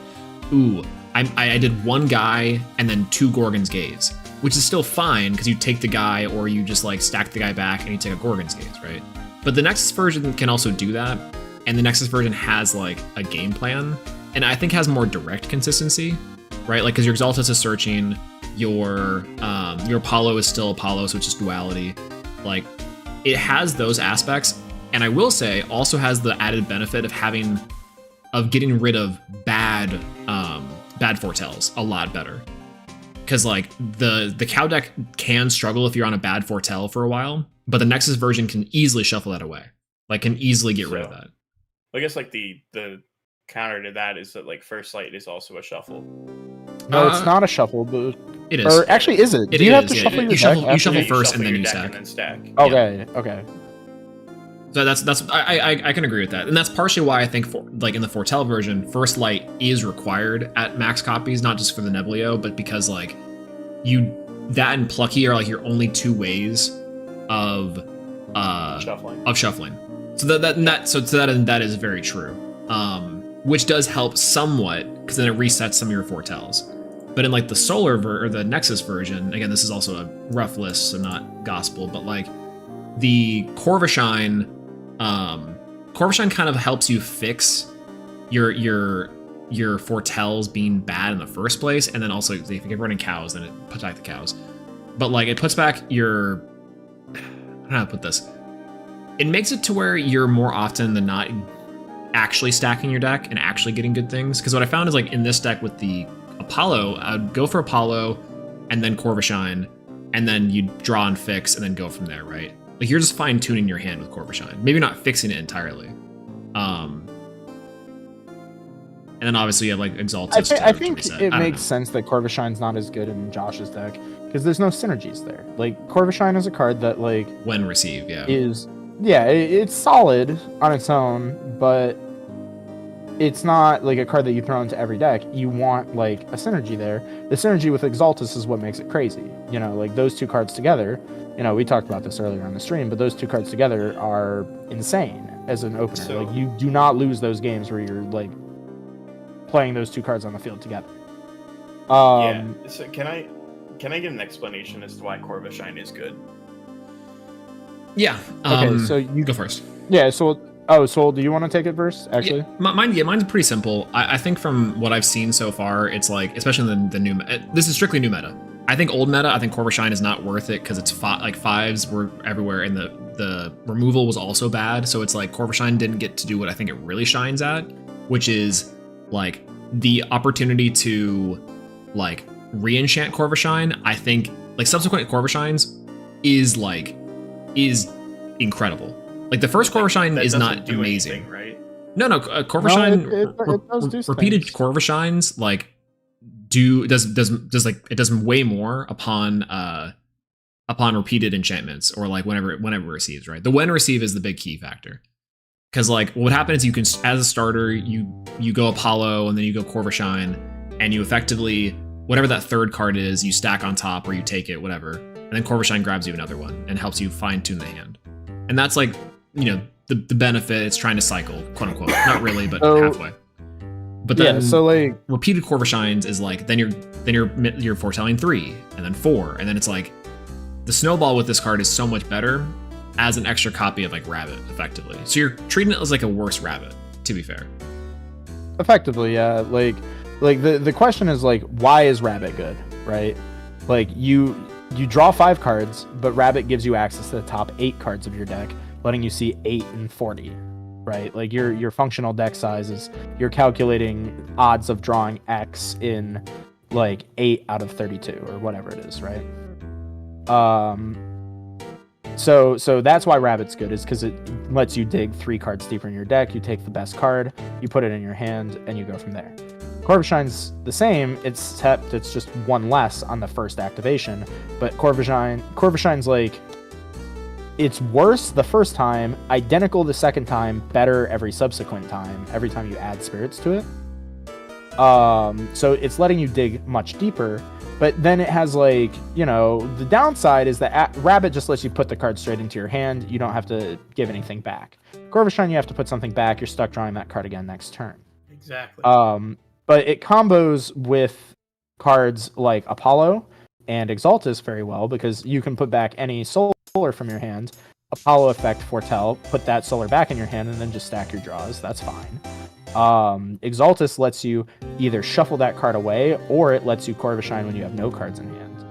ooh, I did one guy and then 2 Gorgon's Gaze, which is still fine because you take the guy or you just like stack the guy back and you take a Gorgon's Gaze, right? But the Nexus version can also do that, and the Nexus version has like a game plan, and I think has more direct consistency, right? Like because your Exaltus is searching, your Apollo is still Apollo, so it's just duality. Like it has those aspects, and I will say also has the added benefit of getting rid of bad foretells a lot better. Because like the cow deck can struggle if you're on a bad foretell for a while, but the Nexus version can easily shuffle that away. Like can easily get rid of that. I guess like the counter to that is that like First Light is also a shuffle. No, it's not a shuffle, but it is. Or actually, is it? Do you is, have to yeah. shuffle your you deck? You shuffle first and then you stack. Okay, okay. So that's I can agree with that, and that's partially why I think like in the foretell version, First Light is required at max copies, not just for the Nebuleo, but because like that and Plucky are like your only 2 ways of shuffling. So that is very true. which does help somewhat because then it resets some of your foretells. But in like the solar or the Nexus version, again, this is also a rough list, so not gospel, but like the Corvashine kind of helps you fix your foretells being bad in the first place, and then also if you're running cows, then it puts back the cows. But like it puts back your, I don't know how to put this. It makes it to where you're more often than not actually stacking your deck and actually getting good things. Because what I found is like in this deck with the Apollo, I'd go for Apollo and then Corvashine, and then you draw and fix and then go from there, right? Like you're just fine tuning your hand with Corvashine, maybe not fixing it entirely. And then obviously you have like Exaltus. I think it makes sense that Corvashine's not as good in Josh's deck because there's no synergies there. Like Corvashine is a card that like when received, it's solid on its own, but it's not like a card that you throw into every deck. You want like a synergy there. The synergy with Exaltus is what makes it crazy. You know, like those two cards together. You know, we talked about this earlier on the stream, but those two cards together are insane as an opener. So, like you do not lose those games where you're like playing those two cards on the field together. So can I get an explanation as to why Corvashine is good? Yeah. Okay, so you go first. Yeah. So do you want to take it first? Actually, mine's pretty simple. I think from what I've seen so far, it's like, especially in the new. This is strictly new meta. I think old meta, I think Corvashine is not worth it because it's fives were everywhere, and the removal was also bad. So it's like Corvashine didn't get to do what I think it really shines at, which is like the opportunity to like re-enchant Corvashine. I think like subsequent Corvashines is incredible. Like the first Corvashine is not amazing, anything, right? No, Corvashine it does do repeated things. Corvashines like does like it does way more upon repeated enchantments or like whenever it receives, right? The when receive is the big key factor. Because like what happens is you can, as a starter, you go Apollo and then you go Corvashine, and you effectively, whatever that third card is, you stack on top or you take it, whatever, and then Corvashine grabs you another one and helps you fine tune the hand. And that's like, you know, the benefit. It's trying to cycle, quote unquote, not really, but halfway. But then so like repeated Corvashines is like then you're foretelling 3 and then 4, and then it's like the snowball with this card is so much better as an extra copy of like Rabbit, effectively. So you're treating it as like a worse Rabbit, to be fair. Effectively, yeah. Like the question is like, why is Rabbit good, right? Like you draw 5 cards, but Rabbit gives you access to the top 8 cards of your deck, letting you see 8 and 40. Right, like your functional deck size is you're calculating odds of drawing X in like 8 out of 32 or whatever it is, right? So that's why Rabbit's good, is because it lets you dig 3 cards deeper in your deck. You take the best card, you put it in your hand, and you go from there. Corvashine's the same, except it's just 1 less on the first activation. But Corvashine's like, it's worse the first time, identical the second time, better every subsequent time, every time you add spirits to it. So it's letting you dig much deeper, but then it has like, you know, the downside is that Rabbit just lets you put the card straight into your hand. You don't have to give anything back. Corvashine, you have to put something back. You're stuck drawing that card again next turn. Exactly. But it combos with cards like Apollo and Exaltus very well, because you can put back any solar from your hand, Apollo effect foretell, put that solar back in your hand, and then just stack your draws. That's fine. Exaltus lets you either shuffle that card away, or it lets you Corvashine when you have no cards in hand.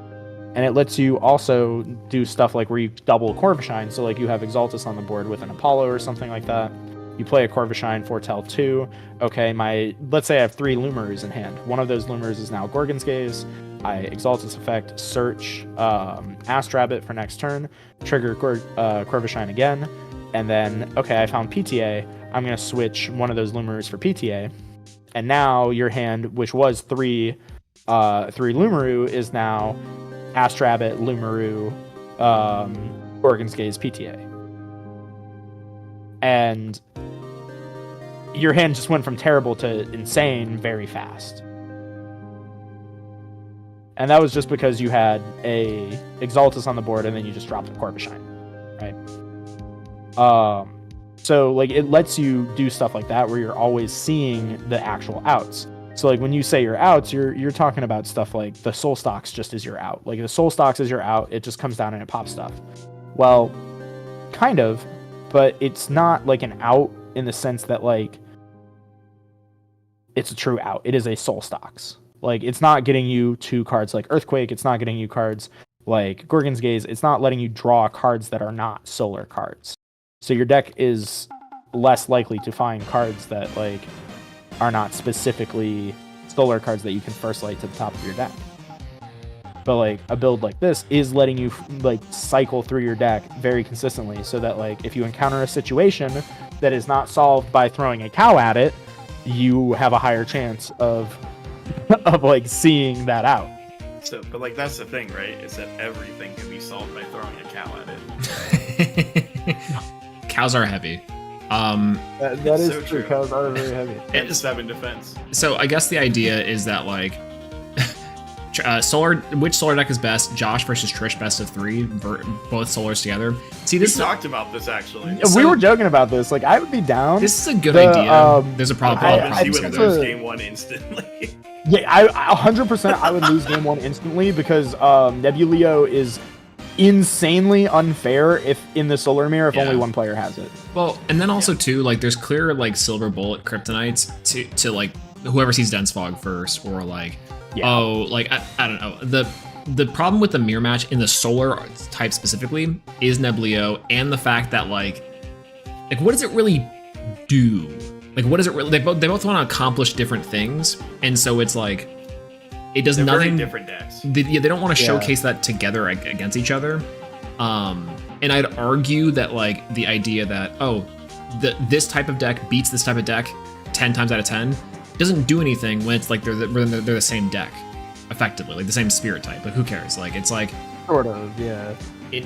And it lets you also do stuff like where you double Corvashine, so like you have Exaltus on the board with an Apollo or something like that. You play a Corvashine, foretell 2. Okay, let's say I have 3 Lumaroos in hand. One of those Lumaroos is now Gorgon's Gaze. I Exaltus effect, search, Ask Rabbit for next turn, trigger Corvashine again, and then, okay, I found PTA. I'm going to switch one of those Lumaroos for PTA. And now your hand, which was 3 Lumaroo, is now Ask Rabbit, Lumaroo, Gorgon's Gaze, PTA. And your hand just went from terrible to insane very fast. And that was just because you had a Exaltus on the board and then you just dropped a Corvashine, right? So like it lets you do stuff like that where you're always seeing the actual outs. So like when you say your outs, you're talking about stuff like the soul stocks just is your out. Like the soul stocks is your out, it just comes down and it pops stuff. Well, kind of, but it's not like an out in the sense that like it's a true out. It is a soul stocks. Like it's not getting you 2 cards like Earthquake, it's not getting you cards like Gorgon's Gaze, it's not letting you draw cards that are not solar cards. So your deck is less likely to find cards that like are not specifically solar cards that you can first light to the top of your deck. But like a build like this is letting you like cycle through your deck very consistently so that like if you encounter a situation that is not solved by throwing a cow at it, you have a higher chance of like seeing that out. So, but like that's the thing, right? Is that everything can be solved by throwing a cow at it. Cows are heavy. That is so true. true. Cows are very heavy. And 7 defense. So I guess the idea is that like which solar deck is best? Josh versus Trish, best of 3, both solars together. See, We talked about this actually. We were joking about this. Like I would be down. This is a good idea. There's a problem. Obviously, I would think lose the- game 1 instantly. Yeah, I 100% I would lose game 1 instantly because Nebuleo is insanely unfair if in the solar mirror if only one player has it. Well, and then also too, like there's clear like silver bullet kryptonites to like whoever sees dense fog first, or like like I don't know. The problem with the mirror match in the solar type specifically is Nebuleo, and the fact that like what does it really do? Like what does it really? They both want to accomplish different things, and so it's like it does They're nothing. very different decks. They don't want to showcase that together against each other. And I'd argue that like the idea that this type of deck beats this type of deck 10 times out of 10 doesn't do anything when it's like they're the same deck effectively, like the same spirit type. Like who cares? Like it's like Sort of, yeah.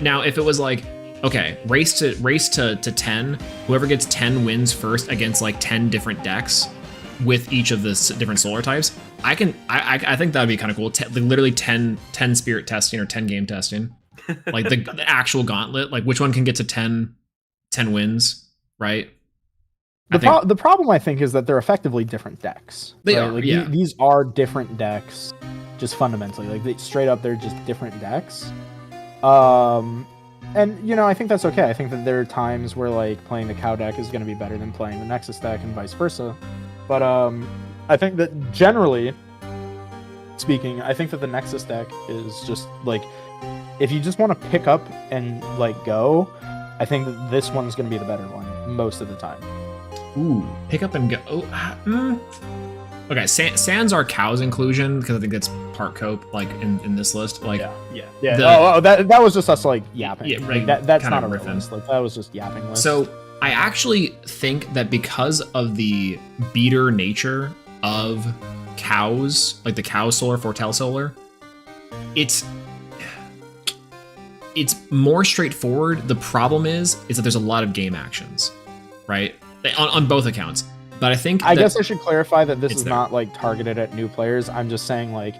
now if it was like okay, race to 10, whoever gets 10 wins first against like 10 different decks with each of the different solar types, I think that'd be kind of cool. Literally 10 spirit testing or 10 game testing. Like the actual gauntlet, like which one can get to 10 wins, right? The problem I think is that they're effectively different decks. They right? are, like, yeah. These are different decks, just fundamentally. Like straight up, they're just different decks. And you know, I think that's okay. I think that there are times where like playing the cow deck is going to be better than playing the Nexus deck, and vice versa. But I think that generally speaking, I think that the Nexus deck is just like, if you just want to pick up and like go, I think that this one's going to be the better one most of the time. Ooh, pick up and go. Okay, sans our cows inclusion, because I think that's part cope, like in this list. Like, yeah. That was just us like yapping. Yeah, right, Like, that's kinda not a real riffing. list. Like that was just yapping list. So I actually think that because of the beater nature of cows, like the cow solar, foretell solar, it's more straightforward. The problem is that there's a lot of game actions, right? On both accounts. But I guess I should clarify that this is there. not like targeted at new players. I'm just saying like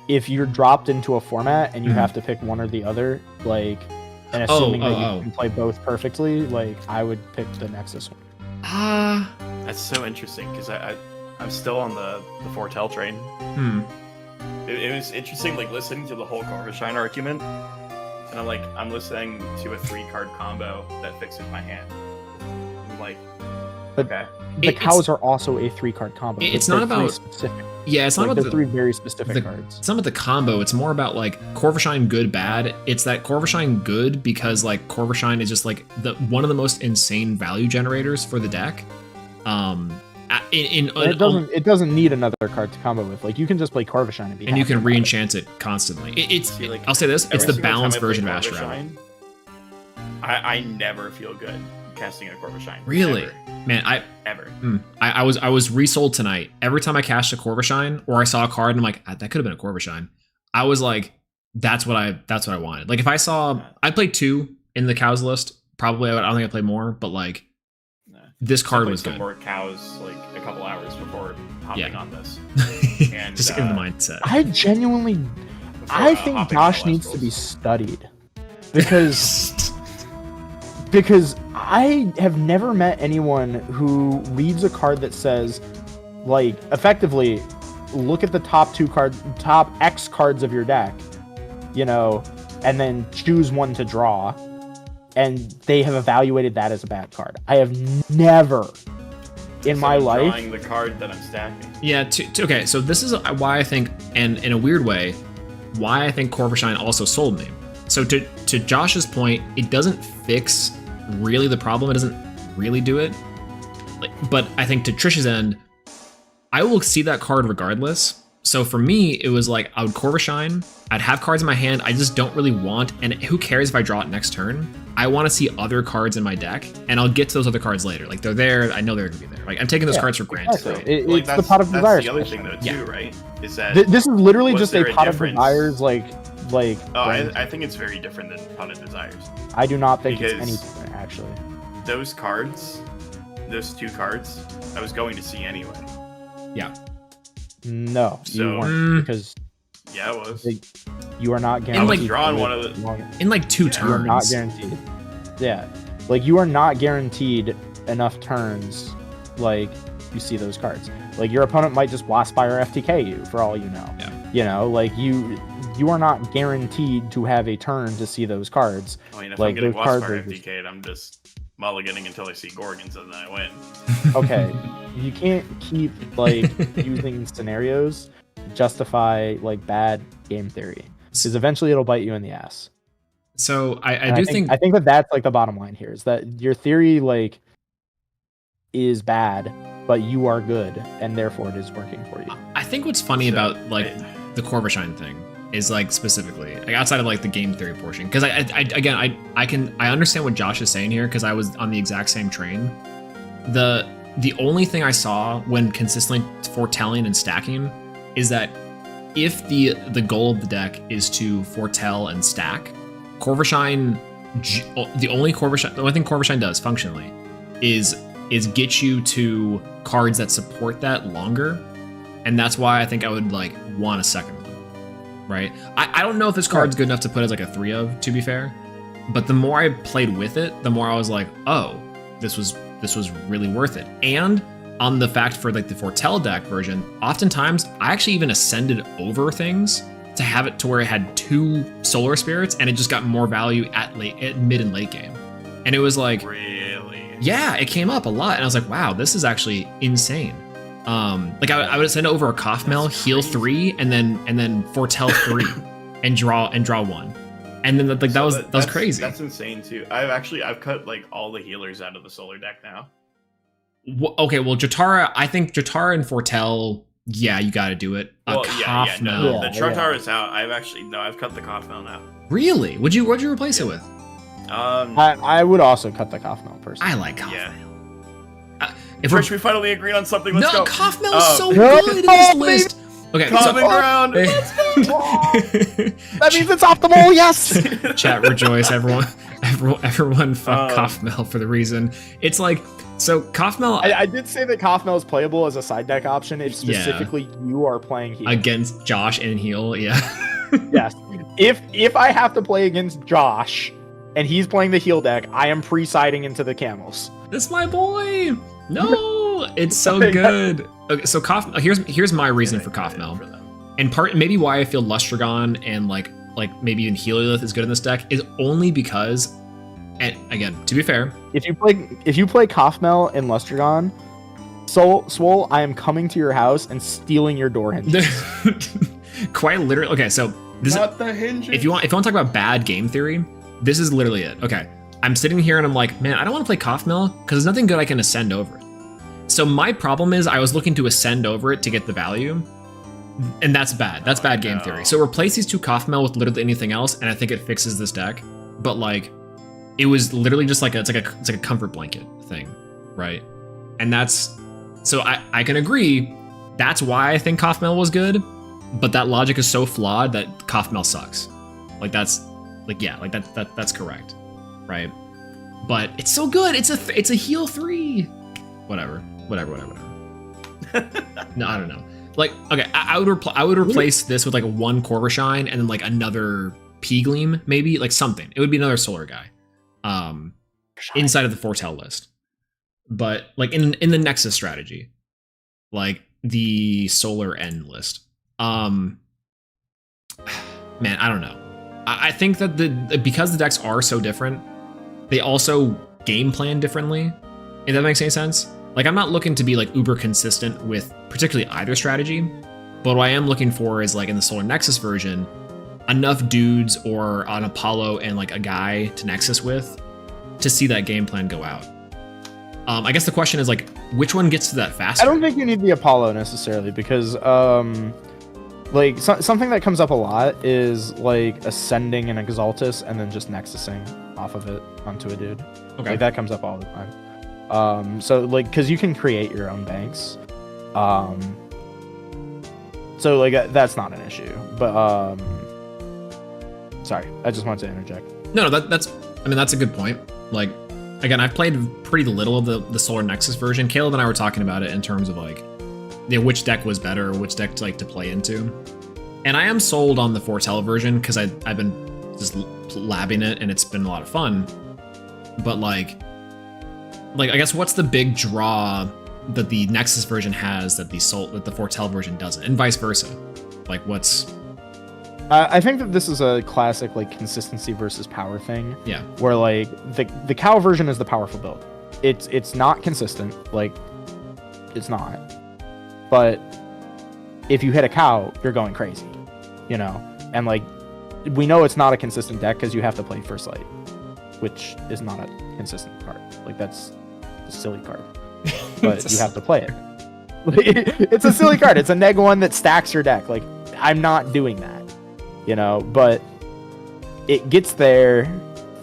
if you're dropped into a format and you have to pick one or the other, like, and assuming that you can play both perfectly, like I would pick the Nexus one. That's so interesting because I'm still on the foretell train. It was interesting, like listening to the whole Corvash argument, and I'm listening to a 3-card combo that fixes my hand. I'm like, okay. The cows are also a 3-card combo. It's They're not about specific. Yeah, it's not like, about the 3 very specific cards. It's not about the combo. It's more about like Corvashine good bad. It's that Corvashine good because like Corvashine is just like one of the most insane value generators for the deck. It doesn't need another card to combo with. Like you can just play Corvashine and you can re-enchant it constantly. I'll say this: it's the balanced version of Astral. I never feel good casting a Corvashine. Really, ever. Man, I was resold tonight. Every time I cast a Corvashine or I saw a card and I'm like, that could have been a Corvashine. I was like, that's what I wanted. Like if I saw, I played 2 in the cows list. Probably, I don't think I played more, but like this card was good. More cows like a couple hours before hopping on this. And, just in the mindset. I genuinely, I think Josh needs to be studied because I have never met anyone who reads a card that says, like, effectively, look at the top X cards of your deck, you know, and then choose one to draw, and they have evaluated that as a bad card. I have never in my life drawing the card that I'm stacking. Yeah. Okay. So this is why I think, and in a weird way, why I think Corvash also sold me. So to Josh's point, it doesn't fix really the problem. It doesn't really do it. But I think to Trish's end, I will see that card regardless. So for me, it was like I would Corvash, I'd have cards in my hand I just don't really want, and who cares if I draw it next turn? I want to see other cards in my deck, and I'll get to those other cards later. Like they're there, I know they're gonna be there. Like I'm taking those cards for granted. Exactly. Right? It's the pot of desires. That's the other thing though too, right? Is that this is literally just a pot of difference? desires, like. Oh, I think it's very different than pot of desires. I do not think it's Because any different, actually. Those cards, those 2 cards, I was going to see anyway. Yeah. No, you So- weren't, because Yeah, it was. you are not I guaranteed. was drawing to one live of the. long- In like 2 You are turns. not guaranteed. Yeah, like you are not guaranteed enough turns. Like you see those cards. Like your opponent might just Blast Spire FTK you for all you know. Yeah. You know, like you are not guaranteed to have a turn to see those cards. I mean, if like, I'm getting those cards Lost Fire are just- FDK'd, I'm just mulliganing until I see Gorgons and then I win. Okay, you can't keep like using scenarios to justify like bad game theory, because eventually it'll bite you in the ass. So I And do think I think that that's like the bottom line here, is that your theory like is bad, but you are good, and therefore it is working for you. I think what's funny So, about like the Corvash thing is like specifically like outside of like the game theory portion, because I understand what Josh is saying here, because I was on the exact same train. The only thing I saw when consistently foretelling and stacking is that if the goal of the deck is to foretell and stack, Corvash, the only thing Corvash does functionally is get you to cards that support that longer, and that's why I think I would like want a second one, right? I don't know if this card's good enough to put as like a 3 of, to be fair, but the more I played with it, the more I was like, oh, this was really worth it. And on the fact for like the foretell deck version, oftentimes I actually even ascended over things to have it to where it had 2 solar spirits, and it just got more value at mid and late game. And it was like, Really? yeah, it came up a lot, and I was like, wow, this is actually insane. Like I would send over a Kaufmel, heal 3, and then foretell 3, and draw 1, and then like that was crazy. That's insane too. I've cut like all the healers out of the solar deck now. Okay, well, Jatara, I think Jatara and foretell, yeah, you got to do it. Well, Kaufmel. no, the Chartar is out. I've cut the Kaufmel now. Really? What'd you replace it with? I would also cut the Kaufmel personally. I like Kaufmel. Yeah. If Trish, we finally agreed on something. Let's no, go. Kaufmel is so No, good in this baby. list. Okay, Common ground. That means it's optimal. Yes. Chat rejoice, everyone fuck Kaufmel for the reason. It's like, so Kaufmel I did say that Kaufmel is playable as a side deck option if specifically you are playing heal. against Josh and heal, yeah. Yes. If I have to play against Josh and he's playing the heal deck, I am pre-siding into the camels. That's my boy. No, it's so good. Okay, so here's my reason for Kaufmel. And part maybe why I feel Lustragon and like maybe even Heliolith is good in this deck is only because, and again, to be fair, If you play Kaufmel and Lustragon, Swole, I am coming to your house and stealing your door hinges. quite literally. Okay, so this Not the hinges. if you want to talk about bad game theory, this is literally it. Okay, I'm sitting here and I'm like, man, I don't want to play Kaufmel because there's nothing good I can ascend over it. So my problem is I was looking to ascend over it to get the value, and that's bad. That's bad game theory. So replace these 2 Kaufmel with literally anything else, and I think it fixes this deck. But like, it was literally just like it's like a comfort blanket thing, right? And that's so I can agree. That's why I think Kaufmel was good, but that logic is so flawed that Kaufmel sucks. Like that's that's correct, right? But it's so good. It's a heal 3. Whatever. No, I don't know. Like, okay, I would replace this with like 1 Corvash and then like another P Gleam, maybe like something. It would be another solar guy. inside of the foretell list. But like in the Nexus strategy, like the solar end list. Man, I don't know. I think that because the decks are so different, they also game plan differently. If that makes any sense. Like I'm not looking to be like uber consistent with particularly either strategy, but what I am looking for is like in the Solar Nexus version, enough dudes or an Apollo and like a guy to Nexus with to see that game plan go out. I guess the question is like, which one gets to that faster? I don't think you need the Apollo necessarily because, like something that comes up a lot is like ascending an Exaltus and then just Nexusing off of it onto a dude. Okay. Like that comes up all the time. So like, because you can create your own banks. So like that's not an issue. But sorry, I just wanted to interject. No, that's a good point. Like, again, I've played pretty little of the Solar Nexus version. Caleb and I were talking about it in terms of like, which deck was better, which deck to like to play into. And I am sold on the foretell version because I've been just labbing it and it's been a lot of fun. But like I guess what's the big draw that the Nexus version has that the foretell version doesn't, and vice versa? Like what's I think that this is a classic like consistency versus power thing. Yeah. Where like the cow version is the powerful build. It's not consistent, like it's not. But if you hit a cow, you're going crazy, you know? And like we know it's not a consistent deck because you have to play First Light, which is not a consistent card. Like that's a silly card. But you have to play it. It's a silly card. It's a neg one that stacks your deck. Like I'm not doing that. You know, but it gets there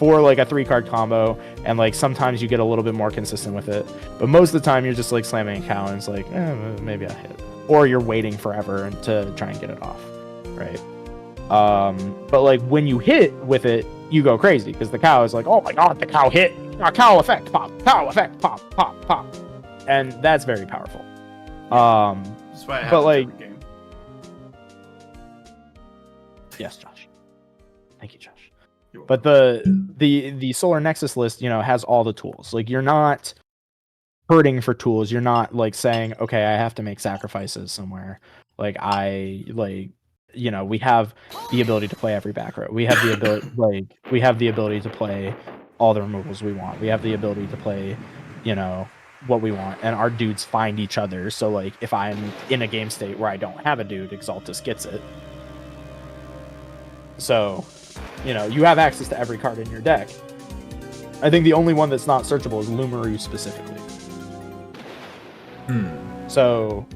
for like a 3-card combo, and like sometimes you get a little bit more consistent with it, but most of the time you're just like slamming a cow and it's like maybe I hit, or you're waiting forever to try and get it off, right? But like when you hit with it, you go crazy because the cow is like, oh my god, the cow hit, cow effect pop, pop, and that's very powerful. That's why I but like. Game. Yes, Josh. Thank you, Josh. But the Solar Nexus list, you know, has all the tools. Like you're not hurting for tools. You're not like saying, okay, I have to make sacrifices somewhere. Like you know, we have the ability to play every back row. We have the ability to play all the removals we want. We have the ability to play, you know, what we want, and our dudes find each other. So like if I'm in a game state where I don't have a dude, Exaltus gets it. So, you know, you have access to every card in your deck. I think the only one that's not searchable is Lumaru specifically. So,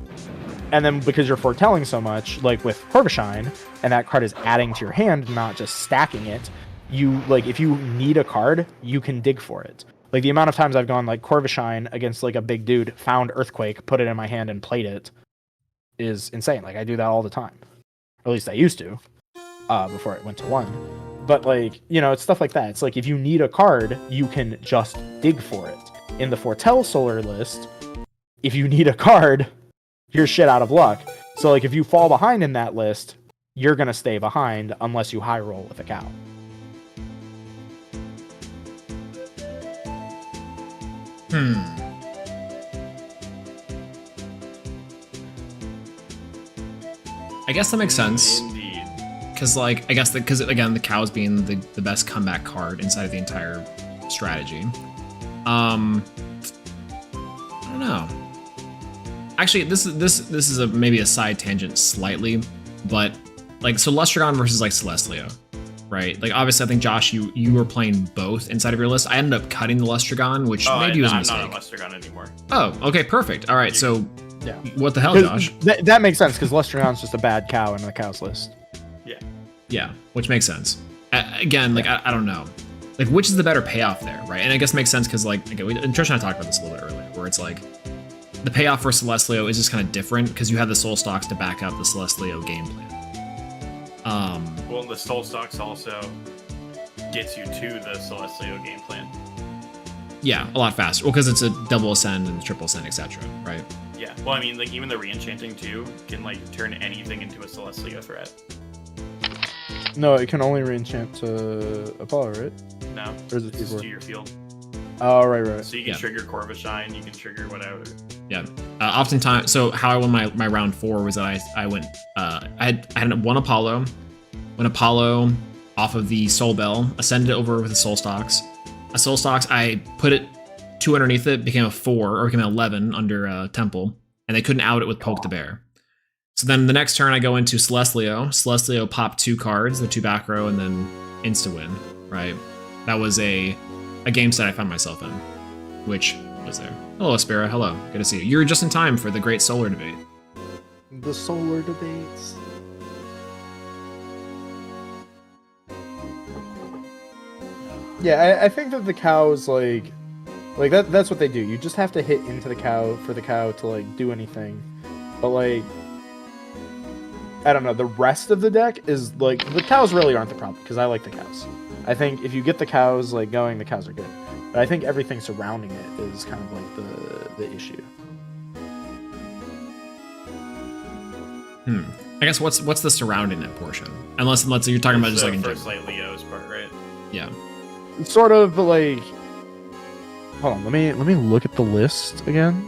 and then because you're foretelling so much, like with Corvash, and that card is adding to your hand, not just stacking it, you, like, if you need a card, you can dig for it. Like, the amount of times I've gone, like, Corvash against, like, a big dude, found Earthquake, put it in my hand, and played it is insane. Like, I do that all the time. Or at least I used to. Before it went to 1. But like, you know, it's stuff like that. It's like if you need a card, you can just dig for it. In the foretell solar list, if you need a card, you're shit out of luck. So like if you fall behind in that list, you're gonna stay behind unless you high roll with a cow. I guess that makes sense. Indeed. Because, like, I guess because again, the cows being the best comeback card inside of the entire strategy. I don't know. Actually, this is maybe a side tangent slightly, but like, so Lestragon versus like Celestlio, right? Like, obviously, I think Josh, you were playing both inside of your list. I ended up cutting the Lestragon, which maybe was a mistake. I'm not a Lestragon anymore. Oh, okay, perfect. All right, so yeah, what the hell, Josh? That makes sense because Lestragon's just a bad cow in the cows list. Yeah, which makes sense. Again, like, I don't know. Like, which is the better payoff there, right? And I guess it makes sense because, like, okay, and Trish and I talked about this a little bit earlier, where it's like, the payoff for Celestlio is just kind of different because you have the soul stocks to back up the Celestlio game plan. Well, the soul stocks also gets you to the Celestlio game plan. Yeah, a lot faster. Well, because it's a double ascend and triple ascend, etc., right? Yeah, well, I mean, like, even the re-enchanting, too, can, like, turn anything into a Celestlio threat. No, it can only re-enchant to Apollo, right? No, or is it this is T4? to your field. Oh, right. So you can trigger Corvash, you can trigger whatever. Yeah. Oftentimes, so how I won my round 4 was that I went, I had one Apollo, off of the Soul Bell, ascended over with the Soul Stocks. A Soul Stocks, I put it 2 underneath it, became a 4, or became an 11 under Temple, and they couldn't out it with Poke the Bear. So then the next turn I go into Celestlio. Celestlio popped 2 cards, the 2 back row, and then insta-win, right? That was a game set I found myself in, which was there. Hello, Aspera. Hello. Good to see you. You're just in time for the great solar debate. The solar debates. Yeah, I think that the cows like that's what they do. You just have to hit into the cow for the cow to like do anything. But like, I don't know, the rest of the deck is like, the cows really aren't the problem because I like the cows. I think if you get the cows like going, the cows are good. But I think everything surrounding it is kind of like the issue. I guess what's the surrounding that portion? Unless you're talking about just like in first light Leo's part, right? Yeah. Sort of like, hold on, let me look at the list again.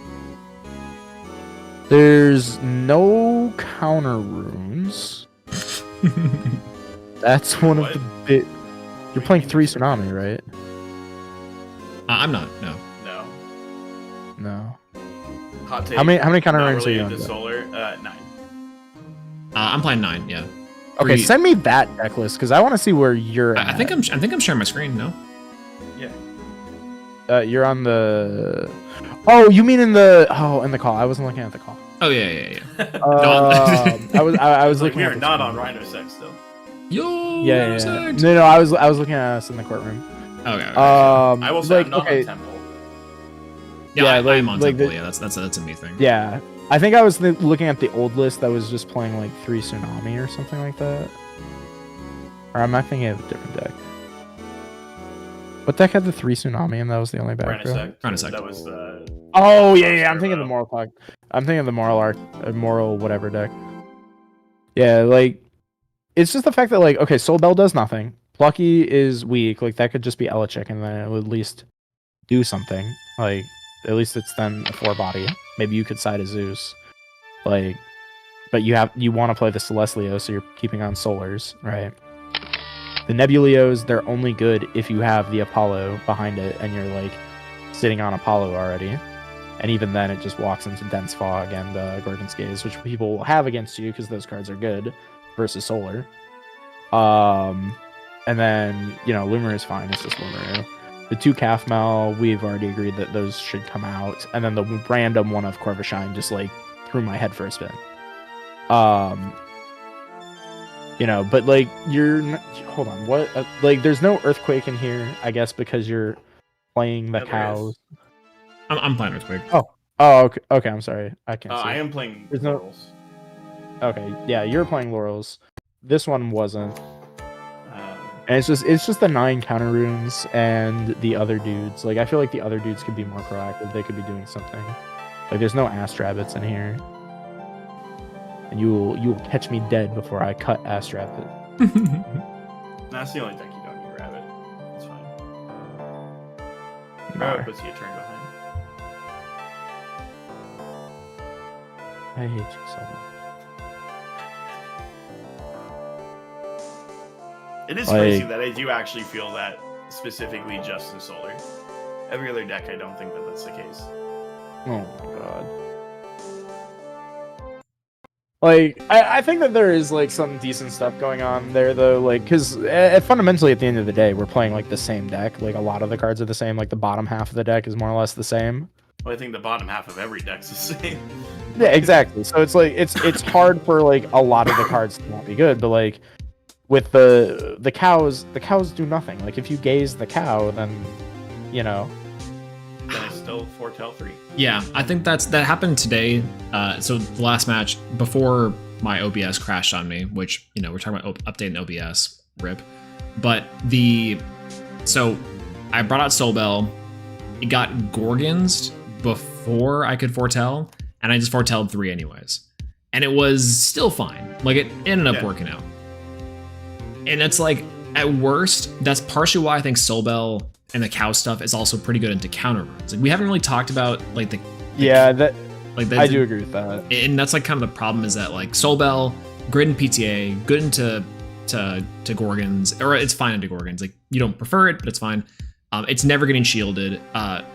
There's no counter runes. That's one of the bit. You're playing 3 Tsunami, right? I'm not. No. No. Hot take. How many counter Not runes are you related on? to Solar? 9. I'm playing 9. Yeah. Okay, send me that deck list because I want to see where you're at. I think I'm sharing my screen. No. Yeah. You're on the. Oh, you mean in the call? I wasn't looking at the call. Oh yeah. I was Like, looking. we at are the not screen. on Rhino Sex still. Yo. Yeah. Sect. No, I was looking at us in the courtroom. Okay. I will say like, I'm not okay, on Temple. Yeah, like- I'm on like Temple. the- Yeah, that's a me thing. yeah. I think I was looking at the old list that was just playing like 3 Tsunami or something like that. Or am I thinking of a different deck? What deck had the 3 Tsunami and that was the only back row? Rhino Sect. That was the. Oh yeah. I'm thinking of the Moral Clock. I'm thinking of the Moral whatever deck. Yeah, like it's just the fact that like, okay, Soul Bell does nothing. Plucky is weak. Like that could just be Elichick and then it would at least do something. Like at least it's then a 4 body. Maybe you could side a Zeus. Like, but you want to play the Celestlio, so you're keeping on Solars, right? The Nebulios, they're only good if you have the Apollo behind it and you're like sitting on Apollo already. And even then, it just walks into Dense Fog and Gorgon's Gaze, which people will have against you because those cards are good versus Solar. And then, Lumer is fine. It's just Lumer. The 2 Calfmal, we've already agreed that those should come out. And then the random one of Corvash just like threw my head for a spin. But like hold on, what? Like, there's no Earthquake in here, I guess, because you're playing the cows. I'm playing Earthquake. Oh, okay. I'm sorry, I can't. See I it. am playing There's Laurels. Okay, yeah, you're playing Laurels. This one wasn't. And it's just the 9 counter runes and the other dudes. Like, I feel like the other dudes could be more proactive. They could be doing something. Like, there's no Astrabbits in here. And you will catch me dead before I cut Astrabbit. That's the only deck you don't need Rabbit. It's fine. Rabbit puts you a turn behind. I hate you so much. It is crazy that I do actually feel that specifically just in Solar. Every other deck, I don't think that that's the case. Oh my god. Like, I think that there is like some decent stuff going on there though, like, because fundamentally at the end of the day we're playing like the same deck. Like, a lot of the cards are the same. Like, the bottom half of the deck is more or less the same. Well, I think the bottom half of every deck's the same. Yeah, exactly. So it's like it's hard for like a lot of the cards to not be good, but like with the cows do nothing. Like, if you gaze the cow, then Then it's still foretell 3. Yeah, I think that happened today. So the last match before my OBS crashed on me, which we're talking about updating OBS, rip. But so I brought out Soul Bell. It got Gorgons before I could foretell, and I just foretelled 3 anyways, and it was still fine. Like, it ended up working out. And it's like, at worst, that's partially why I think Soul Bell and the cow stuff is also pretty good into counter runes. Like we haven't really talked about like the I do agree with that. And that's like kind of the problem is that like Soul Bell, Grid and PTA, good into to Gorgons, or it's fine into Gorgons. Like you don't prefer it, but it's fine. It's never getting shielded.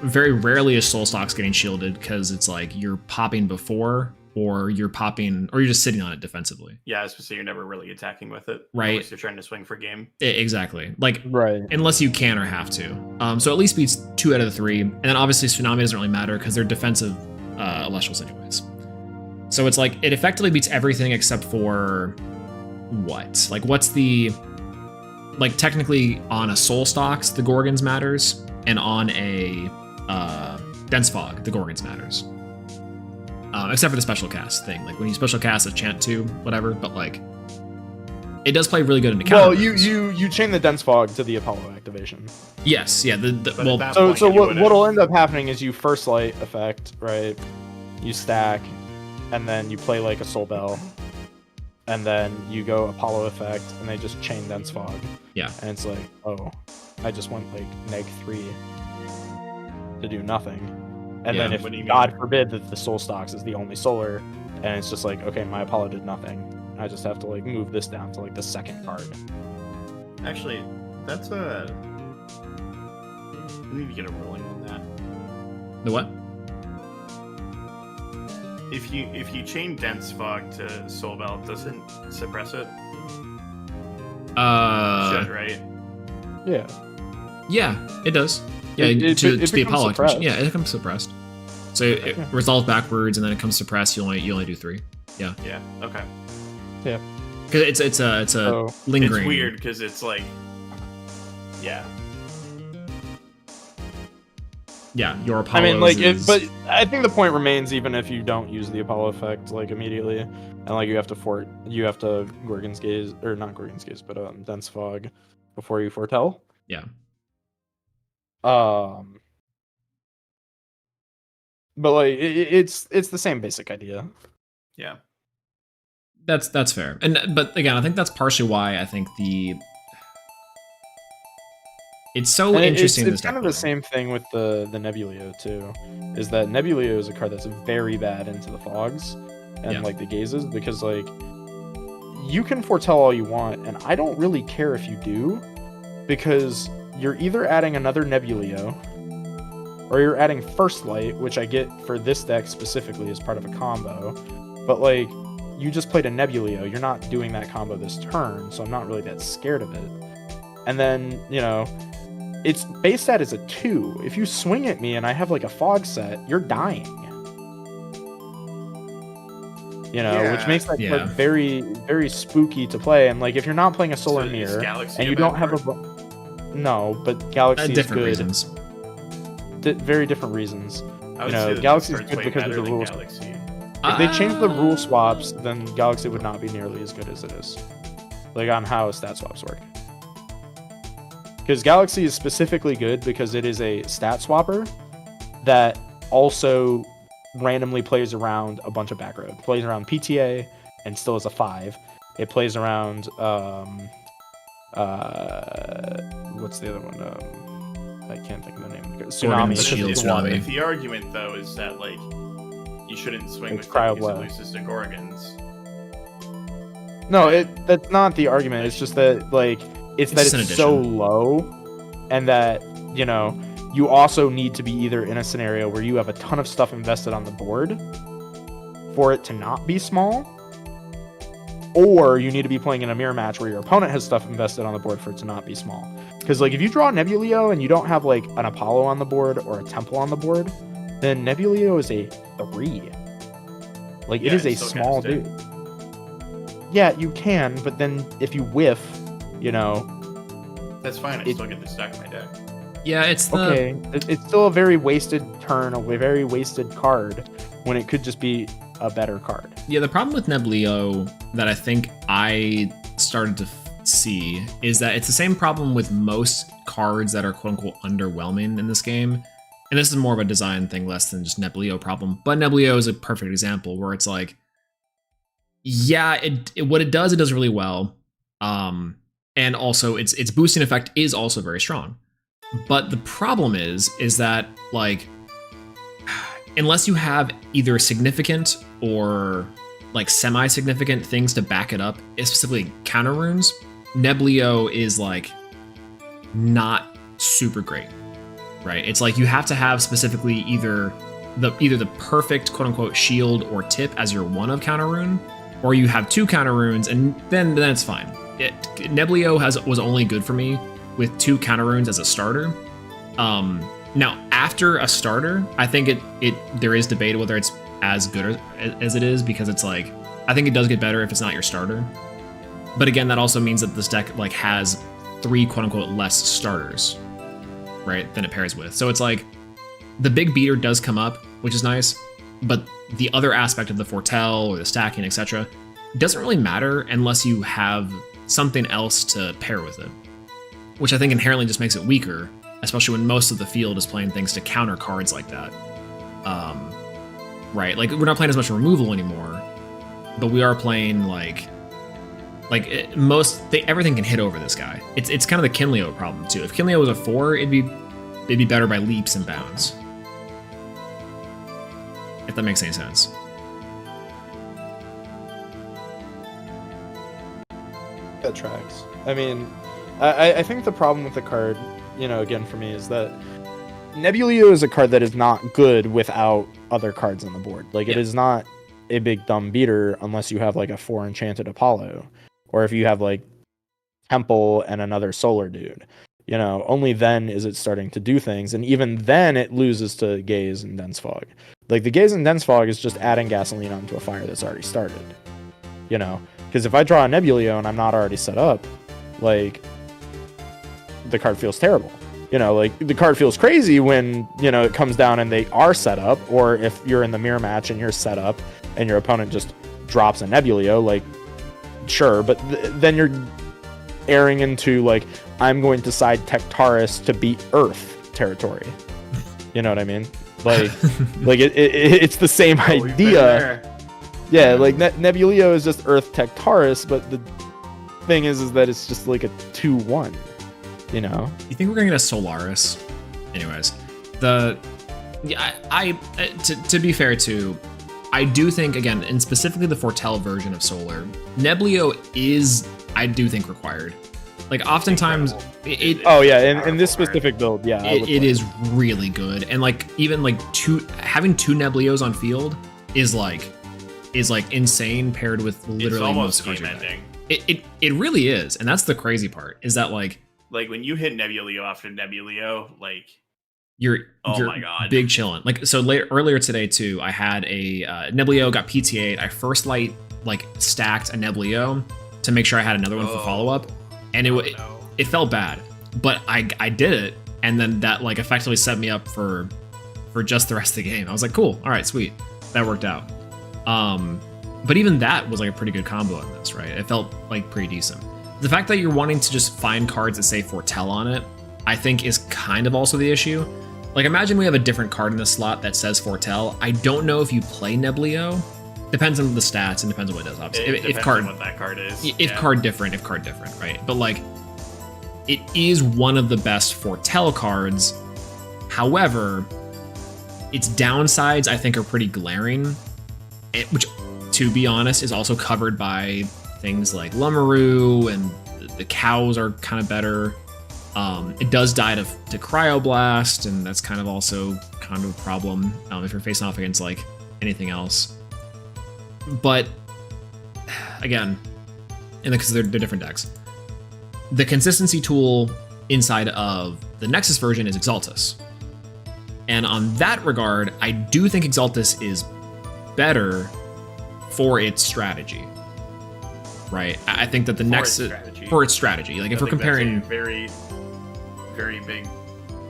Very rarely is Soul Stocks getting shielded because it's like you're popping before, or you're popping, or you're just sitting on it defensively. Yeah, especially you're never really attacking with it, right? Unless you're trying to swing for game. Exactly. Like right. Unless you can or have to. So at least beats 2 out of the 3, and then obviously Tsunami doesn't really matter because they're defensive Elestrals anyways. So it's like it effectively beats everything except for what? Like what's the like technically on a Soul Stocks the Gorgons matters, and on a Dense Fog the Gorgons matters. Except for the special cast thing. Like when you special cast a Chant 2, whatever, but like it does play really good into counter. Well, you chain the Dense Fog to the Apollo activation. Yes, yeah. So what'll end up happening is you first light effect, right? You stack, and then you play like a Soul Bell, and then you go Apollo effect, and they just chain Dense Fog. Yeah. And it's like, oh, I just went like -3 to do nothing. And then if God forbid that the Soul Stocks is the only solar, and it's just like, okay, my Apollo did nothing. I just have to like move this down to like the second card. Actually, that's a. We need to get a ruling on that. The what? If you chain Dense Fog to Soul Bell, doesn't suppress it? Should, right? Yeah. Yeah, it does. Yeah, it to the Apollo suppressed. activation. Yeah, it comes suppressed. So it resolves backwards, and then it comes suppressed. You only do 3. Yeah. Yeah. Okay. Yeah. Because it's a lingering. It's weird because it's like, yeah. Yeah, your Apollo. I mean, like, but I think the point remains even if you don't use the Apollo effect like immediately, and like you have to Gorgon's Gaze, or not Gorgon's Gaze, but Dense Fog before you foretell. Yeah. But like it's the same basic idea. Yeah. That's fair. But again, I think that's partially why I think it's so interesting. It's kind of the same thing with the Nebuleo too. Is that Nebuleo is a card that's very bad into the fogs and like the gazes, because like you can foretell all you want, and I don't really care if you do, because you're either adding another Nebuleo, or you're adding First Light, which I get for this deck specifically as part of a combo, but like you just played a Nebuleo, you're not doing that combo this turn, so I'm not really that scared of it. And then, you know, its base stat is a 2. If you swing at me and I have like a fog set, you're dying. You know, which makes that card very, very spooky to play. And like if you're not playing a Solar Mirror and you don't have no, but Galaxy is good. Reasons. Very different reasons. You know, Galaxy is good because of the rules. If they change the rule swaps, then Galaxy would not be nearly as good as it is. Like on how stat swaps work. Because Galaxy is specifically good because it is a stat swapper that also randomly plays around a bunch of back row. It plays around PTA and still is a 5. It plays around what's the other one? I can't think of the name. Tsunami. If the argument though is that like you shouldn't swing with Cryo because it loses to Gorgons. No, that's not the argument. It's just that like it's so low, and that, you know, you also need to be either in a scenario where you have a ton of stuff invested on the board for it to not be small, or you need to be playing in a mirror match where your opponent has stuff invested on the board for it to not be small. Because like if you draw Nebuleo and you don't have like an Apollo on the board or a Temple on the board, then Nebuleo is a 3. Like it is a small dude. Yeah, you can, but then if you whiff, you know, that's fine. I still get the stack in my deck. Yeah, it's it's still a very wasted turn, a very wasted card when it could just be a better card. Yeah, the problem with Nebuleo that I think I started to see is that it's the same problem with most cards that are quote unquote underwhelming in this game. And this is more of a design thing, less than just Nebuleo problem. But Nebuleo is a perfect example where it's like, yeah, what it does really well. And also its boosting effect is also very strong. But the problem is that like, unless you have either significant or like semi-significant things to back it up, specifically counter runes, Neblio is like not super great, right? It's like you have to have specifically either the perfect quote unquote shield or tip as your one of counter rune, or you have 2 counter runes, and then it's fine. Neblio was only good for me with 2 counter runes as a starter. Now after a starter, I think there is debate whether it's as good as it is, because it's like, I think it does get better if it's not your starter. But again, that also means that this deck like has 3 quote unquote less starters, right, than it pairs with. So it's like the big beater does come up, which is nice, but the other aspect of the foretell or the stacking, etc., doesn't really matter unless you have something else to pair with it, which I think inherently just makes it weaker, especially when most of the field is playing things to counter cards like that. Right, like we're not playing as much removal anymore, but we are playing everything can hit over this guy. It's kind of the Kinleo problem too. If Kinleo was a 4, it'd be better by leaps and bounds. If that makes any sense. That tracks. I mean, I think the problem with the card, again for me, is that Nebulio is a card that is not good without other cards on the board. Like, it is not a big dumb beater unless you have like a 4 enchanted Apollo, or if you have like Temple and another solar dude. Only then is it starting to do things, and even then it loses to Gaze and Dense Fog. Like, the Gaze and Dense Fog is just adding gasoline onto a fire that's already started. Because if I draw a Nebulio and I'm not already set up, like, the card feels terrible. Like, the card feels crazy when, it comes down and they are set up, or if you're in the mirror match and you're set up and your opponent just drops a Nebulio, like, sure, but then you're airing into, like, I'm going to side Tectaris to beat Earth territory. You know what I mean? Like, it's the same idea. Yeah, like, Nebulio is just Earth Tectaris, but the thing is that it's just like a 2-1. You think we're gonna get a Solaris? Anyways, to be fair too, I do think, again, and specifically the foretell version of Solar, Neblio is, I do think, required. Like, oftentimes in this specific build, it is really good, and like even like having 2 Neblios on field is like insane paired with literally most cards. It really is, and that's the crazy part, is that like when you hit Nebulio after Nebulio, like you're my god, big chillin'. Like, so earlier today too, I had a Neblio, got PTA'd. I first light stacked a Neblio to make sure I had another one for follow up, and it felt bad, but I did it, and then that like effectively set me up for just the rest of the game. I was like, cool, all right, sweet, that worked out. But even that was like a pretty good combo in this, right? It felt like pretty decent. The fact that you're wanting to just find cards that say foretell on it, I think, is kind of also the issue. Like, imagine we have a different card in the slot that says foretell. I don't know if you play Neblio. Depends on the stats and depends on what it does, obviously. It depends on what that card is. If card different, right? But like, it is one of the best foretell cards. However, its downsides, I think, are pretty glaring, which, to be honest, is also covered by things like Lumaroo, and the cows are kind of better. It does die to Cryoblast, and that's kind of also kind of a problem if you're facing off against like anything else. But again, and because they're different decks, the consistency tool inside of the Nexus version is Exaltus. And on that regard, I do think Exaltus is better for its strategy. Right? I think that the Nexus for its strategy. Like, if we're comparing, very, very big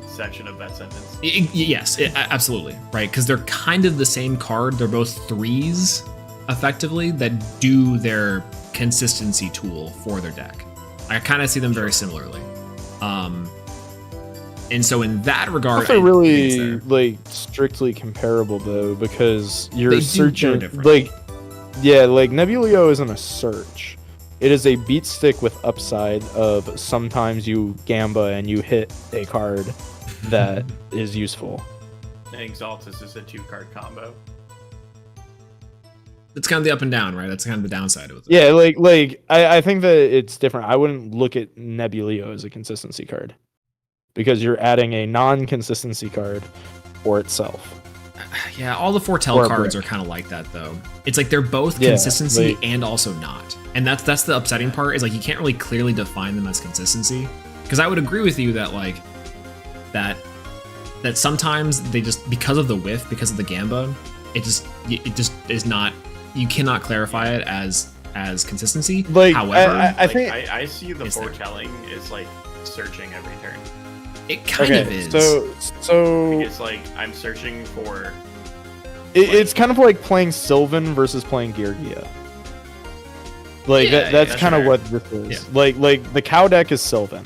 section of that sentence. Yes, absolutely, right? Because they're kind of the same card. They're both 3s, effectively, that do their consistency tool for their deck. I kind of see them very similarly. And so in that regard, they're really like strictly comparable though, because you're searching like. Yeah, like Nebulio isn't a search. It is a beat stick with upside of sometimes you gamba and you hit a card that is useful. And Exaltus is a 2-card combo. It's kind of the up and down, right? That's kind of the downside of it. Yeah, like I think that it's different. I wouldn't look at Nebuleo as a consistency card because you're adding a non-consistency card for itself. Yeah, all the foretell cards are kind of like that, though. It's like they're both consistency and also not, and that's the upsetting part. Is like you can't really clearly define them as consistency. Because I would agree with you that like that sometimes they just, because of the whiff, because of the gamba, it just is not. You cannot clarify it as consistency. Like, however, I think I see the foretelling is like searching every turn. It kind of is. So it's like I'm searching for. It's kind of like playing Sylvan versus playing Geargia. Like that's kind of what this is. Yeah. Like the cow deck is Sylvan,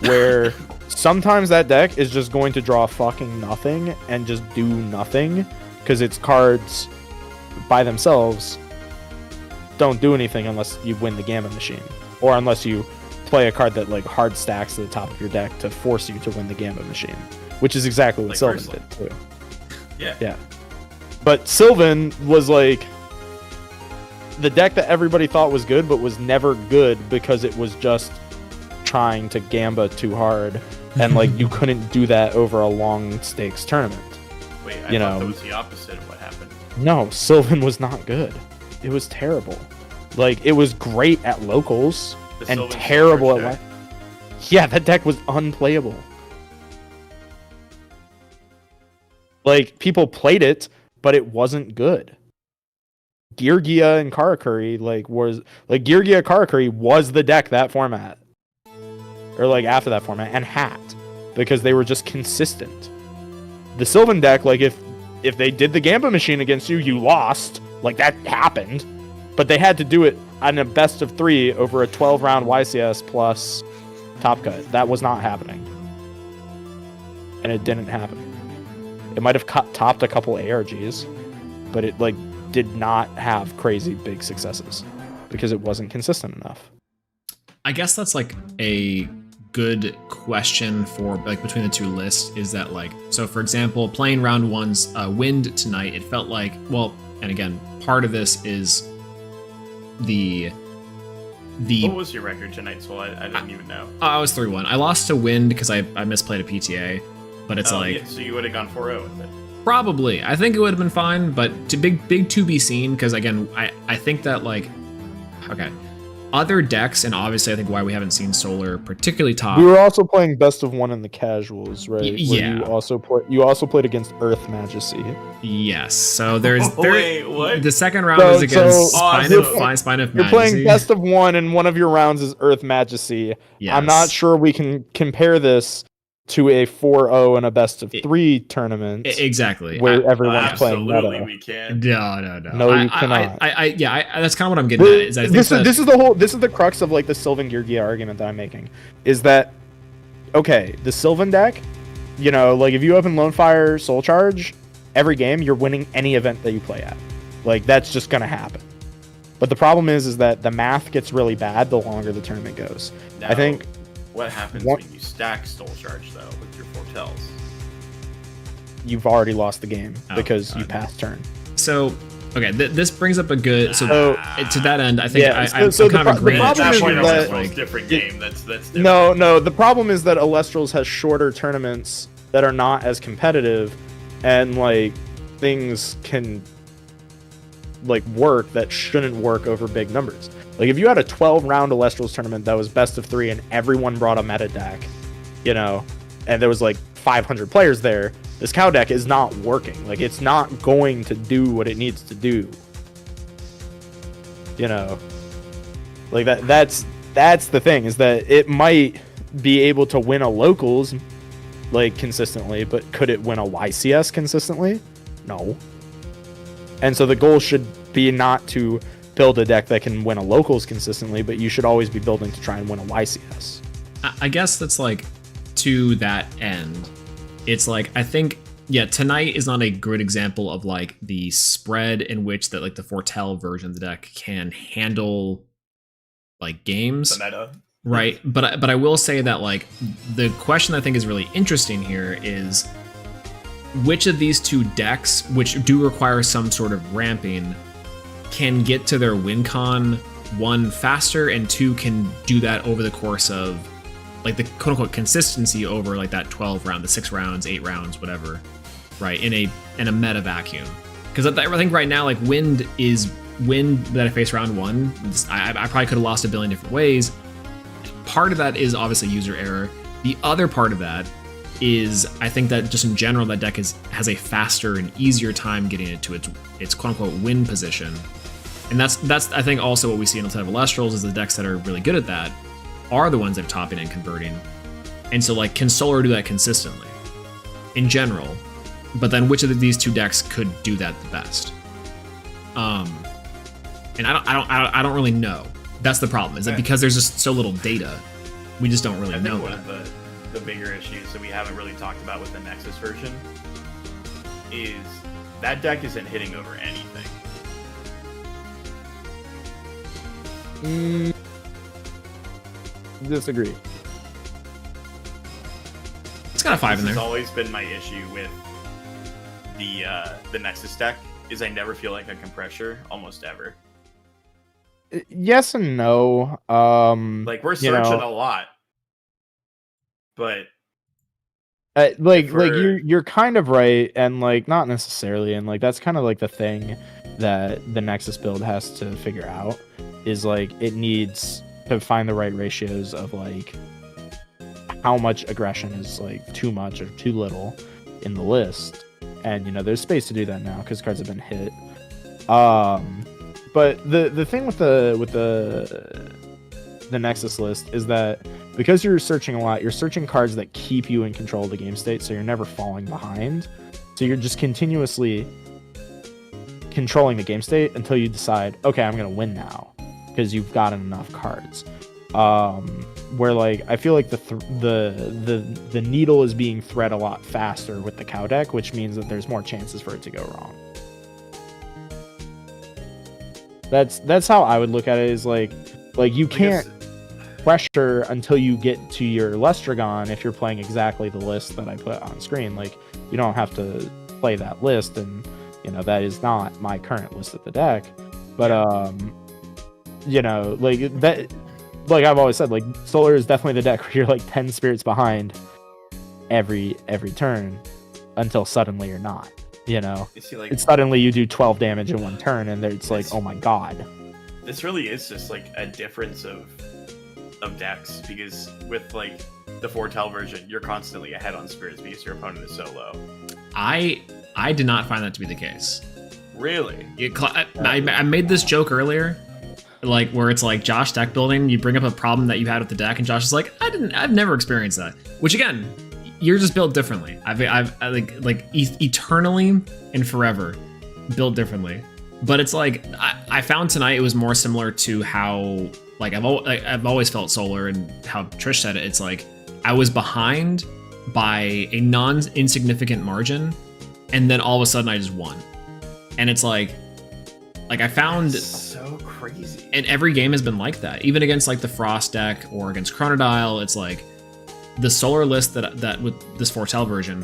where sometimes that deck is just going to draw fucking nothing and just do nothing because its cards by themselves don't do anything unless you win the Gambit Machine, or unless you play a card that like hard stacks to the top of your deck to force you to win the Gambit Machine, which is exactly what like Sylvan Ursula. did too. Yeah. But Sylvan was like the deck that everybody thought was good, but was never good because it was just trying to gamba too hard, and like you couldn't do that over a long stakes tournament. Wait, I thought that was the opposite of what happened. No, Sylvan was not good. It was terrible. Like, it was great at locals and Sylvan terrible at... Yeah, that deck was unplayable. Like, people played it, but it wasn't good. Geargia and Karakuri, Geargia Karakuri was the deck that format. Or, like, after that format, and Hat. Because they were just consistent. The Sylvan deck, like, if they did the Gambit Machine against you, you lost. Like, that happened. But they had to do it on a best of 3 over a 12-round YCS plus Top Cut. That was not happening. And it didn't happen. It might have topped a couple ARGs, but it, like, did not have crazy big successes because it wasn't consistent enough. I guess that's, like, a good question for like between the two lists is that like, so for example, playing round one's Wind tonight, it felt like, well, and again, part of this is the what was your record tonight, Soul? I didn't even know. I was 3-1. I lost to Wind because I misplayed a PTA, but it's like, yeah, so you would have gone 4-0 with it. Probably. I think it would have been fine, but to big to be seen, because again, I think that like, okay, other decks, and obviously I think why we haven't seen Solar particularly top. We were also playing best of 1 in the casuals, right? Yeah. You also played against Earth Majesty. Yes. So there's wait, what? The second round is against Spine of Majesty. You're playing best of 1, and one of your rounds is Earth Majesty. Yes. I'm not sure we can compare this to a 4-0 and a best of 3 tournament. Exactly. Where everyone's playing meta. Absolutely, we can. No. No, you cannot. That's kind of what I'm getting at. Is I think this is the crux of like the Sylvan Geargia argument that I'm making. Is that okay? The Sylvan deck, you know, like if you open Lonefire Soul Charge every game, you're winning any event that you play at. Like that's just gonna happen. But the problem is that the math gets really bad the longer the tournament goes. Now, I think. What happens when you stack Soul Charge though with your foretells? You've already lost the game because you passed turn. So, okay, this brings up a good. So to that end, I think I'm kind of agreeing. At that point, that Elestrals different game. That's different. No. The problem is that Elestrals has shorter tournaments that are not as competitive, and like things can like work that shouldn't work over big numbers. Like if you had a 12-round Elestrals tournament that was best of 3 and everyone brought a meta deck, you know, and there was like 500 players there, this cow deck is not working. Like it's not going to do what it needs to do. You know, like that's the thing, is that it might be able to win a locals like consistently, but could it win a YCS consistently? No. And so the goal should be not to build a deck that can win a locals consistently, but you should always be building to try and win a YCS. I guess that's like, to that end, it's like, I think, yeah, tonight is not a good example of like the spread in which that like the foretell version of the deck can handle like games, The meta. right? But I will say that like the question I think is really interesting here is which of these two decks, which do require some sort of ramping, can get to their win con, one, faster, and two, can do that over the course of like the quote unquote consistency over like that 12 round, the 6 rounds, 8 rounds, whatever, right? In a meta vacuum. Because I think right now, like wind that I face round 1, I probably could have lost a billion different ways. Part of that is obviously user error. The other part of that is I think that just in general that deck has a faster and easier time getting it to its quote unquote win position. And that's I think also what we see in a ton of Elestrals is the decks that are really good at that are the ones that are topping and converting. And so like can Solar do that consistently in general? But then which of these two decks could do that the best? And I don't really know. That's the problem. Is that because there's just so little data, we just don't really know. One of the bigger issues that we haven't really talked about with the Nexus version is that deck isn't hitting over anything. Disagree. It's got a 5 in there. It's always been my issue with the Nexus deck is I never feel like a compressor almost ever. Yes and no. Like we're searching a lot, but like you're kind of right, and like not necessarily, and like that's kind of like the thing that the Nexus build has to figure out is like it needs to find the right ratios of like how much aggression is like too much or too little in the list, and there's space to do that now because cards have been hit. But the thing with the Nexus list is that because you're searching a lot, you're searching cards that keep you in control of the game state, so you're never falling behind. So you're just continuously controlling the game state until you decide, okay, I'm gonna win now because you've gotten enough cards. Where like I feel like the needle is being thread a lot faster with the cow deck, which means that there's more chances for it to go wrong. That's how I would look at it. Is like you can't pressure until you get to your Lestragon if you're playing exactly the list that I put on screen. Like you don't have to play that list, and that is not my current list of the deck. But like that, like I've always said, like Solar is definitely the deck where you're like 10 spirits behind every turn until suddenly you're not. See, like, it's suddenly you do 12 damage in one turn, and it's like, oh my god. This really is just like a difference of decks, because with like the foretell version, you're constantly ahead on spirits because your opponent is so low. I did not find that to be the case. Really? I made this joke earlier, like where it's like Josh deck building. You bring up a problem that you had with the deck, and Josh is like, I've never experienced that. Which again, you're just built differently. I've like eternally and forever built differently. But it's like I found tonight it was more similar to how like I've always felt Solar, and how Trish said it. It's like I was behind by a non-insignificant margin, and then all of a sudden I just won. And it's like I found that's so crazy. And every game has been like that, even against like the Frost deck or against Chronodile. It's like the Solar list that with this foretell version,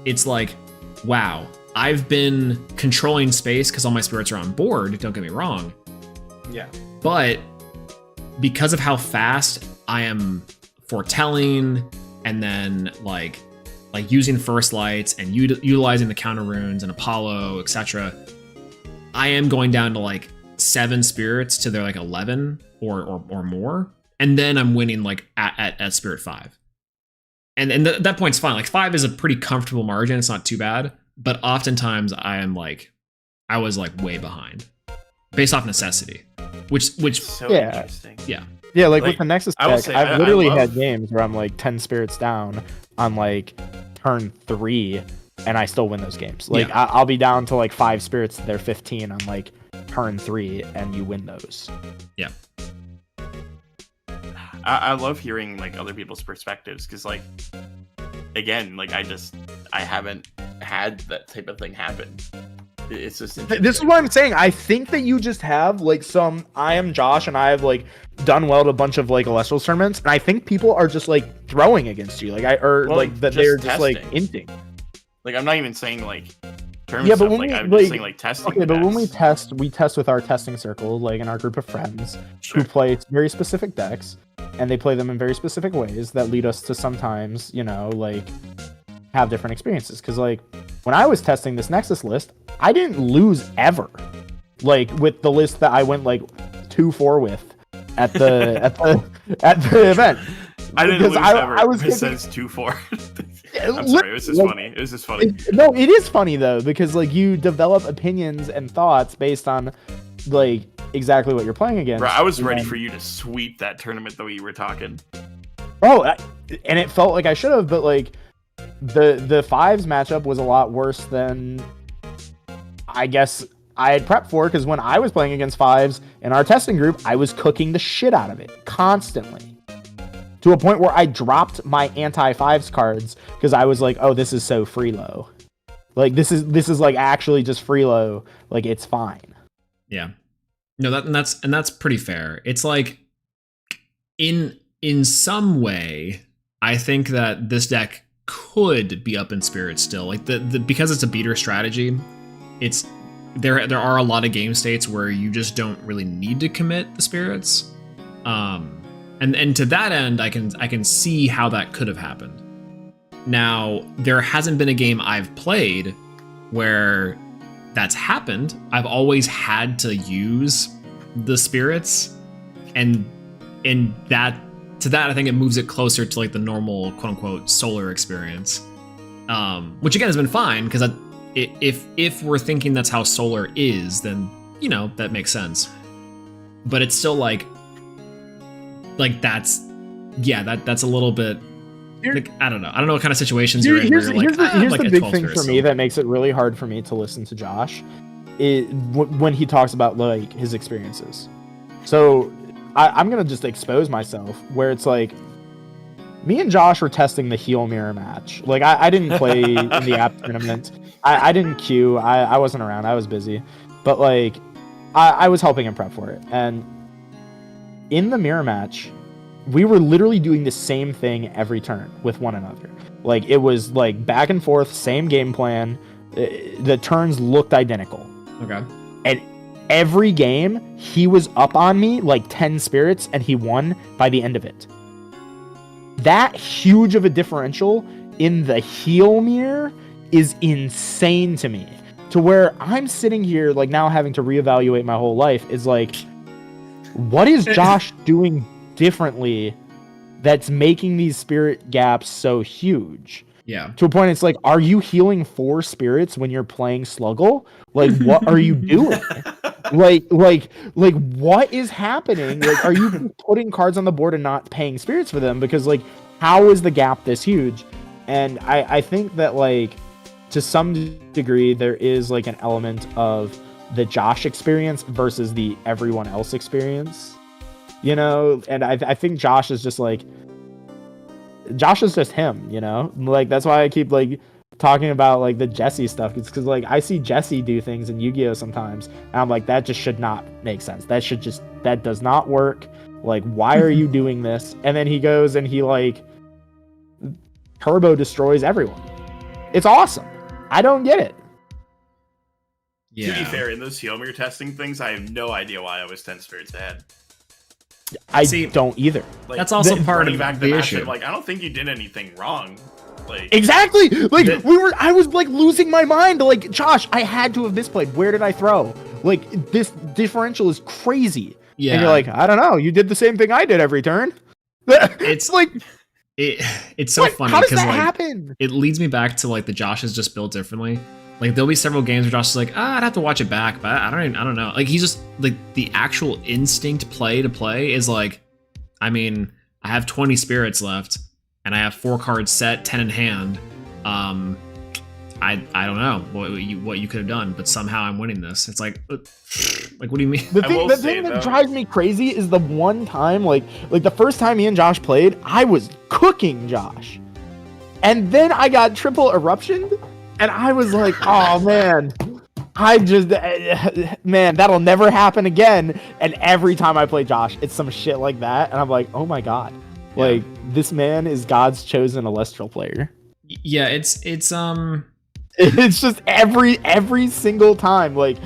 it's like, wow, I've been controlling space because all my spirits are on board, don't get me wrong. Yeah. But because of how fast I am foretelling, and then like using first lights and utilizing the counter runes and Apollo, etc., I am going down to like 7 spirits to their like 11 or more, and then I'm winning like at spirit 5. And that point's fine. Like 5 is a pretty comfortable margin. It's not too bad. But oftentimes I was like way behind based off necessity, which so interesting. Yeah, like with the Nexus deck, I've literally had games where I'm like 10 spirits down on like turn 3, and I still win those games. Like I'll be down to like 5 spirits to their 15 on like turn 3, and you win those. Yeah. I love hearing like other people's perspectives, because like again, like I haven't had that type of thing happen. It's just This is what I'm saying. I think that you just have like I am Josh and I have like done well at a bunch of like Elestrals tournaments, and I think people are just like throwing against you, that they're just like inting. Like I'm not even saying like yeah, but when I'm we, just saying like testing. Okay, but when we test with our testing circle, like in our group of friends who play very specific decks, and they play them in very specific ways that lead us to sometimes, like have different experiences. Because like when I was testing this Nexus list, I didn't lose ever. Like with the list that I went like 2-4 with at the at the event. I didn't lose ever. I was since 2-4. I'm sorry, it was just funny. It was just funny. No, it is funny though, because like you develop opinions and thoughts based on like exactly what you're playing against. Bro, I was ready for you to sweep that tournament the way you were talking. Oh, and it felt like I should have, but like the fives matchup was a lot worse than I guess I had prepped for, because when I was playing against fives in our testing group, I was cooking the shit out of it constantly. To a point where I dropped my anti-fives cards because I was like, "Oh, this is so freelo. Like this is like actually just freelo. Like it's fine." Yeah, no, that's pretty fair. It's like in some way, I think that this deck could be up in spirits still. Like the because it's a beater strategy, it's there are a lot of game states where you just don't really need to commit the spirits. And to that end, I can see how that could have happened. Now, there hasn't been a game I've played where that's happened. I've always had to use the spirits, and that I think it moves it closer to like the normal quote unquote solar experience, which again has been fine, because if we're thinking that's how solar is, then that makes sense. But it's still like that's a little bit like, I don't know what kind of situations you're in. Here's the big thing for me so. that makes it really hard for me to listen to Josh when he talks about like his experiences. So I'm gonna just expose myself, where it's like me and Josh were testing the heel mirror match. Like I didn't play in the app tournament. I didn't queue. I wasn't around. I was busy, but like I was helping him prep for it. And in the mirror match, we were literally doing the same thing every turn with one another. Like it was like back and forth, same game plan. The turns looked identical. Okay. And every game, he was up on me like 10 spirits, and he won by the end of it. That huge of a differential in the heel mirror is insane to me. To where I'm sitting here like now having to reevaluate my whole life is like, what is Josh doing differently that's making these spirit gaps so huge? Yeah. To a point, it's like, are you healing 4 spirits when you're playing Sluggle? Like, what are you doing? like, what is happening? Like, are you putting cards on the board and not paying spirits for them? Because, like, how is the gap this huge? And I think that, like, to some degree, there is, like, an element of the Josh experience versus the everyone else experience, and I think Josh is just him, like that's why I keep like talking about like the Jesse stuff. It's because like I see Jesse do things in Yu-Gi-Oh sometimes, and I'm like, that just should not make sense. That does not work. Like, why are you doing this? And then he goes and he like turbo destroys everyone. It's awesome. I don't get it. Yeah. To be fair, in those heel mirror testing things, I have no idea why I was 10 spirits ahead. I don't either. Like, that's also part of the issue. Like, I don't think you did anything wrong. Like exactly. Like I was like losing my mind. Like, Josh, I had to have misplayed. Where did I throw? Like, this differential is crazy. Yeah. And you're like, I don't know. You did the same thing I did every turn. It's like it's so funny because like happen? It leads me back to like the Josh is just built differently. Like there'll be several games where Josh is like, I'd have to watch it back, but I don't know. Like he's just like the actual instinct play is like, I mean, I have 20 spirits left and I have 4 cards set, 10 in hand. I don't know what you could have done, but somehow I'm winning this. It's like what do you mean? The thing that drives me crazy is the one time, like the first time me and Josh played, I was cooking Josh, and then I got triple eruption. And I was like, oh man, I just, man, that'll never happen again. And every time I play Josh, it's some shit like that, and I'm like, oh my god, like this man is God's chosen Elestral player. Yeah, it's It's just every single time, like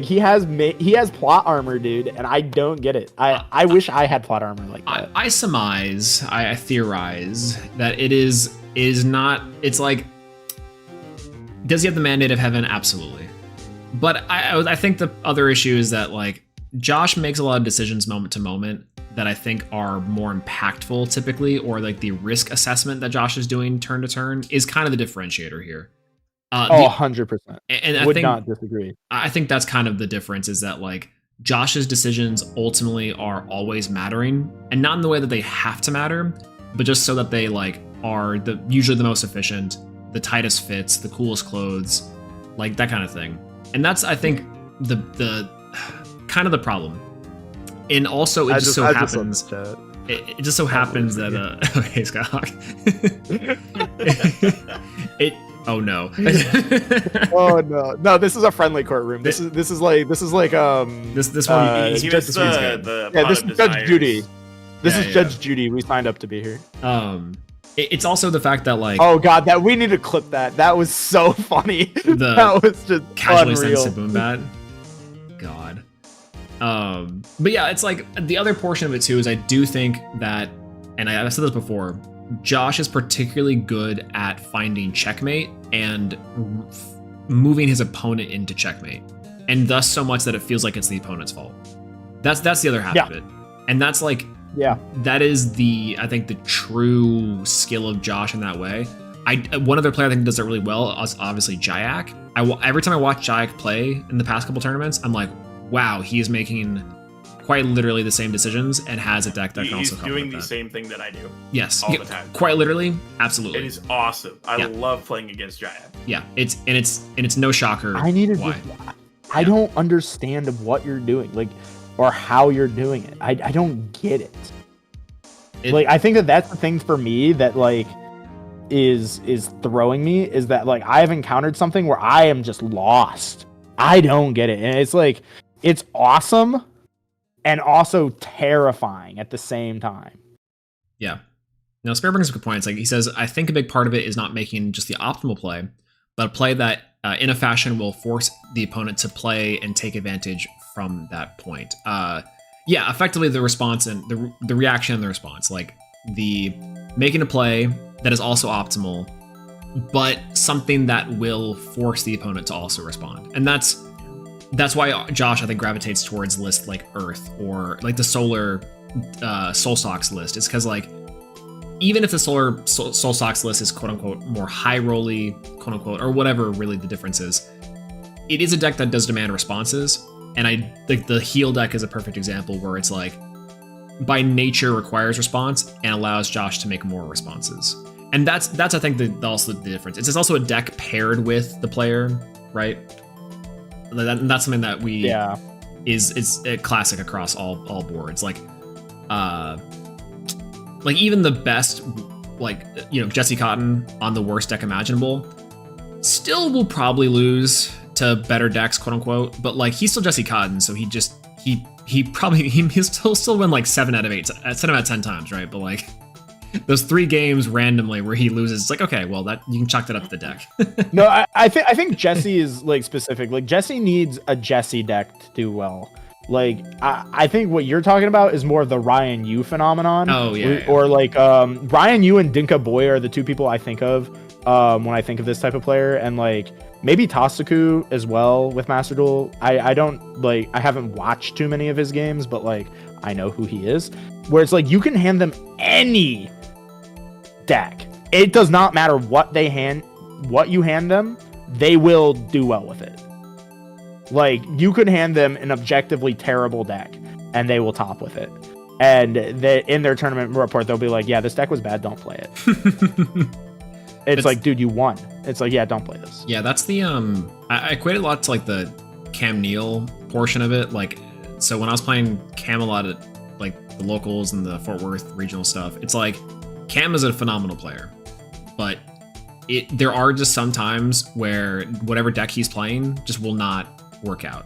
he has plot armor, dude, and I don't get it. I wish I had plot armor like that. I surmise, I theorize that it is not. It's like, does he have the mandate of heaven? Absolutely. But I think the other issue is that, like, Josh makes a lot of decisions moment to moment that I think are more impactful typically, or like the risk assessment that Josh is doing turn to turn is kind of the differentiator here. 100%. And I would think, not disagree. I think that's kind of the difference, is that, like, Josh's decisions ultimately are always mattering, and not in the way that they have to matter, but just so that they, like, are usually the most efficient, the tightest fits, the coolest clothes, like that kind of thing. And that's, I think, the kind of the problem. And also, it just so happens that okay, Skyhawk. Oh no. Oh no, this is a friendly courtroom. This is like this one. He was this is Judge Judy. This is Judge Judy. We signed up to be here. It's also the fact that, like, oh god, that we need to clip that. That was so funny. That was just casually unreal. sensitive boom bat. God. But yeah, it's like the other portion of it too is I do think that, and I've said this before, Josh is particularly good at finding checkmate and moving his opponent into checkmate, and thus so much that it feels like it's the opponent's fault. That's the other half of it, and that's like, that is I think the true skill of Josh in that way. One other player I think does it really well is obviously Jayak. Every time I watch Jayak play in the past couple tournaments, I'm like, wow, he is making quite literally the same decisions and has a deck that can also He's help doing with the that. same thing that I do. Yes, all the time. Quite literally, absolutely. It is awesome. I love playing against Jayak. Yeah, it's no shocker. I need to why. I don't understand what you're doing, like, or how you're doing it. I don't get it. Like, I think that's the thing for me that, like, is throwing me, is that, like, I have encountered something where I am just lost. I don't get it, and it's like, it's awesome and also terrifying at the same time. Yeah. Now, Spare brings up a good point. It's like, he says, I think a big part of it is not making just the optimal play, but a play that in a fashion will force the opponent to play and take advantage from that point. Yeah, effectively the response and the reaction and the response, like the making a play that is also optimal, but something that will force the opponent to also respond. And that's why Josh, I think, gravitates towards lists like Earth or like the Solar Soul Stocks list. It's because, like, even if the Solar Soul Stocks list is quote unquote more high rolly, quote unquote, or whatever really the difference is, it is a deck that does demand responses. And I think the heal deck is a perfect example where it's like, by nature requires response and allows Josh to make more responses. And that's I think also the difference. It's also a deck paired with the player, right? That's something that is a classic across all boards. Like even the best, like, you know, Jesse Cotton on the worst deck imaginable still will probably lose to better decks, quote unquote. But, like, he's still Jesse Cotton, so he'll still win like 7 out of 10 times, right? But, like, those 3 games randomly where he loses, it's like, okay, well, that you can chalk that up to the deck. No, I think Jesse is, like, specific. Like, Jesse needs a Jesse deck to do well. Like, I think what you're talking about is more of the Ryan Yu phenomenon. Oh, yeah. Or like, Ryan Yu and Dinka Boy are the 2 people I think of when I think of this type of player. And, like, maybe Tasaku as well with Master Duel. I don't, like, I haven't watched too many of his games, but, like, I know who he is. Where it's like, you can hand them any deck. It does not matter what you hand them, they will do well with it. Like, you could hand them an objectively terrible deck and they will top with it. And in their tournament report, they'll be like, yeah, this deck was bad, don't play it. It's like, dude, you won. It's like, yeah, don't play this. Yeah, that's the I equate it a lot to, like, the Cam Neal portion of it. Like, so when I was playing Cam a lot at, like, the locals and the Fort Worth regional stuff, it's like Cam is a phenomenal player, but there are just some times where whatever deck he's playing just will not work out.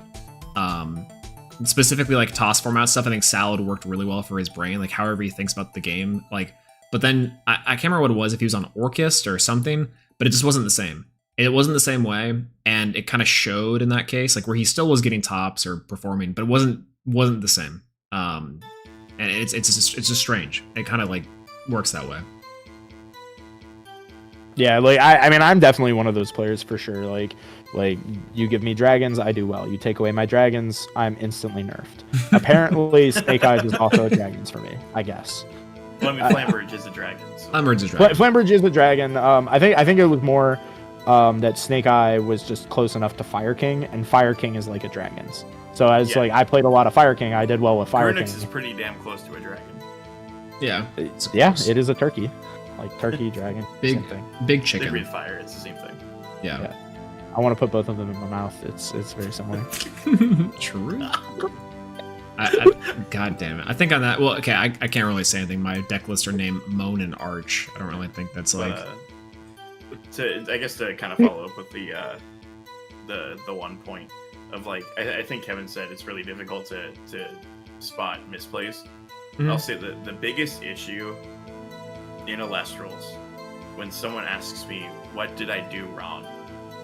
Specifically like toss format stuff, I think Salad worked really well for his brain, like however he thinks about the game. Like, but then I can't remember what it was, if he was on Orchist or something, but it just wasn't the same. It wasn't the same way, and it kind of showed in that case, like where he still was getting tops or performing, but it wasn't the same. And it's just strange. It kind of like works that way. Yeah, like I mean, I'm definitely one of those players for sure. Like you give me dragons, I do well. You take away my dragons, I'm instantly nerfed. Apparently, Snake Eyes is also a dragons for me, I guess. Well, I mean, Flambridge is a dragon. So. Flambridge is a dragon. Flambridge is a dragon. I think it was more that Snake Eye was just close enough to Fire King, and Fire King is like a dragons. So as like I played a lot of Fire King, I did well with Fire King. is pretty damn close to a dragon. Yeah. Yeah, it is a turkey. Like turkey, dragon, big, same thing. Big They chicken. breathe fire. It's the same thing. Yeah. I want to put both of them in my mouth. It's very similar. True. God damn it. I think on that, well, okay, I can't really say anything. My deck lists are named Moan and Arch. I don't really think that's like... I guess to kind of follow up with the one point of like, I think Kevin said it's really difficult to spot misplays. Mhm. I'll say the biggest issue in Elestrals, when someone asks me, what did I do wrong?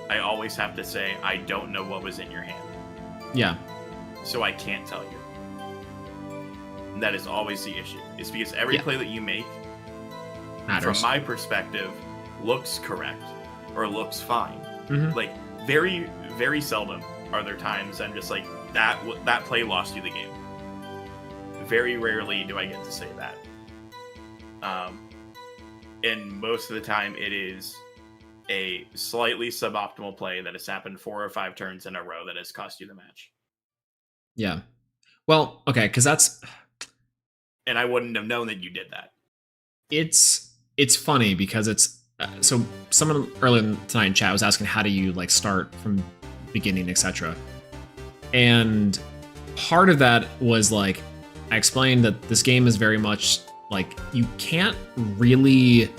I always have to say, I don't know what was in your hand. Yeah. So I can't tell you. And that is always the issue. It's because every play that you make, Matters. from my perspective, looks correct or looks fine. Mhm. Like, very, very seldom are there times I'm just like, that play lost you the game. Very rarely do I get to say that. And most of the time it is a slightly suboptimal play that has happened 4 or 5 turns in a row that has cost you the match. Yeah. Well, okay, because that's... And I wouldn't have known that you did that. It's funny because it's... so someone earlier tonight in chat was asking how do you like start from beginning, etc. And part of that was like, I explained that this game is very much like, you can't really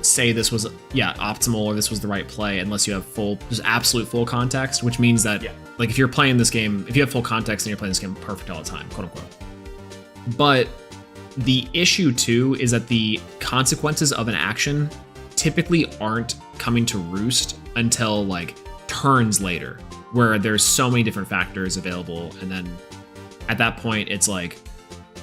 say this was optimal or this was the right play unless you have just absolute full context, which means that like if you're playing this game, if you have full context and you're playing this game perfect all the time, quote unquote. But the issue too is that the consequences of an action typically aren't coming to roost until like turns later, where there's so many different factors available, and then at that point it's like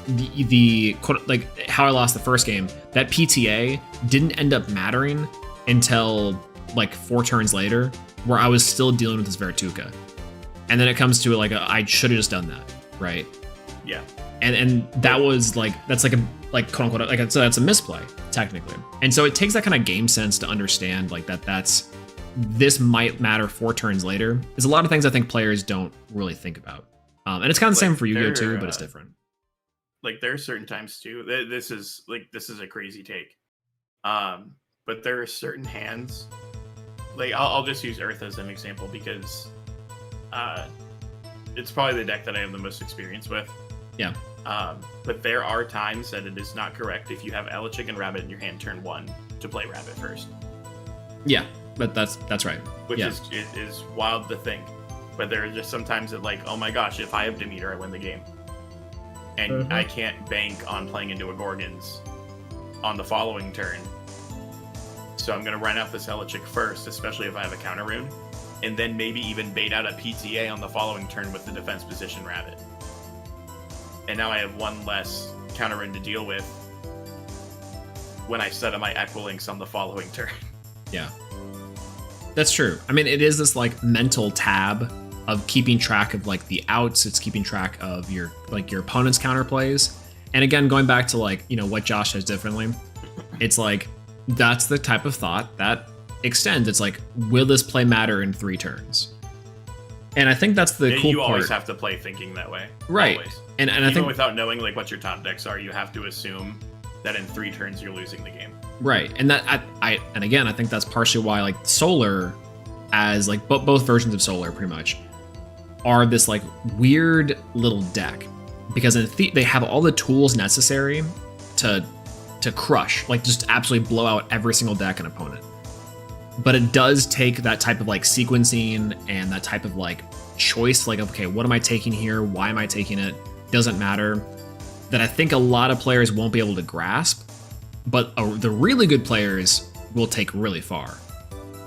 the like how I lost the first game, that PTA didn't end up mattering until like 4 turns later, where I was still dealing with this Vertuka, and then it comes to like I should have just done that, right? Yeah. And that was like, that's like a like quote unquote like so that's a misplay technically, and so it takes that kind of game sense to understand like that's this might matter 4 turns later. There's a lot of things I think players don't really think about, and it's kind of the same for Yu-Gi-Oh too, but it's different. Like there are certain times too. This is a crazy take, but there are certain hands. Like I'll just use Earth as an example because it's probably the deck that I have the most experience with. Yeah. But there are times that it is not correct if you have Elechick and Rabbit in your hand turn 1 to play Rabbit first. Yeah, but that's right. Which is wild to think. But there are just sometimes that like, oh my gosh, if I have Demeter, I win the game. And I can't bank on playing into a Gorgons on the following turn. So I'm going to run out this Elechick first, especially if I have a counter rune. And then maybe even bait out a PTA on the following turn with the defense position Rabbit. And now I have 1 less counter rune to deal with when I set up my Equilinks on the following turn. Yeah. That's true. I mean, it is this like mental tab of keeping track of like the outs. It's keeping track of your opponent's counterplays. And again, going back to like, you know, what Josh does differently, it's like, that's the type of thought that extends. It's like, will this play matter in 3 turns? And I think that's the cool part. You always have to play thinking that way. Right. Always. And I even think without knowing like what your top decks are, you have to assume that in 3 turns you're losing the game. Right. And that and again, I think that's partially why like Solar, as like both versions of Solar pretty much, are this like weird little deck, because they have all the tools necessary to crush, like just absolutely blow out every single deck and opponent. but it does take that type of like sequencing and that type of like choice, like, okay, what am I taking here? Why am I taking it? Doesn't matter. That I think a lot of players won't be able to grasp, but the really good players will take really far.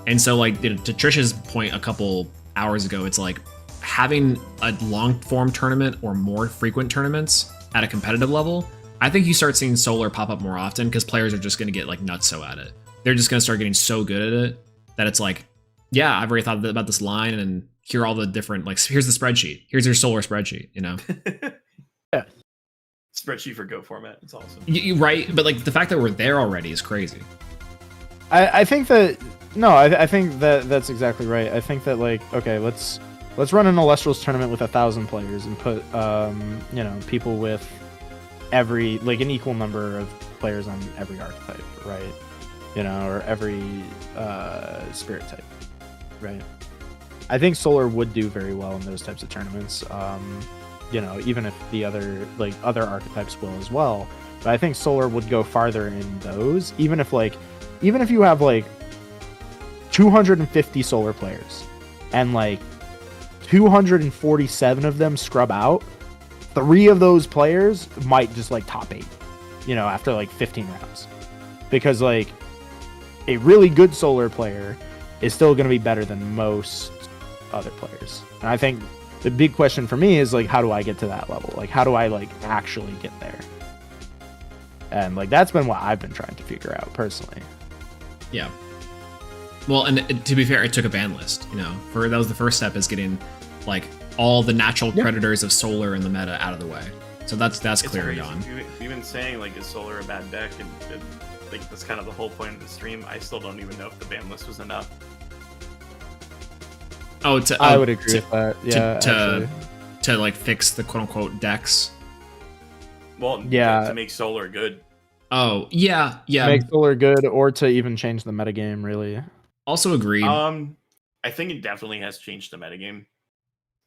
And so, like, to Trish's point a couple hours ago, it's like having a long form tournament or more frequent tournaments at a competitive level. I think you start seeing Solar pop up more often because players are just going to get like nutso at it. They're just going to start getting so good at it that it's like, yeah, I've already thought about this line, and here are all the different, like, here's the spreadsheet. Here's your Solar spreadsheet, you know? Yeah. Spreadsheet for Go format. It's awesome. Right, but like the fact that we're there already is crazy. I think that I think that that's exactly right. I think that, like, okay, let's run an Elestrals tournament with 1,000 players and put people with every, like, an equal number of players on every archetype, right? Or every spirit type, right? I think Solar would do very well in those types of tournaments. Even if the other archetypes will as well. But I think Solar would go farther in those, even if you have like 250 Solar players and like 247 of them scrub out, 3 of those players might just like top 8, after like 15 rounds. Because like a really good Solar player is still going to be better than most other players. And I think the big question for me is, like, how do I get to that level? Like, how do I, like, actually get there? And, like, that's been what I've been trying to figure out personally. Yeah. Well, and to be fair, it took a ban list, that was the first step, is getting, like, all the natural predators of Solar in the meta out of the way. So that's clear and gone. We've been saying, like, is Solar a bad deck? And like, that's kind of the whole point of the stream. I still don't even know if the ban list was enough. I would agree with that. Yeah, to like fix the quote unquote decks. Well, yeah, to make Solar good. Oh yeah. To make Solar good, or to even change the metagame, really. Also agreed. I think it definitely has changed the metagame.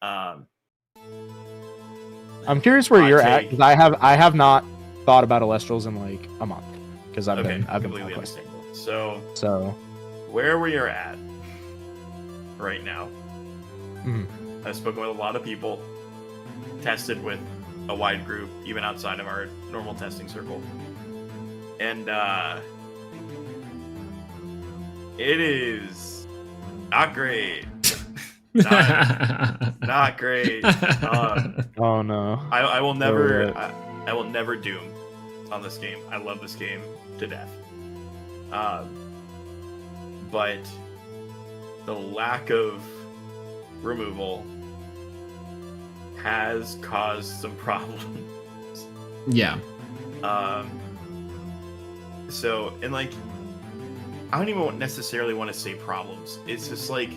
I'm curious where you're at, because I have not thought about Elestrals in like a month, because I've been completely understandable. So where we are at right now. Mm-hmm. I've spoken with a lot of people, tested with a wide group, even outside of our normal testing circle. And it is not great. not great. Oh no. I will never I will never doom on this game. I love this game to death. But the lack of removal has caused some problems. Yeah. So, and like, I don't even necessarily want to say problems. It's just like,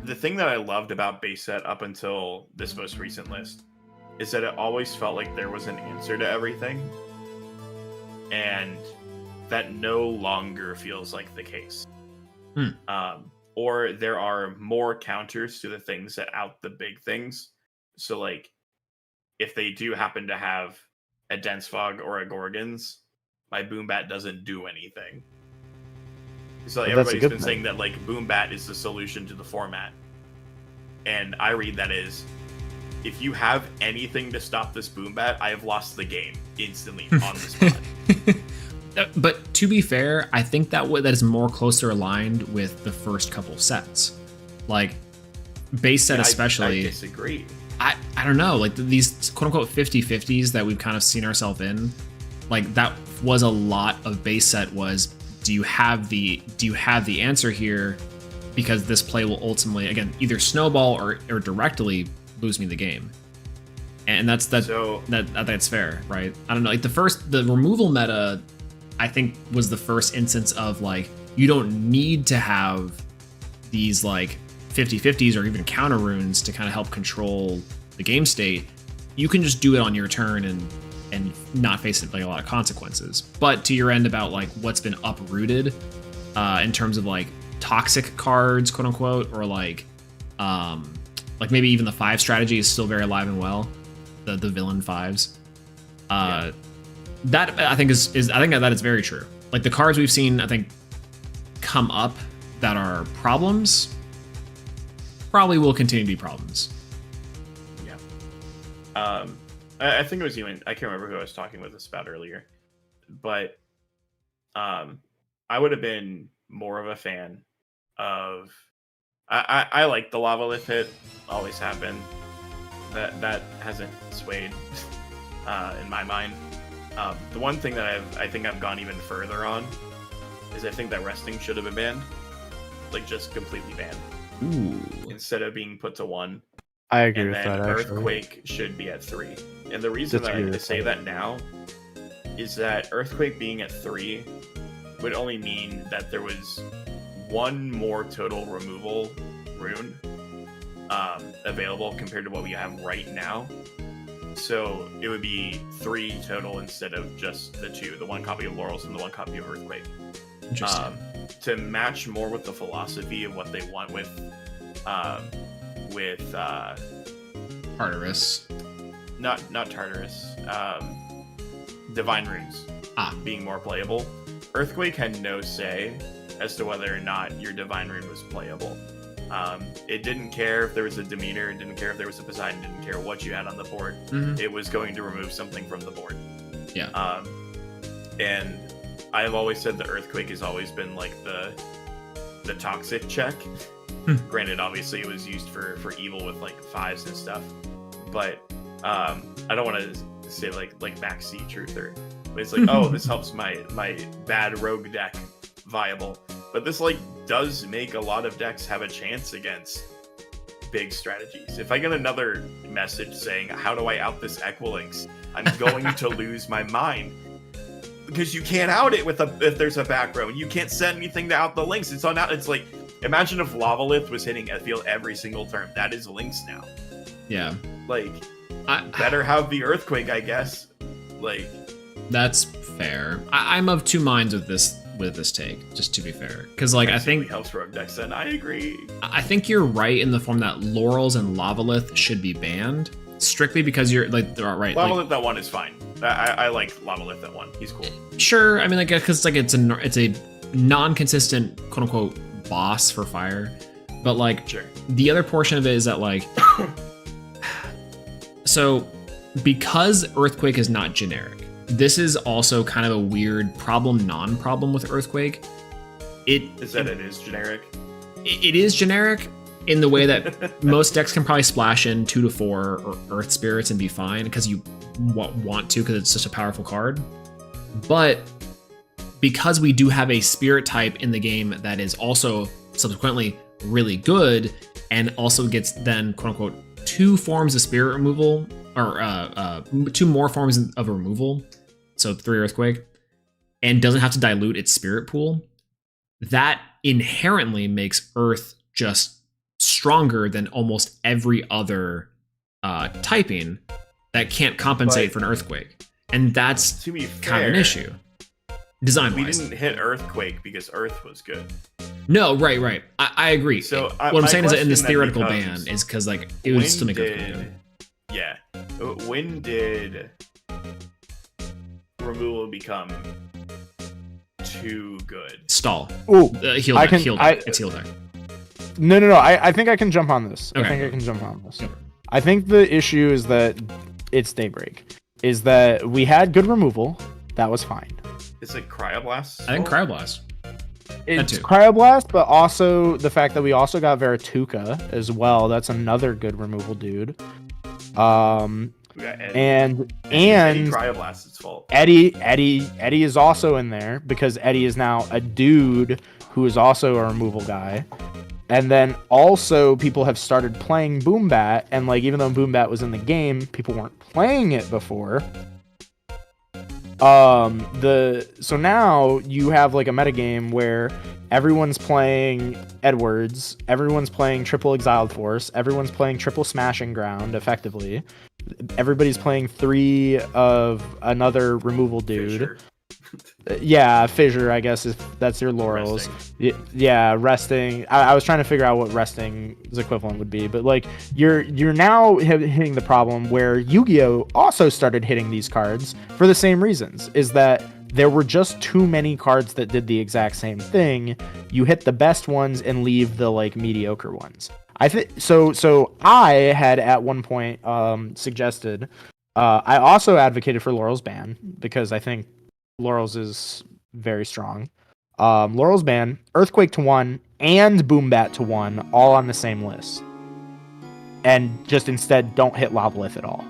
the thing that I loved about base set up until this most recent list is that it always felt like there was an answer to everything, and that no longer feels like the case. Or there are more counters to the things that out the big things. So, like, if they do happen to have a Dense Fog or a Gorgons, my Boom Bat doesn't do anything. So like, everybody's been saying that, like, Boom Bat is the solution to the format. And I read that as, if you have anything to stop this Boom Bat, I have lost the game instantly on the spot. But to be fair, I think that is more closer aligned with the first couple sets. Like, base set especially. I disagree. I don't know. Like, these quote-unquote 50-50s that we've kind of seen ourselves in, like, that was a lot of base set was, do you have the answer here? Because this play will ultimately, again, either snowball or directly lose me the game. And that's I think that's fair, right? I don't know. Like, the removal meta, I think, was the first instance of, like, you don't need to have these, like, 50-50s or even counter runes to kind of help control the game state. You can just do it on your turn and not face it, like, a lot of consequences. But to your end about, like, what's been uprooted in terms of, like, toxic cards, quote unquote, or like maybe even the 5 strategy is still very alive and well, the villain 5s. That I think is I think that is very true. like the cards we've seen, I think, come up that are problems probably will continue to be problems. Yeah. I think it was you, and I can't remember who I was talking with this about earlier, but I would have been more of a fan of. I like the Lavalith hit, always have been. That hasn't swayed in my mind. The one thing that I think I've gone even further on is I think that resting should have been banned, like just completely banned. Ooh. Instead of being put to 1. I agree and with then that. Actually, Earthquake should be at 3. And the reason that I say that now is that Earthquake being at 3 would only mean that there was 1 more total removal rune available compared to what we have right now. So it would be 3 total instead of just the 2, the 1 copy of Laurels and the 1 copy of Earthquake. Interesting. To match more with the philosophy of what they want with Tartarus. Not Tartarus. Divine Runes being more playable. Earthquake had no say as to whether or not your Divine Rune was playable. It didn't care if there was a Demeanor, it didn't care if there was a Poseidon, it didn't care what you had on the board. Mm-hmm. It was going to remove something from the board. Yeah. And I've always said the Earthquake has always been like the toxic check. Granted, obviously it was used for evil with like 5s and stuff, but I don't want to say like backseat truther, but it's like, oh, this helps my bad rogue deck viable. But this like does make a lot of decks have a chance against big strategies. If I get another message saying, how do I out this Equilinx, I'm going to lose my mind. Because you can't out it if there's a back row. You can't send anything to out the links. It's on out. It's like, imagine if Lavalith was hitting a field every single turn. That is links now. Yeah. Like, better have the Earthquake, I guess. Like, that's fair. I'm of 2 minds with this take, just to be fair, because like I think helps rogue decks. Then I agree. I think you're right in the form that Laurels and Lavalith should be banned strictly because you're like they're right. Lavalith that 1 is fine. I like Lavalith that 1. He's cool. Sure, I mean like because like it's a non-consistent quote unquote boss for fire, but like sure. The other portion of it is that like so because Earthquake is not generic. This is also kind of a weird non-problem with Earthquake. It is generic. It is generic in the way that most decks can probably splash in 2 to 4 Earth Spirits and be fine because you want to because it's such a powerful card. But because we do have a Spirit type in the game that is also subsequently really good and also gets then quote-unquote 2 forms of Spirit removal or 2 more forms of removal, so 3 Earthquake, and doesn't have to dilute its spirit pool, that inherently makes Earth just stronger than almost every other typing that can't compensate for an Earthquake. And that's to be fair, kind of an issue. Design-wise. We didn't hit Earthquake because Earth was good. No, right. I agree. So what I'm saying is that in this theoretical ban is because like it would still make Earthquake good. Yeah. When did removal become too good? Stall. Ooh, heal deck. It's heal deck. No. I think I can jump on this. Okay. I think I can jump on this. I think the issue is that it's Daybreak. Is that we had good removal. That was fine. Is it Cryoblast? I think Cryoblast. It's Cryoblast, but also the fact that we also got Verituka as well. That's another good removal dude. We got Eddie. And Eddie Cryoblast's fault. Eddie is also in there because Eddie is now a dude who is also a removal guy. And then also people have started playing Boombat, and like even though Boombat was in the game, people weren't playing it before. So now you have like a metagame where everyone's playing Edwards, everyone's playing triple Exiled Force, everyone's playing triple Smashing Ground effectively. Everybody's playing 3 of another removal dude. Fissure. Yeah, Fissure, I guess, if that's your Laurels. Resting. I was trying to figure out what resting's equivalent would be, but like you're now hitting the problem where Yu-Gi-Oh also started hitting these cards for the same reasons. Is that there were just too many cards that did the exact same thing. You hit the best ones and leave the like mediocre ones. I think so. So I had at one point suggested. I also advocated for Laurel's ban because I think Laurel's is very strong. Laurel's ban, Earthquake to 1, and Boombat to 1, all on the same list. And just instead don't hit Lavalith at all.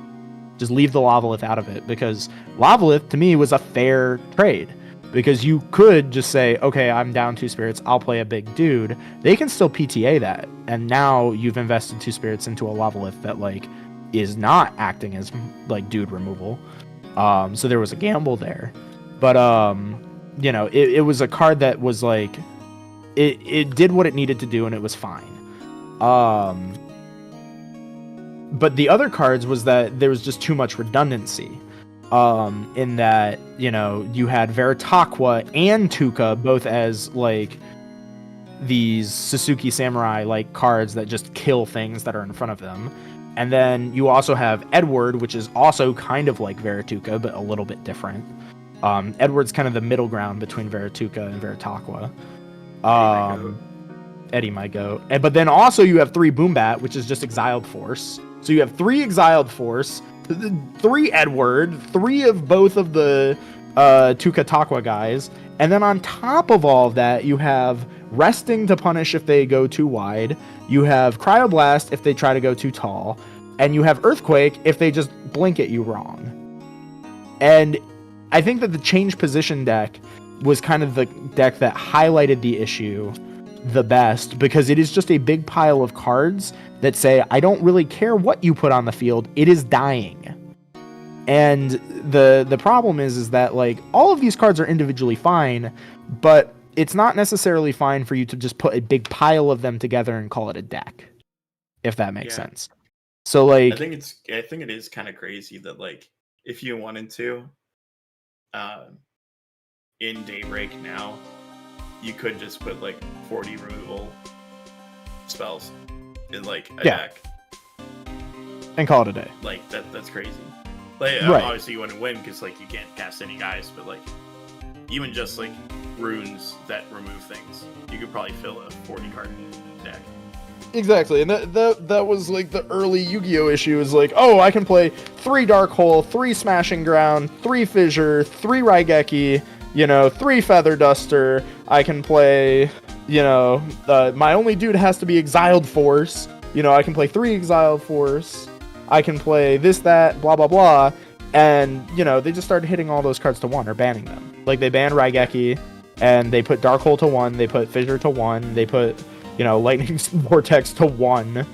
Just leave the Lavalith out of it, because Lavalith to me was a fair trade. Because you could just say, okay, I'm down 2 spirits, I'll play a big dude. They can still PTA that, and now you've invested 2 spirits into a Lavalith that like is not acting as like dude removal. So there was a gamble there. But you know, it was a card that was like it did what it needed to do, and it was fine. But the other cards was that there was just too much redundancy. In that, you know, you had Veritaqua and Tuca both as like these Suzuki Samurai like cards that just kill things that are in front of them. And then you also have Edward, which is also kind of like Verituca, but a little bit different. Edward's kind of the middle ground between Verituca and Veritaqua. Eddie might go. But then also you have 3 Boombat, which is just Exiled Force. So you have 3 Exiled Force, 3 Edward, 3 of both of the Tuca guys. And then on top of all of that, you have Resting to punish if they go too wide. You have Cryoblast if they try to go too tall. And you have Earthquake if they just blink at you wrong. And I think that the change position deck was kind of the deck that highlighted the issue the best, because it is just a big pile of cards that say, I don't really care what you put on the field, it is dying. And the problem is that like all of these cards are individually fine, but it's not necessarily fine for you to just put a big pile of them together and call it a deck, if that makes sense. So like I think it is kind of crazy that like if you wanted to in Daybreak now, you could just put like 40 removal spells in like a deck and call it a day. Like that's crazy. Like right. Obviously you wouldn't win because like you can't cast any guys, but like even just like runes that remove things, you could probably fill a 40 card deck. Exactly, and that was like the early Yu-Gi-Oh issue, is like, oh, I can play 3 Dark Hole, 3 Smashing Ground, 3 Fissure, 3 Raigeki, you know, 3 Feather Duster. I can play, you know, my only dude has to be Exiled Force. You know, I can play 3 Exiled Force. I can play this, that, blah, blah, blah. And, you know, they just started hitting all those cards to 1 or banning them. Like, they banned Raigeki, and they put Dark Hole to 1, they put Fissure to 1, they put, you know, Lightning Vortex to 1.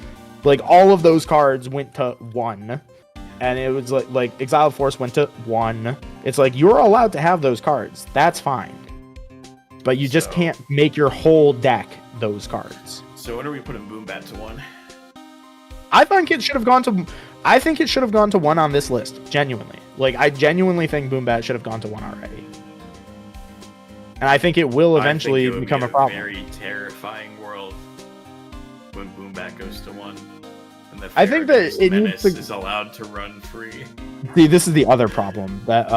Like, all of those cards went to 1. And it was like Exiled Force went to 1. It's like, you're allowed to have those cards. That's fine. But you just can't make your whole deck those cards. So when are we putting Boombat to 1? I think it should have gone to 1 on this list, genuinely. Like, I genuinely think Boombat should have gone to 1 already. And I think it will eventually become a problem. Very terrifying world when Boombat goes to 1. And the I think that it Menace is allowed to run free. See, this is the other problem. That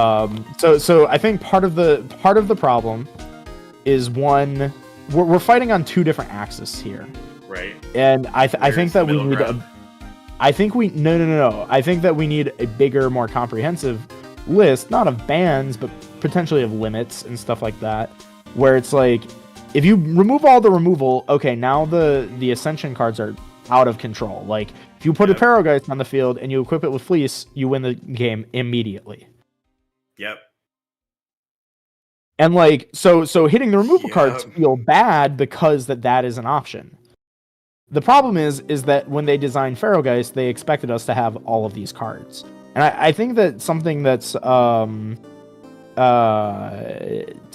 so I think part of the problem is, one, we're fighting on 2 different axes here. Right. And I think that we need no. I think that we need a bigger, more comprehensive list, not of bans, but potentially of limits and stuff like that, where it's like, if you remove all the removal, okay, now the Ascension cards are out of control. Like, if you put a Parageist on the field and you equip it with Fleece, you win the game immediately. Yep. And like, so hitting the removal cards feel bad because that is an option. The problem is that when they designed Pharaohgeist, they expected us to have all of these cards. And I think that something that's to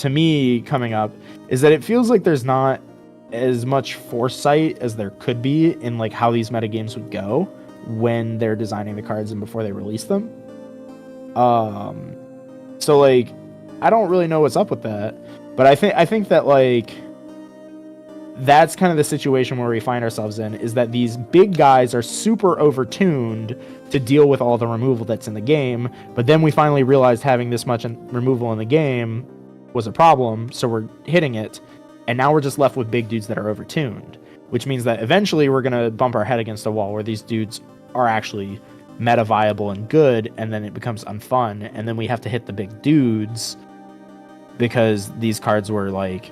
me coming up is that it feels like there's not as much foresight as there could be in like how these metagames would go when they're designing the cards and before they release them. So like, I don't really know what's up with that, but I think that like that's kind of the situation where we find ourselves in, is that these big guys are super overtuned to deal with all the removal that's in the game, but then we finally realized having this much removal in the game was a problem, so we're hitting it, and now we're just left with big dudes that are overtuned, which means that eventually we're going to bump our head against a wall where these dudes are actually meta viable and good, and then it becomes unfun, and then we have to hit the big dudes because these cards were like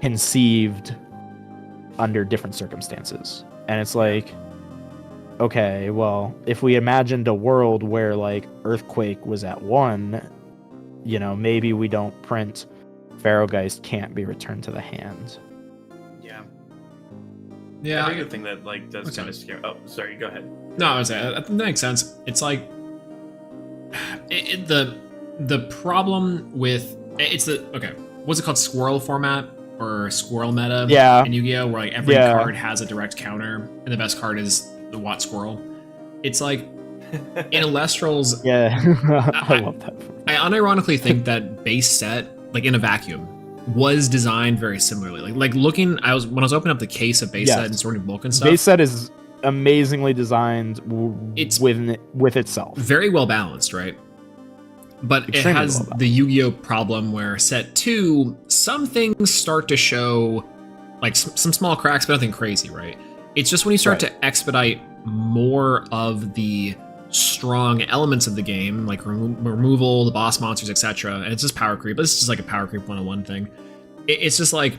conceived under different circumstances. And it's like, okay, well, if we imagined a world where like Earthquake was at 1, you know, maybe we don't print Pharaohgeist can't be returned to the hand. Yeah, I think the thing that like does kind of scare. Oh, sorry, go ahead. No, I was saying that makes sense. It's like the problem with it's the what's it called, squirrel format or squirrel meta? Yeah. In Yu-Gi-Oh, where like every card has a direct counter, and the best card is the Watt Squirrel. It's like in Elestrals. Yeah, I love that. I unironically think that base set, like in a vacuum, was designed very similarly. Like looking, when I was opening up the case of base set and sorting bulk and stuff. Base set is amazingly designed. It's with itself. Very well balanced, right? But extremely it has the Yu-Gi-Oh problem where set 2, some things start to show like some small cracks, but nothing crazy, right? It's just when you start to expedite more of the strong elements of the game, like removal, the boss monsters, etc. And it's just power creep. This is just like a power creep 101 thing. It's just like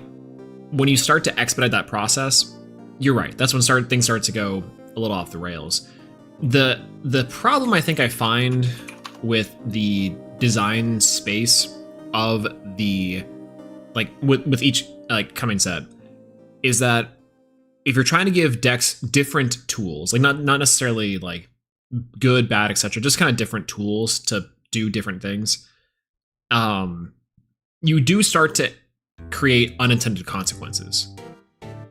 when you start to expedite that process, you're right. That's when things start to go a little off the rails. The problem I think I find with the design space of the with each like coming set is that if you're trying to give decks different tools, like not necessarily like good, bad, etc., just kind of different tools to do different things, you do start to create unintended consequences,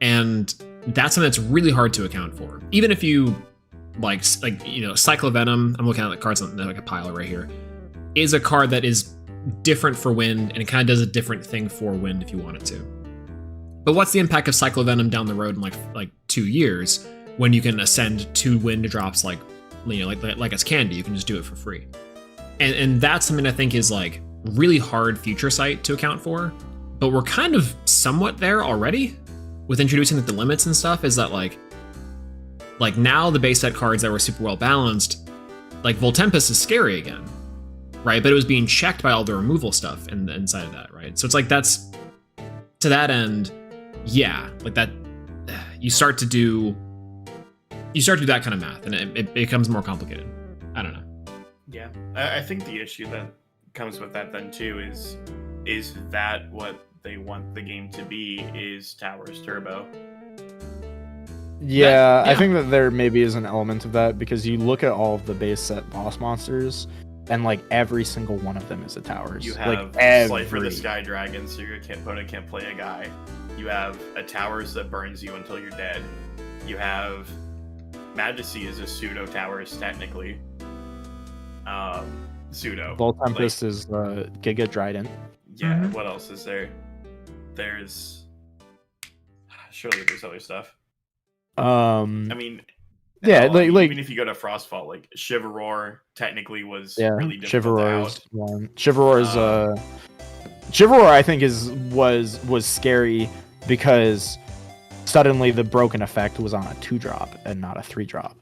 and that's something that's really hard to account for. Even if you like Cyclovenom, I'm looking at the cards on like a pile right here, is a card that is different for wind, and it kind of does a different thing for wind if you want it to. But what's the impact of Cyclovenom down the road in like 2 years when you can ascend 2 wind drops like it's candy? You can just do it for free, and that's something I think is like really hard future sight to account for. But we're kind of somewhat there already with introducing the limits and stuff. Is that like now the base set cards that were super well balanced, like Voltempest is scary again, right? But it was being checked by all the removal stuff inside of that, right? So it's like that's to that end, yeah, like that you start to do that kind of math, and it becomes more complicated. I don't know. Yeah, I think the issue that comes with that then too is that what they want the game to be is Towers Turbo. Yeah, I think that there maybe is an element of that, because you look at all of the base set boss monsters, and like every single one of them is a Towers. You have Slifer the Sky Dragon, so your opponent can't play a guy. You have a Towers that burns you until you're dead. You have Majesty is a pseudo Towers technically. Pseudo. Voltempest is Giga Dryden. Yeah. What else is there? Surely there's other stuff. I mean, yeah, even if you go to Frostfall, like Chivalror technically was really difficult to out. Chivalror I think was scary because suddenly the broken effect was on a 2-drop and not a 3-drop.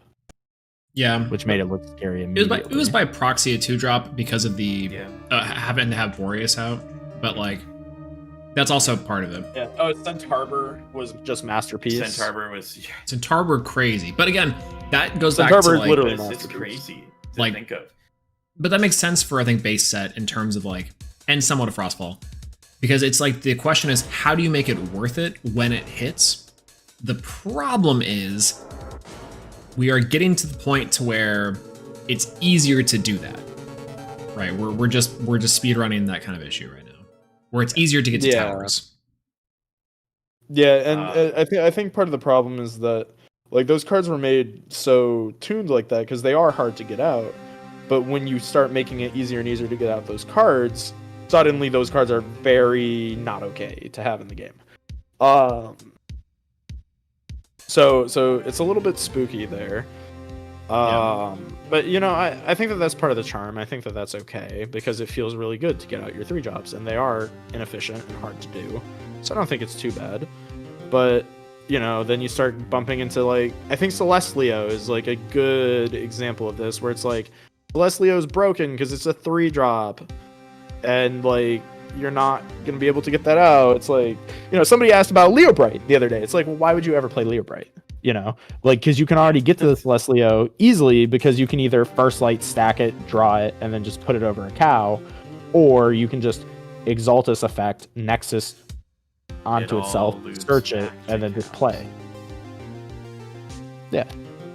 Yeah, which made it look scary immediately. It was by proxy a 2-drop because of the having to have Boreas out, but like that's also part of it. Yeah. Oh, Centaur was just Masterpiece. Centaur crazy, but again, that goes back to like literally it's crazy to think of. But that makes sense for I think base set in terms of like, and somewhat of Frostfall, because it's like the question is how do you make it worth it when it hits? The problem is we are getting to the point to where it's easier to do that, right? We're just speedrunning that kind of issue right now, where it's easier to get to Towers. Yeah, and I think part of the problem is that like those cards were made so tuned like that because they are hard to get out. But when you start making it easier and easier to get out those cards, suddenly those cards are very not okay to have in the game. So it's a little bit spooky there. But I think that that's part of the charm. I think that that's okay because it feels really good to get out your 3 drops, and they are inefficient and hard to do. So I don't think it's too bad. But then you start bumping into like, I think Celestleo is like a good example of this, where it's like Celestleo is broken because it's a 3 drop, and like you're not gonna be able to get that out. It's like, somebody asked about Leo Bright the other day. It's like, well, why would you ever play Leo Bright? Like, because you can already get to the Celestleo easily because you can either first light, stack it, draw it, and then just put it over a cow, or you can just Exaltus effect, Nexus onto itself, search it, and then just play. Yeah,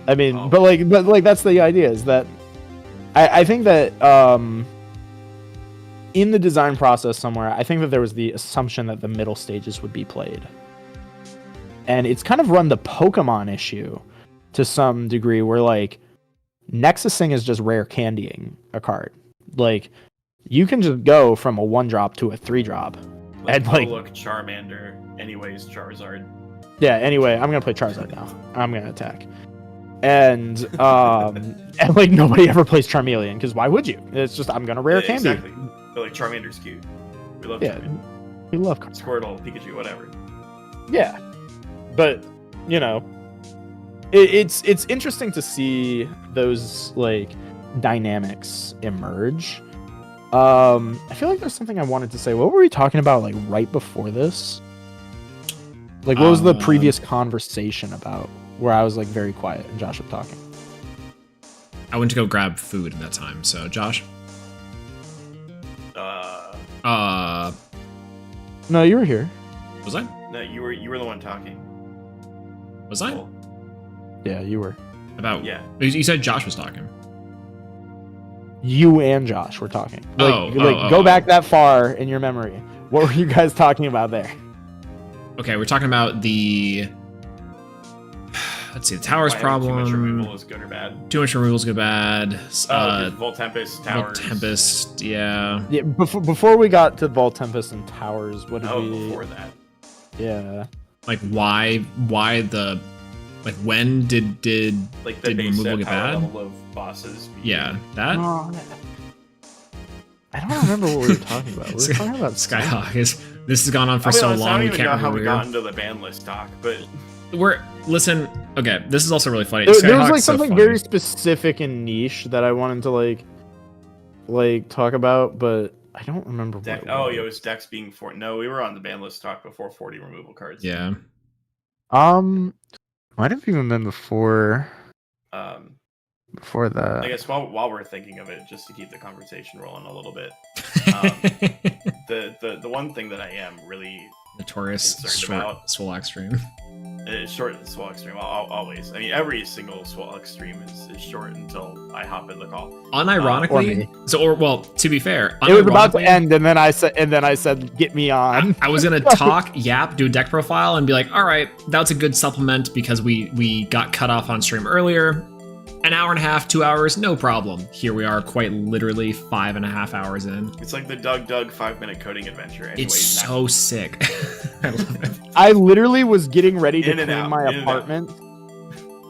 I mean, but that's the idea, is that I think that in the design process somewhere, I think that there was the assumption that the middle stages would be played. And it's kind of run the Pokemon issue to some degree, where like Nexusing is just rare candying a card. Like, you can just go from a 1 drop to a 3 drop. And like, look, Charmander, anyways, Charizard. Yeah, anyway, I'm gonna play Charizard now. I'm gonna attack. And and like nobody ever plays Charmeleon, because why would you? It's just, I'm gonna rare candy. Exactly. But like, Charmander's cute. We love Charmander. We love Squirtle, Pikachu, whatever. Yeah. But it's interesting to see those like dynamics emerge. I feel like there's something I wanted to say. What were we talking about like right before this? Like, what was the previous conversation about, where I was like very quiet and Josh was talking? I went to go grab food in that time. So Josh. No, you were here. Was I? No, you were the one talking. Was I? Cool. Yeah, you were. About? Yeah. You said Josh was talking. You and Josh were talking. Go back that far in your memory. What were you guys talking about there? Okay, we're talking about the... Let's see, the towers problem. Too much removal is good or bad? Too much removal is good or bad. Volt Tempest, Towers. Volt Tempest, yeah. Yeah, before we got to Volt Tempest and Towers, what did we... before that. Yeah. Like, why the... Like, when did like the did base removal get bad? Level of bosses. Yeah, that? I don't remember what we were talking about. We were talking about Skyhawk. This has gone on for so long. I don't We even can't know how we remember. got into the ban list talk, but Listen. Okay, this is also really funny. There was Skyhawk's like so something funny. very specific and niche that I wanted to like talk about, but I don't remember what it was. it was Dex being 40. No, we were on the ban list talk before 40 removal cards. Yeah. Might have even been before that. I guess while we're thinking of it, just to keep the conversation rolling a little bit, the one thing that I am really Notorious concerned short about Swole Extreme. is short Swole Extreme. Always. I mean, every single Swole Extreme is short until I hop in the call. Unironically, to be fair, it was about to end, and then I said, "Get me on." I was gonna talk, do a deck profile, and be like, "All right, that's a good supplement because we got cut off on stream earlier. An hour and a half, 2 hours, no problem. Here we are, quite literally 5.5 hours in. It's like the Doug 5-minute coding adventure. Anyways, It's so sick. I love it. I literally was getting ready to In and clean out, my in and apartment,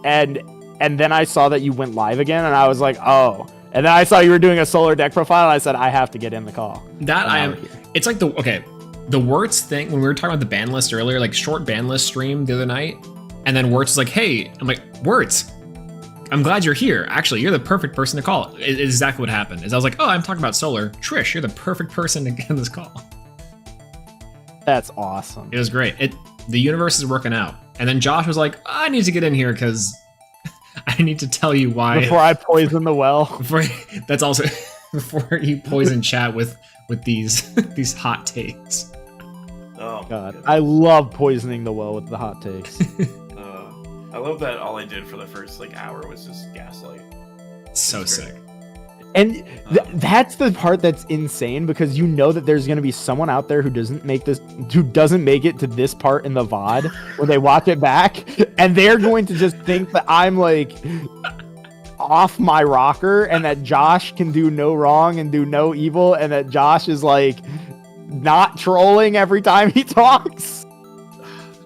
and then I saw that you went live again, and I was like, "Oh." And then I saw you were doing a solar deck profile, and I said, "I have to get in the call." That I am. It's like the Wirtz thing when we were talking about the ban list earlier, like short ban list stream the other night, and then Wirtz is like, "Hey," I'm like, "Wirtz, I'm glad you're here. Actually, you're the perfect person to call." It's exactly what happened. Is I was like, "Oh, I'm talking about solar. Trish, you're the perfect person to get in this call." That's awesome. It was great. The universe is working out. And then Josh was like, "I need to get in here because I need to tell you why." Before I poison the well. That's also before you poison chat with these hot takes. Oh God, I love poisoning the well with the hot takes. I love that all I did for the first hour was just gaslight. So sick. And that's the part that's insane, because you know that there's going to be someone out there who doesn't make it to this part in the VOD when they watch it back, and they're going to just think that I'm like off my rocker, and that Josh can do no wrong and do no evil, and that Josh is like not trolling every time he talks.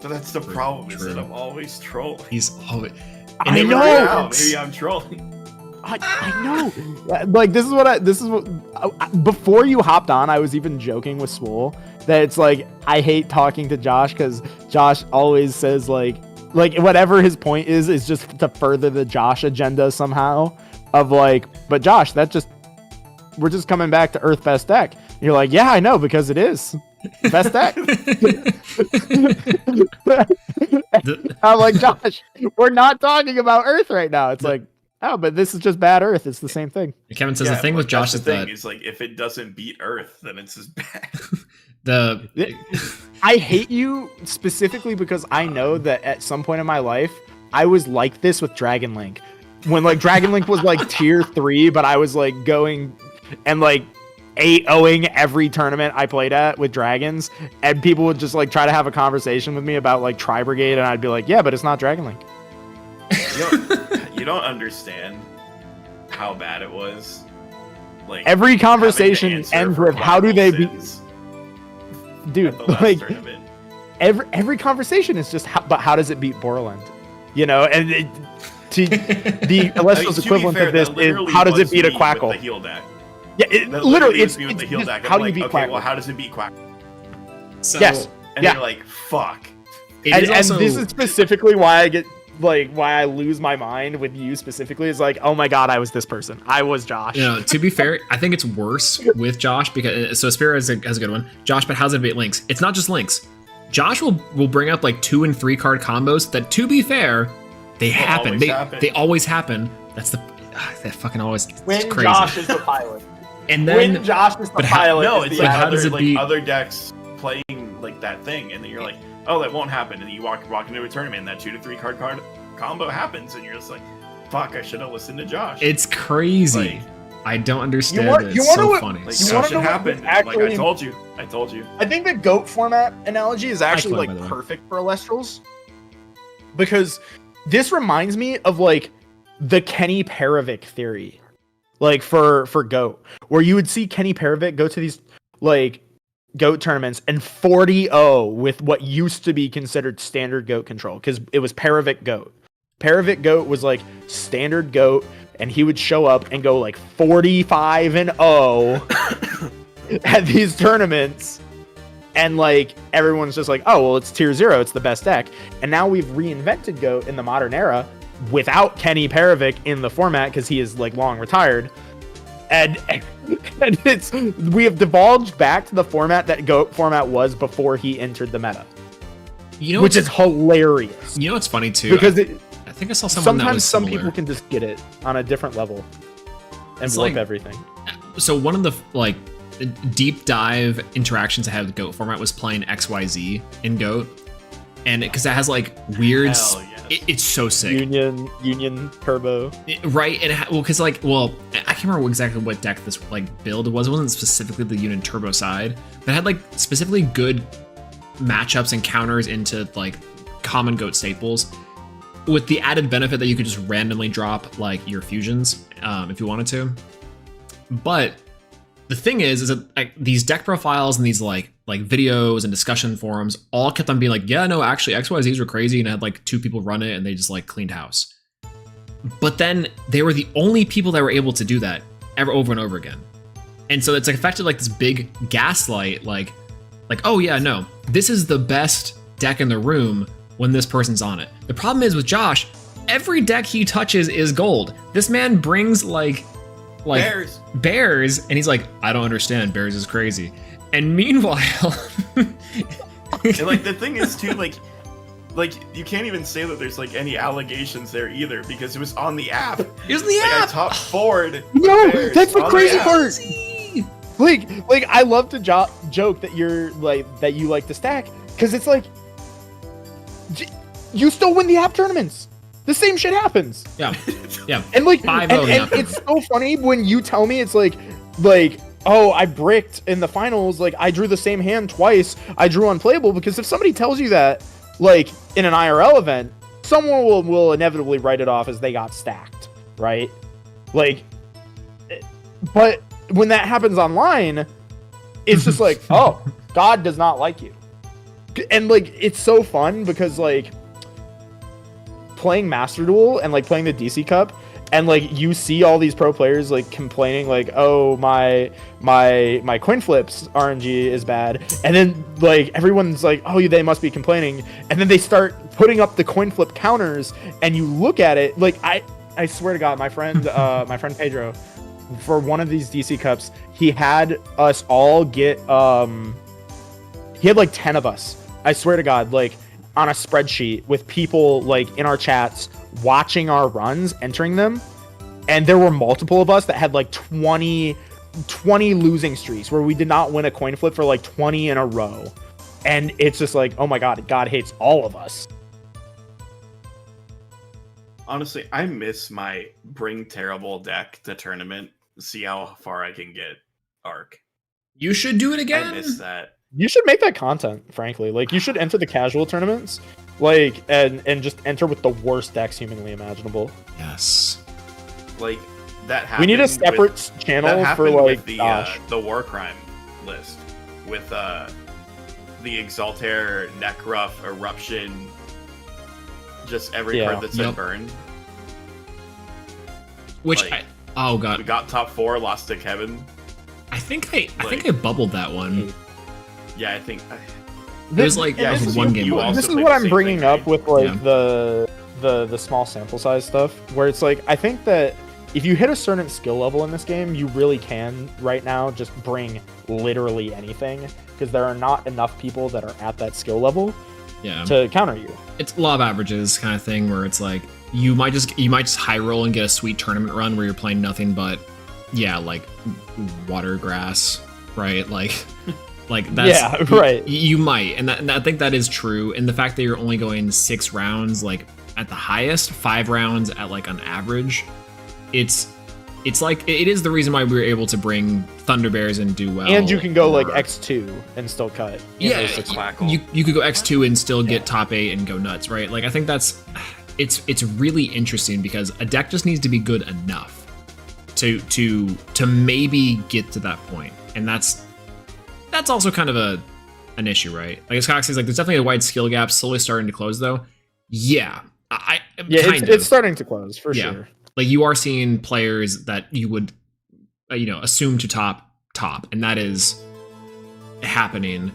But that's the problem, is that I'm always trolling. He's always. I know. Maybe I'm trolling. I know. Like this is what before you hopped on, I was even joking with Swole that it's like I hate talking to Josh because Josh always says like whatever his point is just to further the Josh agenda somehow of like, but Josh, we're just coming back to Earth best deck. And you're like, yeah, I know, because it is best deck. I'm like, Josh, we're not talking about Earth right now. It's like, oh, but this is just bad Earth. It's the same thing. Kevin says the thing with Josh is that it's like if it doesn't beat Earth, then it's just bad. I hate you specifically because I know that at some point in my life I was like this with Dragon Link. When like Dragon Link was like tier 3, but I was like going and like 8-0ing every tournament I played at with dragons, and people would just like try to have a conversation with me about like Tri Brigade, and I'd be like, yeah, but it's not Dragon Link. You don't understand how bad it was. Like every conversation ends with how do they beat, dude, like every conversation is just how does it beat Borland, you know? And the Elestrals equivalent of this is how does it beat a Quackle? The heal deck. Yeah, literally it's the heal deck. How do you beat okay, Quackle? well, how does it beat Quackle? So, yes, and you're like, fuck. And this is specifically why I get like why I lose my mind with you specifically is like, oh my god, I was this person. I was Josh. You know, to be fair, I think it's worse with Josh because so Spiro has a good one. Josh, but how's it beat Links? It's not just Links. Josh will bring up like 2 and 3 card combos that, to be fair, they happen. They always happen. That's that fucking always. When crazy. Josh is the pilot. And then when Josh is the pilot. No, it's like how does it beat other decks playing like that thing, and then you're like, oh, that won't happen, and then you walk into a tournament, and that 2 to 3 card combo happens, and you're just like, fuck, I should have listened to Josh. It's crazy. Like, I don't understand it. You It's so what, funny. Like, you that should happen. Actually, like, I told you. I think the GOAT format analogy is actually like perfect for Elestrals, because this reminds me of like the Kenny Perovic theory, like for GOAT, where you would see Kenny Perovic go to these like GOAT tournaments and 40-0 with what used to be considered standard GOAT control, because it was Perovic GOAT. Perovic GOAT was like standard GOAT, and he would show up and go like 45-0 at these tournaments, and like everyone's just like, oh well, it's tier 0, it's the best deck. And now we've reinvented GOAT in the modern era without Kenny Perovic in the format because he is like long retired, and we have divulged back to the format that GOAT format was before he entered the meta, which is hilarious. You know what's funny too, because I think I saw someone that was some similar. people can just get it on a different level and It's warp like, everything. So one of the like deep dive interactions I had with GOAT format was playing XYZ in GOAT, and because it has like weird. Hell yes. It's so sick. Union Turbo. Right, and because I can't remember exactly what deck this like build was. It wasn't specifically the Union Turbo side, but it had like specifically good matchups and counters into like common GOAT staples, with the added benefit that you could just randomly drop like your fusions if you wanted to. But the thing is that like, these deck profiles and these like videos and discussion forums all kept on being like, yeah, no, actually XYZs were crazy, and I had like 2 people run it and they just like cleaned house. But then they were the only people that were able to do that over and over again. And so it's like affected like this big gaslight, like, oh yeah, no, this is the best deck in the room when this person's on it. The problem is with Josh, every deck he touches is gold. This man brings like bears, and he's like, I don't understand, bears is crazy. And meanwhile, and like the thing is too, like you can't even say that there's like any allegations there either, because it was on the app. It was the app. I top forward. No, that's the crazy part. Like I love to joke that you're like that you like to stack, because it's like you still win the app tournaments. The same shit happens. Yeah. And like, 5-0 and it's so funny when you tell me it's like, oh, I bricked in the finals. Like I drew the same hand twice. I drew unplayable, because if somebody tells you that, like in an IRL event, someone will inevitably write it off as they got stacked, right? Like, but when that happens online, it's just like, oh, God does not like you. and like it's so fun because like playing Master Duel and like playing the DC Cup, and like you see all these pro players like complaining like, oh, my coin flips RNG is bad, and then like everyone's like, oh, they must be complaining, and then they start putting up the coin flip counters, and you look at it like I swear to God, my friend Pedro, for one of these DC Cups, he had us all get he had like 10 of us, I swear to God, like on a spreadsheet with people like in our chats watching our runs, entering them, and there were multiple of us that had like 20 losing streaks where we did not win a coin flip for like 20 in a row, and it's just like, oh my God, God hates all of us. Honestly, I miss my bring terrible deck to tournament, see how far I can get arc. You should do it again. I miss that. You should make that content, frankly. Like, you should enter the casual tournaments, like, and just enter with the worst decks humanly imaginable. Yes. Like, that happened. We need a separate channel for, like, the war crime list with the Exaltair, Necruff, Eruption, just every card that said burn. Which, like, oh God. We got top 4, lost to Kevin. I think I bubbled that one. Yeah, I think it was like one game. This is what I'm bringing up with like the small sample size stuff, where it's like, I think that if you hit a certain skill level in this game, you really can right now just bring literally anything, because there are not enough people that are at that skill level to counter you. It's law of averages kind of thing, where it's like you might just high roll and get a sweet tournament run where you're playing nothing but like water grass, right? Like that's right. You might, and I think that is true. And the fact that you're only going 6 rounds, like at the highest, 5 rounds at like an average, it's like it is the reason why we were able to bring Thunder Bears and do well. And you can go like X2 and still cut. Yeah, you could go X2 and still get top 8 and go nuts, right? Like I think it's really interesting because a deck just needs to be good enough to maybe get to that point, and that's also kind of an issue, right? Like as Cox says, like there's definitely a wide skill gap slowly starting to close, though. It's starting to close for sure. Like you are seeing players that you would, assume to top, and that is happening.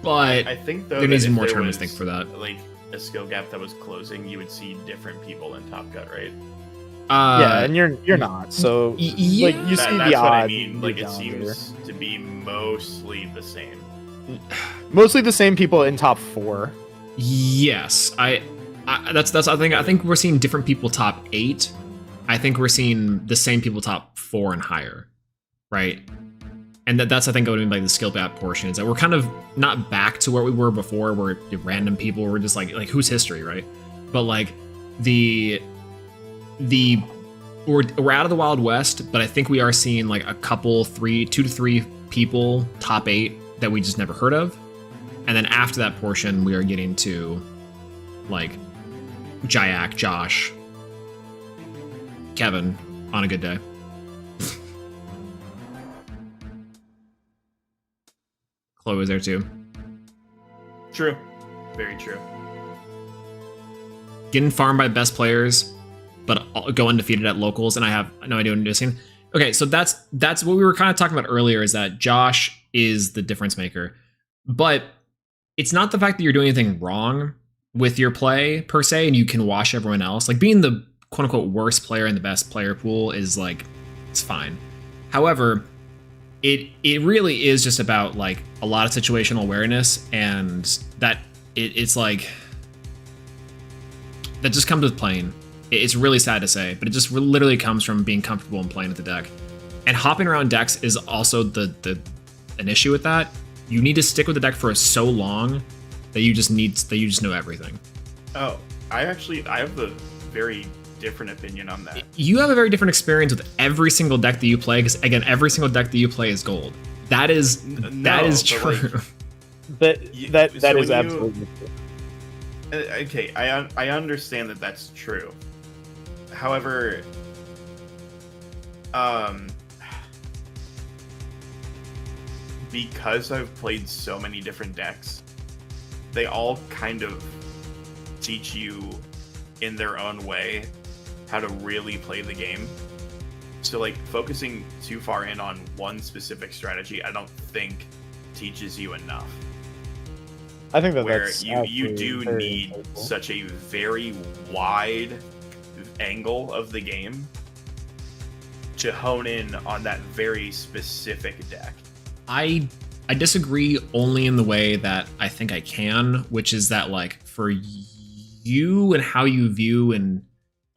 But I think though there needs to be more tournaments, I think, for that. Like a skill gap that was closing, you would see different people in Top Cut, right? And you're not. So like you see the odds. What I mean. Like it seems to be mostly the same. Mostly the same people in top 4. Yes, I think we're seeing different people top 8. I think we're seeing the same people top 4 and higher, right? And that's I think what I mean by the skill gap portion is that we're kind of not back to where we were before, where random people were just like who's history, right? But like we're out of the Wild West, but I think we are seeing like a couple 2 to 3 people top 8 that we just never heard of, and then after that portion we are getting to like Jayak, Josh, Kevin on a good day. Chloe was there too. True, very true. Getting farmed by best players, but go undefeated at locals, and I have no idea what I'm missing. Okay, so that's what we were kind of talking about earlier, is that Josh is the difference maker. But it's not the fact that you're doing anything wrong with your play, per se, and you can wash everyone else. Like, being the quote-unquote worst player in the best player pool is, like, it's fine. However, it really is just about, like, a lot of situational awareness, and that it's like... that just comes with playing. It's really sad to say, but it just literally comes from being comfortable and playing with the deck. And hopping around decks is also an issue with that. You need to stick with the deck for so long that you just know everything. Oh, I have a very different opinion on that. You have a very different experience with every single deck that you play, because again, every single deck that you play is gold. That is true. That is absolutely true. Okay, I understand that that's true. However, because I've played so many different decks, they all kind of teach you in their own way how to really play the game. So like focusing too far in on one specific strategy, I don't think teaches you enough. I think that where that's you do very need insightful. such a very wide angle of the game to hone in on that very specific deck. I disagree only in the way that I think I can, which is that like for you and how you view and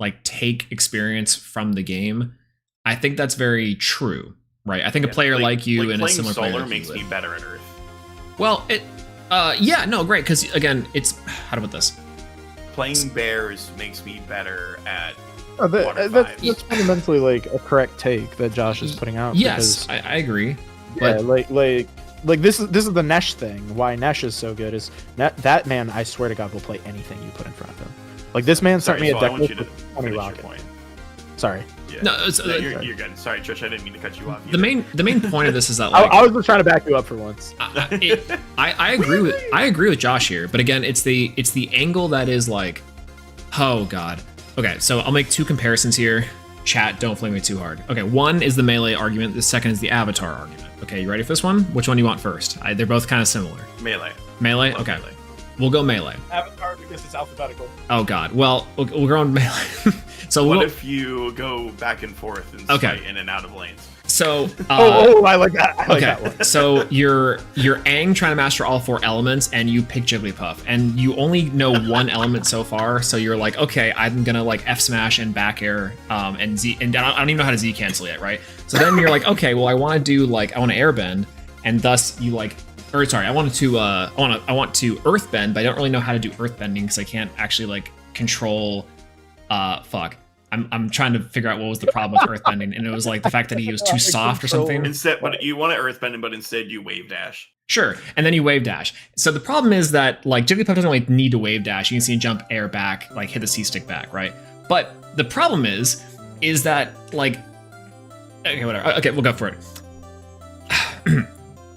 like take experience from the game, I think that's very true, right? I think a player like you and a similar player Solar like you makes would. me better at Earth. Well, yeah, no, great, because again, it's how to put this. Playing Bears makes me better at That's fundamentally like a correct take that Josh is putting out. Yes, because, I agree. yeah, But like this is the Nesh thing. Why Nesh is so good is that man. I swear to God, will play anything you put in front of him. Like this man sent me a I deck want you with to 20 finish your rocket. point. Sorry. Yeah. No, you're good. Sorry, Trish, I didn't mean to cut you off. the main point of this is that like, I was just trying to back you up for once. I agree with Josh here, but again, it's the angle that is like, oh god. Okay, so I'll make two comparisons here. Chat, don't flame me too hard. Okay, one is the melee argument. The second is the avatar argument. Okay, you ready for this one? Which one do you want first? They're both kind of similar. Melee. Melee? Love Okay. melee. We'll go melee. Avatar because it's alphabetical. Oh god. Well, we'll go on melee. So What we'll, if you go back and forth and Okay. fight in and out of lanes? so I like that. I like that okay, one. so you're Aang trying to master all 4 elements, and you pick Jigglypuff, and you only know one element so far. So you're like, okay, I'm gonna like F smash and back air, and Z, and I don't even know how to Z cancel yet, right? So then you're like, okay, well I want to do like I want to airbend, and thus you like, or sorry, I want to earthbend, but I don't really know how to do earthbending because I can't actually like control. Fuck. I'm trying to figure out what was the problem with earthbending, and it was like the fact that he was too soft or something. But you want to earthbend, but instead you wave dash. Sure, and then you wave dash. So the problem is that like Jigglypuff doesn't really need to wave dash. You can see him jump air back, like hit the C stick back, right? But the problem is that like, okay, whatever. Okay, we'll go for it.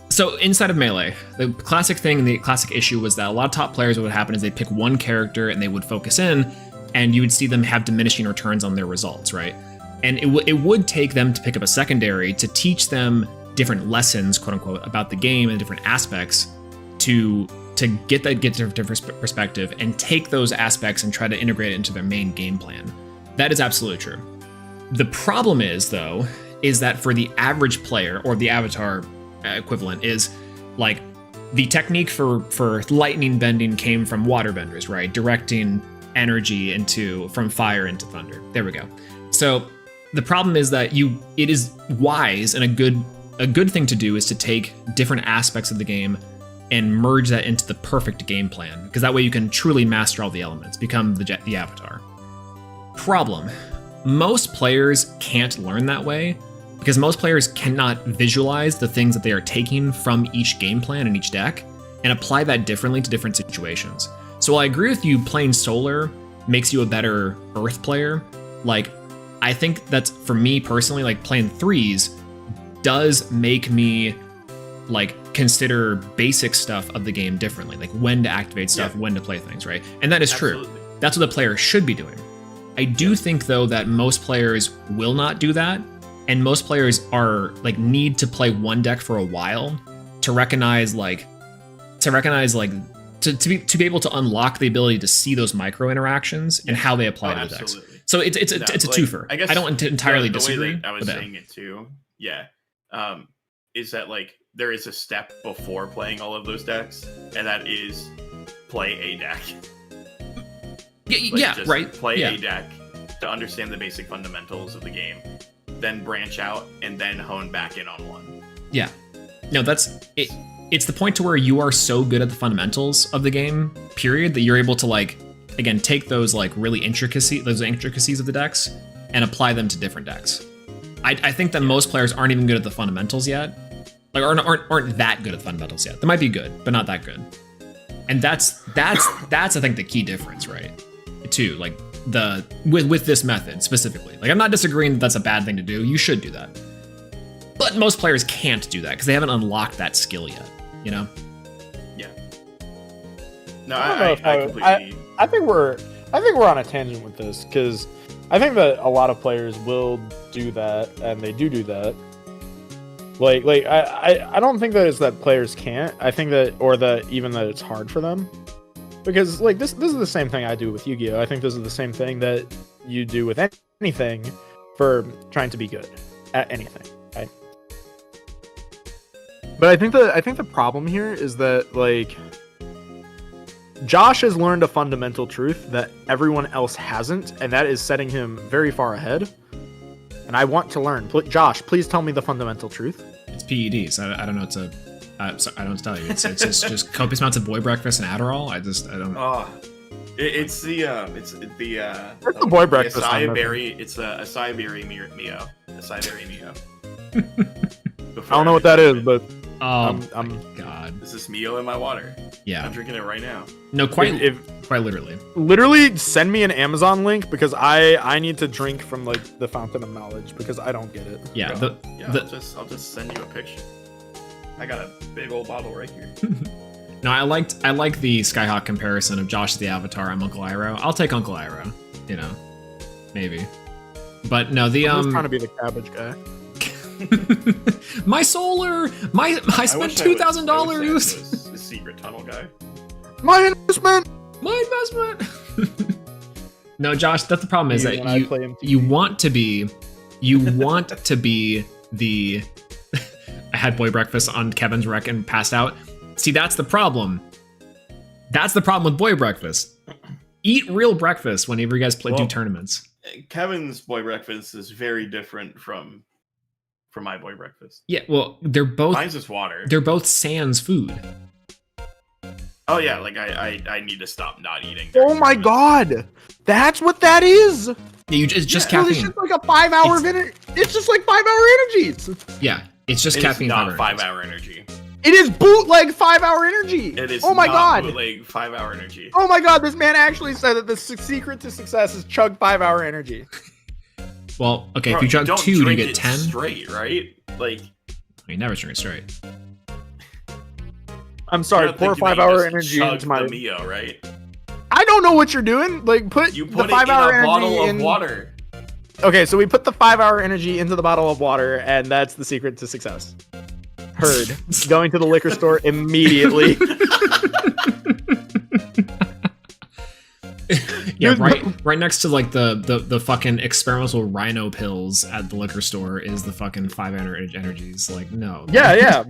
So inside of Melee, the classic thing, the classic issue was that a lot of top players, what would happen is they'd pick one character and they would focus in, and you would see them have diminishing returns on their results, right? And it would take them to pick up a secondary to teach them different lessons, quote unquote, about the game and different aspects to get different perspective and take those aspects and try to integrate it into their main game plan. That is absolutely true. The problem is, though, is that for the average player, or the avatar equivalent, is like the technique for lightning bending came from water benders, right? Directing energy from fire into thunder. There we go. So the problem is that it is wise and a good thing to do is to take different aspects of the game and merge that into the perfect game plan, because that way you can truly master all the elements, become the avatar. Problem: most players can't learn that way because most players cannot visualize the things that they are taking from each game plan and each deck and apply that differently to different situations. So while I agree with you, playing Solar makes you a better Earth player, like I think that's, for me personally, like playing 3s does make me like consider basic stuff of the game differently, like when to activate stuff, when to play things, right? And that is true. That's what the player should be doing. I do think though that most players will not do that, and most players are like need to play one deck for a while to recognize to be able to unlock the ability to see those micro interactions and how they apply to the decks. So it's a twofer. I don't entirely disagree. The way that I was saying it too, is that like there is a step before playing all of those decks, and that is play a deck. Play a deck to understand the basic fundamentals of the game, then branch out and then hone back in on one. Yeah. No, that's it. It's the point to where you are so good at the fundamentals of the game, period, that you're able to like, again, take those like really intricacies of the decks and apply them to different decks. I think that most players aren't even good at the fundamentals yet. Like aren't that good at the fundamentals yet. They might be good, but not that good. And that's I think the key difference, right? Too, like with this method specifically. Like I'm not disagreeing that that's a bad thing to do. You should do that. But most players can't do that because they haven't unlocked that skill yet, you know? Yeah. No, I don't I know if completely. I think we're on a tangent with this because I think that a lot of players will do that, and they do that. Like I don't think that it's that players can't. I think that, or that even that it's hard for them, because like this is the same thing I do with Yu-Gi-Oh. I think this is the same thing that you do with anything for trying to be good at anything, right? But I think the problem here is that like Josh has learned a fundamental truth that everyone else hasn't, and that is setting him very far ahead. And I want to learn. Josh, please tell me the fundamental truth. It's PEDs. I don't know what to. I don't tell you. It's just copious amounts of boy breakfast and Adderall. I don't. Oh, it's the What's the boy breakfast? Acai berry. It's a acai berry Mio. Acai berry Mio. I don't know what that is, but Oh my god. This is Mio in my water. Yeah. I'm drinking it right now. No, quite literally. Literally, send me an Amazon link because I need to drink from like the fountain of knowledge because I don't get it. Yeah. I'll just send you a picture. I got a big old bottle right here. No, I like the Skyhawk comparison of Josh the Avatar. I'm Uncle Iroh. I'll take Uncle Iroh. You know, maybe. But no, I'm just trying to be the cabbage guy. My solar, I spent $2,000. The secret tunnel guy. My investment. No, Josh, that's the problem. Is that you want to be the. I had boy breakfast on Kevin's rec and passed out. See, that's the problem. That's the problem with boy breakfast. Eat real breakfast whenever you guys do tournaments. Kevin's boy breakfast is very different from my boy breakfast. Yeah, well, they're both. Mine's just water. They're both sans food. Oh yeah, like I need to stop not eating. Oh my god, that's what that is. It's just caffeine. It's just like a 5 hour minute. It's just like 5 hour energies. Yeah, it's just caffeine. It's not 5 hour energy. It is bootleg 5 hour energy. It is. Oh my god. Bootleg 5 hour energy. Oh my god, this man actually said that the secret to success is chug 5 hour energy. Well, okay, if you chug 2, you get 10 straight, right? Like you never drink it straight. I'm sorry, pour 5 hour energy into my Mio, right? I don't know what you're doing. Like put the 5 hour energy bottle in of water. Okay, so we put the 5 hour energy into the bottle of water, and that's the secret to success. Heard. Going to the liquor store immediately. Yeah, right next to like the fucking experimental rhino pills at the liquor store is the fucking 5 hour energies. Like, no. Yeah,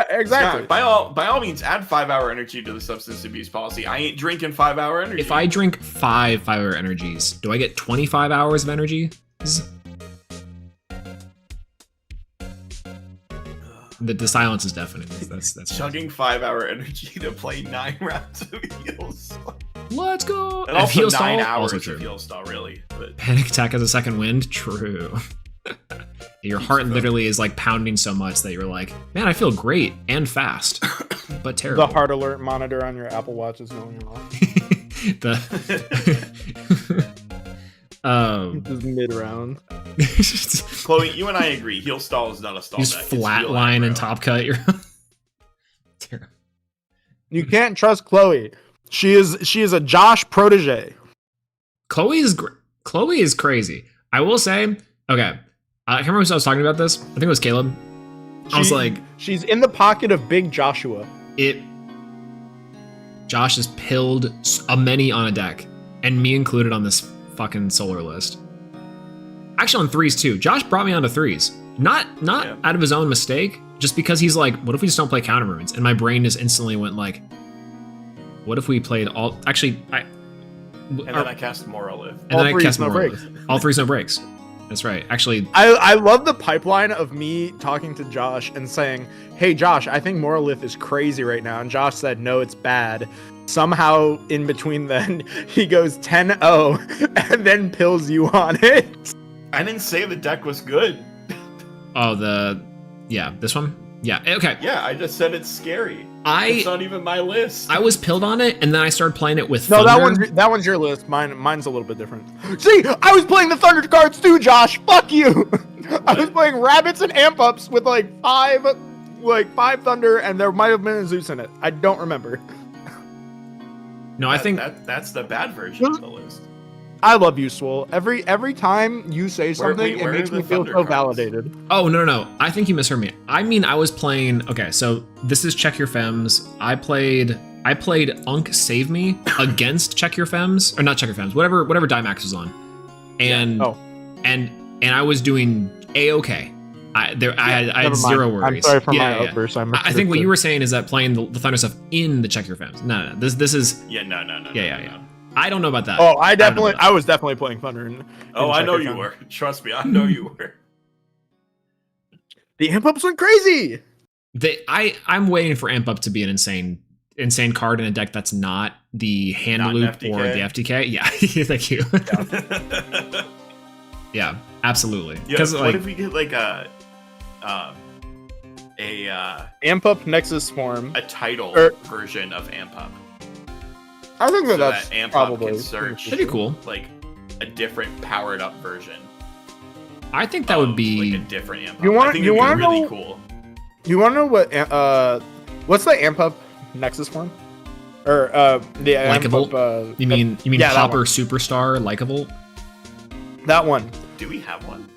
exactly. Yeah, by all means, add 5 hour energy to the substance abuse policy. I ain't drinking 5 hour energy. If I drink 5 hour energies, do I get 25 hours of energy? The silence is deafening. That's chugging 5 hour energy to play 9 rounds of heals. Let's go. And also heal 9 stall, hours also of heal stall, really. But panic attack as a second wind. True. Your heart literally is like pounding so much that you're like, man, I feel great and fast, but terrible. The heart alert monitor on your Apple Watch is going off. Just mid round. Chloe, you and I agree. Heal stall is not a stall. Use flat line and top cut. You're terrible. You can't trust Chloe. She is a Josh protege. Chloe is crazy. I will say, okay. I can't remember who I was talking about this. I think it was Caleb. I was like, she's in the pocket of Big Joshua. Josh has pilled a many on a deck, and me included on this fucking solar list. Actually, on 3s too. Josh brought me onto 3s. Not out of his own mistake, just because he's like, what if we just don't play counter runes? And my brain just instantly went like, what if we played all? Actually, then I cast Morolith. And then I cast Morolith. All 3s no breaks. That's right. Actually, I love the pipeline of me talking to Josh and saying, hey Josh, I think Morolith is crazy right now. And Josh said, no, it's bad. Somehow in between then, he goes 10-0 and then pills you on it. I didn't say the deck was good. Oh, this one? Yeah. Okay. Yeah, I just said it's scary. It's I not even my list. was pilled on it, and then I started playing it with No, Thunder. that one's your list. Mine's a little bit different. See, I was playing the Thunder cards too, Josh. Fuck you. I was playing rabbits and amp ups with like five Thunder, and there might have been a Zeus in it. I don't remember. No, I think that's the bad version of the list. I love you, Swole. Every time you say something, where it makes are me the feel Thunder so cards? validated. Oh, no. I think you misheard me. I mean, I was playing... Okay, so this is Check Your Fems. I played Unk Save Me against Check Your Fems. Or not Check Your Fems. Whatever Dimax was on. And and I was doing A-okay. I had zero worries. I'm sorry for my outburst. I think what you were saying is that playing the Thunder stuff in the Check Your Fems. No. This is... Yeah, no. Yeah. I don't know about that. Oh, I was definitely playing Thunder. I know you were. Trust me, I know you were. The amp ups went crazy. I'm waiting for Amp Up to be an insane card in a deck that's not the hand Not an loop FTK? or the FTK. Yeah, thank you. Yeah, absolutely. Yeah, Because what if we get like a Amp up Nexus form. title version of Amp Up? I think So that's that Amp Up probably can search that'd be cool. like a different powered up version. I think that would like be a different Amp Up. You wanna- I think you it'd be wanna really know- cool. You want to know what's the amp up Nexus form? Or the amp Likeable? up, You mean yeah, that Popper one. Superstar Likeable? That one. Do we have one?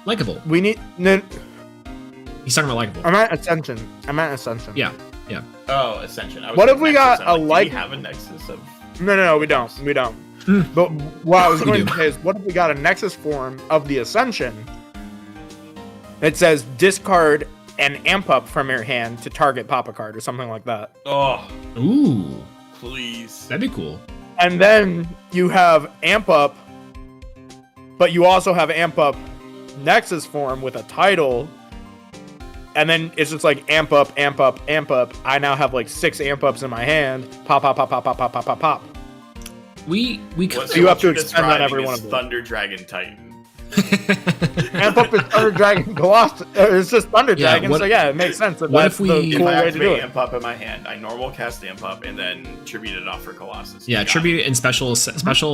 Likeable. We need. No, He's talking about Likeable. I'm at Ascension. Yeah. Oh, Ascension. I was What like if we Nexus, got I'm a like, do like- we have a Nexus of? No, we don't. We don't. Hmm. But what I was We going do. to say is, what if we got a Nexus form of the Ascension? It says discard an amp up from your hand to target pop a card or something like that. Oh, Ooh, please. that'd be cool. And then you have amp up, but you also have amp up Nexus form with a title. And then it's just like amp up, amp up, amp up. I now have like 6 amp ups in my hand. Pop, pop, pop, pop, pop, pop, pop, pop, pop. We could. So you have to what you're expend on every describing one is of them. Thunder Dragon Titan. Amp up is Thunder Dragon Colossus. It's just Thunder Yeah, Dragon, what- so yeah, it makes sense. That what that's if we- the If cool I way to do activate it. Amp Up in my hand, I normal cast Amp Up and then tribute it off for Colossus. Yeah, You got tribute and special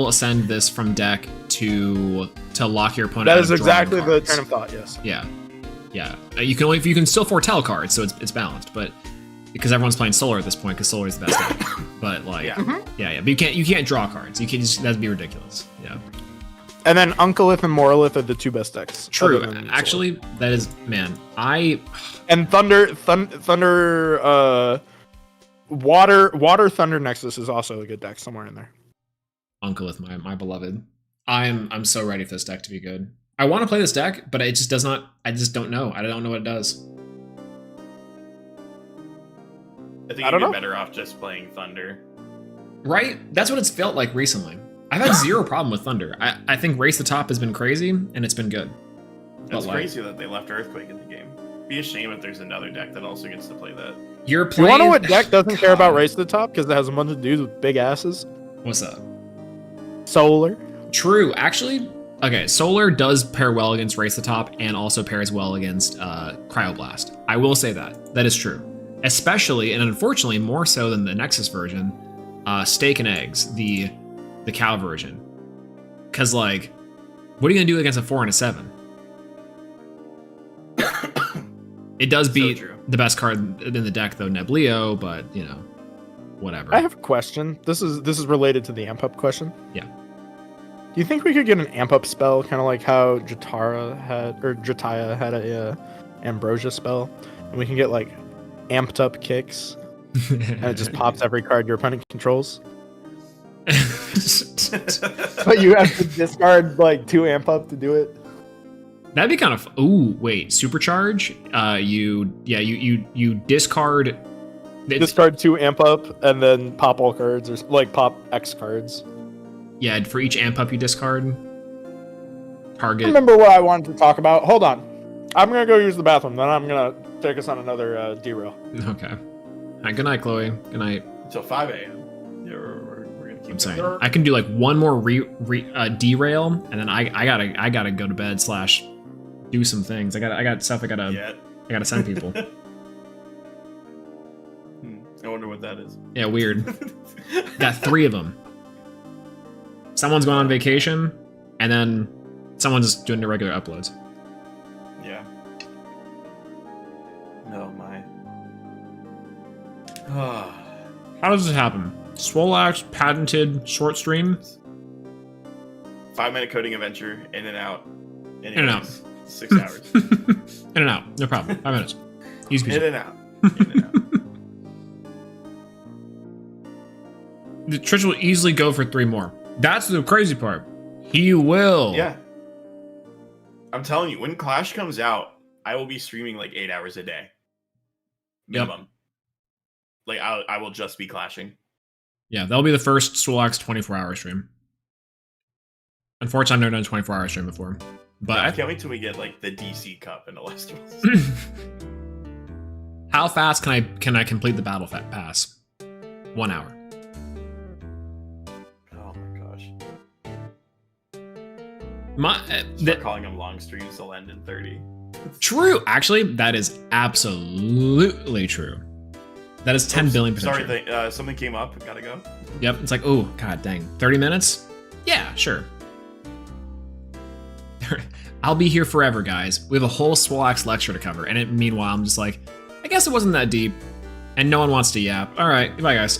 ascend this from deck to lock your opponent. That out is of drawing exactly the cards. train of thought, yes. Yeah. You can still foretell cards, so it's balanced, but because everyone's playing Solar at this point, because Solar is the best deck. But like, Yeah. yeah, but you can't draw cards. You can't just, that'd be ridiculous. Yeah. And then Unkalith and Moralith are the 2 best decks. True. other than Actually, that is man. Solar. And Thunder Water Thunder Nexus is also a good deck somewhere in there. Unkalith, my beloved. I'm so ready for this deck to be good. I want to play this deck, but it just does not. I just don't know. I don't know what it does. I think I you'd don't be know. better off just playing Thunder. Right? That's what it's felt like recently. I've had zero problem with Thunder. I think Race the Top has been crazy, and it's been good. It's like- crazy that they left Earthquake in the game. Be a shame if there's another deck that also gets to play that. You're You playing. want to know what deck doesn't care about God. Race to the Top? Because it has a bunch of dudes with big asses? What's up? Solar. True. Actually, okay. Solar does pair well against Race the Top, and also pairs well against Cryoblast. I will say that. That is true. Especially, and unfortunately, more so than the Nexus version, Steak and Eggs, the cow version. Because, like, what are you going to do against a 4 and a 7? It does So beat true. the best card in the deck, though, Neblio, but, you know, whatever. I have a question. This is related to the amp up question. Yeah. Do you think we could get an amp up spell, kind of like how Jataya had a Ambrosia spell, and we can get like amped up kicks, and it just pops every card your opponent controls? But you have to discard like 2 amp up to do it. That'd be kind of. Ooh, wait, supercharge. You discard. Discard 2 amp up and then pop all cards, or like pop X cards. Yeah, for each amp up you discard. I Target. remember what I wanted to talk about. Hold on, I'm gonna go use the bathroom. Then I'm gonna take us on another derail. Okay. All right, good night, Chloe. Good night. Until 5 a.m. Yeah, we're gonna keep I'm going. saying I can do like one more derail, and then I gotta go to bed / do some things. I got stuff I gotta Yet. send people. what that is. Yeah, weird. Got 3 of them. Someone's going on vacation, and then someone's doing the regular uploads. Yeah. No, my. How does this happen? Swolax patented short stream? 5-minute coding adventure, in and out. In and out. 6 hours. In and out, no problem. 5 minutes. Easy peasy. In and out. In and out. The Trish will easily go for 3 more. That's the crazy part. He will. Yeah. I'm telling you, when Clash comes out, I will be streaming like 8 hours a day. Minimum. Yep. Like, I will just be clashing. Yeah, that'll be the first Swolax 24-hour stream. Unfortunately, I've never done a 24-hour stream before. But I can't wait till we get like the DC Cup in Elestrals. How fast can I complete the battle pass? 1 hour. Oh my gosh. Start calling them long streams, they'll end in 30. True. Actually, that is absolutely true. That is 10 billion percent Sorry, true. something came up. Gotta go. Yep. It's like, oh, god dang. 30 minutes? Yeah, sure. I'll be here forever, guys. We have a whole Swolax lecture to cover. And meanwhile, I'm just like, I guess it wasn't that deep. And no one wants to yap. All right. Goodbye, guys.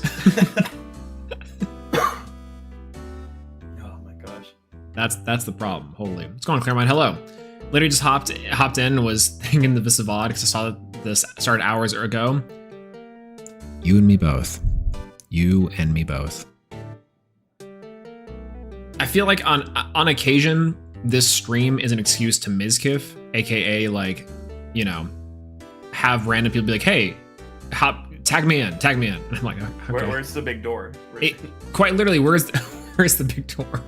Oh my gosh. That's the problem. Holy. What's going on, Claremont? Hello. Literally just hopped in and was thinking of this VOD because I saw that this started hours ago. You and me both. You and me both. I feel like on occasion, this stream is an excuse to Mizkif, aka like, you know, have random people be like, hey, tag me in. And I'm like, okay. Where's the big door? Quite literally, where's the big door?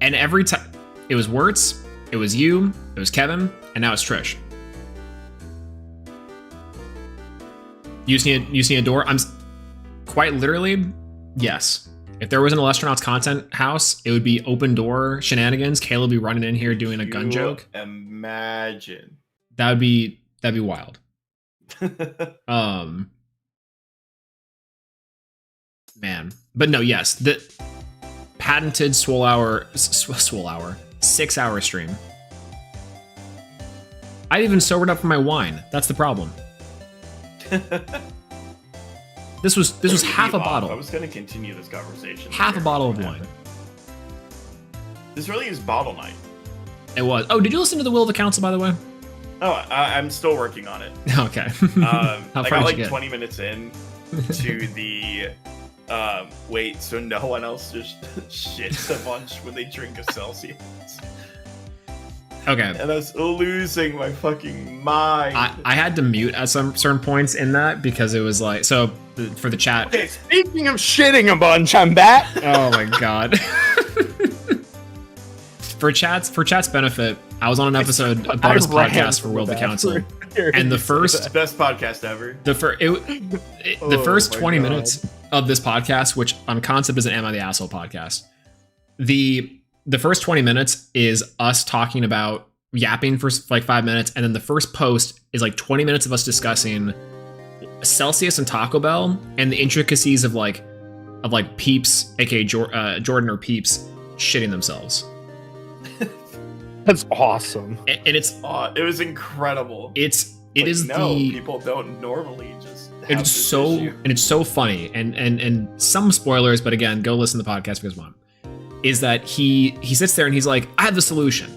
And every time it was Wirtz, it was you, it was Kevin, and now it's Trish. You see a door? I'm quite literally, yes. If there was an Elestrals content house, it would be open door shenanigans. Caleb would be running in here doing a gun joke. Imagine. That'd be wild. Man. But no, yes. The patented swole hour 6-hour stream. I even sobered up for my wine. That's the problem. This was half a bottle. I was going to continue this conversation. Half a bottle of wine. This really is bottle night. It was. Oh, did you listen to the Will of the Council, by the way? Oh, I'm still working on it. Okay. I got like 20 minutes in to the wait, so no one else just shits a bunch when they drink a Celsius. Okay. And I was losing my fucking mind. I had to mute at some certain points in that because it was like, so for the chat. Okay, speaking of shitting a bunch, I'm back. Oh my god. For chat's benefit, I was on an episode, a bonus podcast for World of the Council, and the first best podcast ever. The first 20 minutes of this podcast, which on concept is an Am I the Asshole podcast. The first 20 minutes is us talking about yapping for like 5 minutes, and then the first post is like 20 minutes of us discussing Celsius and Taco Bell and the intricacies of Peeps, aka Jordan or Peeps, shitting themselves. That's awesome. And it's it was incredible. People don't normally just have this issue. And it's so funny and some spoilers, but again, go listen to the podcast because one is that he sits there and he's like, I have the solution.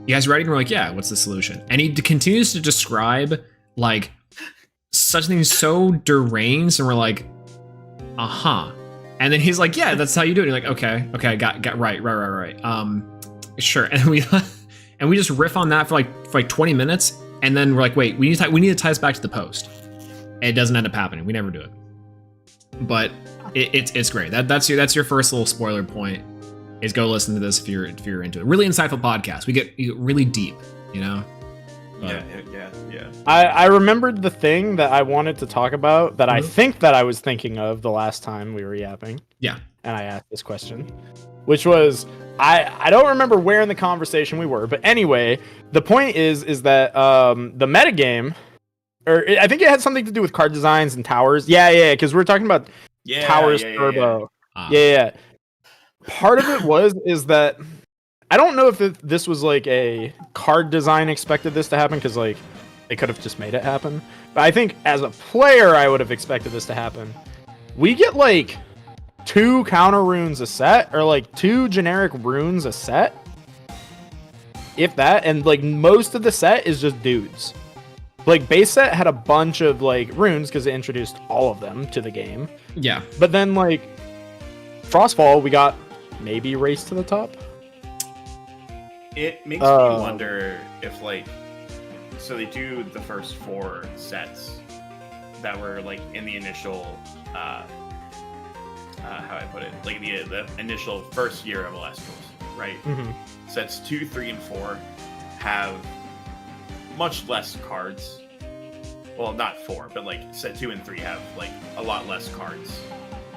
You guys ready? And we're like, yeah, what's the solution? And he continues to describe like such things so deranged, and we're like, and then he's like, yeah, that's how you do it. And you're like, okay, got right. Sure. And we just riff on that for like 20 minutes, and then we're like, wait, we need to tie this back to the post. And it doesn't end up happening. We never do it. But it's great. That's your first little spoiler point. Is go listen to this if you're into it. Really insightful podcast. We get really deep, you know. Yeah. I remembered the thing that I wanted to talk about that I think that I was thinking of the last time we were yapping. Yeah. And I asked this question, which was I don't remember where in the conversation we were, but anyway, the point is that the metagame or I think it had something to do with card designs and towers. Yeah, because we're talking about towers turbo. Yeah. Part of it is that I don't know if this was like a card design expected this to happen, because like they could have just made it happen. But I think as a player, I would have expected this to happen. We get like 2 counter runes a set, or like 2 generic runes a set, if that, and like most of the set is just dudes. Like base set had a bunch of like runes because it introduced all of them to the game. Yeah. But then like Frostfall, we got maybe Race to the Top. It makes me wonder if like, so they do the first 4 sets that were like in the initial how I put it, like the initial first year of Elestrals, right? Mm-hmm. Sets 2, 3, and 4 have much less cards. Well, not 4, but like set 2 and 3 have like a lot less cards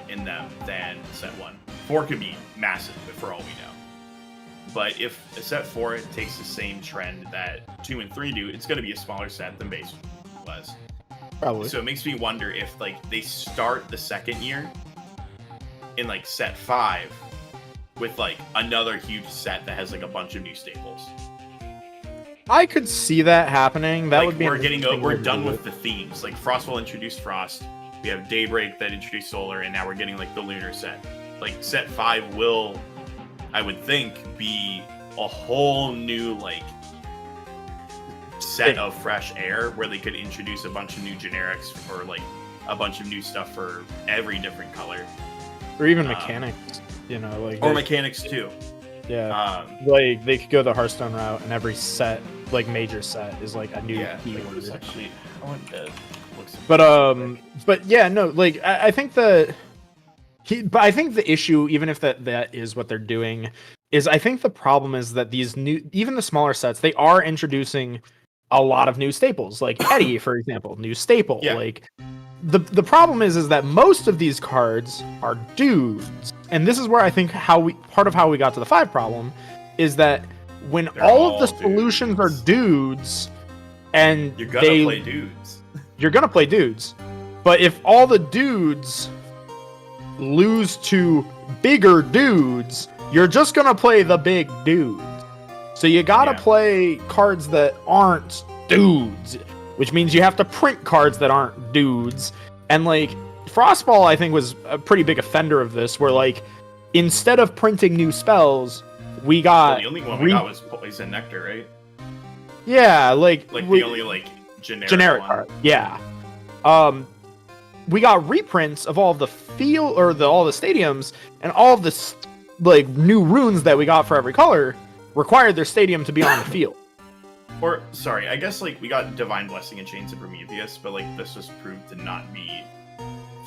in them than set 1. 4 could be massive, for all we know. But if a set 4 takes the same trend that 2 and 3 do, it's going to be a smaller set than base was. Probably. So it makes me wonder if like they start the second year in like set 5 with like another huge set that has like a bunch of new staples. I could see that happening. That like, would be we're done with the themes. Like Frost will introduce Frost. We have Daybreak that introduced Solar, and now we're getting like the Lunar set. Like set 5 will, I would think, be a whole new like set of fresh air where they could introduce a bunch of new generics or like a bunch of new stuff for every different color. Or even mechanics, you know, like mechanics too. Yeah, like they could go the Hearthstone route, and every set, like major set, is like a new keyword. Actually, I want to look some. But yeah, no, like I think but I think the issue, even if that is what they're doing, is I think the problem is that these even the smaller sets, they are introducing a lot of new staples, like Eddie, for example, new staple. Yeah. Like the problem is that most of these cards are dudes, and this is where I think part of how we got to the 5 problem is that when all of the solutions are dudes, and you're gonna play dudes. You're gonna play dudes, but if all the dudes lose to bigger dudes, you're just gonna play the big dudes. So you gotta play cards that aren't dudes, which means you have to print cards that aren't dudes. And like Frostball, I think, was a pretty big offender of this, where like instead of printing new spells, we got the only one we got was Poison Nectar, right? Yeah, like the only like generic card. Yeah. We got reprints of all of the all the stadiums, and all of the like new runes that we got for every color required their stadium to be on the field. Or sorry, I guess like we got Divine Blessing and Chains of Prometheus, but like this was proved to not be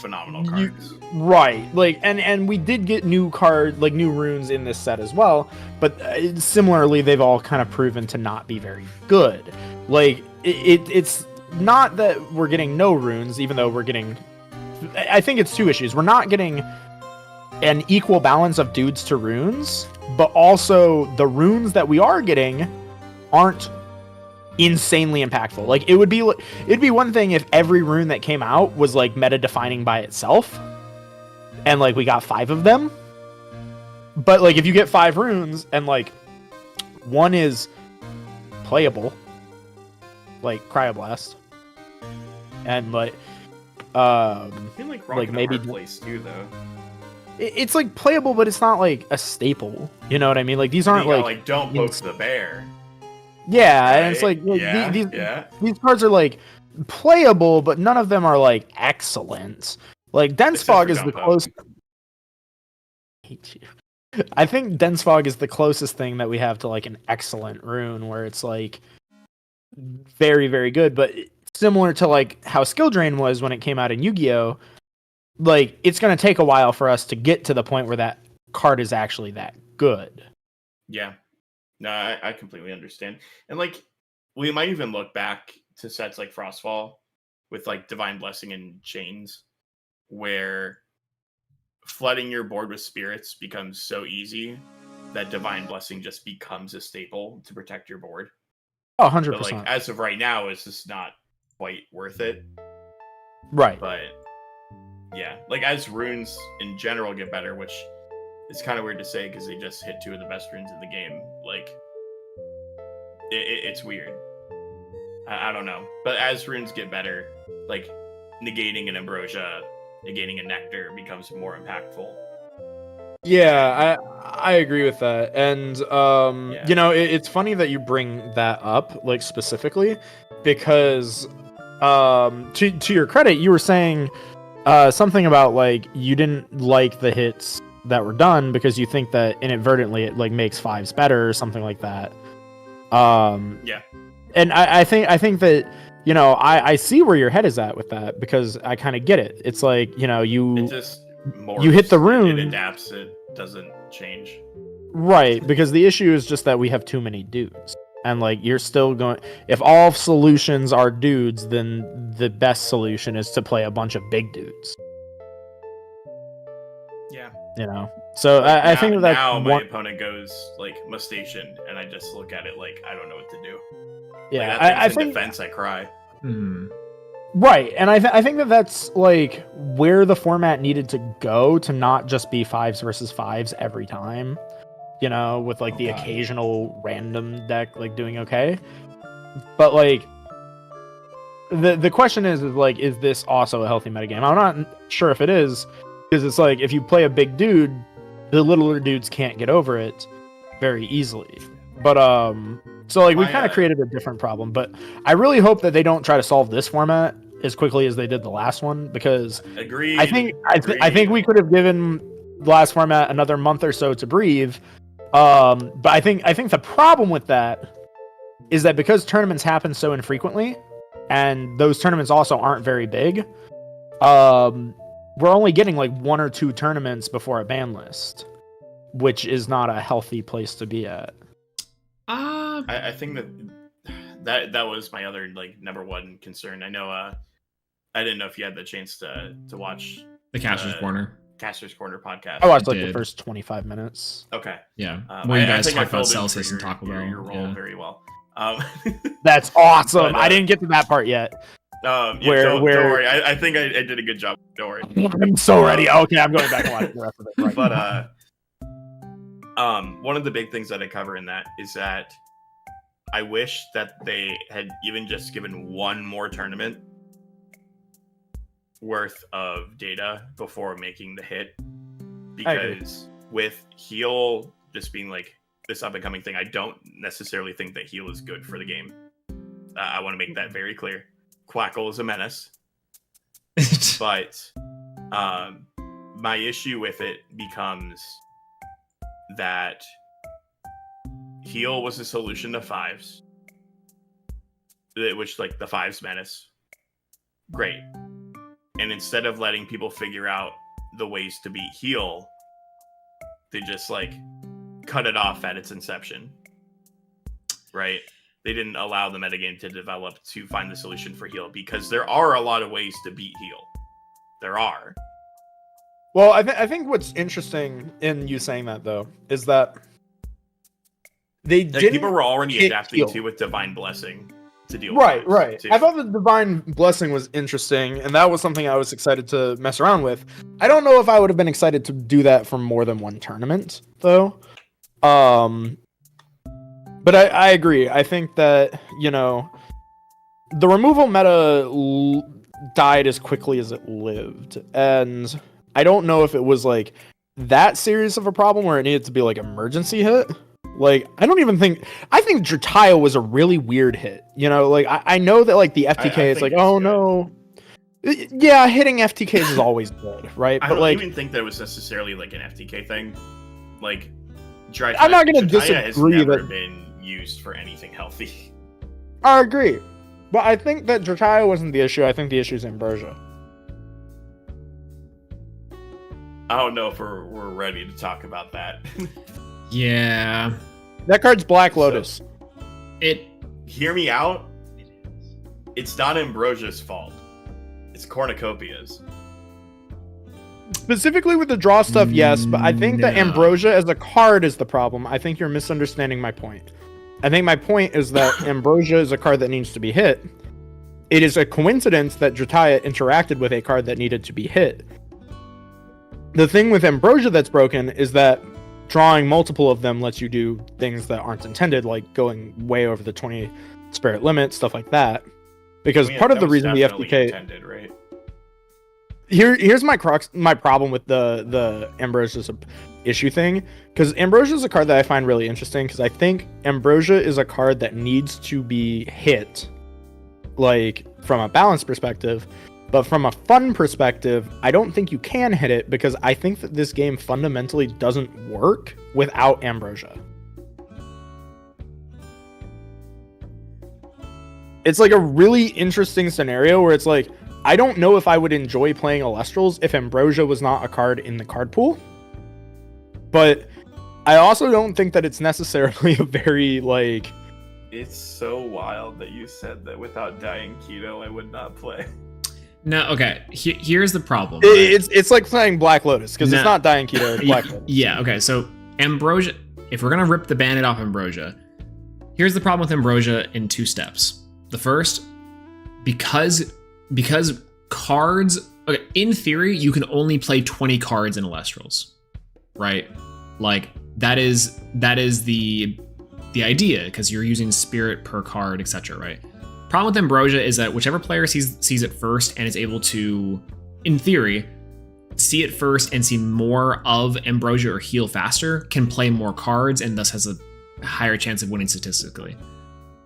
phenomenal cards. Right. Like and we did get new runes in this set as well, but similarly they've all kind of proven to not be very good. Like it's not that we're getting no runes, even though we're getting, I think it's 2 issues. We're not getting an equal balance of dudes to runes, but also the runes that we are getting aren't insanely impactful. Like it'd be one thing if every rune that came out was like meta defining by itself, and like we got 5 of them. But like if you get 5 runes and like one is playable, like Cryoblast, and like I feel like maybe place too though. It's like playable, but it's not like a staple. You know what I mean? Like these aren't like don't poke the bear. Yeah, right? And it's like these cards are like playable, but none of them are like excellent. Like Dense Fog is the closest. I hate you. I think Dense Fog is the closest thing that we have to like an excellent rune, where it's like very, very good, but similar to like how Skill Drain was when it came out in Yu-Gi-Oh! Like it's gonna take a while for us to get to the point where that card is actually that good. Yeah. No, I completely understand. And like we might even look back to sets like Frostfall with like Divine Blessing and Chains, where flooding your board with spirits becomes so easy that Divine Blessing just becomes a staple to protect your board. Oh, 100%. But like as of right now, it's just not quite worth it. Right. But yeah, like as runes in general get better, which is kind of weird to say because they just hit 2 of the best runes in the game. Like it's weird. I don't know. But as runes get better, like negating an ambrosia, negating a nectar becomes more impactful. Yeah, I agree with that. And you know, it's funny that you bring that up, like specifically, because to your credit, you were saying something about like you didn't like the hits that were done because you think that inadvertently it like makes 5s better or something like that. Yeah. And I think that, you know, I see where your head is at with that because I kind of get it. It's like, you know, It just you hit the rune. It adapts. It doesn't change. Right, because the issue is just that we have too many dudes. And like you're still going, if all solutions are dudes, then the best solution is to play a bunch of big dudes. Yeah. You know. So Like I think that now my opponent goes like Mustation, and I just look at it like I don't know what to do. Yeah, like, I think defense I cry. Right, and I think that that's like where the format needed to go to not just be 5s versus 5s every time. You know, with like the occasional random deck like doing okay. But like the question is like, is this also a healthy metagame? I'm not sure if it is, because it's like if you play a big dude, the littler dudes can't get over it very easily. But so like we kind of created a different problem. But I really hope that they don't try to solve this format as quickly as they did the last one, because Agreed. I think we could have given the last format another month or so to breathe. But I think the problem with that is that because tournaments happen so infrequently, and those tournaments also aren't very big, we're only getting like 1 or 2 tournaments before a ban list, which is not a healthy place to be at. I think that was my other like number one concern. I know I didn't know if you had the chance to watch The Caster's Corner podcast. I watched like the first 25 minutes. Okay. Yeah. Where you guys think talk I about filled in Celsius for and Taco Bell. your role very well. That's awesome. But, I didn't get to that part yet. Yeah, don't worry. I think I did a good job. Don't worry. I'm so ready. Okay, I'm going back and watching the rest of it. Right But one of the big things that I cover in that is that I wish that they had even just given 1 more tournament worth of data before making the hit, because with heal just being like this up and coming thing, I don't necessarily think that heal is good for the game. I want to make that very clear. Quackle is a menace, but my issue with it becomes that heal was a solution to 5s, which like the 5s menace, great. And instead of letting people figure out the ways to beat heal, they just like cut it off at its inception, right? They didn't allow the metagame to develop to find the solution for heal, because there are a lot of ways to beat heal. There are. Well, I think what's interesting in you saying that though is that they didn't. People were already adapting heal to with Divine Blessing to deal right, with right. too. I thought the Divine Blessing was interesting, and that was something I was excited to mess around with. I don't know if I would have been excited to do that for more than 1 tournament though. But I agree. I think that, you know, the removal meta died as quickly as it lived. And I don't know if it was like that serious of a problem where it needed to be like emergency hit. Like, I think Drataya was a really weird hit. You know, like I know that like the FTK is like, oh good. No. Yeah, hitting FTKs is always good, right? I but don't like, even think that was necessarily like an FTK thing. Like, I'm not going to Drataya disagree has never that been used for anything healthy. I agree. But I think that Drataya wasn't the issue. I think the issue is Ambrosia. I don't know if we're ready to talk about that. Yeah. That card's Black Lotus. Hear me out. It's not Ambrosia's fault. It's Cornucopia's. Specifically with the draw stuff, yes, but I think that Ambrosia as a card is the problem. I think you're misunderstanding my point. I think my point is that Ambrosia is a card that needs to be hit. it is a coincidence that Drataya interacted with a card that needed to be hit. The thing with Ambrosia that's broken is that drawing multiple of them lets you do things that aren't intended, like going way over the 20 spirit limit, stuff like that. Because part of the reason the FTK intended, right? Here's my problem with the Ambrosia's issue thing, because Ambrosia is a card that I find really interesting, because I think Ambrosia is a card that needs to be hit, like from a balance perspective, but from a fun perspective, I don't think you can hit it, because I think that this game fundamentally doesn't work without Ambrosia. It's like a really interesting scenario where it's like, I don't know if I would enjoy playing Elestrals if Ambrosia was not a card in the card pool. But I also don't think that it's necessarily a very, like... It's so wild that you said that without dying Keto, I would not play. No, okay. Here's the problem. It's like playing Black Lotus, because it's not dying Keto, it's Black Lotus. Yeah, okay. So Ambrosia, if we're going to rip the Band-Aid off Ambrosia, here's the problem with Ambrosia in 2 steps. The first, because cards, okay, in theory, you can only play 20 cards in Elestrals, right? Like that is the idea, because you're using spirit per card, etc., right? Problem with Ambrosia is that whichever player sees it first and is able to, in theory, see it first and see more of Ambrosia or heal faster can play more cards and thus has a higher chance of winning statistically.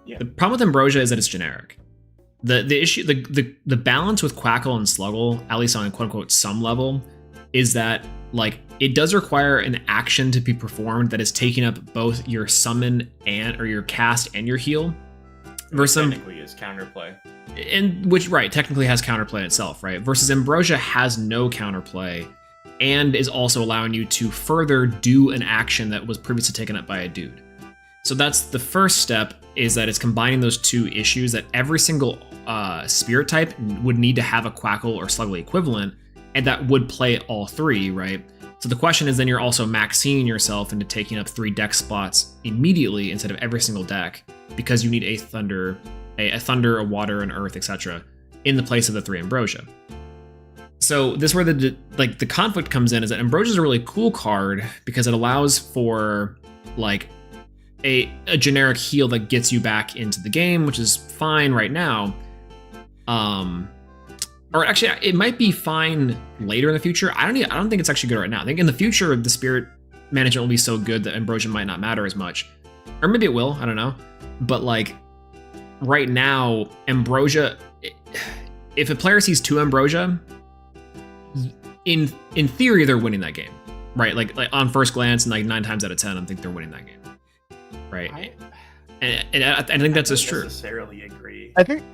Yeah. The problem with Ambrosia is that it's generic. The issue, the balance with Quackle and Sluggle, at least on a quote unquote some level, is that like it does require an action to be performed that is taking up both your summon or your cast and your heal. Versus technically is counterplay. And which technically has counterplay itself, right? Versus Ambrosia has no counterplay and is also allowing you to further do an action that was previously taken up by a dude. So that's the first step, is that it's combining those 2 issues, that every single spirit type would need to have a Quackle or Sluggle equivalent, and that would play all 3, right? So the question is then you're also maxing yourself into taking up 3 deck spots immediately instead of every single deck, because you need a thunder, a water, an earth, etc. in the place of the 3 Ambrosia. So this is where the conflict comes in, is that Ambrosia is a really cool card because it allows for like a generic heal that gets you back into the game, which is fine right now. Or actually, it might be fine later in the future. I don't think it's actually good right now. I think in the future, the spirit management will be so good that Ambrosia might not matter as much. Or maybe it will, I don't know. But like, right now, Ambrosia, if a player sees 2 Ambrosia, in theory, they're winning that game, right? Like on first glance, and like 9 times out of 10, I think they're winning that game, right? And I think that's just true. I don't necessarily agree. I think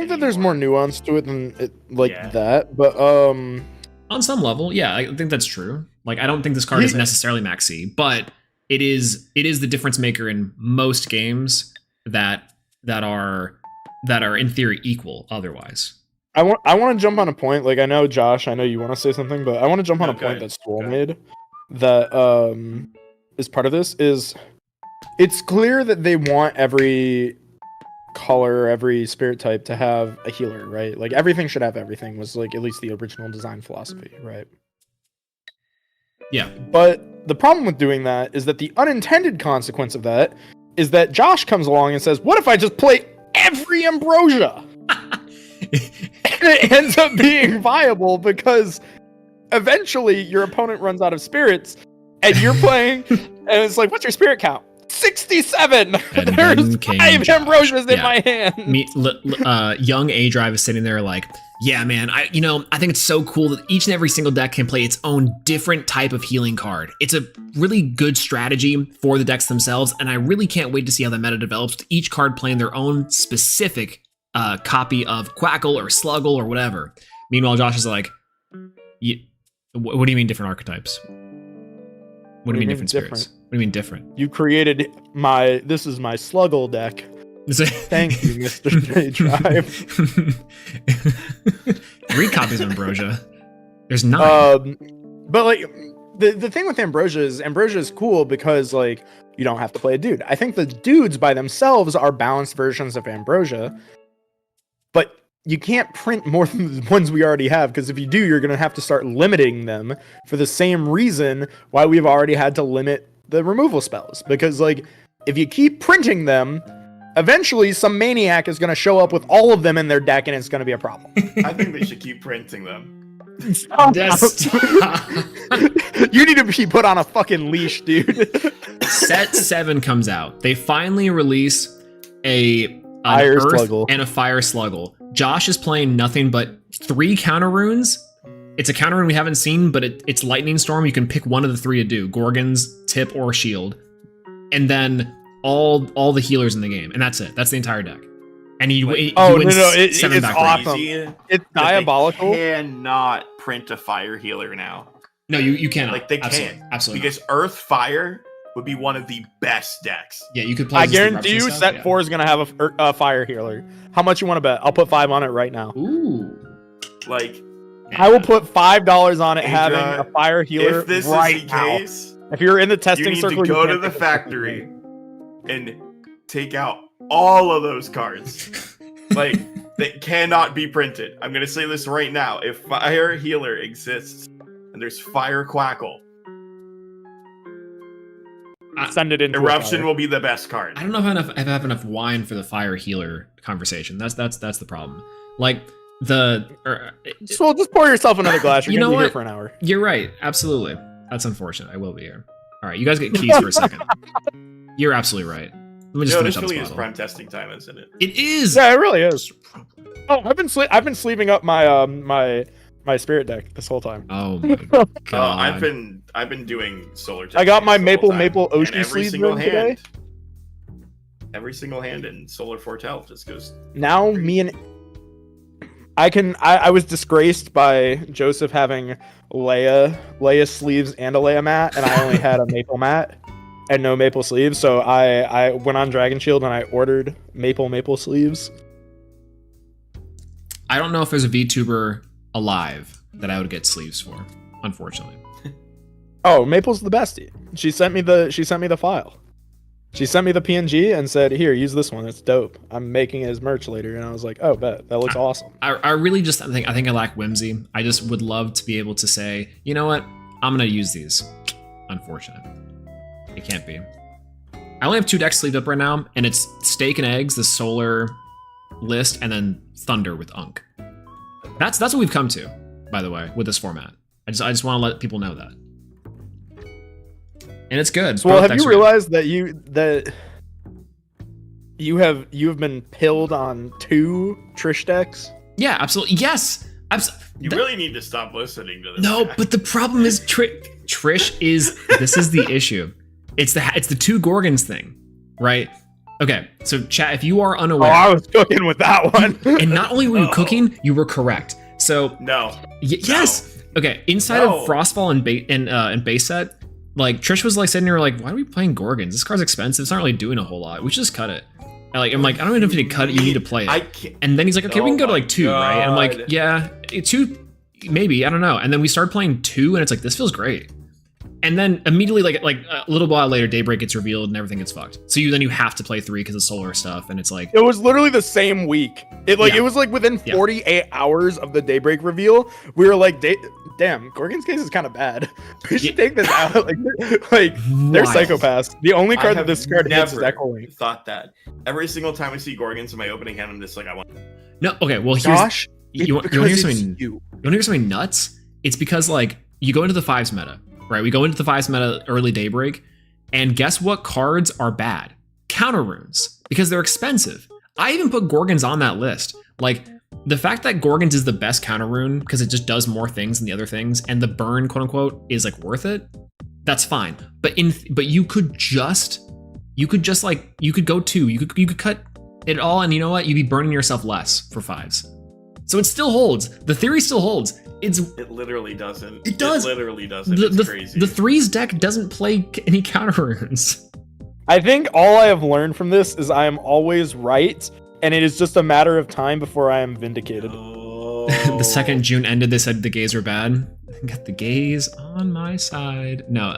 that there's more nuance to it than that, but on some level, yeah, I think that's true. Like, I don't think this card is necessarily max C, but it is the difference maker in most games that are in theory equal otherwise. I want to jump on a point. Like, I know Josh, I know you want to say something, but I want to jump on a point that Swole made that is part of this. Is it's clear that they want every color, every spirit type to have a healer, right? Like everything should have everything, was like at least the original design philosophy, right? Yeah. But the problem with doing that is that the unintended consequence of that is that Josh comes along and says, what if I just play every Ambrosia? And it ends up being viable because eventually your opponent runs out of spirits and you're playing and it's like, what's your spirit count? 67. There's 5 Ambrosias in my hand. Young A Drive is sitting there like, yeah, man, I think it's so cool that each and every single deck can play its own different type of healing card. It's a really good strategy for the decks themselves, and I really can't wait to see how the meta develops, with each card playing their own specific copy of Quackle or Sluggle or whatever. Meanwhile, Josh is like, what do you mean different archetypes? What do you mean different spirits? What do you mean different? You created this is my Sluggle deck. Thank you, Mr. J Drive. 3 copies of Ambrosia. There's 9. But like the thing with Ambrosia is cool because like you don't have to play a dude. I think the dudes by themselves are balanced versions of Ambrosia, but you can't print more than the ones we already have, because if you do, you're going to have to start limiting them for the same reason why we've already had to limit the removal spells. Because, like, if you keep printing them, eventually some maniac is going to show up with all of them in their deck, and it's going to be a problem. I think they should keep printing them. Just You need to be put on a fucking leash, dude. Set 7 comes out. They finally release an Fire Earth Sluggle. and a Fire Sluggle. Josh is playing nothing but 3 counter runes. It's a counter rune we haven't seen, but it's Lightning Storm. You can pick one of the 3 to do: Gorgons, Tip, or Shield. And then all the healers in the game, and that's it. That's the entire deck. And he wins it's 7 back awesome. Crazy It's that diabolical. They cannot print a fire healer now. No, you cannot. Like, they Absolutely. can't. Absolutely. Because Earth Fire would be one of the best decks. Yeah, you could play. I this guarantee you, Eruption stuff, set 4 is going to have a fire healer. How much you want to bet? I'll put 5 on it right now. Ooh. Like, I will put $5 on it Adra, having a fire healer if this right is the now. case, If you're in the you testing need circle, to go you to can't the pick a factory and take out all of those cards. Like, they cannot be printed. I'm going to say this right now. If Fire Healer exists and there's Fire Quackle, Send it into Eruption will be the best card. I don't know if I have enough wine for the fire healer conversation. That's the problem. Like So just pour yourself another glass. You're You gonna know be here what? for an hour. You're right. Absolutely. That's unfortunate. I will be here. All right, you guys get keys for a second. You're absolutely right. Let me just No, finish this up this really is bottle. prime testing time, isn't it? It is. Yeah, it really is. Oh, I've been sleeving up my my spirit deck this whole time. Oh my god. I've been doing solar. I got my testing the whole maple time, Oshi and every sleeve single in today. hand. Every single hand in solar foretell just goes. Now me and I was disgraced by Joseph having Leia sleeves and a Leia mat, and I only had a maple mat and no maple sleeves. So I went on Dragon Shield and I ordered maple sleeves. I don't know if there's a VTuber alive that I would get sleeves for, unfortunately. Oh, Maple's the bestie. She sent me the file. She sent me the PNG and said, "Here, use this one. It's dope. I'm making it as merch later." And I was like, "Oh, bet. That looks awesome." I really just think I lack whimsy. I just would love to be able to say, you know what, I'm gonna use these. Unfortunate. It can't be. I only have 2 decks sleeved up right now, and it's Steak and Eggs, the solar list, and then Thunder with Unk. That's what we've come to, by the way, with this format. I just want to let people know that. And it's good. So, well, Both have decks you are good. realized that you have been pilled on 2 Trish decks? Yeah, absolutely. Yes. You really need to stop listening to this. No, guy. but the problem is Trish is this is the issue. It's the 2 Gorgons thing, right? Okay, so chat, if you are Oh, unaware, I was cooking with that one. and not only were you cooking, you were correct. So No. yes, okay. Inside No. of Frostfall and base set, like Trish was like sitting there like, why are we playing Gorgons? This card's expensive. It's not really doing a whole lot. We should just cut it. And I'm like, I don't even know if you need to cut it. You need to play it. I can't. And then he's like, okay, we Oh can go to my like 2, right? And I'm like, God. yeah, 2, maybe, I don't know. And then we started playing 2, and it's like, this feels great. And then immediately, like a little while later, Daybreak gets revealed and everything gets fucked. So you have to play 3 because of solar stuff, and it's like, It was literally the same week. It Yeah. was like within Yeah. 48 hours of the Daybreak reveal, we were like, "Damn, Gorgon's case is kind of bad. We should take this out." Like they're wild. psychopaths. The only I card that have this card hits is never Echo Link. thought that. Every single time I see Gorgons in my opening hand, I'm just like, I want. No, okay, well, here's Josh, you want to hear something? You want to hear something nuts? It's because like you go into the 5s meta, right? We go into the 5s meta early Daybreak, and guess what cards are bad? Counter runes, because they're expensive. I even put Gorgons on that list. Like the fact that Gorgons is the best counter rune because it just does more things than the other things, and the burn, quote unquote, is like worth it. That's fine. But you could go 2. You could cut it all, and you know what? You'd be burning yourself less for 5s. So it still holds. The theory still holds. It literally doesn't. It does. It literally doesn't. The, It's the, crazy. the 3s deck doesn't play any counter runes. I think all I have learned from this is I am always right, and it is just a matter of time before I am vindicated. The second June ended, they said the gays were bad. Got the gays on my side. No,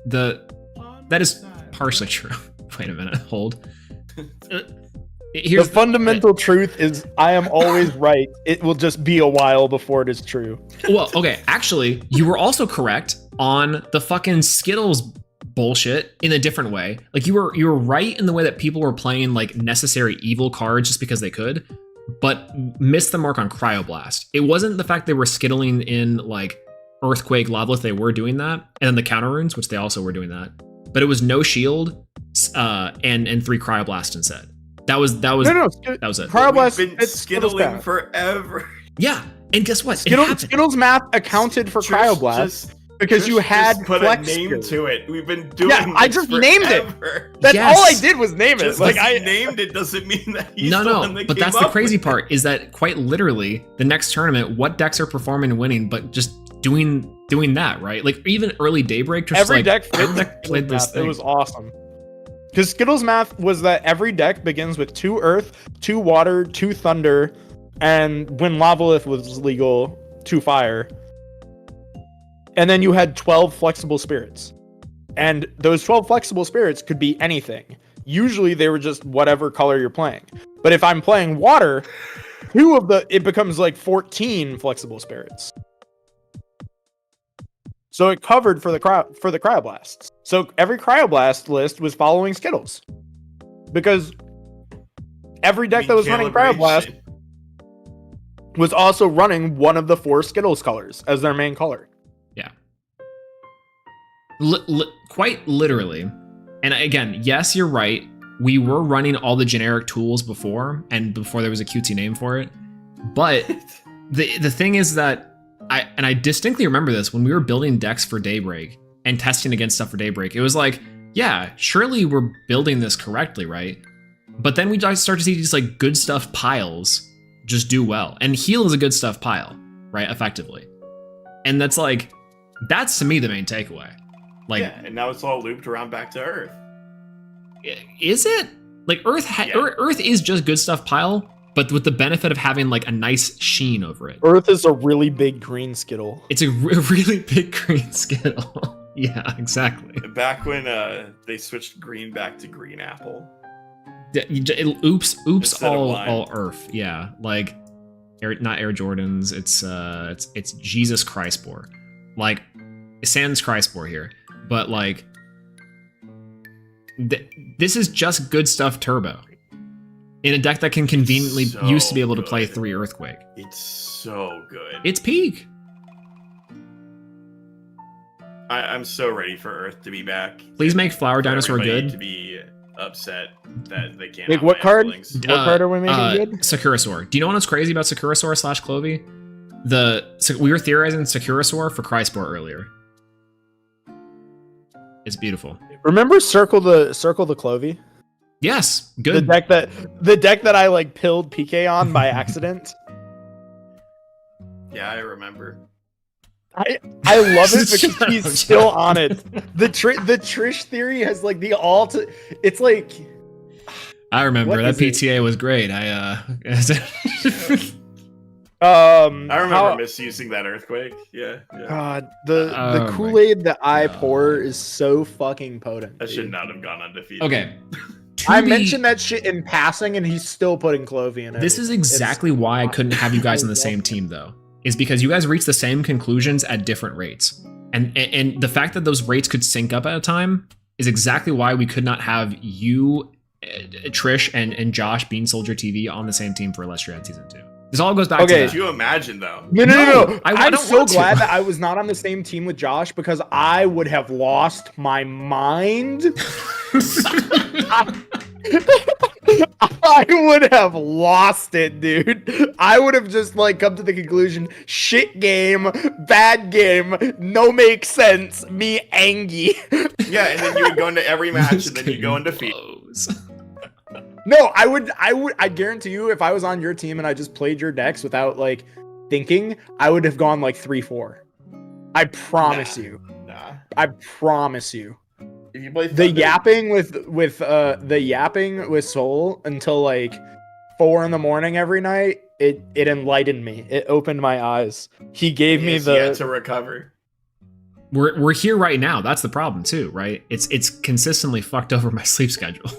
that is partially true. Wait a minute, hold. The fundamental truth is I am always right. It will just be a while before it is true. Well, okay, actually, you were also correct on the fucking Skittles bullshit in a different way. Like you were right in the way that people were playing like necessary evil cards just because they could, but missed the mark on Cryoblast. It wasn't the fact they were skittling in like Earthquake, Lava, they were doing that, and then the counter runes, which they also were doing that. But it was no shield and 3 Cryoblast instead. That was that was it. Cryoblast, We've been skittling forever. Yeah, and guess what? Skittles math accounted for Cryoblast because you had put flex a name spirit. to it. We've been doing. Yeah, I just named it. That's Yes. all I did was name it. Just Like I I named it doesn't mean that he's No, the one no, that but came that's the up crazy with part is that quite literally the next tournament, what decks are performing and winning, but just doing that, right? Like even early Daybreak, just every like, deck every fit deck played this math. thing. It was awesome. Because Skittles math was that every deck begins with 2 Earth, 2 Water, 2 Thunder, and when Lavalith was legal, 2 Fire. And then you had 12 flexible spirits. And those 12 flexible spirits could be anything. Usually they were just whatever color you're playing. But if I'm playing Water, it becomes like 14 flexible spirits. So it covered for the Cryoblasts. So every Cryoblast list was following Skittles. Because every deck that was running Cryoblast was also running one of the 4 Skittles colors as their main color. Yeah. Quite literally. And again, yes, you're right. We were running all the generic tools before, and before there was a cutesy name for it. But the thing is that I distinctly remember this when we were building decks for Daybreak and testing against stuff for Daybreak. It was like, yeah, surely we're building this correctly, right? But then we start to see these like good stuff piles just do well. And heal is a good stuff pile, right? Effectively. And that's to me the main takeaway. Like, yeah, and now it's all looped around back to Earth. Is it? Like Earth is just good stuff pile, but with the benefit of having like a nice sheen over it. Earth is a really big green Skittle. It's a really big green Skittle. Yeah, exactly. Back when they switched green back to green apple. Oops, Instead of all Earth. Yeah, like not Air Jordans. It's Jesus Christbore. Like sans Christbore here, but like this is just good stuff turbo. In a deck that can conveniently used to be able to play 3 Earthquake. It's so good. It's peak. I'm so ready for Earth to be back. Please make Flower For Dinosaur everybody good. to be upset that they can't. Like what card? What card are we making good? Sakurasaur. Do you know what's crazy about Sakurasaur / Clovey? We were theorizing Sakurasaur for Crystore earlier. It's beautiful. Remember Circle the Clovey? Yes, good. The deck that I like pilled PK on by accident. Yeah, I remember. I love it because he's still on it. The Trish theory has like it's like I remember that is PTA was great. I remember misusing that Earthquake. Yeah. God, the Kool-Aid that I pour is so fucking potent. That should not have gone undefeated. Okay. I mentioned that shit in passing, and he's still putting Clovey in it. This is exactly why I couldn't have you guys on the same team, though, is because you guys reach the same conclusions at different rates. And the fact that those rates could sync up at a time is exactly why we could not have you, Trish, and Josh Bean Soldier TV on the same team for Elestriad Season 2. This all goes back to that. Could you imagine, though? No. I I'm don't so want to. glad that I was not on the same team with Josh because I would have lost my mind. I would have lost it, dude. I would have just like come to the conclusion, shit game, bad game, no make sense, me angry. Yeah, and then you would go into every match and then you go undefeated. No, I guarantee you if I was on your team and I just played your decks without like thinking, I would have gone like 3-4. I promise you. Nah. I promise you. If you play The yapping with Soul until like 4 a.m. every night, it enlightened me. It opened my eyes. He gave me yet to recover. We're here right now. That's the problem too, right? It's consistently fucked over my sleep schedule.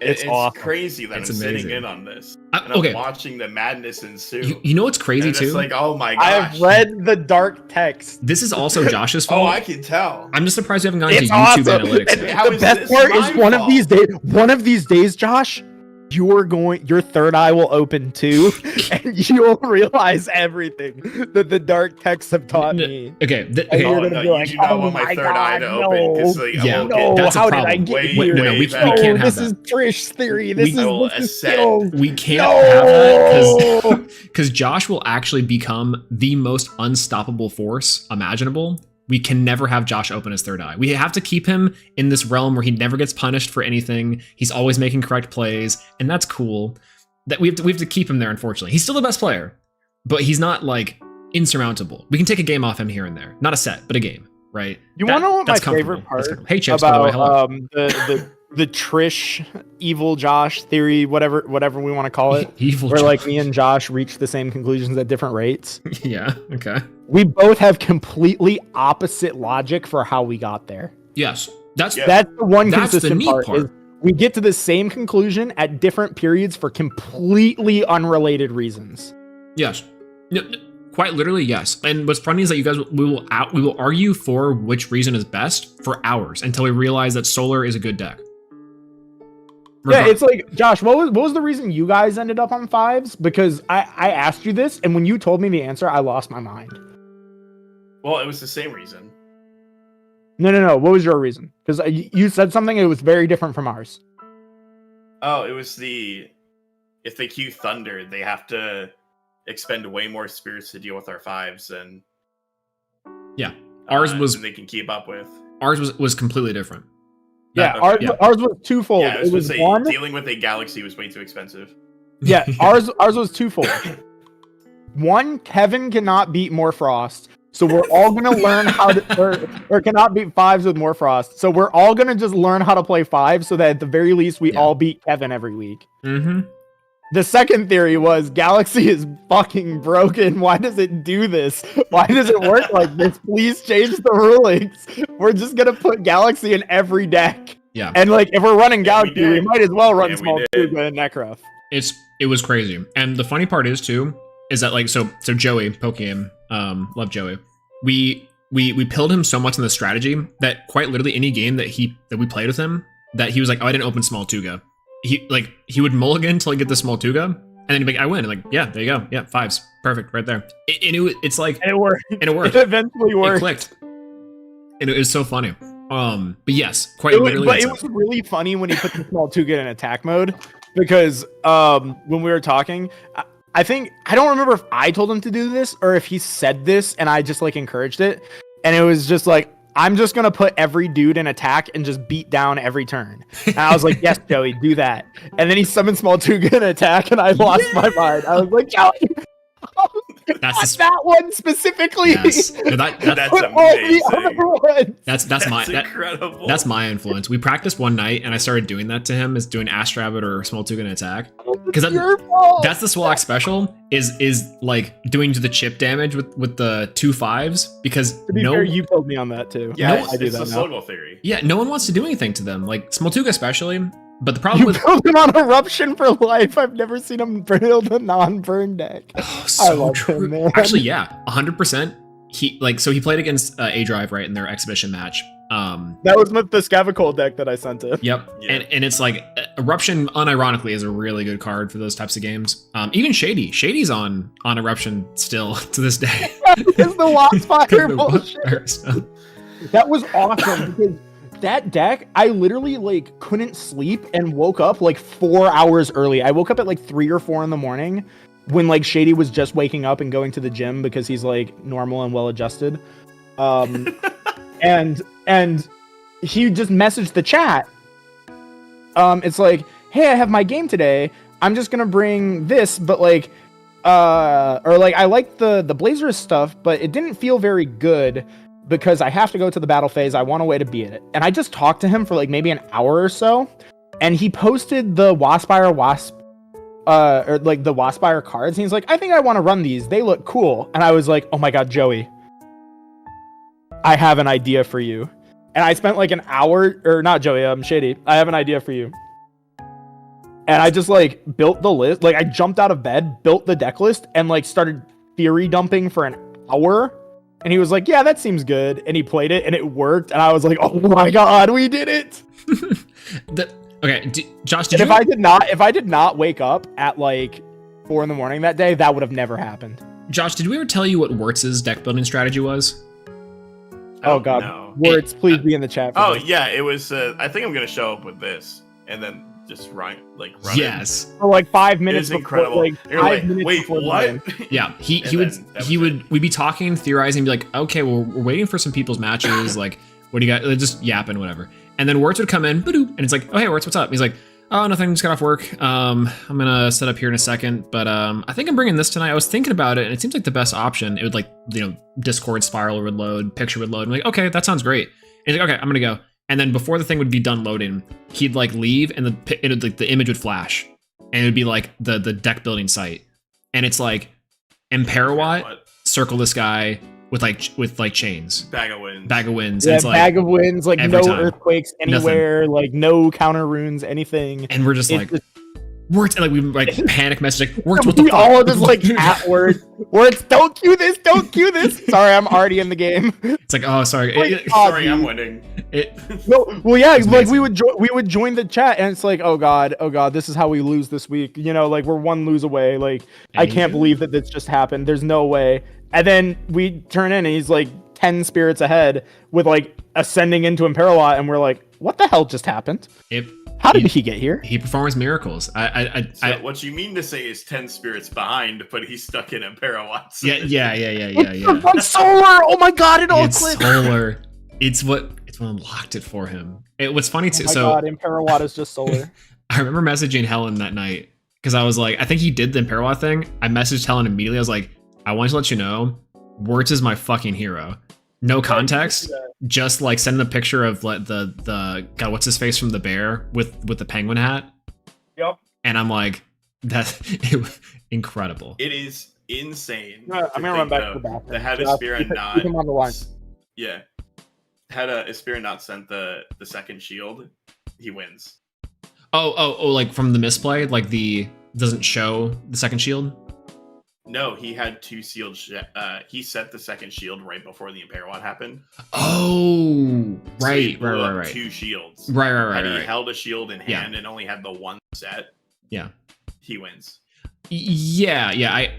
It's awesome. crazy that It's I'm amazing. sitting in on this. I- And I'm okay. watching the madness ensue. You know what's crazy and it's too? like, oh my gosh. I have read the dark text. This is also Josh's fault. Oh, I can tell. I'm just surprised we haven't gone It's to YouTube awesome. analytics And yet. How the is best this part my is one of fault? these days, Josh, your third eye will open too, and you'll realize everything that the dark texts have taught me. Okay, And okay. you're Oh, gonna no, be you like, do not "Oh want my my third eye to God, open. 'cause, no. like, Yeah, I will No, that's a how did I problem. get Wait, here? no, we better. can't have this that. is Trish's theory. This I will is ascend. skills. We can't No! have that because Josh will actually become the most unstoppable force imaginable. We can never have Josh open his third eye. We have to keep him in this realm where he never gets punished for anything. He's always making correct plays, and that's cool. That we have to keep him there. Unfortunately, he's still the best player, but he's not like insurmountable. We can take a game off him here and there, not a set, but a game, right? You want to know what my that's comfortable. favorite part That's comfortable. Hey, Chips, by the way, about hello. the Trish evil Josh theory, whatever we want to call it, Evil where Josh. like me and Josh reach the same conclusions at different rates. Yeah. Okay. We both have completely opposite logic for how we got there. Yes. That's Yeah. That's the one That's the consistent neat part. part. Is we get to the same conclusion at different periods for completely unrelated reasons. Yes. No, quite literally, yes. And what's funny is that you guys we will argue for which reason is best for hours until we realize that solar is a good deck. Yeah, it's like, Josh, what was the reason you guys ended up on fives? Because I asked you this, and when you told me the answer, I lost my mind. Well, it was the same reason. No. What was your reason? Because you said something that was very different from ours. Oh, it was if they queue Thunder, they have to expend way more spirits to deal with our fives and Ours was than they can keep up with. ours was completely different. Yeah, okay. ours was twofold. Yeah, it was one. dealing with a galaxy was way too expensive. Yeah, ours was twofold. One, Kevin cannot beat Morfrost, so we're all gonna learn how to, or cannot beat fives with Morfrost. So we're all gonna just learn how to play fives, so that at the very least we all beat Kevin every week. Mm-hmm. The second theory was Galaxy is fucking broken. Why does it do this? Why does it work like this? Please change the rulings. We're just gonna put Galaxy in every deck. Yeah. And like if we're running Yeah, we Galaxy, we did. might as well run Yeah, we Small did. Tuga and Necroth. It was crazy. And the funny part is too, is that like so Joey, Pokemon, love Joey. We pilled him so much in the strategy that quite literally any game that we played with him, that he was like, oh, I didn't open Small Tuga. He would mulligan until he get the Small Tuga, and then he'd be like, I win. And like, yeah, there you go. Yeah, fives. Perfect, right there. It's like And it worked. and it worked. It eventually It worked. clicked. And it was so funny. But yes, quite It was, literally. but that's it was really funny when he put the Small Tuga in attack mode, because when we were talking, I think I don't remember if I told him to do this or if he said this and I just like encouraged it, and it was just like, I'm just gonna put every dude in attack and just beat down every turn. And I was like, yes, Joey, do that. And then he summoned Small Tuga in attack, and I lost my mind. I was like, Joey, That's not that one specifically. yes. No, That's Put all the amazing. other ones. that's incredible. That's my influence. We practiced one night, and I started doing that to him, as doing Ash Rabbit or Small Tuga in attack. Because It's your fault. that's the Swallock special is like doing to the chip damage with the 2 5s. Because To be fair, you told me on that too. Yeah, I do it's that the now. Sluggle theory. no one wants to do anything to them, like Small Tuga especially. But the problem You with build him on Eruption for life. I've never seen him build a non-burn deck. oh, I so love true. him, man. Actually, yeah, 100%. He played against A Drive right in their exhibition match. That was with the Scavacol deck that I sent him. Yep. Yeah. And it's like Eruption, unironically, is a really good card for those types of games. Even Shady's on Eruption still to this day. It's the Lost Fire The bullshit. Wildfire stuff. That was awesome because that deck, I literally like couldn't sleep and woke up like 4 hours early. I woke up at like 3 or 4 in the morning when like Shady was just waking up and going to the gym because he's like normal and well adjusted. And he just messaged the chat. It's like, hey, I have my game today. I'm just gonna bring this, but like, or like, I like the Blazers stuff, but it didn't feel very good because I have to go to the battle phase. I want a way to beat it. And I just talked to him for like maybe an hour or so, and he posted the Waspire or like the Waspire cards. And he's like, I think I want to run these. They look cool. And I was like, oh my God, Joey, I have an idea for you. And I spent like an hour, or not Joey, Shady. I have an idea for you. and I just like built the list. Like I jumped out of bed, built the deck list, and like started theory dumping for an hour. And he was like, "Yeah, that seems good." And he played it, and it worked. And I was like, "Oh my god, we did it!" Okay, Josh, if I did not wake up at like 4 a.m. that day, that would have never happened. Josh, did we ever tell you what Wirtz's deck building strategy was? Oh god, no. Words, please be in the chat. For this. Yeah, it was. I think I'm gonna show up with this, and then just run Yes. For like 5 minutes. It is incredible. Like, You're like, wait, what? Yeah, we'd be talking, theorizing, be like, okay, well, we're waiting for some people's matches. Like, what do you got? Just yapping, whatever. And then Wirtz would come in, and it's like, oh hey, Wirtz, what's up? He's like, oh, nothing, just got off work. I'm gonna set up here in a second, but I think I'm bringing this tonight. I was thinking about it, and it seems like the best option. It would like, Discord spiral would load, picture would load. I'm like, okay, that sounds great. And he's like, okay, I'm gonna go. And then before the thing would be done loading, he'd like leave, and the image would flash, and it would be like the deck building site, and it's like Imperawatt, circle this guy with like chains, Bag of wins. Yeah, it's like, bag of wins, like no time. earthquakes anywhere, like no counter runes, anything. And we're just like, Wirtz, and like we like panic message, like, Wirtz, what we the fuck? all just like at Wirtz, don't cue this, don't cue this. Sorry, I'm already in the game. It's like, oh, sorry. Sorry, I'm winning. Well, yeah, like we would join the chat, and it's like, oh god, this is how we lose this week. Like we're one lose away. Like I can't believe that this just happened. There's no way. And then we turn in, and he's like 10 spirits ahead with like ascending into Imperawatt, and we're like, what the hell just happened? How did he get here? He performs miracles. So what you mean to say is 10 spirits behind, but he's stuck in Imperawatt. Yeah. It's solar! Oh my god, it all clicked. Solar. It's what unlocked it for him. It was funny too. Oh my god, Imperawatt is just solar. I remember messaging Helen that night because I was like, I think he did the Imperawatt thing. I messaged Helen immediately. I was like, I want to let you know, Wirtz is my fucking hero. No context, just like sending a picture of like the god, what's his face from the bear with the penguin hat. Yep. And I'm like, that's incredible. It is insane. I'm gonna run back to the bathroom. The had a spirit not. Keep him on the line. Yeah. Had a spirit not sent the second shield, he wins. Oh, like from the misplay, like doesn't show the second shield. No, he had 2 sealed. He set the second shield right before the Imperawatt happened. Oh, So right, he blew up right. 2 shields. Right. Had he held a shield in hand and only had the one set, he wins. Yeah.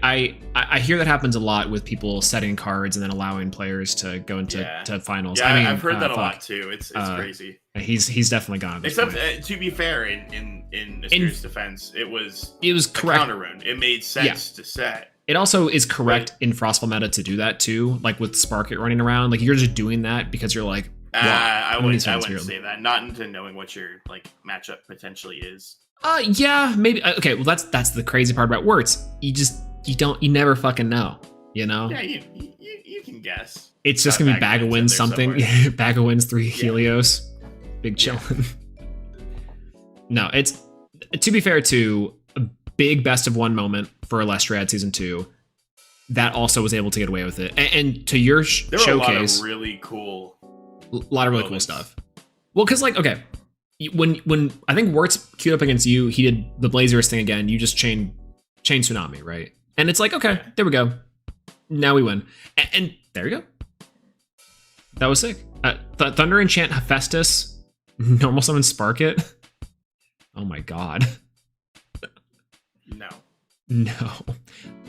I hear that happens a lot with people setting cards and then allowing players to go into to finals. Yeah, I mean, I've heard that a lot too. It's crazy. He's definitely gone. Except to be fair, in Asteria's defense, it was correct. Counter rune. It made sense to set. It also is correct in Frostfall meta to do that too, like with Spark It running around. Like you're just doing that because you're like, I wouldn't say that. Not into knowing what your like matchup potentially is. Yeah, maybe. Okay, well that's the crazy part about Wirtz. You never fucking know, Yeah, you can guess. It's just gonna be Bag of Winds something. Bag of Winds 3 Helios, big chillin'. No, it's, to be fair too, a big best of 1 moment for Elestrals season 2. That also was able to get away with it, and to your there were showcase, a lot of really cool stuff. Well, because like, okay, when I think Wirtz queued up against you, he did the Blazers thing again. You just chain Tsunami, right? And it's like, okay, there we go. Now we win, and there we go. That was sick. Thunder Enchant Hephaestus, normal summon Spark It. Oh my god. No.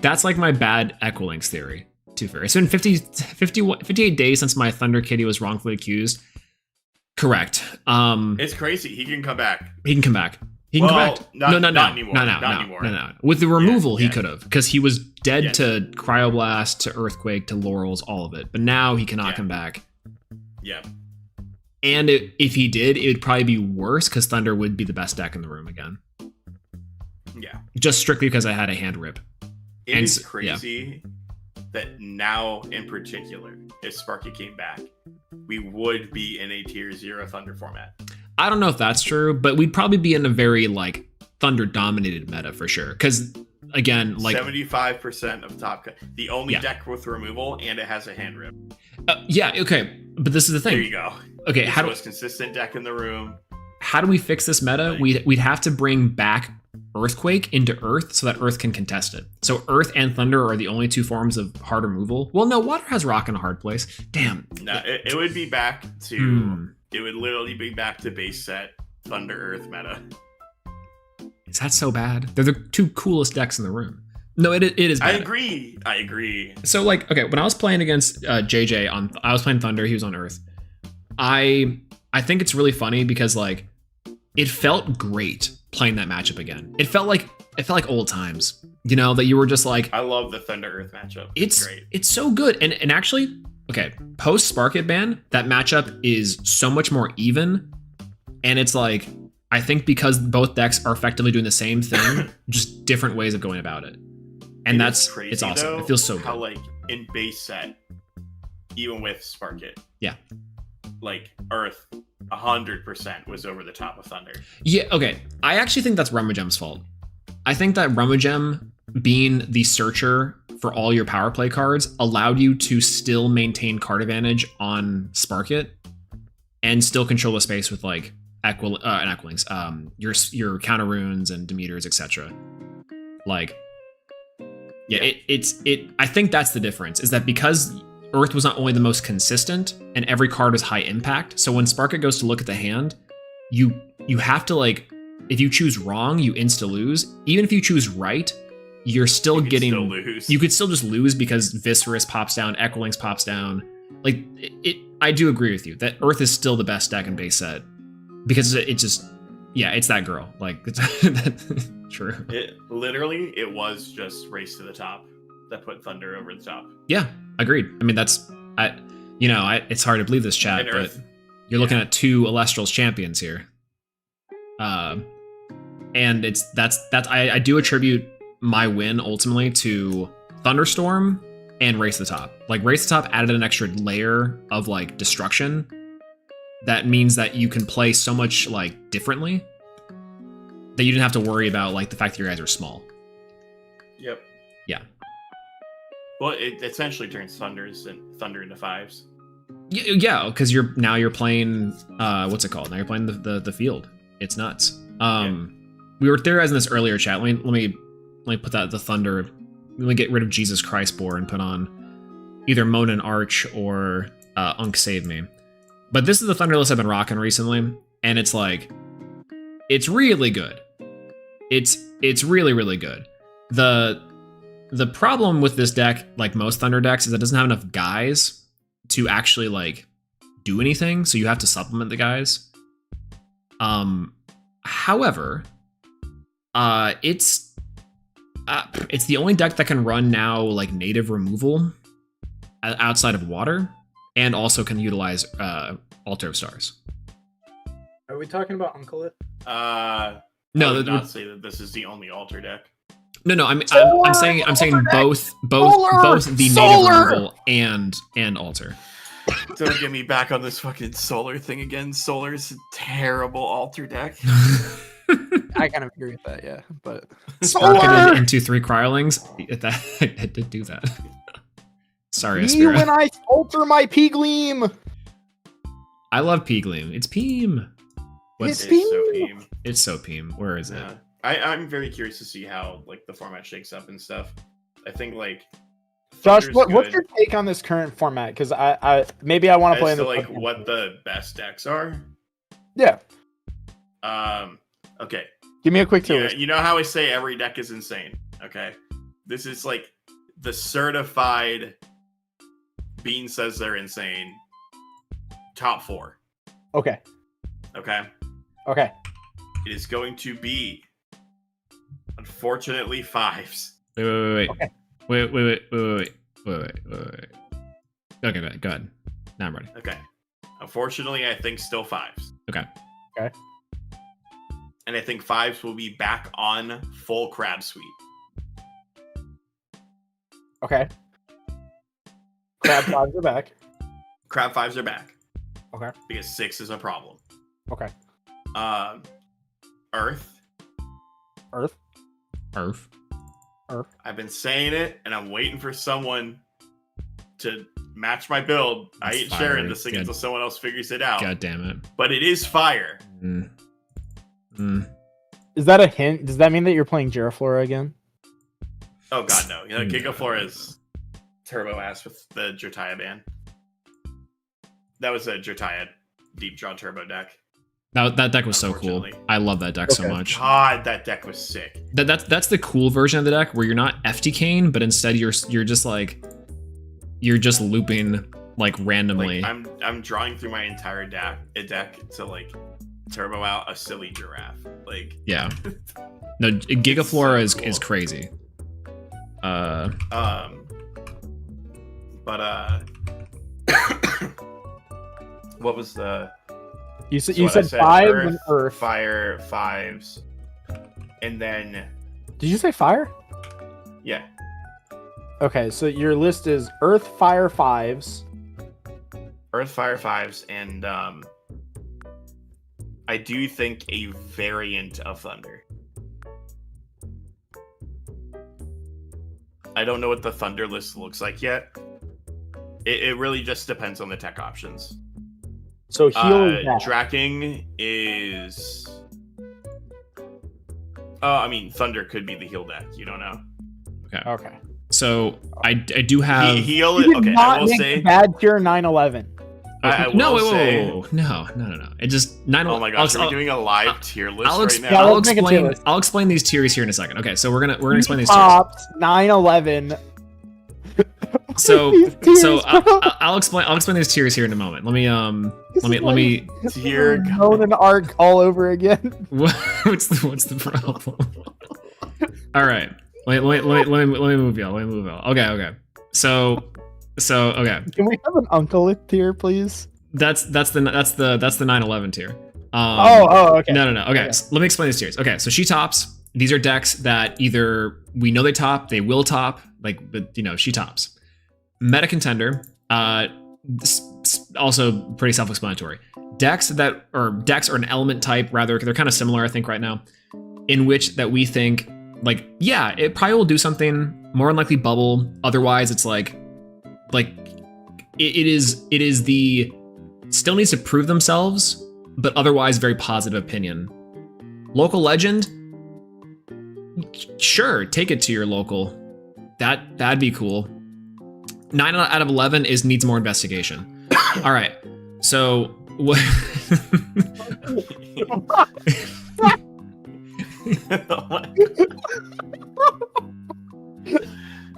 That's like my bad Equilinx theory, to be fair. It's been 58 days since my Thunder Kitty was wrongfully accused. Correct. It's crazy. He can come back. He can come back. Not anymore. No. With the removal, he could have, because he was dead to Cryoblast, to Earthquake, to Laurels, all of it. But now he cannot come back. Yeah. And if he did, it would probably be worse, because Thunder would be the best deck in the room again. Yeah. Just strictly because I had a hand rip. It is crazy that now, in particular, if Sparky came back, we would be in a tier 0 Thunder format. I don't know if that's true, but we'd probably be in a very like Thunder dominated meta for sure. Because again, like 75% of top the only deck with removal, and it has a hand rip. Yeah, okay, but this is the thing. There you go. Okay, it's the most consistent deck in the room. How do we fix this meta? We'd have to bring back Earthquake into Earth so that Earth can contest it. So Earth and Thunder are the only two forms of hard removal. Well, no, Water has Rock in a hard place. Damn. No, it would be back to... It would literally be back to base set Thunder Earth meta. Is that so bad? They're the two coolest decks in the room. No, it is bad. I agree. So, like, okay, when I was playing against JJ I was playing Thunder, he was on Earth. I think it's really funny because, like, it felt great playing that matchup again. It felt like old times, you know, that you were just like, I love the Thunder Earth matchup. It's great. It's so good. And actually, okay, post Spark It ban, that matchup is so much more even. And it's like, I think because both decks are effectively doing the same thing, just different ways of going about it. And that's crazy, it's awesome. Though, it feels so good. How, like, in base set, even with Spark It, yeah, like Earth 100% was over the top of Thunder. Yeah, okay. I actually think that's Rummagemm's fault. I think that Rummagem being the searcher for all your power play cards allowed you to still maintain card advantage on Spark It and still control the space with, like, Equilings, your counter runes and Demeters, etc. Like, yeah, I think that's the difference, is that because Earth was not only the most consistent and every card is high impact, so when Spark It goes to look at the hand, you have to, like, if you choose wrong, you insta lose. Even if you choose right, you're still getting still lose. You could still just lose because Viscerus pops down, Equilings pops down. Like, I do agree with you that Earth is still the best deck in base set because it just, yeah, it's that girl. Like, it's true. It was just Race to the Top that put Thunder over the top. Yeah, agreed. I mean, it's hard to believe this, chat, but you're looking at two Elestrals champions here. And I do attribute my win ultimately to Thunderstorm and Race to the Top. Like, Race to the Top added an extra layer of, like, destruction that means that you can play so much, like, differently that you didn't have to worry about, like, the fact that your guys are small. Yep. Yeah. Well, it essentially turns Thunder into fives. Yeah, because you're playing what's it called? Now you're playing the field. It's nuts. We were theorizing this earlier, chat. Let me put that the Thunder. Let me get rid of Jesus Christ Boar and put on either Mona and Arch or Unk Save Me. But this is the Thunder list I've been rocking recently, and it's like, it's really good. It's really, really good. The problem with this deck, like most Thunder decks, is it doesn't have enough guys to actually, like, do anything, so you have to supplement the guys. However, it's the only deck that can run now, like, native removal outside of water, and also can utilize Altar of Stars. Are we talking about Uncolith? No, I would not say that this is the only altar deck. No. I'm saying both the native removal and altar. Don't get me back on this fucking solar thing again. Solar's a terrible altar deck. I kind of agree with that, yeah. But Spark into 3 Cryolings. I did do that. Sorry, Aspira. When I alter my P-Gleam. I love P-Gleam. It's Peem. It's Peem. So Peem. It's so Peem. Where is it? Yeah. I'm very curious to see how, like, the format shakes up and stuff. I think, like, Josh, what's your take on this current format? Because I maybe I want to play in the like what the best decks are. Yeah. Okay. Give me a quick tier. Yeah, you know how I say every deck is insane. Okay. This is like the certified Bean says they're insane. Top 4. Okay. Okay. Okay. It is going to be, unfortunately, 5s. Wait. Okay. Wait. Okay, go ahead. Now I'm ready. Okay. Unfortunately, I think still 5s. Okay. And I think 5s will be back on full Crab Suite. Okay. Crab 5s are back. Crab 5s are back. Okay. Because 6 is a problem. Okay. Earth. I've been saying it, and I'm waiting for someone to match my build. I ain't sharing this thing until someone else figures it out. God damn it. But it is fire. Is that a hint? Does that mean that you're playing Giraflora again? Oh god, no. You know, Gigaflora is turbo ass with the Jirtaya ban. That was a Jirtaya deep draw turbo deck. That deck was so cool. I love that deck so much. God, that deck was sick. That's the cool version of the deck where you're not FTKing, but instead you're just like you're just looping like randomly. Like, I'm drawing through my entire deck to like turbo out a silly giraffe. Like yeah. No, Gigaflora is crazy. What was the you said 5 and Earth. Fire 5s. And then did you say fire? Yeah. Okay, so your list is Earth, Fire 5s. Earth, Fire 5s, and I do think a variant of Thunder. I don't know what the Thunder list looks like yet. It really just depends on the tech options. So heal Draking is... I mean, Thunder could be the heal deck. You don't know. Okay. So I do have heal. You Okay, not I will make say bad tier 9/11. No. It just 9. Oh my gosh, are we doing a live tier list right now? Yeah, I'll explain these tiers here in a second. Okay, so we're gonna explain these tiers. Tops 9/11. So I'll explain these tiers here in a moment. Let me tier Conan arc all over again. what's the problem? All right. Let me move y'all. Okay. So okay. Can we have an Uncle tier, please? That's the 9/11 tier. Okay. No. Okay, so let me explain these tiers. Okay, so she tops. These are decks that either we know they top, they will top, but she tops. Meta contender, also pretty self-explanatory. Decks or an element type rather, they're kind of similar, I think, right now, in which that we think it probably will do something, more than likely bubble. Otherwise, it's like it is the still needs to prove themselves, but otherwise very positive opinion. Local legend, sure, take it to your local. That'd be cool. 9 out of 11 needs more investigation. All right, so what?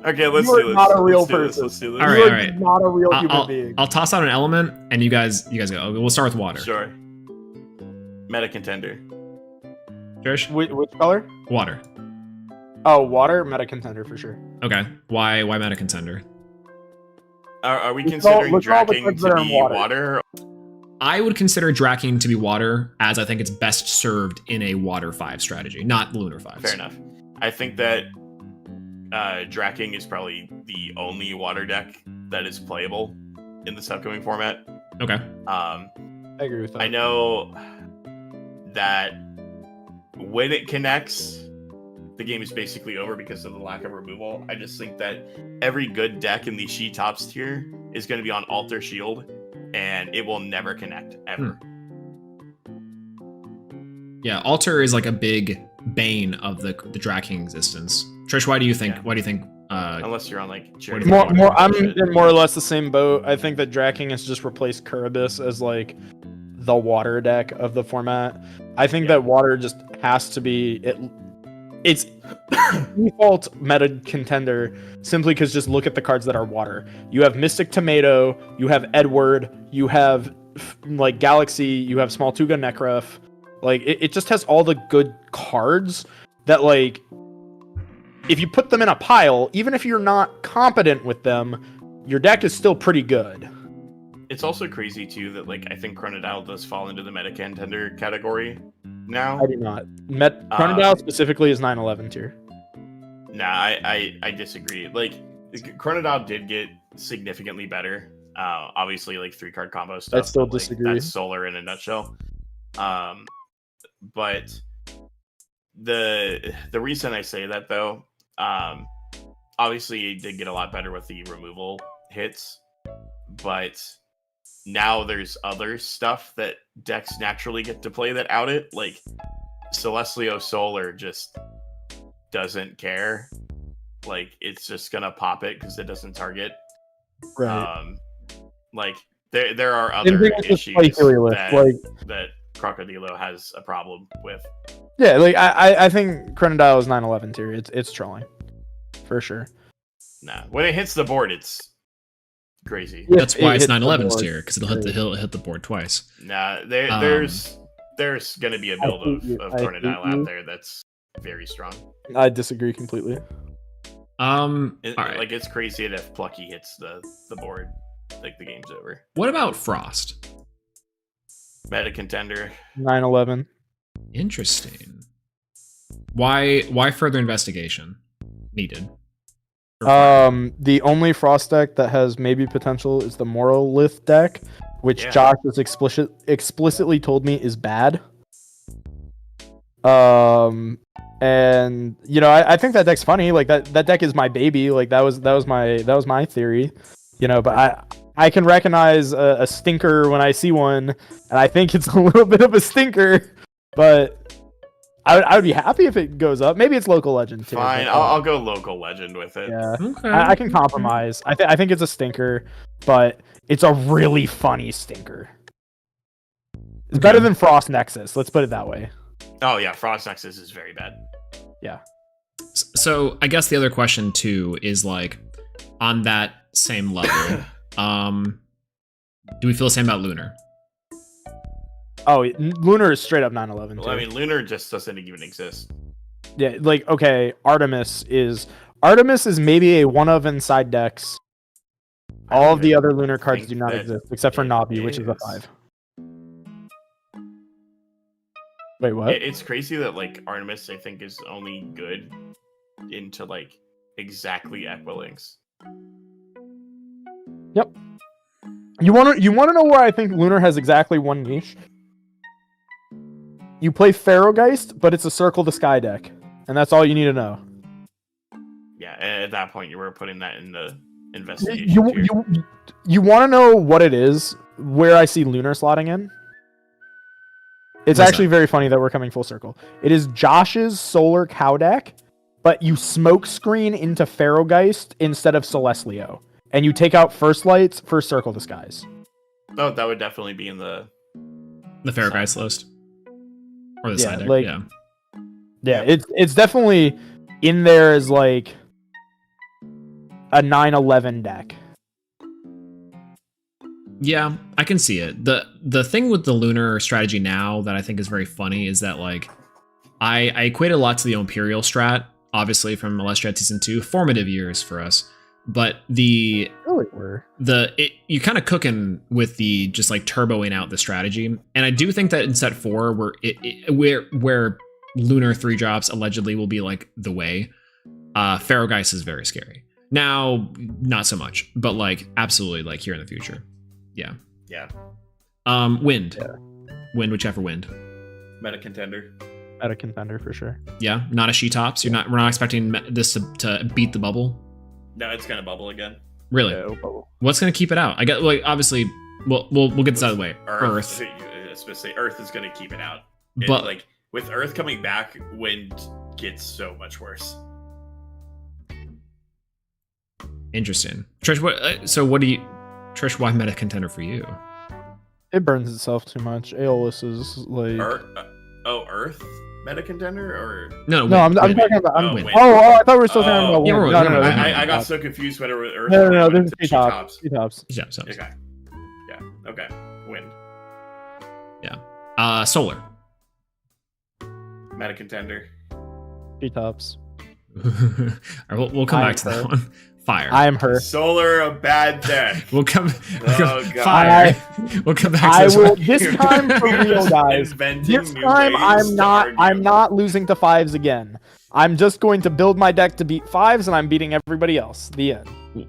Okay, let's do this. Not a real person. Let's do this. All right. Not a real human being. I'll toss out an element, and you guys go. We'll start with water. Sure. Meta contender. Trish? Which color? Water. Oh, water. Meta contender for sure. Okay. Why meta contender? Are we considering Draking to be water? I would consider Draking to be water, as I think it's best served in a water 5 strategy, not lunar 5. Fair enough. I think that Draking is probably the only water deck that is playable in this upcoming format. Okay. I agree with that. I know that when it connects, the game is basically over because of the lack of removal. I just think that every good deck in the She Tops tier is going to be on Alter Shield, and it will never connect, ever. Yeah, Alter is like a big bane of the Draking existence. Trish, why do you think? Yeah. Why do you think? Unless you're on like I'm in more or less the same boat. I think that Draking has just replaced Kuribus as like the water deck of the format. I think that water just has to be it's default meta contender simply because just look at the cards that are water. You have Mystic Tomato, you have Edward, you have like Galaxy, you have Small Tuga Necruf. Like it just has all the good cards that like if you put them in a pile, even if you're not competent with them, your deck is still pretty good. It's also crazy too that like I think Chronodile does fall into the meta contender category now. I do not. Chronodile specifically is 9/11 tier. Nah, I disagree. Like Chronodile did get significantly better. Obviously like 3-card combo stuff. I still disagree. That's Solar in a nutshell. But the reason I say that though, obviously it did get a lot better with the removal hits, but now there's other stuff that decks naturally get to play that out it, like Celestial Solar just doesn't care. Like, it's just gonna pop it because it doesn't target. Right. Like, there are Same other thing with the issues Spike List, that Crocodilo has a problem with. Yeah, like I think Chronodile is 9/11 tier. It's trolling, for sure. Nah, when it hits the board, it's crazy. That's why it's hits the 9/11's board. tier, because it'll hit the board twice. Nah, there's gonna be a build hate you. of I hate Crocodile you. out there that's very strong. I disagree completely. All right. Like, it's crazy that if Plucky hits the board, like, the game's over. What about Frost? Meta contender. 9/11. Interesting. Why further investigation needed? The only Frost deck that has maybe potential is the Morolith deck, which Yeah. Josh has explicitly told me is bad. And you know, I think that deck's funny. Like that deck is my baby. Like that was my theory. You know, but I can recognize a stinker when I see one, and I think it's a little bit of a stinker. But I would be happy if it goes up. Maybe it's local legend too. Fine, but, I'll go local legend with it. yeah. Okay. I can compromise. I think it's a stinker, but it's a really funny stinker. It's better than Frost Nexus. Let's put it that way. Oh yeah, Frost Nexus is very bad. Yeah. So I guess the other question too is, like, on that same level, do we feel the same about Lunar? Oh, Lunar is straight up 9/11. Well, I mean, Lunar just doesn't even exist. Yeah, like okay, Artemis is maybe a one of inside decks. All of the other Lunar cards think do not that exist except for it Navi, which is a is. 5. Wait, what? It's crazy that, like, Artemis, I think, is only good into, like, exactly Equilinks. Yep. You want to know where I think Lunar has exactly one niche? You play Pharaohgeist, but it's a Circle the Sky deck, and that's all you need to know. Yeah, at that point, you were putting that in the investigation tier. You want to know what it is? Where I see Lunar slotting in? It's What's actually that? very funny that we're coming full circle. It is Josh's Solar Cow deck, but you smoke screen into Pharaohgeist instead of Celestlio, and you take out First Lights for Circle the Skies. Oh, that would definitely be in the The Fairguys list, or the Yeah, side deck? like- Yeah. Yeah, it's definitely in there as like a 9/11 deck. Yeah, I can see it. The thing with the Lunar strategy now that I think is very funny is that, like, I equate it a lot to the Imperial strat, obviously from Elestrals Season 2, formative years for us. But you kind of cooking with the just like turboing out the strategy, and I do think that in set 4 where Lunar 3 drops allegedly will be like the way, Pharaohgeist is very scary. Now, not so much, but like absolutely like here in the future. Yeah. Yeah. Wind. Yeah. Wind, whichever wind. Meta contender. At a contender for sure. Yeah, not a she-tops. We're not expecting this to beat the bubble. No, it's gonna bubble again. Really? Yeah, bubble. What's gonna keep it out? I got, like, obviously we'll get this out of the way. Earth. Especially Earth is gonna keep it out. But like with Earth coming back, Wind gets so much worse. interesting. Trish, Trish, why meta contender for you? It burns itself too much. Aeolus is like. Earth meta contender or No, No, I'm Wind. talking about. Wind. I thought we were still talking about. Yeah, Wind. we're- No, no, no, no, no, I got so confused whether Earth. No, or this is T T-tops. T-tops. Yeah, so, Okay. Yeah. Okay. Wind. Solar. Meta contender. T-tops. All right, we'll come I back to am that one. Fire. I am her. Solar, a bad deck. We'll come. Oh, God. Fire. We'll come back to I this will. one. This time for real, guys. Inventing This new time ways I'm to not. argue. I'm not losing to 5s again. I'm just going to build my deck to beat 5s, and I'm beating everybody else. The end.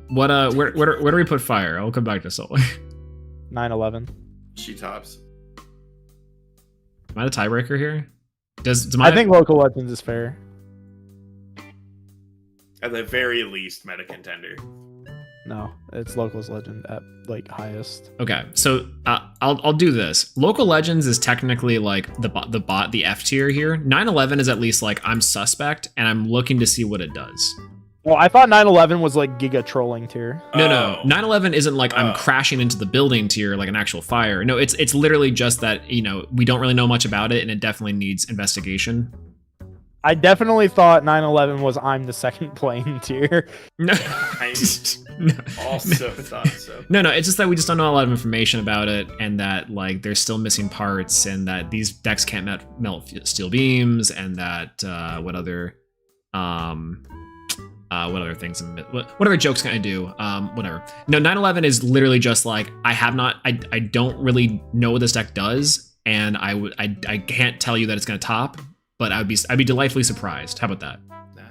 What? Where do we put fire? I'll come back to Solar. 9/11. She tops. Am I the tiebreaker here? Does my I think local legends is fair. At the very least, meta contender. No, it's Locals Legend at like highest. Okay, so I'll do this. Local Legends is technically like the F tier here. 911 is at least like I'm suspect, and I'm looking to see what it does. Well, I thought 911 was like Giga trolling tier. No, 911 isn't like I'm crashing into the building tier like an actual fire. No, it's literally just that, you know, we don't really know much about it, and it definitely needs investigation. I definitely thought 911 was I'm the second plane tier. No. I also thought so. No, it's just that we just don't know a lot of information about it, and that like there's still missing parts, and that these decks can't melt steel beams, and that what other things, what other jokes can I do? Whatever. No, 911 is literally just like I don't really know what this deck does, and I can't tell you that it's gonna top, but I'd be delightfully surprised. How about that?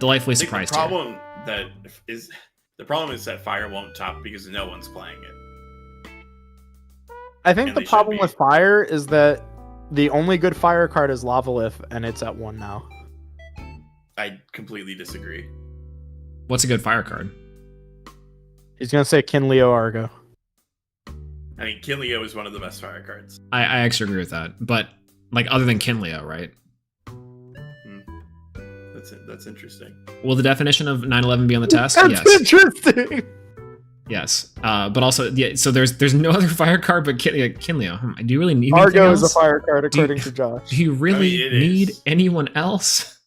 Delightfully surprised. The problem is that Fire won't top because no one's playing it. I think the problem with Fire is that the only good Fire card is Lavalith, and it's at 1 now. I completely disagree. What's a good Fire card? He's gonna say Kinleo Argo. I mean, Kinleo is one of the best Fire cards. I actually agree with that, but like other than Kinleo, right? That's interesting. Will the definition of 911 be on the test? That's Yes. interesting. Yes, but also, yeah. So there's no other fire card but Kinleo. Do you really need Argo anything is else? a fire card according to Josh. Do you really I mean, need is. anyone else?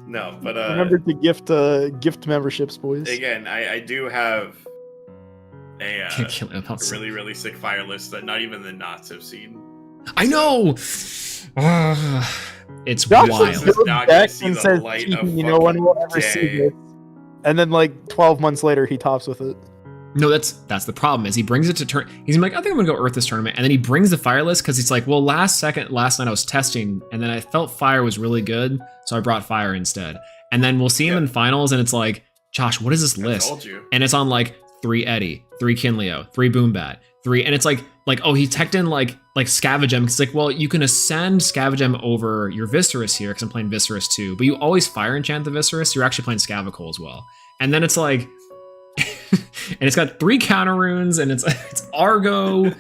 No, but Remember to gift memberships, boys. again, I do have a Kinleo, really, really sick fire list that not even the Knots have seen. I know. It's Josh wild. is builds not gonna decks see and the says, light of no one will ever fucking see day." this. And then like 12 months later, he tops with it. No, that's the problem. Is he brings it to turn? He's like, I think I'm gonna go Earth this tournament, and then he brings the fire list because he's like, well, last night I was testing, and then I felt fire was really good, so I brought fire instead. And then we'll see him in finals, and it's like, Josh, what is this I list? told you. And it's on like 3 Eddie, 3 Kinleo, 3 Boombat, 3, and it's like oh, he teched in like Scavengem. It's like, well, you can ascend Scavengem over your Viscerus here because I'm playing Viscerus too, but you always fire enchant the Viscerus. You're actually playing Scavacole as well, and then it's like, and it's got 3 counter runes, and it's Argo, and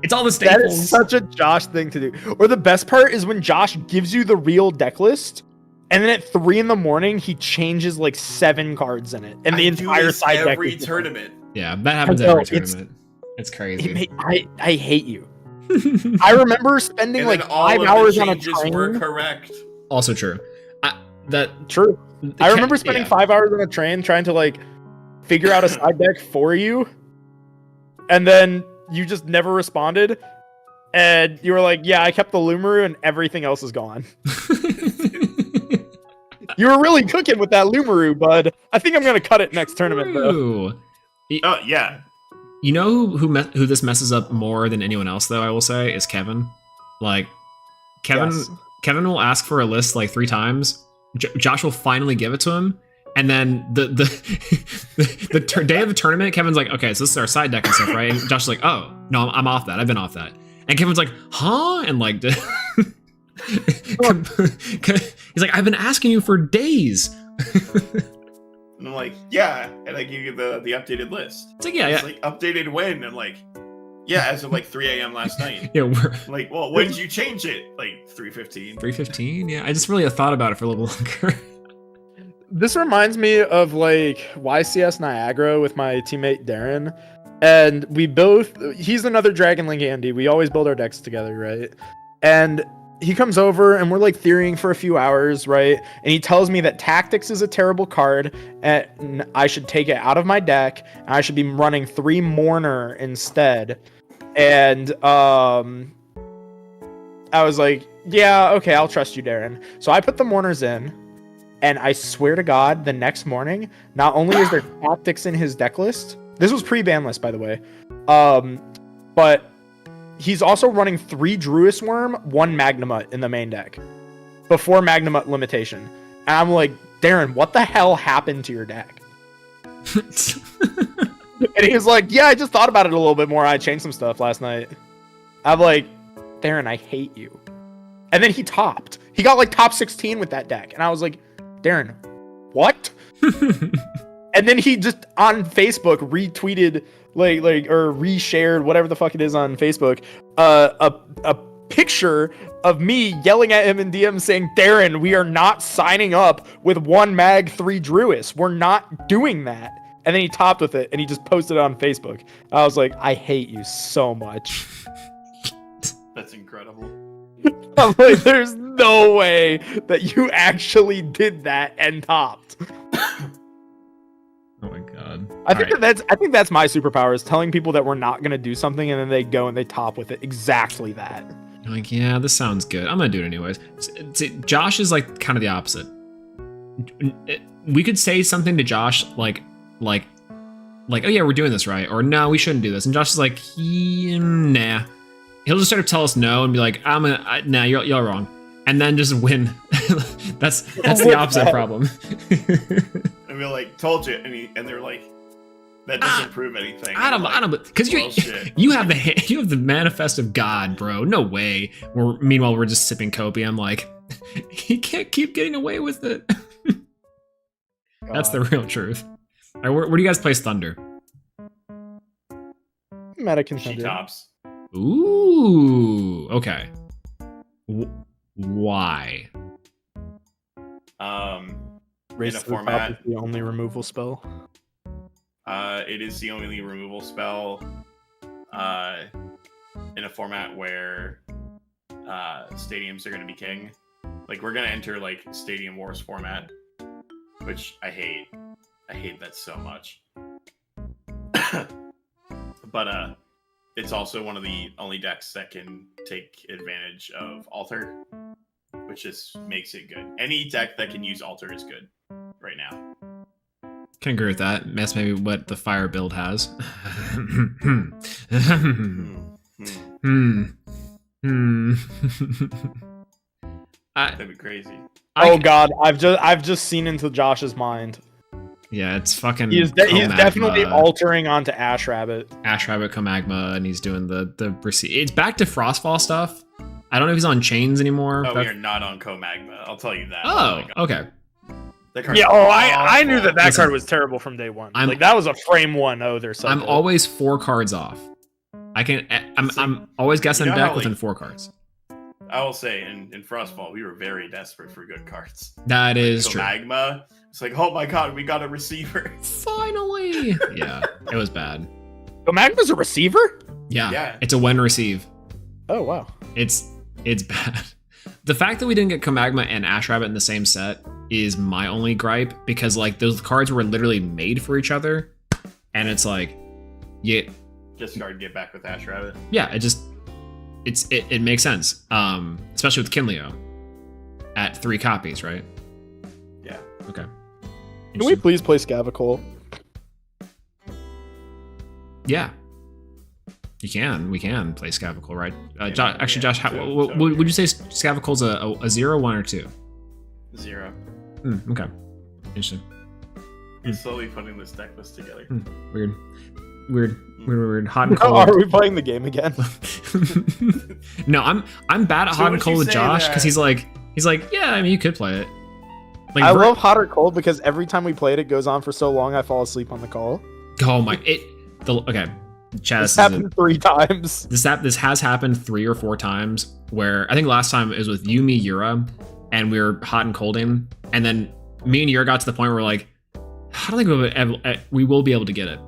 it's all the That staples. is such a Josh thing to do. Or the best part is when Josh gives you the real deck list, and then at 3 a.m, he changes like 7 cards in it, and the I do entire this side deck. every is different. tournament. Yeah, that happens I know, every tournament. It's crazy. I hate you. I remember spending And like then all 5 of hours the on a changes were train. correct. Also true. True. I remember spending yeah. 5 hours on a train trying to like figure out a side deck for you, and then you just never responded, and you were like, "Yeah, I kept the Lumaru, and everything else is gone." You were really cooking with that Lumaru, bud. I think I'm gonna cut it next tournament though. True. Oh yeah, You know who this messes up more than anyone else, though, I will say, is Kevin. Like, Kevin Yes. Kevin will ask for a list like 3 times. Josh will finally give it to him, and then the day of the tournament, Kevin's like, "Okay, so this is our side deck and stuff, right?" And Josh is like, "Oh no, I'm off that. I've been off that." And Kevin's like, "Huh?" And like, he's like, "I've been asking you for days." and I'm like, yeah, and I give you the updated list. It's like, yeah. It's like updated when? I'm like, yeah, as of like 3 a.m. last night. Yeah, we're I'm like, well, when did you change it? Like 3:15. 3:15. Yeah, I just really thought about it for a little longer. This reminds me of like YCS Niagara with my teammate Darren, and he's another Dragon Link Andy. We always build our decks together, right? And he comes over and we're like theorying for a few hours, right? And he tells me that Tactics is a terrible card and I should take it out of my deck and I should be running 3 Mourner instead. And I was like, yeah, okay, I'll trust you, Darren. So I put the Mourners in, and I swear to God, the next morning, not only is there Tactics in his deck list, this was pre-ban list, by the way, but he's also running 3 Druis Worm, 1 Magnamut in the main deck before Magnamut limitation. And I'm like, Darren, what the hell happened to your deck? And he was like, yeah, I just thought about it a little bit more. I changed some stuff last night. I'm like, Darren, I hate you. And then he topped. He got like top 16 with that deck. And I was like, Darren, what? And then he just on Facebook retweeted or reshared whatever the fuck it is on Facebook, a picture of me yelling at him in DM saying, Darren, we are not signing up with 1 mag 3 Druis. We're not doing that. And then he topped with it and he just posted it on Facebook. I was like, I hate you so much. That's incredible. I'm like, there's no way that you actually did that and topped. Oh my god. I think that's my superpower, is telling people that we're not gonna do something and then they go and they top with it exactly that. Like, yeah, this sounds good. I'm gonna do it anyways. See, Josh is like kind of the opposite. We could say something to Josh like, oh yeah, we're doing this right, or no, we shouldn't do this, and Josh is like, nah. He'll just sort of tell us no and be like, nah, you're wrong, and then just win. that's the opposite problem. And we're like, told you, and they're like, that doesn't prove anything. I don't, because you have the manifest of God, bro. No way. Meanwhile, we're just sipping copium. Like, he can't keep getting away with it. That's the real truth. All right, where do you guys place Thunder? Meta She contender. tops. Ooh, okay. Why? Race in a to the top format. is the only removal spell. It is the only removal spell in a format where stadiums are going to be king. Like, we're going to enter like Stadium Wars format, which I hate. I hate that so much. But it's also one of the only decks that can take advantage of Alter, which just makes it good. Any deck that can use Alter is good right now. Can agree with that. That's maybe what the fire build has. That'd be crazy. Oh god, I've just seen into Josh's mind. Yeah, it's fucking. He's definitely altering onto Ash Rabbit. Ash Rabbit Comagma, and he's doing the receive. It's back to Frostfall stuff. I don't know if he's on chains anymore. Oh, we are not on Comagma. I'll tell you that. Oh, okay. Yeah. Oh, I knew that Listen, card was terrible from day one. Like, that was a frame 1-0. They're so I'm good. always 4 cards off. I'm always guessing you know deck how, within like, 4 cards. I will say, in Frostfall, we were very desperate for good cards. That is true. Magma. It's like, oh my god, we got a receiver. Finally. Yeah, it was bad. Magma's a receiver? Yeah. It's a when receive. Oh wow. It's bad. The fact that we didn't get Comagma and Ash Rabbit in the same set is my only gripe, because like those cards were literally made for each other, and it's like, yeah, Discard, get back with Ash Rabbit. yeah, it makes sense, especially with Kinleo at 3 copies, right? Yeah. Okay. Can we please play Scavacol? Yeah. We can play Scavacol, right? Josh, So would you say Scavicol's a 0, 1, or 2? 0. Okay. Interesting. He's slowly putting this deck list together. Weird. Hot and Oh, cold. are we playing the game again? No, I'm bad at So hot and would cold you with say Josh, that- because he's like, yeah, I mean, you could play it. Like, I love hot or cold because every time we play it, it goes on for so long I fall asleep on the call. Oh my, okay. Chaz, This happened 3 times. This has happened 3 or 4 times, where I think last time it was with you, me, Yura, and we were hot and colding, and then me and Yura got to the point where we're like, I don't think we will be able to get it.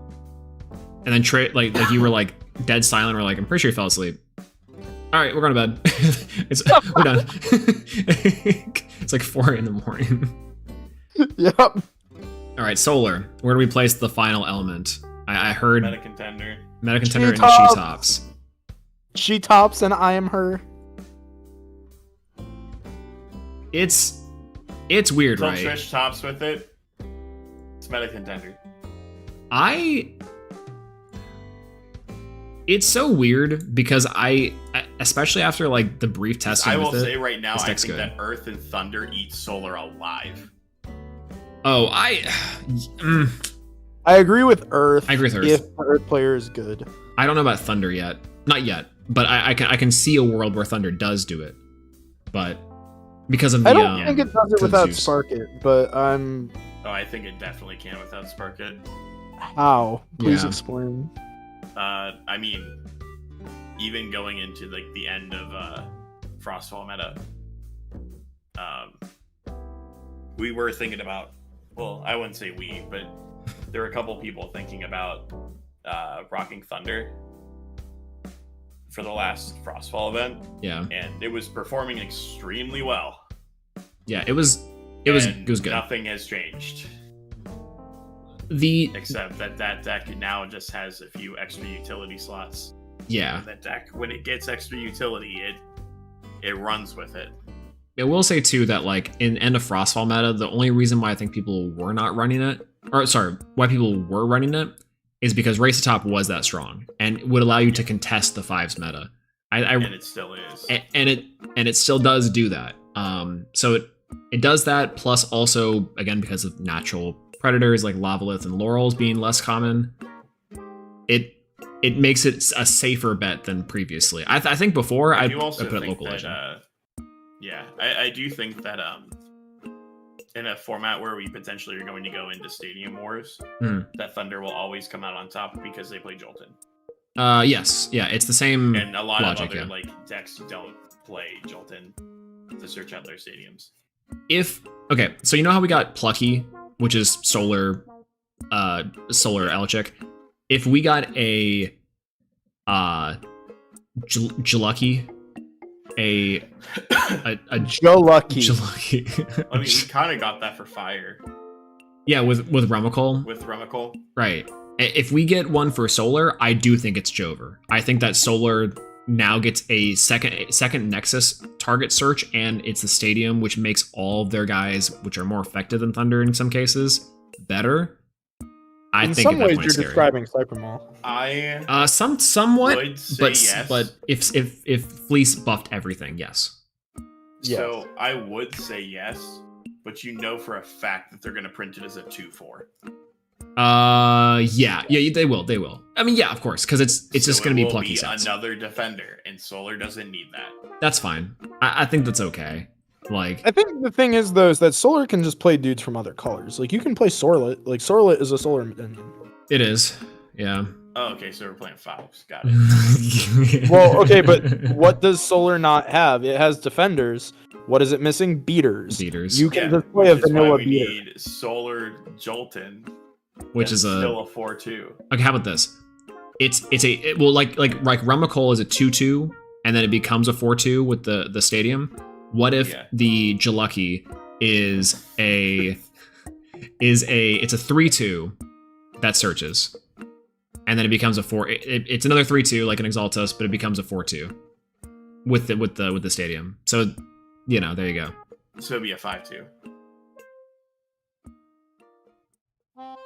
And then Trey, like you were like dead silent. We're like, I'm pretty sure you fell asleep. All right, we're going to bed. We're done. It's like 4 a.m. Yep. All right, Solar. Where do we place the final element? I heard Meta contender. Meta contender and She-tops. she tops. She tops and I am her. It's weird, Until right? Trish tops with it. It's meta contender. It's so weird because I especially after like the brief testing I will with it, say right now, this I deck's think good. that Earth and Thunder eat Solar alive. Oh, I agree with Earth. I agree with Earth. If the Earth player is good. I don't know about Thunder yet. Not yet. But I can see a world where Thunder does do it. But because of the. I don't think it does it the without Zeus. Spark It, but I'm Oh, I think it definitely can without Spark It. how? Please Yeah. explain. I mean, even going into like the end of Frostfall meta, we were thinking about. Well, I wouldn't say we, but there were a couple people thinking about Rocking Thunder for the last Frostfall event, Yeah, and it was performing extremely well. yeah, it was And good. Nothing has changed The except that deck now just has a few extra utility slots. yeah, That deck, when it gets extra utility, it runs with it. I will say too that like in end of Frostfall meta, the only reason why I think people were not running it, or sorry, why people were running it, is because Race to Top was that strong and would allow you to contest the fives meta. And it still is. And it still does do that. So it does that, plus also again because of natural predators like Lavalith and Laurels being less common, it makes it a safer bet than previously. I think before I do also put it think local legend. Yeah, I do think that in a format where we potentially are going to go into Stadium Wars, that Thunder will always come out on top because they play Jolton. Yes, yeah, it's the same And a lot logic, of other yeah. like decks don't play Jolton to search out their stadiums. Okay, so you know how we got Plucky, which is solar Electric. If we got a Jlucky, a Joe Lucky. Jlucky. I mean, we kind of got that for Fire Yeah, with Rumacol. with Remical. Right. If we get one for Solar, I do think it's Jover. I think that Solar now gets a second Nexus target search, and it's the Stadium, which makes all of their guys, which are more effective than Thunder in some cases, better. I In think some at that ways, point you're it's scary. describing Cyber Mall. I Somewhat, would say but yes. but if Fleece buffed everything, yes. Yes. So I would say yes, but you know for a fact that they're going to print it as a 2/4. Yeah, they will. I mean, yeah, of course, because it's just going to be Plucky sets. Another defender, and Solar doesn't need that. That's fine. I think that's okay. Like, I think the thing is though is that Solar can just play dudes from other colors. Like you can play Sorlet. Like Sorlet is a Solar minion. it is, yeah. Oh, okay, so we're playing Fouls. Got it. Well, okay, but what does Solar not have? It has defenders. What is it missing? Beaters. Beaters. You can Yeah, just play a which is why vanilla we beater. need Solar Jolton, Which that's is a still a 4/2. okay. How about this? Well, like Rumacol is a 2/2, and then it becomes a 4/2 with the Stadium. What if the Jlucky is a 3/2 that searches, and then it becomes a 4. It's another 3/2 like an Exaltos, but it becomes a 4/2 with the Stadium. So there you go. So it'd be a 5/2.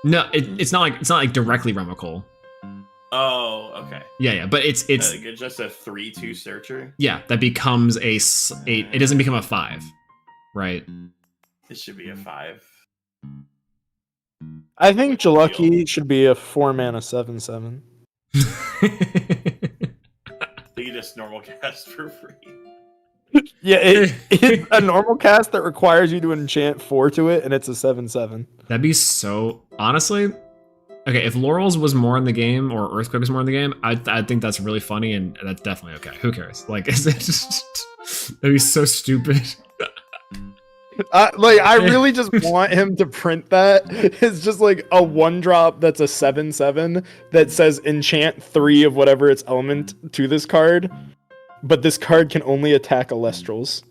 No, it's not like directly Rumacol. Oh, okay. Yeah, but it's Just a 3/2 searcher. yeah, that becomes it doesn't become a 5, right? It should be a 5. I think Jlucky should be a 4-mana 7/7. They can just normal cast for free. Yeah, it's a normal cast that requires you to enchant 4 to it, and it's a 7/7. That'd be so honestly. Okay, if Laurels was more in the game or Earthquake was more in the game, I think that's really funny and that's definitely okay. Who cares? Like, is it just that'd be so stupid. I really just want him to print that. It's just like a 1-drop that's a 7/7 that says enchant 3 of whatever its element to this card, but this card can only attack Elestrals.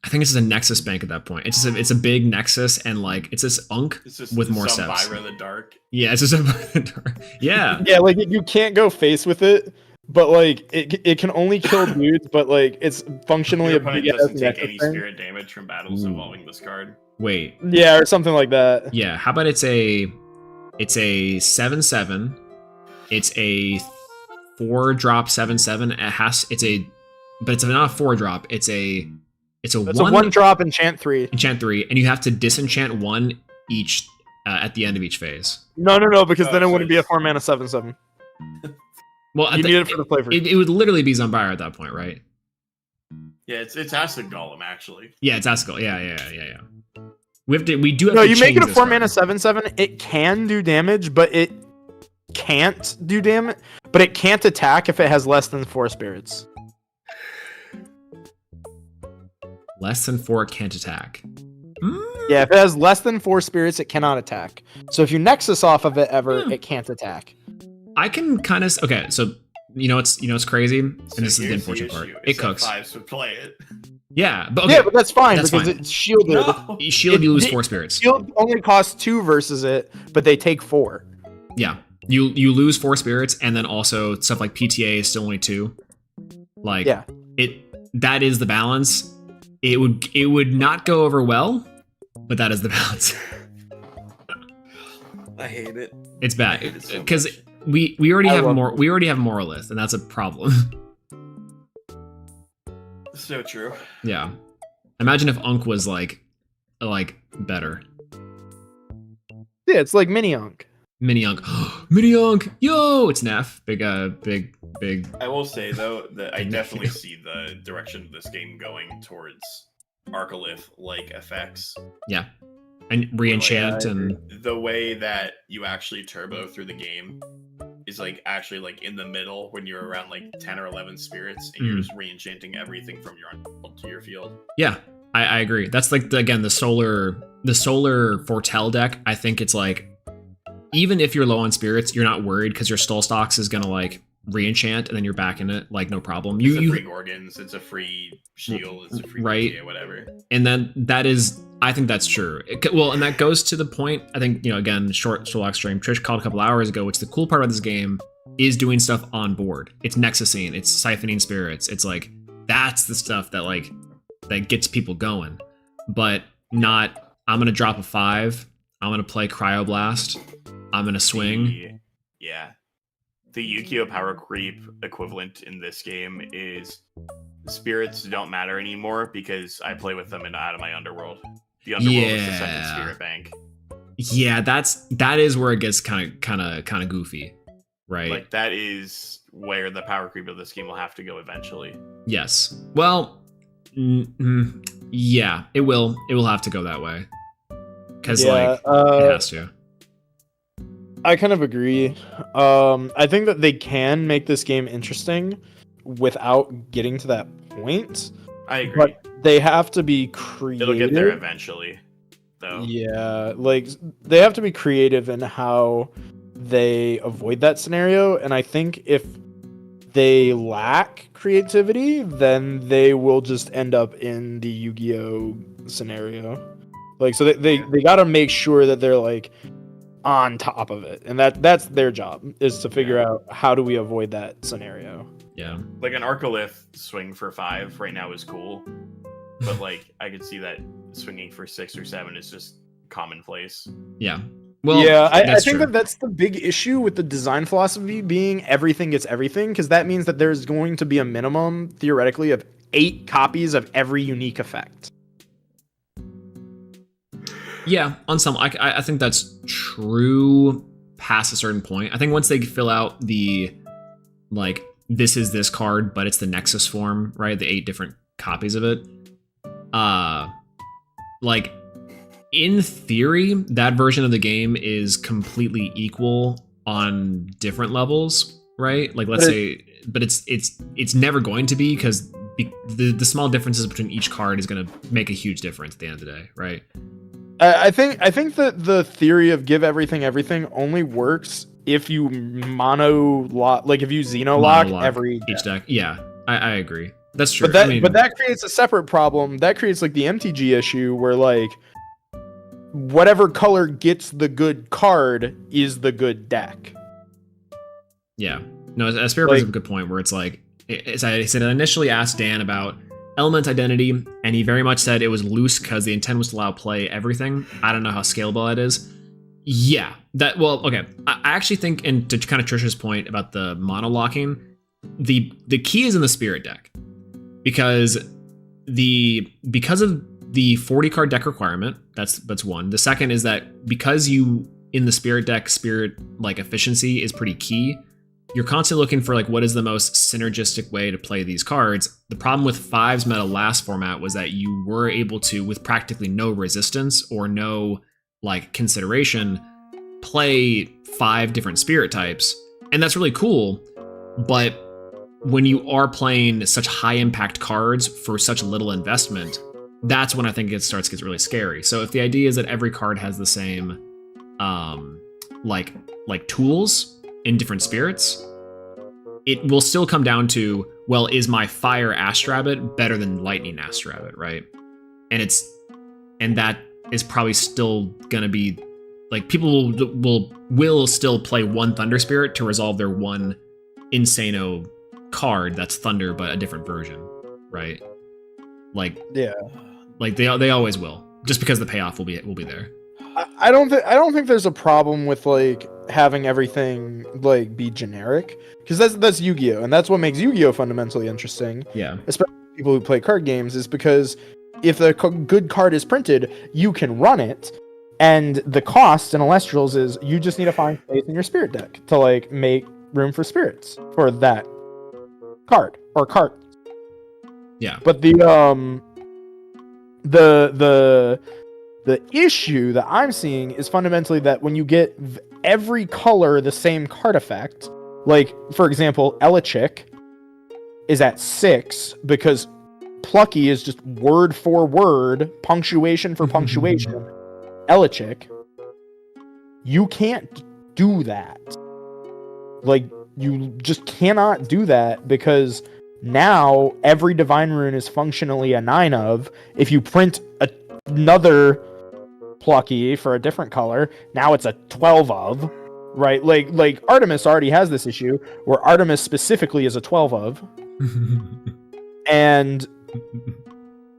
I think it's just a Nexus bank at that point. It's a big Nexus and like it's this Unk It's just with more some steps. Byra the Dark. Yeah, it's just a yeah. Yeah, like you can't go face with it, but like it can only kill dudes, but like it's functionally Your a opponent big doesn't ass take Nexus any thing. spirit damage from battles Ooh. involving this card. Wait, Yeah, or something like that. yeah. How about it's a 7/7. It's a 4-drop 7/7. But it's not a 4-drop. It's a It's a 1 1-drop enchant 3. enchant 3, and you have to disenchant 1 each at the end of each phase. No, because then it so wouldn't be a it's- 4-mana 7/7. Well, You need it for the flavor. It would literally be Zambara at that point, right? Yeah, it's Acid Golem actually. Yeah, it's Askel. Yeah. We do have No, to you make change it a this 4-mana card. 7/7. It can do damage, but it can't do damage. But it can't attack if it has less than 4 spirits. Less than 4 can't attack. Yeah, if it has less than 4 spirits, it cannot attack. So if you Nexus off of it ever, it can't attack. I can kind of okay. So you know it's crazy, and So this is the here's unfortunate part. issue, It is that cooks. 5s would play it. Yeah, but okay. Yeah, but that's fine That's because fine. it's shielded. No. Shield, you lose 4 spirits. Shield only costs 2 versus it, but they take 4. Yeah, you lose 4 spirits, and then also stuff like PTA is still only 2. Like Yeah. that is the balance. It would not go over well, but that is the balance. I hate it. It's I bad hate it so because much. we already I have love more. it. We already have Moralist, and that's a problem. So true. Yeah. Imagine if Unk was like better. Yeah, it's like Mini Unk. Mini Unk. Mini Unk! Yo! It's Neff. Big. I will say though that I definitely see the direction of this game going towards Arcolith-like effects. Yeah. And re-enchant and The way that you actually turbo through the game is like actually like in the middle when you're around like 10 or 11 spirits and you're just re-enchanting everything from your field to your field. yeah, I agree. That's like the solar foretell deck. I think it's like even if you're low on spirits, you're not worried because your Stall Stocks is gonna like re-enchant and then you're back in it like no problem. It's a free Gorgons, it's a free shield, it's a free Right. PTA, whatever. And then that is, I think that's true. Well, and that goes to the point, I think, again, short Solak stream, Trish called a couple hours ago, which the cool part about this game is doing stuff on board. It's Nexusing, it's siphoning spirits. It's like, that's the stuff that gets people going. But not, I'm going to drop a 5, I'm going to play Cryoblast, I'm going to swing. Yeah. The Yu-Gi-Oh! Power creep equivalent in this game is spirits don't matter anymore because I play with them and out of my underworld. The underworld is the second spirit bank. Yeah, that is where it gets kind of goofy, right? Like that is where the power creep of this game will have to go eventually. Yes. Well, yeah, it will have to go that way because it has to. I kind of agree. I think that they can make this game interesting without getting to that point. I agree. But they have to be creative. It'll get there eventually, though. Yeah, like they have to be creative in how they avoid that scenario. And I think if they lack creativity, then they will just end up in the Yu-Gi-Oh! Scenario. Like, so they got to make sure that they're like on top of it, and that's their job, is to figure out how do we avoid that scenario. Yeah. Like an Arcolith swing for 5 right now is cool, but like I could see that swinging for 6 or 7 is just commonplace. Yeah. Well, yeah, I that's think true. that's the big issue with the design philosophy being everything gets everything, because that means that there's going to be a minimum, theoretically, of 8 copies of every unique effect. Yeah, on some, I think that's true past a certain point. I think once they fill out the, like, this is this card, but it's the Nexus form, right? The 8 different copies of it. Like, in theory, that version of the game is completely equal on different levels, right? Like, let's say, but it's never going to be, because the small differences between each card is going to make a huge difference at the end of the day, right? I think that the theory of give everything only works if you mono lock, like if you Xeno lock every each deck. Yeah, I agree. That's true. But that creates a separate problem. That creates like the MTG issue where like whatever color gets the good card is the good deck. Yeah. No, Spirit brings up a good point where it's like, as I said, I initially asked Dan about Element identity, and he very much said it was loose because the intent was to allow play everything. I don't know how scalable that is. Yeah, okay. I actually think, and to kind of Trisha's point about the mono locking, the key is in the Spirit deck, because of the 40 card deck requirement. That's one. The second is that because you in the Spirit deck, Spirit like efficiency is pretty key. you're constantly looking for like what is the most synergistic way to play these cards. The problem with 5's meta last format was that you were able to, with practically no resistance or no like consideration, play 5 different spirit types, and that's really cool. But when you are playing such high impact cards for such little investment, that's when I think it starts to get really scary. So if the idea is that every card has the same like tools in different spirits, it will still come down to, well, is my fire Astrabbit better than lightning Astrabbit, right? And that is probably still gonna be like, people will still play one Thunder Spirit to resolve their one Insano card that's Thunder but a different version, right? Like, Yeah. Like they always will, just because the payoff will be there. I don't think there's a problem with like having everything like be generic, because that's Yu-Gi-Oh, and that's what makes Yu-Gi-Oh fundamentally interesting. Yeah. Especially people who play card games, is because if the good card is printed, you can run it, and the cost in Elestrals is you just need to find space in your spirit deck to like make room for spirits for that card or card. Yeah. But the issue that I'm seeing is fundamentally that when you get every color the same card effect, like for example, Elichik is at 6 because Plucky is just word for word, punctuation for punctuation. Elichik, you can't do that. Like, you just cannot do that, because now every Divine Rune is functionally a 9 of. If you print another Plucky for a different color, now it's a 12 of, right? Like Artemis already has this issue where Artemis specifically is a 12 of. And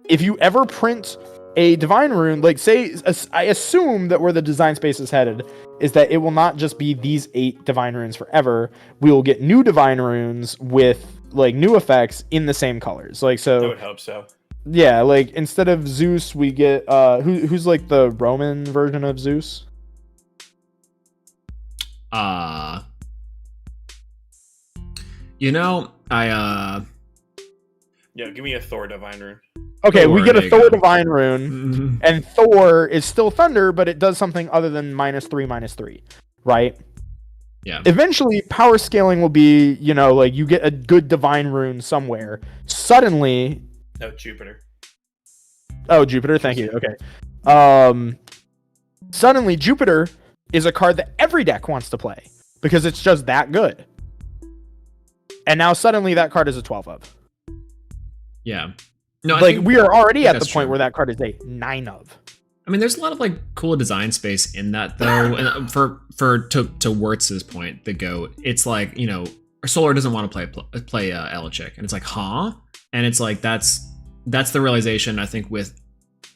if you ever print a Divine Rune, like say, I assume that where the design space is headed is that it will not just be these 8 Divine Runes forever. We will get new Divine Runes with like new effects in the same colors. Like, so I would hope so. Yeah, like instead of Zeus, we get who's like the Roman version of Zeus? Yeah, give me a Thor Divine Rune. Okay, Thor, we get there a you Thor go. Divine Rune, and Thor is still Thunder, but it does something other than -3/-3, right? Yeah. Eventually, power scaling will be, like you get a good Divine Rune somewhere. Suddenly, No, Jupiter. oh, Jupiter, thank you. Okay. Suddenly, Jupiter is a card that every deck wants to play because it's just that good. And now suddenly that card is a 12 of. Yeah. No, Like, we are already at the that's point true. where that card is a 9 of. I mean, there's a lot of like cool design space in that though. And to Wertz's point, the GOAT, it's like, Solar doesn't want to play Elichik, and it's like, huh? And it's like that's the realization, I think, with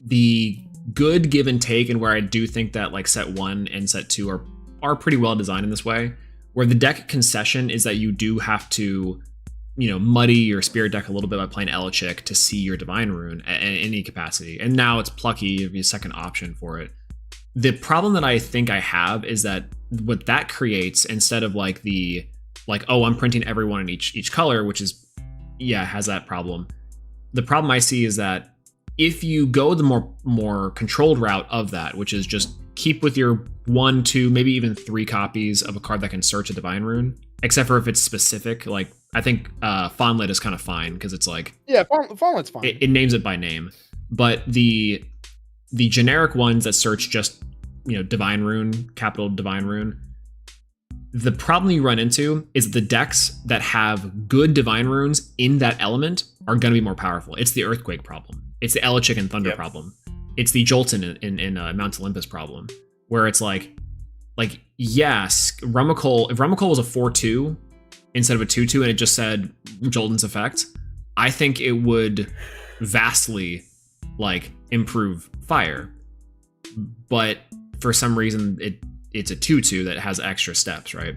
the good give and take, and where I do think that like set 1 and set 2 are pretty well designed in this way, where the deck concession is that you do have to, muddy your spirit deck a little bit by playing Elichik to see your Divine Rune in any capacity. And now it's Plucky, a second option for it. The problem that I think I have is that what that creates, instead of like I'm printing everyone in each color, which is, has that problem. The problem I see is that if you go the more controlled route of that, which is just keep with your 1, 2, maybe even 3 copies of a card that can search a Divine Rune, except for if it's specific. Like, I think Fawnlit is kind of fine because it's like, Yeah, Fawnlit's fine. it names it by name. But the generic ones that search just Divine Rune, capital Divine Rune, the problem you run into is the decks that have good Divine Runes in that element are going to be more powerful. It's the Earthquake problem. It's the Elichik and Thunder problem. It's the Jolton in Mount Olympus problem, where it's like yes, Rummacle, if Rummacle was a 4/2 instead of a 2/2 and it just said Jolton's effect, I think it would vastly like improve fire. But for some reason it's a 2/2 that has extra steps, right?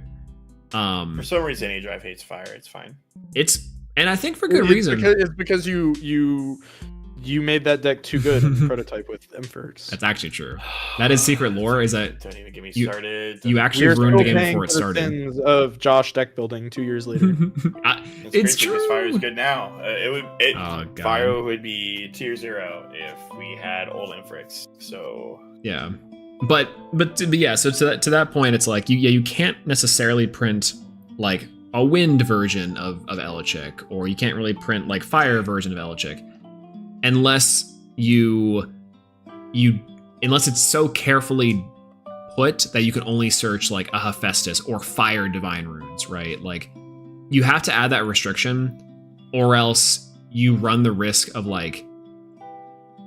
For some reason, A-Drive hates fire. It's fine. And I think for good reason. It's because you you made that deck too good in the prototype with Emperors. That's actually true. That is secret lore. Is that Don't even get me you- started. you actually ruined the game before it started? Sins of Josh deck building 2 years later. It's crazy because Fire is true. good now. Oh, God. Fire would be tier 0 if we had old Infrix. So Yeah, but yeah. So to that point, it's like you can't necessarily print like a wind version of Elechik, or you can't really print like fire version of Elechik, unless unless it's so carefully put that you can only search like a Hephaestus or fire divine runes, right? Like you have to add that restriction, or else you run the risk of like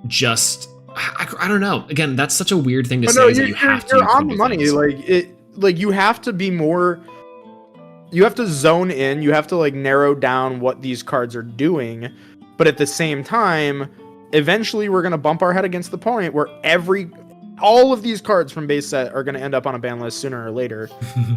just I don't know. Again, that's such a weird thing to say. Is that you have to. You're on the do money. things. Like you have to be more. You have to zone in. You have to like narrow down what these cards are doing, but at the same time, eventually we're gonna bump our head against the point where all of these cards from base set are gonna end up on a ban list sooner or later,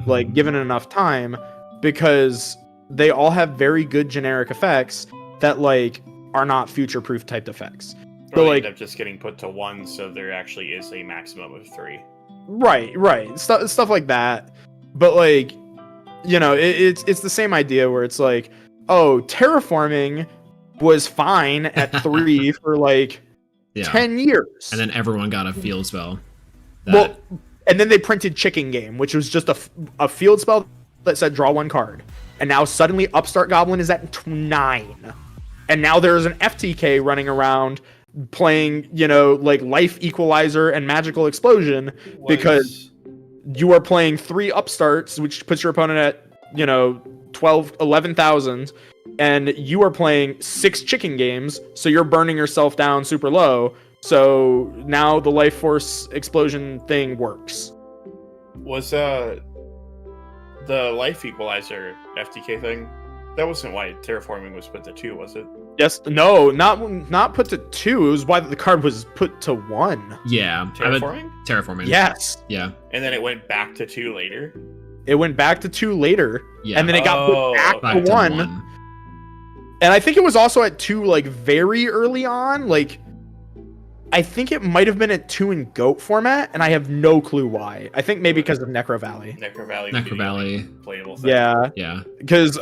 like given enough time, because they all have very good generic effects that like are not future-proof typed effects. or they like- end up just getting put to 1, so there actually is a maximum of 3. Right. Stuff like that. But like, you know, it's the same idea where it's like, oh, terraforming was fine at 3 for like Yeah. 10 years. And then everyone got a field spell. Well, and then they printed Chicken Game, which was just a field spell that said draw 1 card. And now suddenly Upstart Goblin is at 9. And now there's an FTK running around playing, you know, like Life Equalizer and Magical Explosion because you are playing 3 Upstarts, which puts your opponent at, you know, 11,000. And you are playing 6 Chicken Games, so you're burning yourself down super low. So now the Life Force Explosion thing works. Was the Life Equalizer FTK thing? That wasn't why terraforming was put to 2, was it? Yes, no, not put to 2. It was why the card was put to 1. yeah. Terraforming? Terraforming. Yes, Yeah. And then it went back to 2 later. it went back to 2 later, Yeah. and then it got put back Back to 1. And I think it was also at 2 like very early on. Like, I think it might have been at 2 in GOAT format, and I have no clue why. I think maybe because of Necro Valley. Necro Valley. Necro Valley. Playable thing. Yeah, Yeah. because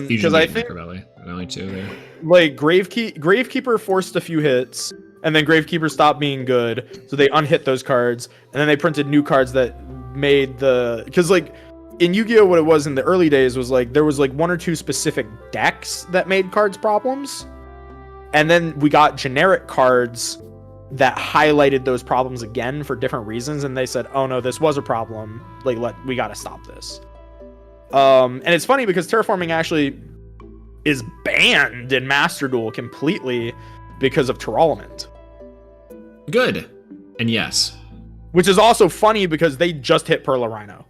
Fusion I Gate, think Necro Valley. The only 2 there. like Gravekeeper forced a few hits, and then Gravekeeper stopped being good, so they unhit those cards, and then they printed new cards that made because like in Yu-Gi-Oh, what it was in the early days was like there was like 1 or 2 specific decks that made cards problems, and then we got generic cards that highlighted those problems again for different reasons, and they said, oh no, this was a problem, like we gotta stop this. And it's funny because terraforming actually is banned in Master Duel completely because of Terralement, Good. And yes. which is also funny because they just hit Perla Rhino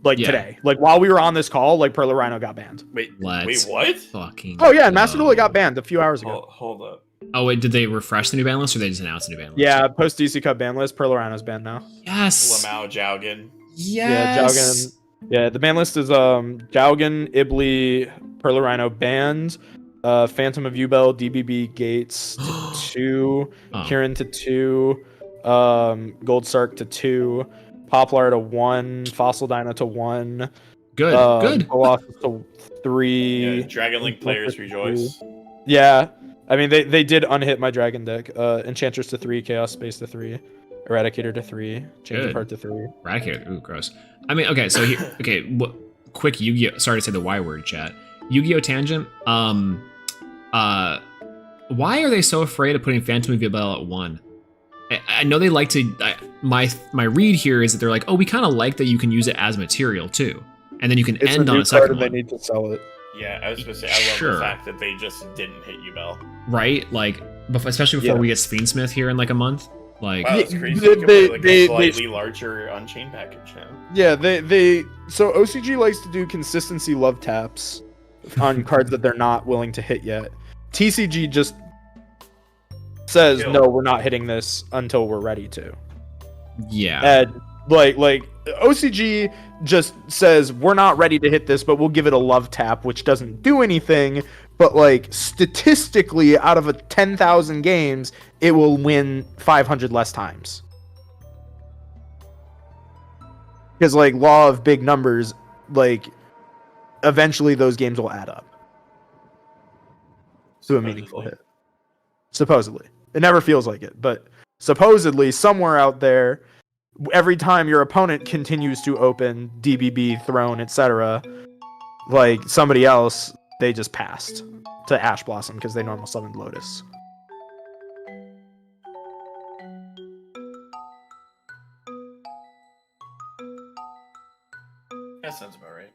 like Yeah. today, like while we were on this call, like Perla Rhino got banned. Wait, Let's what? fucking Oh yeah, and Master go. Duel got banned a few hours ago. Hold up. Oh wait, did they refresh the new ban list or they just announced the new ban list? Yeah, post DC Cup ban list, Perla Rhino's banned now. Yes. Lamau Jaugen. Yeah, Yes. Jaugen. Yeah, the ban list is Jaugen, Ibli, Perla Rhino banned, Phantom of Ubel, DBB Gates to 2, Oh. Kieran to 2, Gold Sark to 2, Poplar to 1, Fossil Dino to 1, Good. Good. Colossus to 3. Yeah, Dragon Link players rejoice. Yeah, I mean they did unhit my dragon deck. Enchantress to 3, Chaos Space to 3, Eradicator to 3, Change Good. Apart to 3. Eradicator. Ooh, gross. I mean, okay, so here, okay, quick Yu-Gi-Oh. Sorry to say the Y word, chat. Yu-Gi-Oh tangent. Why are they so afraid of putting Phantom of Yubel at 1? I know they like to. My read here is that they're like, oh, we kind of like that you can use it as material too, and then you can It's end a on new a second card and one, they need to sell it. Yeah, I was supposed to say, I love Sure. the fact that they just didn't hit Ubel. right? Like, especially before Yeah. we get Fiendsmith here in like a month. Like, Wow, that's Yeah, crazy. they- You can play, like, they- a slightly larger Unchained package now. Yeah, they so OCG likes to do consistency love taps on cards that they're not willing to hit yet. TCG just says Kill. no, we're not hitting this until we're ready to. yeah, And Like OCG just says we're not ready to hit this, but we'll give it a love tap, which doesn't do anything. But like statistically, out of a 10,000 games, it will win 500 less times. Because like law of big numbers, like eventually those games will add up to a meaningful hit. Supposedly, it never feels like it, but supposedly somewhere out there, every time your opponent continues to open DBB, Throne, etc., like somebody else, they just passed to Ash Blossom because they normal summoned Lotus. That sounds about right.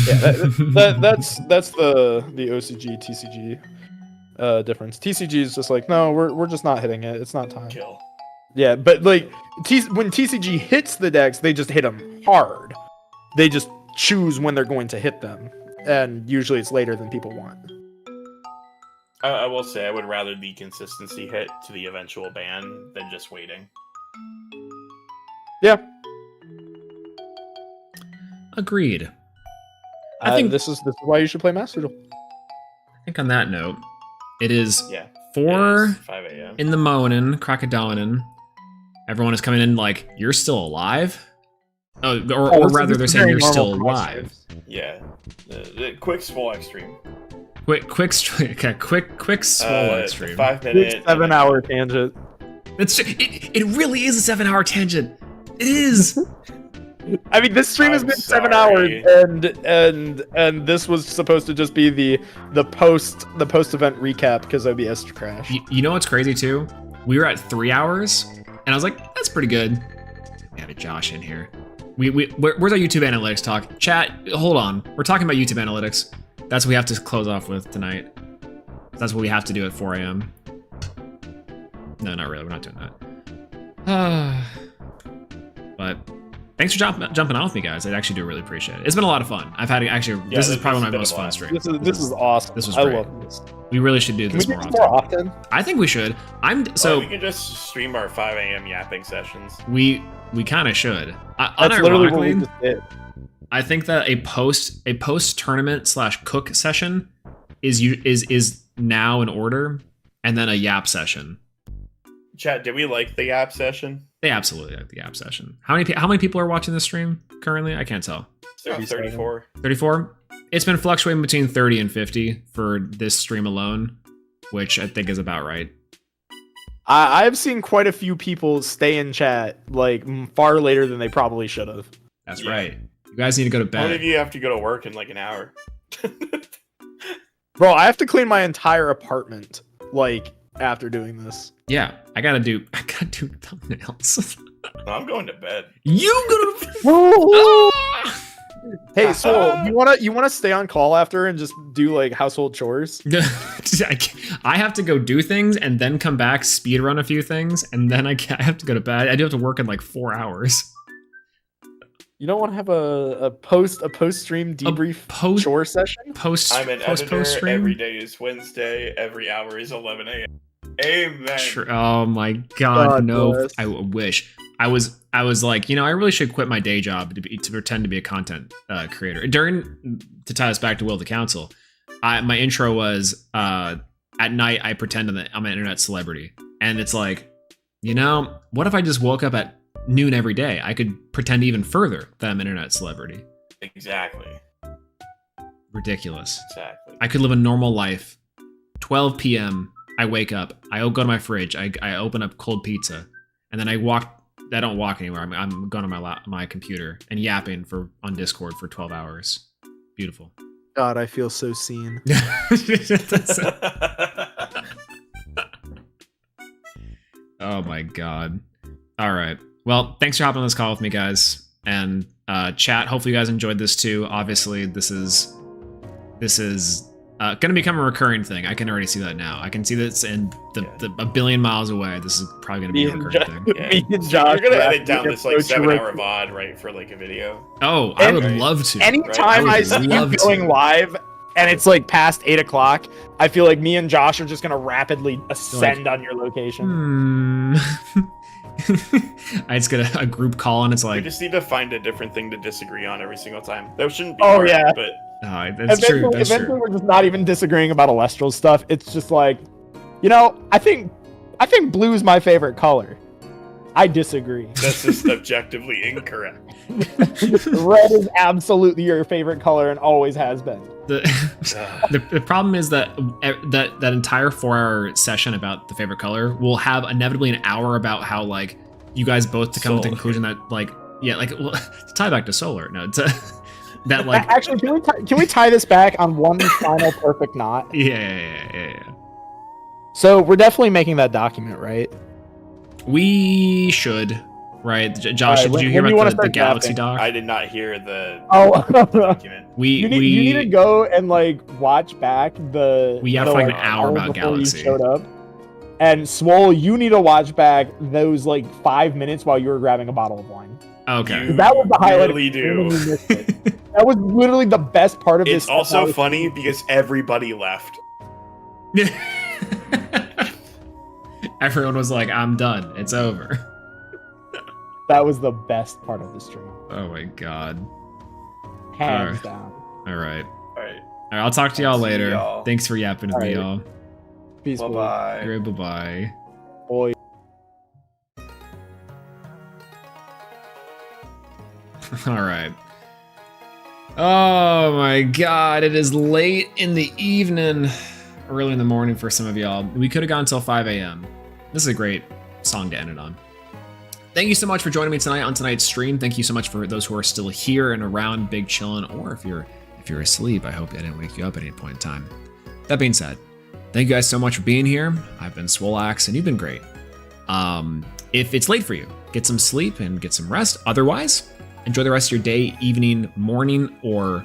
Yeah, that's the OCG TCG difference. TCG is just like, no, we're just not hitting it. It's not time. Kill. Yeah, but like when TCG hits the decks, they just hit them hard. They just choose when they're going to hit them, and usually it's later than people want. I will say I would rather the consistency hit to the eventual ban than just waiting. Yeah, Agreed. I think this is why you should play Master Duel. I think on that note, it is Yeah. 4 It is 5 a.m. in the morning, crackadonin. Everyone is coming in like, you're still alive? Oh, or rather, they're saying you're still alive. Yeah. The quick small extreme. Quick swallow extreme. 5 minute. 7-hour tangent. It really is a 7-hour tangent. It is. I mean, this stream has I'm been 7 sorry. hours, and this was supposed to just be the post event recap because OBS crashed. You know what's crazy too? We were at 3 hours, and I was like, that's pretty good. We have a Josh in here. Where's our YouTube analytics talk? Chat, hold on. We're talking about YouTube analytics. That's what we have to close off with tonight. That's what we have to do at 4 a.m. No, not really. We're not doing that. But thanks for jumping on with me, guys. I actually do really appreciate it. It's been a lot of fun. I've had this is probably my most fun stream. This is awesome. This was I great. love this. We really should do Can this we more do often. this more often? I think we should. We can just stream our 5 a.m. yapping sessions. We kind of should. That's literally what we Unironically, just did. I think that a post tournament / cook session is now in order, and then a yap session. Chat, did we like the yap session? They absolutely like the yap session. How many people are watching this stream currently? I can't tell. It's around 34. 34. It's been fluctuating between 30 and 50 for this stream alone, which I think is about right. I've seen quite a few people stay in chat like far later than they probably should have. That's Yeah. right. You guys need to go to How many of bed. you have to go to work in like an hour? Bro, I have to clean my entire apartment like after doing this. Yeah, I gotta do thumbnails. No, I'm going to bed. You go to. Ah! Hey, so you wanna stay on call after and just do like household chores? I have to go do things and then come back, speed run a few things, and then I have to go to bed. I do have to work in like 4 hours. You don't want to have a post stream debrief chore session? I'm an Post editor. stream. Every day is Wednesday. Every hour is 11 a.m. Amen. Oh my god, God no! bless. I wish I was like, I really should quit my day job to pretend to be a content creator. To tie us back to Will the Council, my intro was at night I pretend that I'm an internet celebrity, and it's like, what if I just woke up at noon every day? I could pretend even further that I'm an internet celebrity. Exactly. Ridiculous. Exactly. I could live a normal life. 12 p.m. I wake up. I go to my fridge. I open up cold pizza, and then I don't walk anywhere. I'm going on my computer and yapping on Discord for 12 hours. Beautiful. God, I feel so seen. Oh my god. All right. Well, thanks for hopping on this call with me, guys. And chat, hopefully you guys enjoyed this too. Obviously, this is going to become a recurring thing. I can already see that now. I can see that it's in a billion miles away. This is probably going to be a recurring thing. Yeah. Me and So Josh you're gonna are edit down actually this like approaching 7-hour VOD, right, for like a video. Oh, I would Right. love to. Anytime Right. I see you love to. going live and it's like past 8 o'clock, I feel like me and Josh are just gonna rapidly ascend on your location. I just get a group call and it's We like, just need to find a different thing to disagree on every single time. That shouldn't be Oh, hard, yeah. but oh, that's true. That's Eventually, true. we're just not even disagreeing about Elestrals stuff. It's just like, I think blue's my favorite color. I disagree. that's just objectively incorrect. Red is absolutely your favorite color and always has been. The problem is that that entire 4-hour session about the favorite color will have inevitably an hour about how like you guys both to come to the Solar. conclusion that like well, to tie back to solar. No, that like Actually, can we tie this back on one final perfect knot? yeah. So we're definitely making that document, right? We should, right? Josh, Alright, did when you hear do you about wanna the start Galaxy drafting? doc? I did not hear the Oh, document. We you need to go and like watch back the. We have the, like like, an hour about before Galaxy. You showed up. And Swole, you need to watch back those like 5 minutes while you were grabbing a bottle of wine. Okay. You That was the highlight. really of the do. game and you missed it. That was literally the best part of this. It's also Galaxy. funny because everybody left. Everyone was like, "I'm done. It's over." That was the best part of the stream, Oh my god. hands Alright. down. All right. All right. All right. I'll talk to y'all See later. y'all. Thanks for yapping with me, Alright. y'all. Peace, Bye boy. bye. All right, bye-bye. Boy. All right. Oh my god, it is late in the evening, early in the morning for some of y'all. We could have gone until 5 a.m. This is a great song to end it on. Thank you so much for joining me tonight on tonight's stream. Thank you so much for those who are still here and around, big chillin', or if you're asleep, I hope I didn't wake you up at any point in time. That being said, thank you guys so much for being here. I've been Swolax, and you've been great. If it's late for you, get some sleep and get some rest. Otherwise, enjoy the rest of your day, evening, morning, or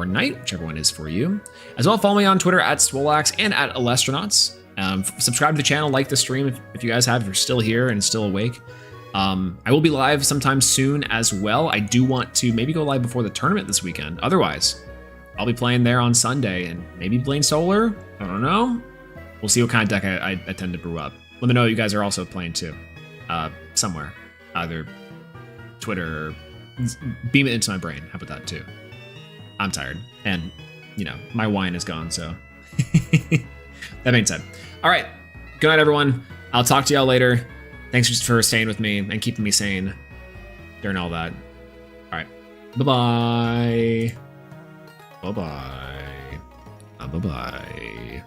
night, whichever one is for you. As well, follow me on Twitter at Swolax and at Elestrals. Subscribe to the channel, like the stream if you guys have, if you're still here and still awake. I will be live sometime soon as well. I do want to maybe go live before the tournament this weekend. Otherwise, I'll be playing there on Sunday and maybe playing Solar. I don't know. We'll see what kind of deck I tend to brew up. Let me know you guys are also playing too. Somewhere. Either Twitter or beam it into my brain. How about that too? I'm tired. And, my wine is gone, so. That being said. All right. Good night, everyone. I'll talk to y'all later. Thanks for staying with me and keeping me sane during all that. All right. Bye-bye. Bye-bye. Bye-bye.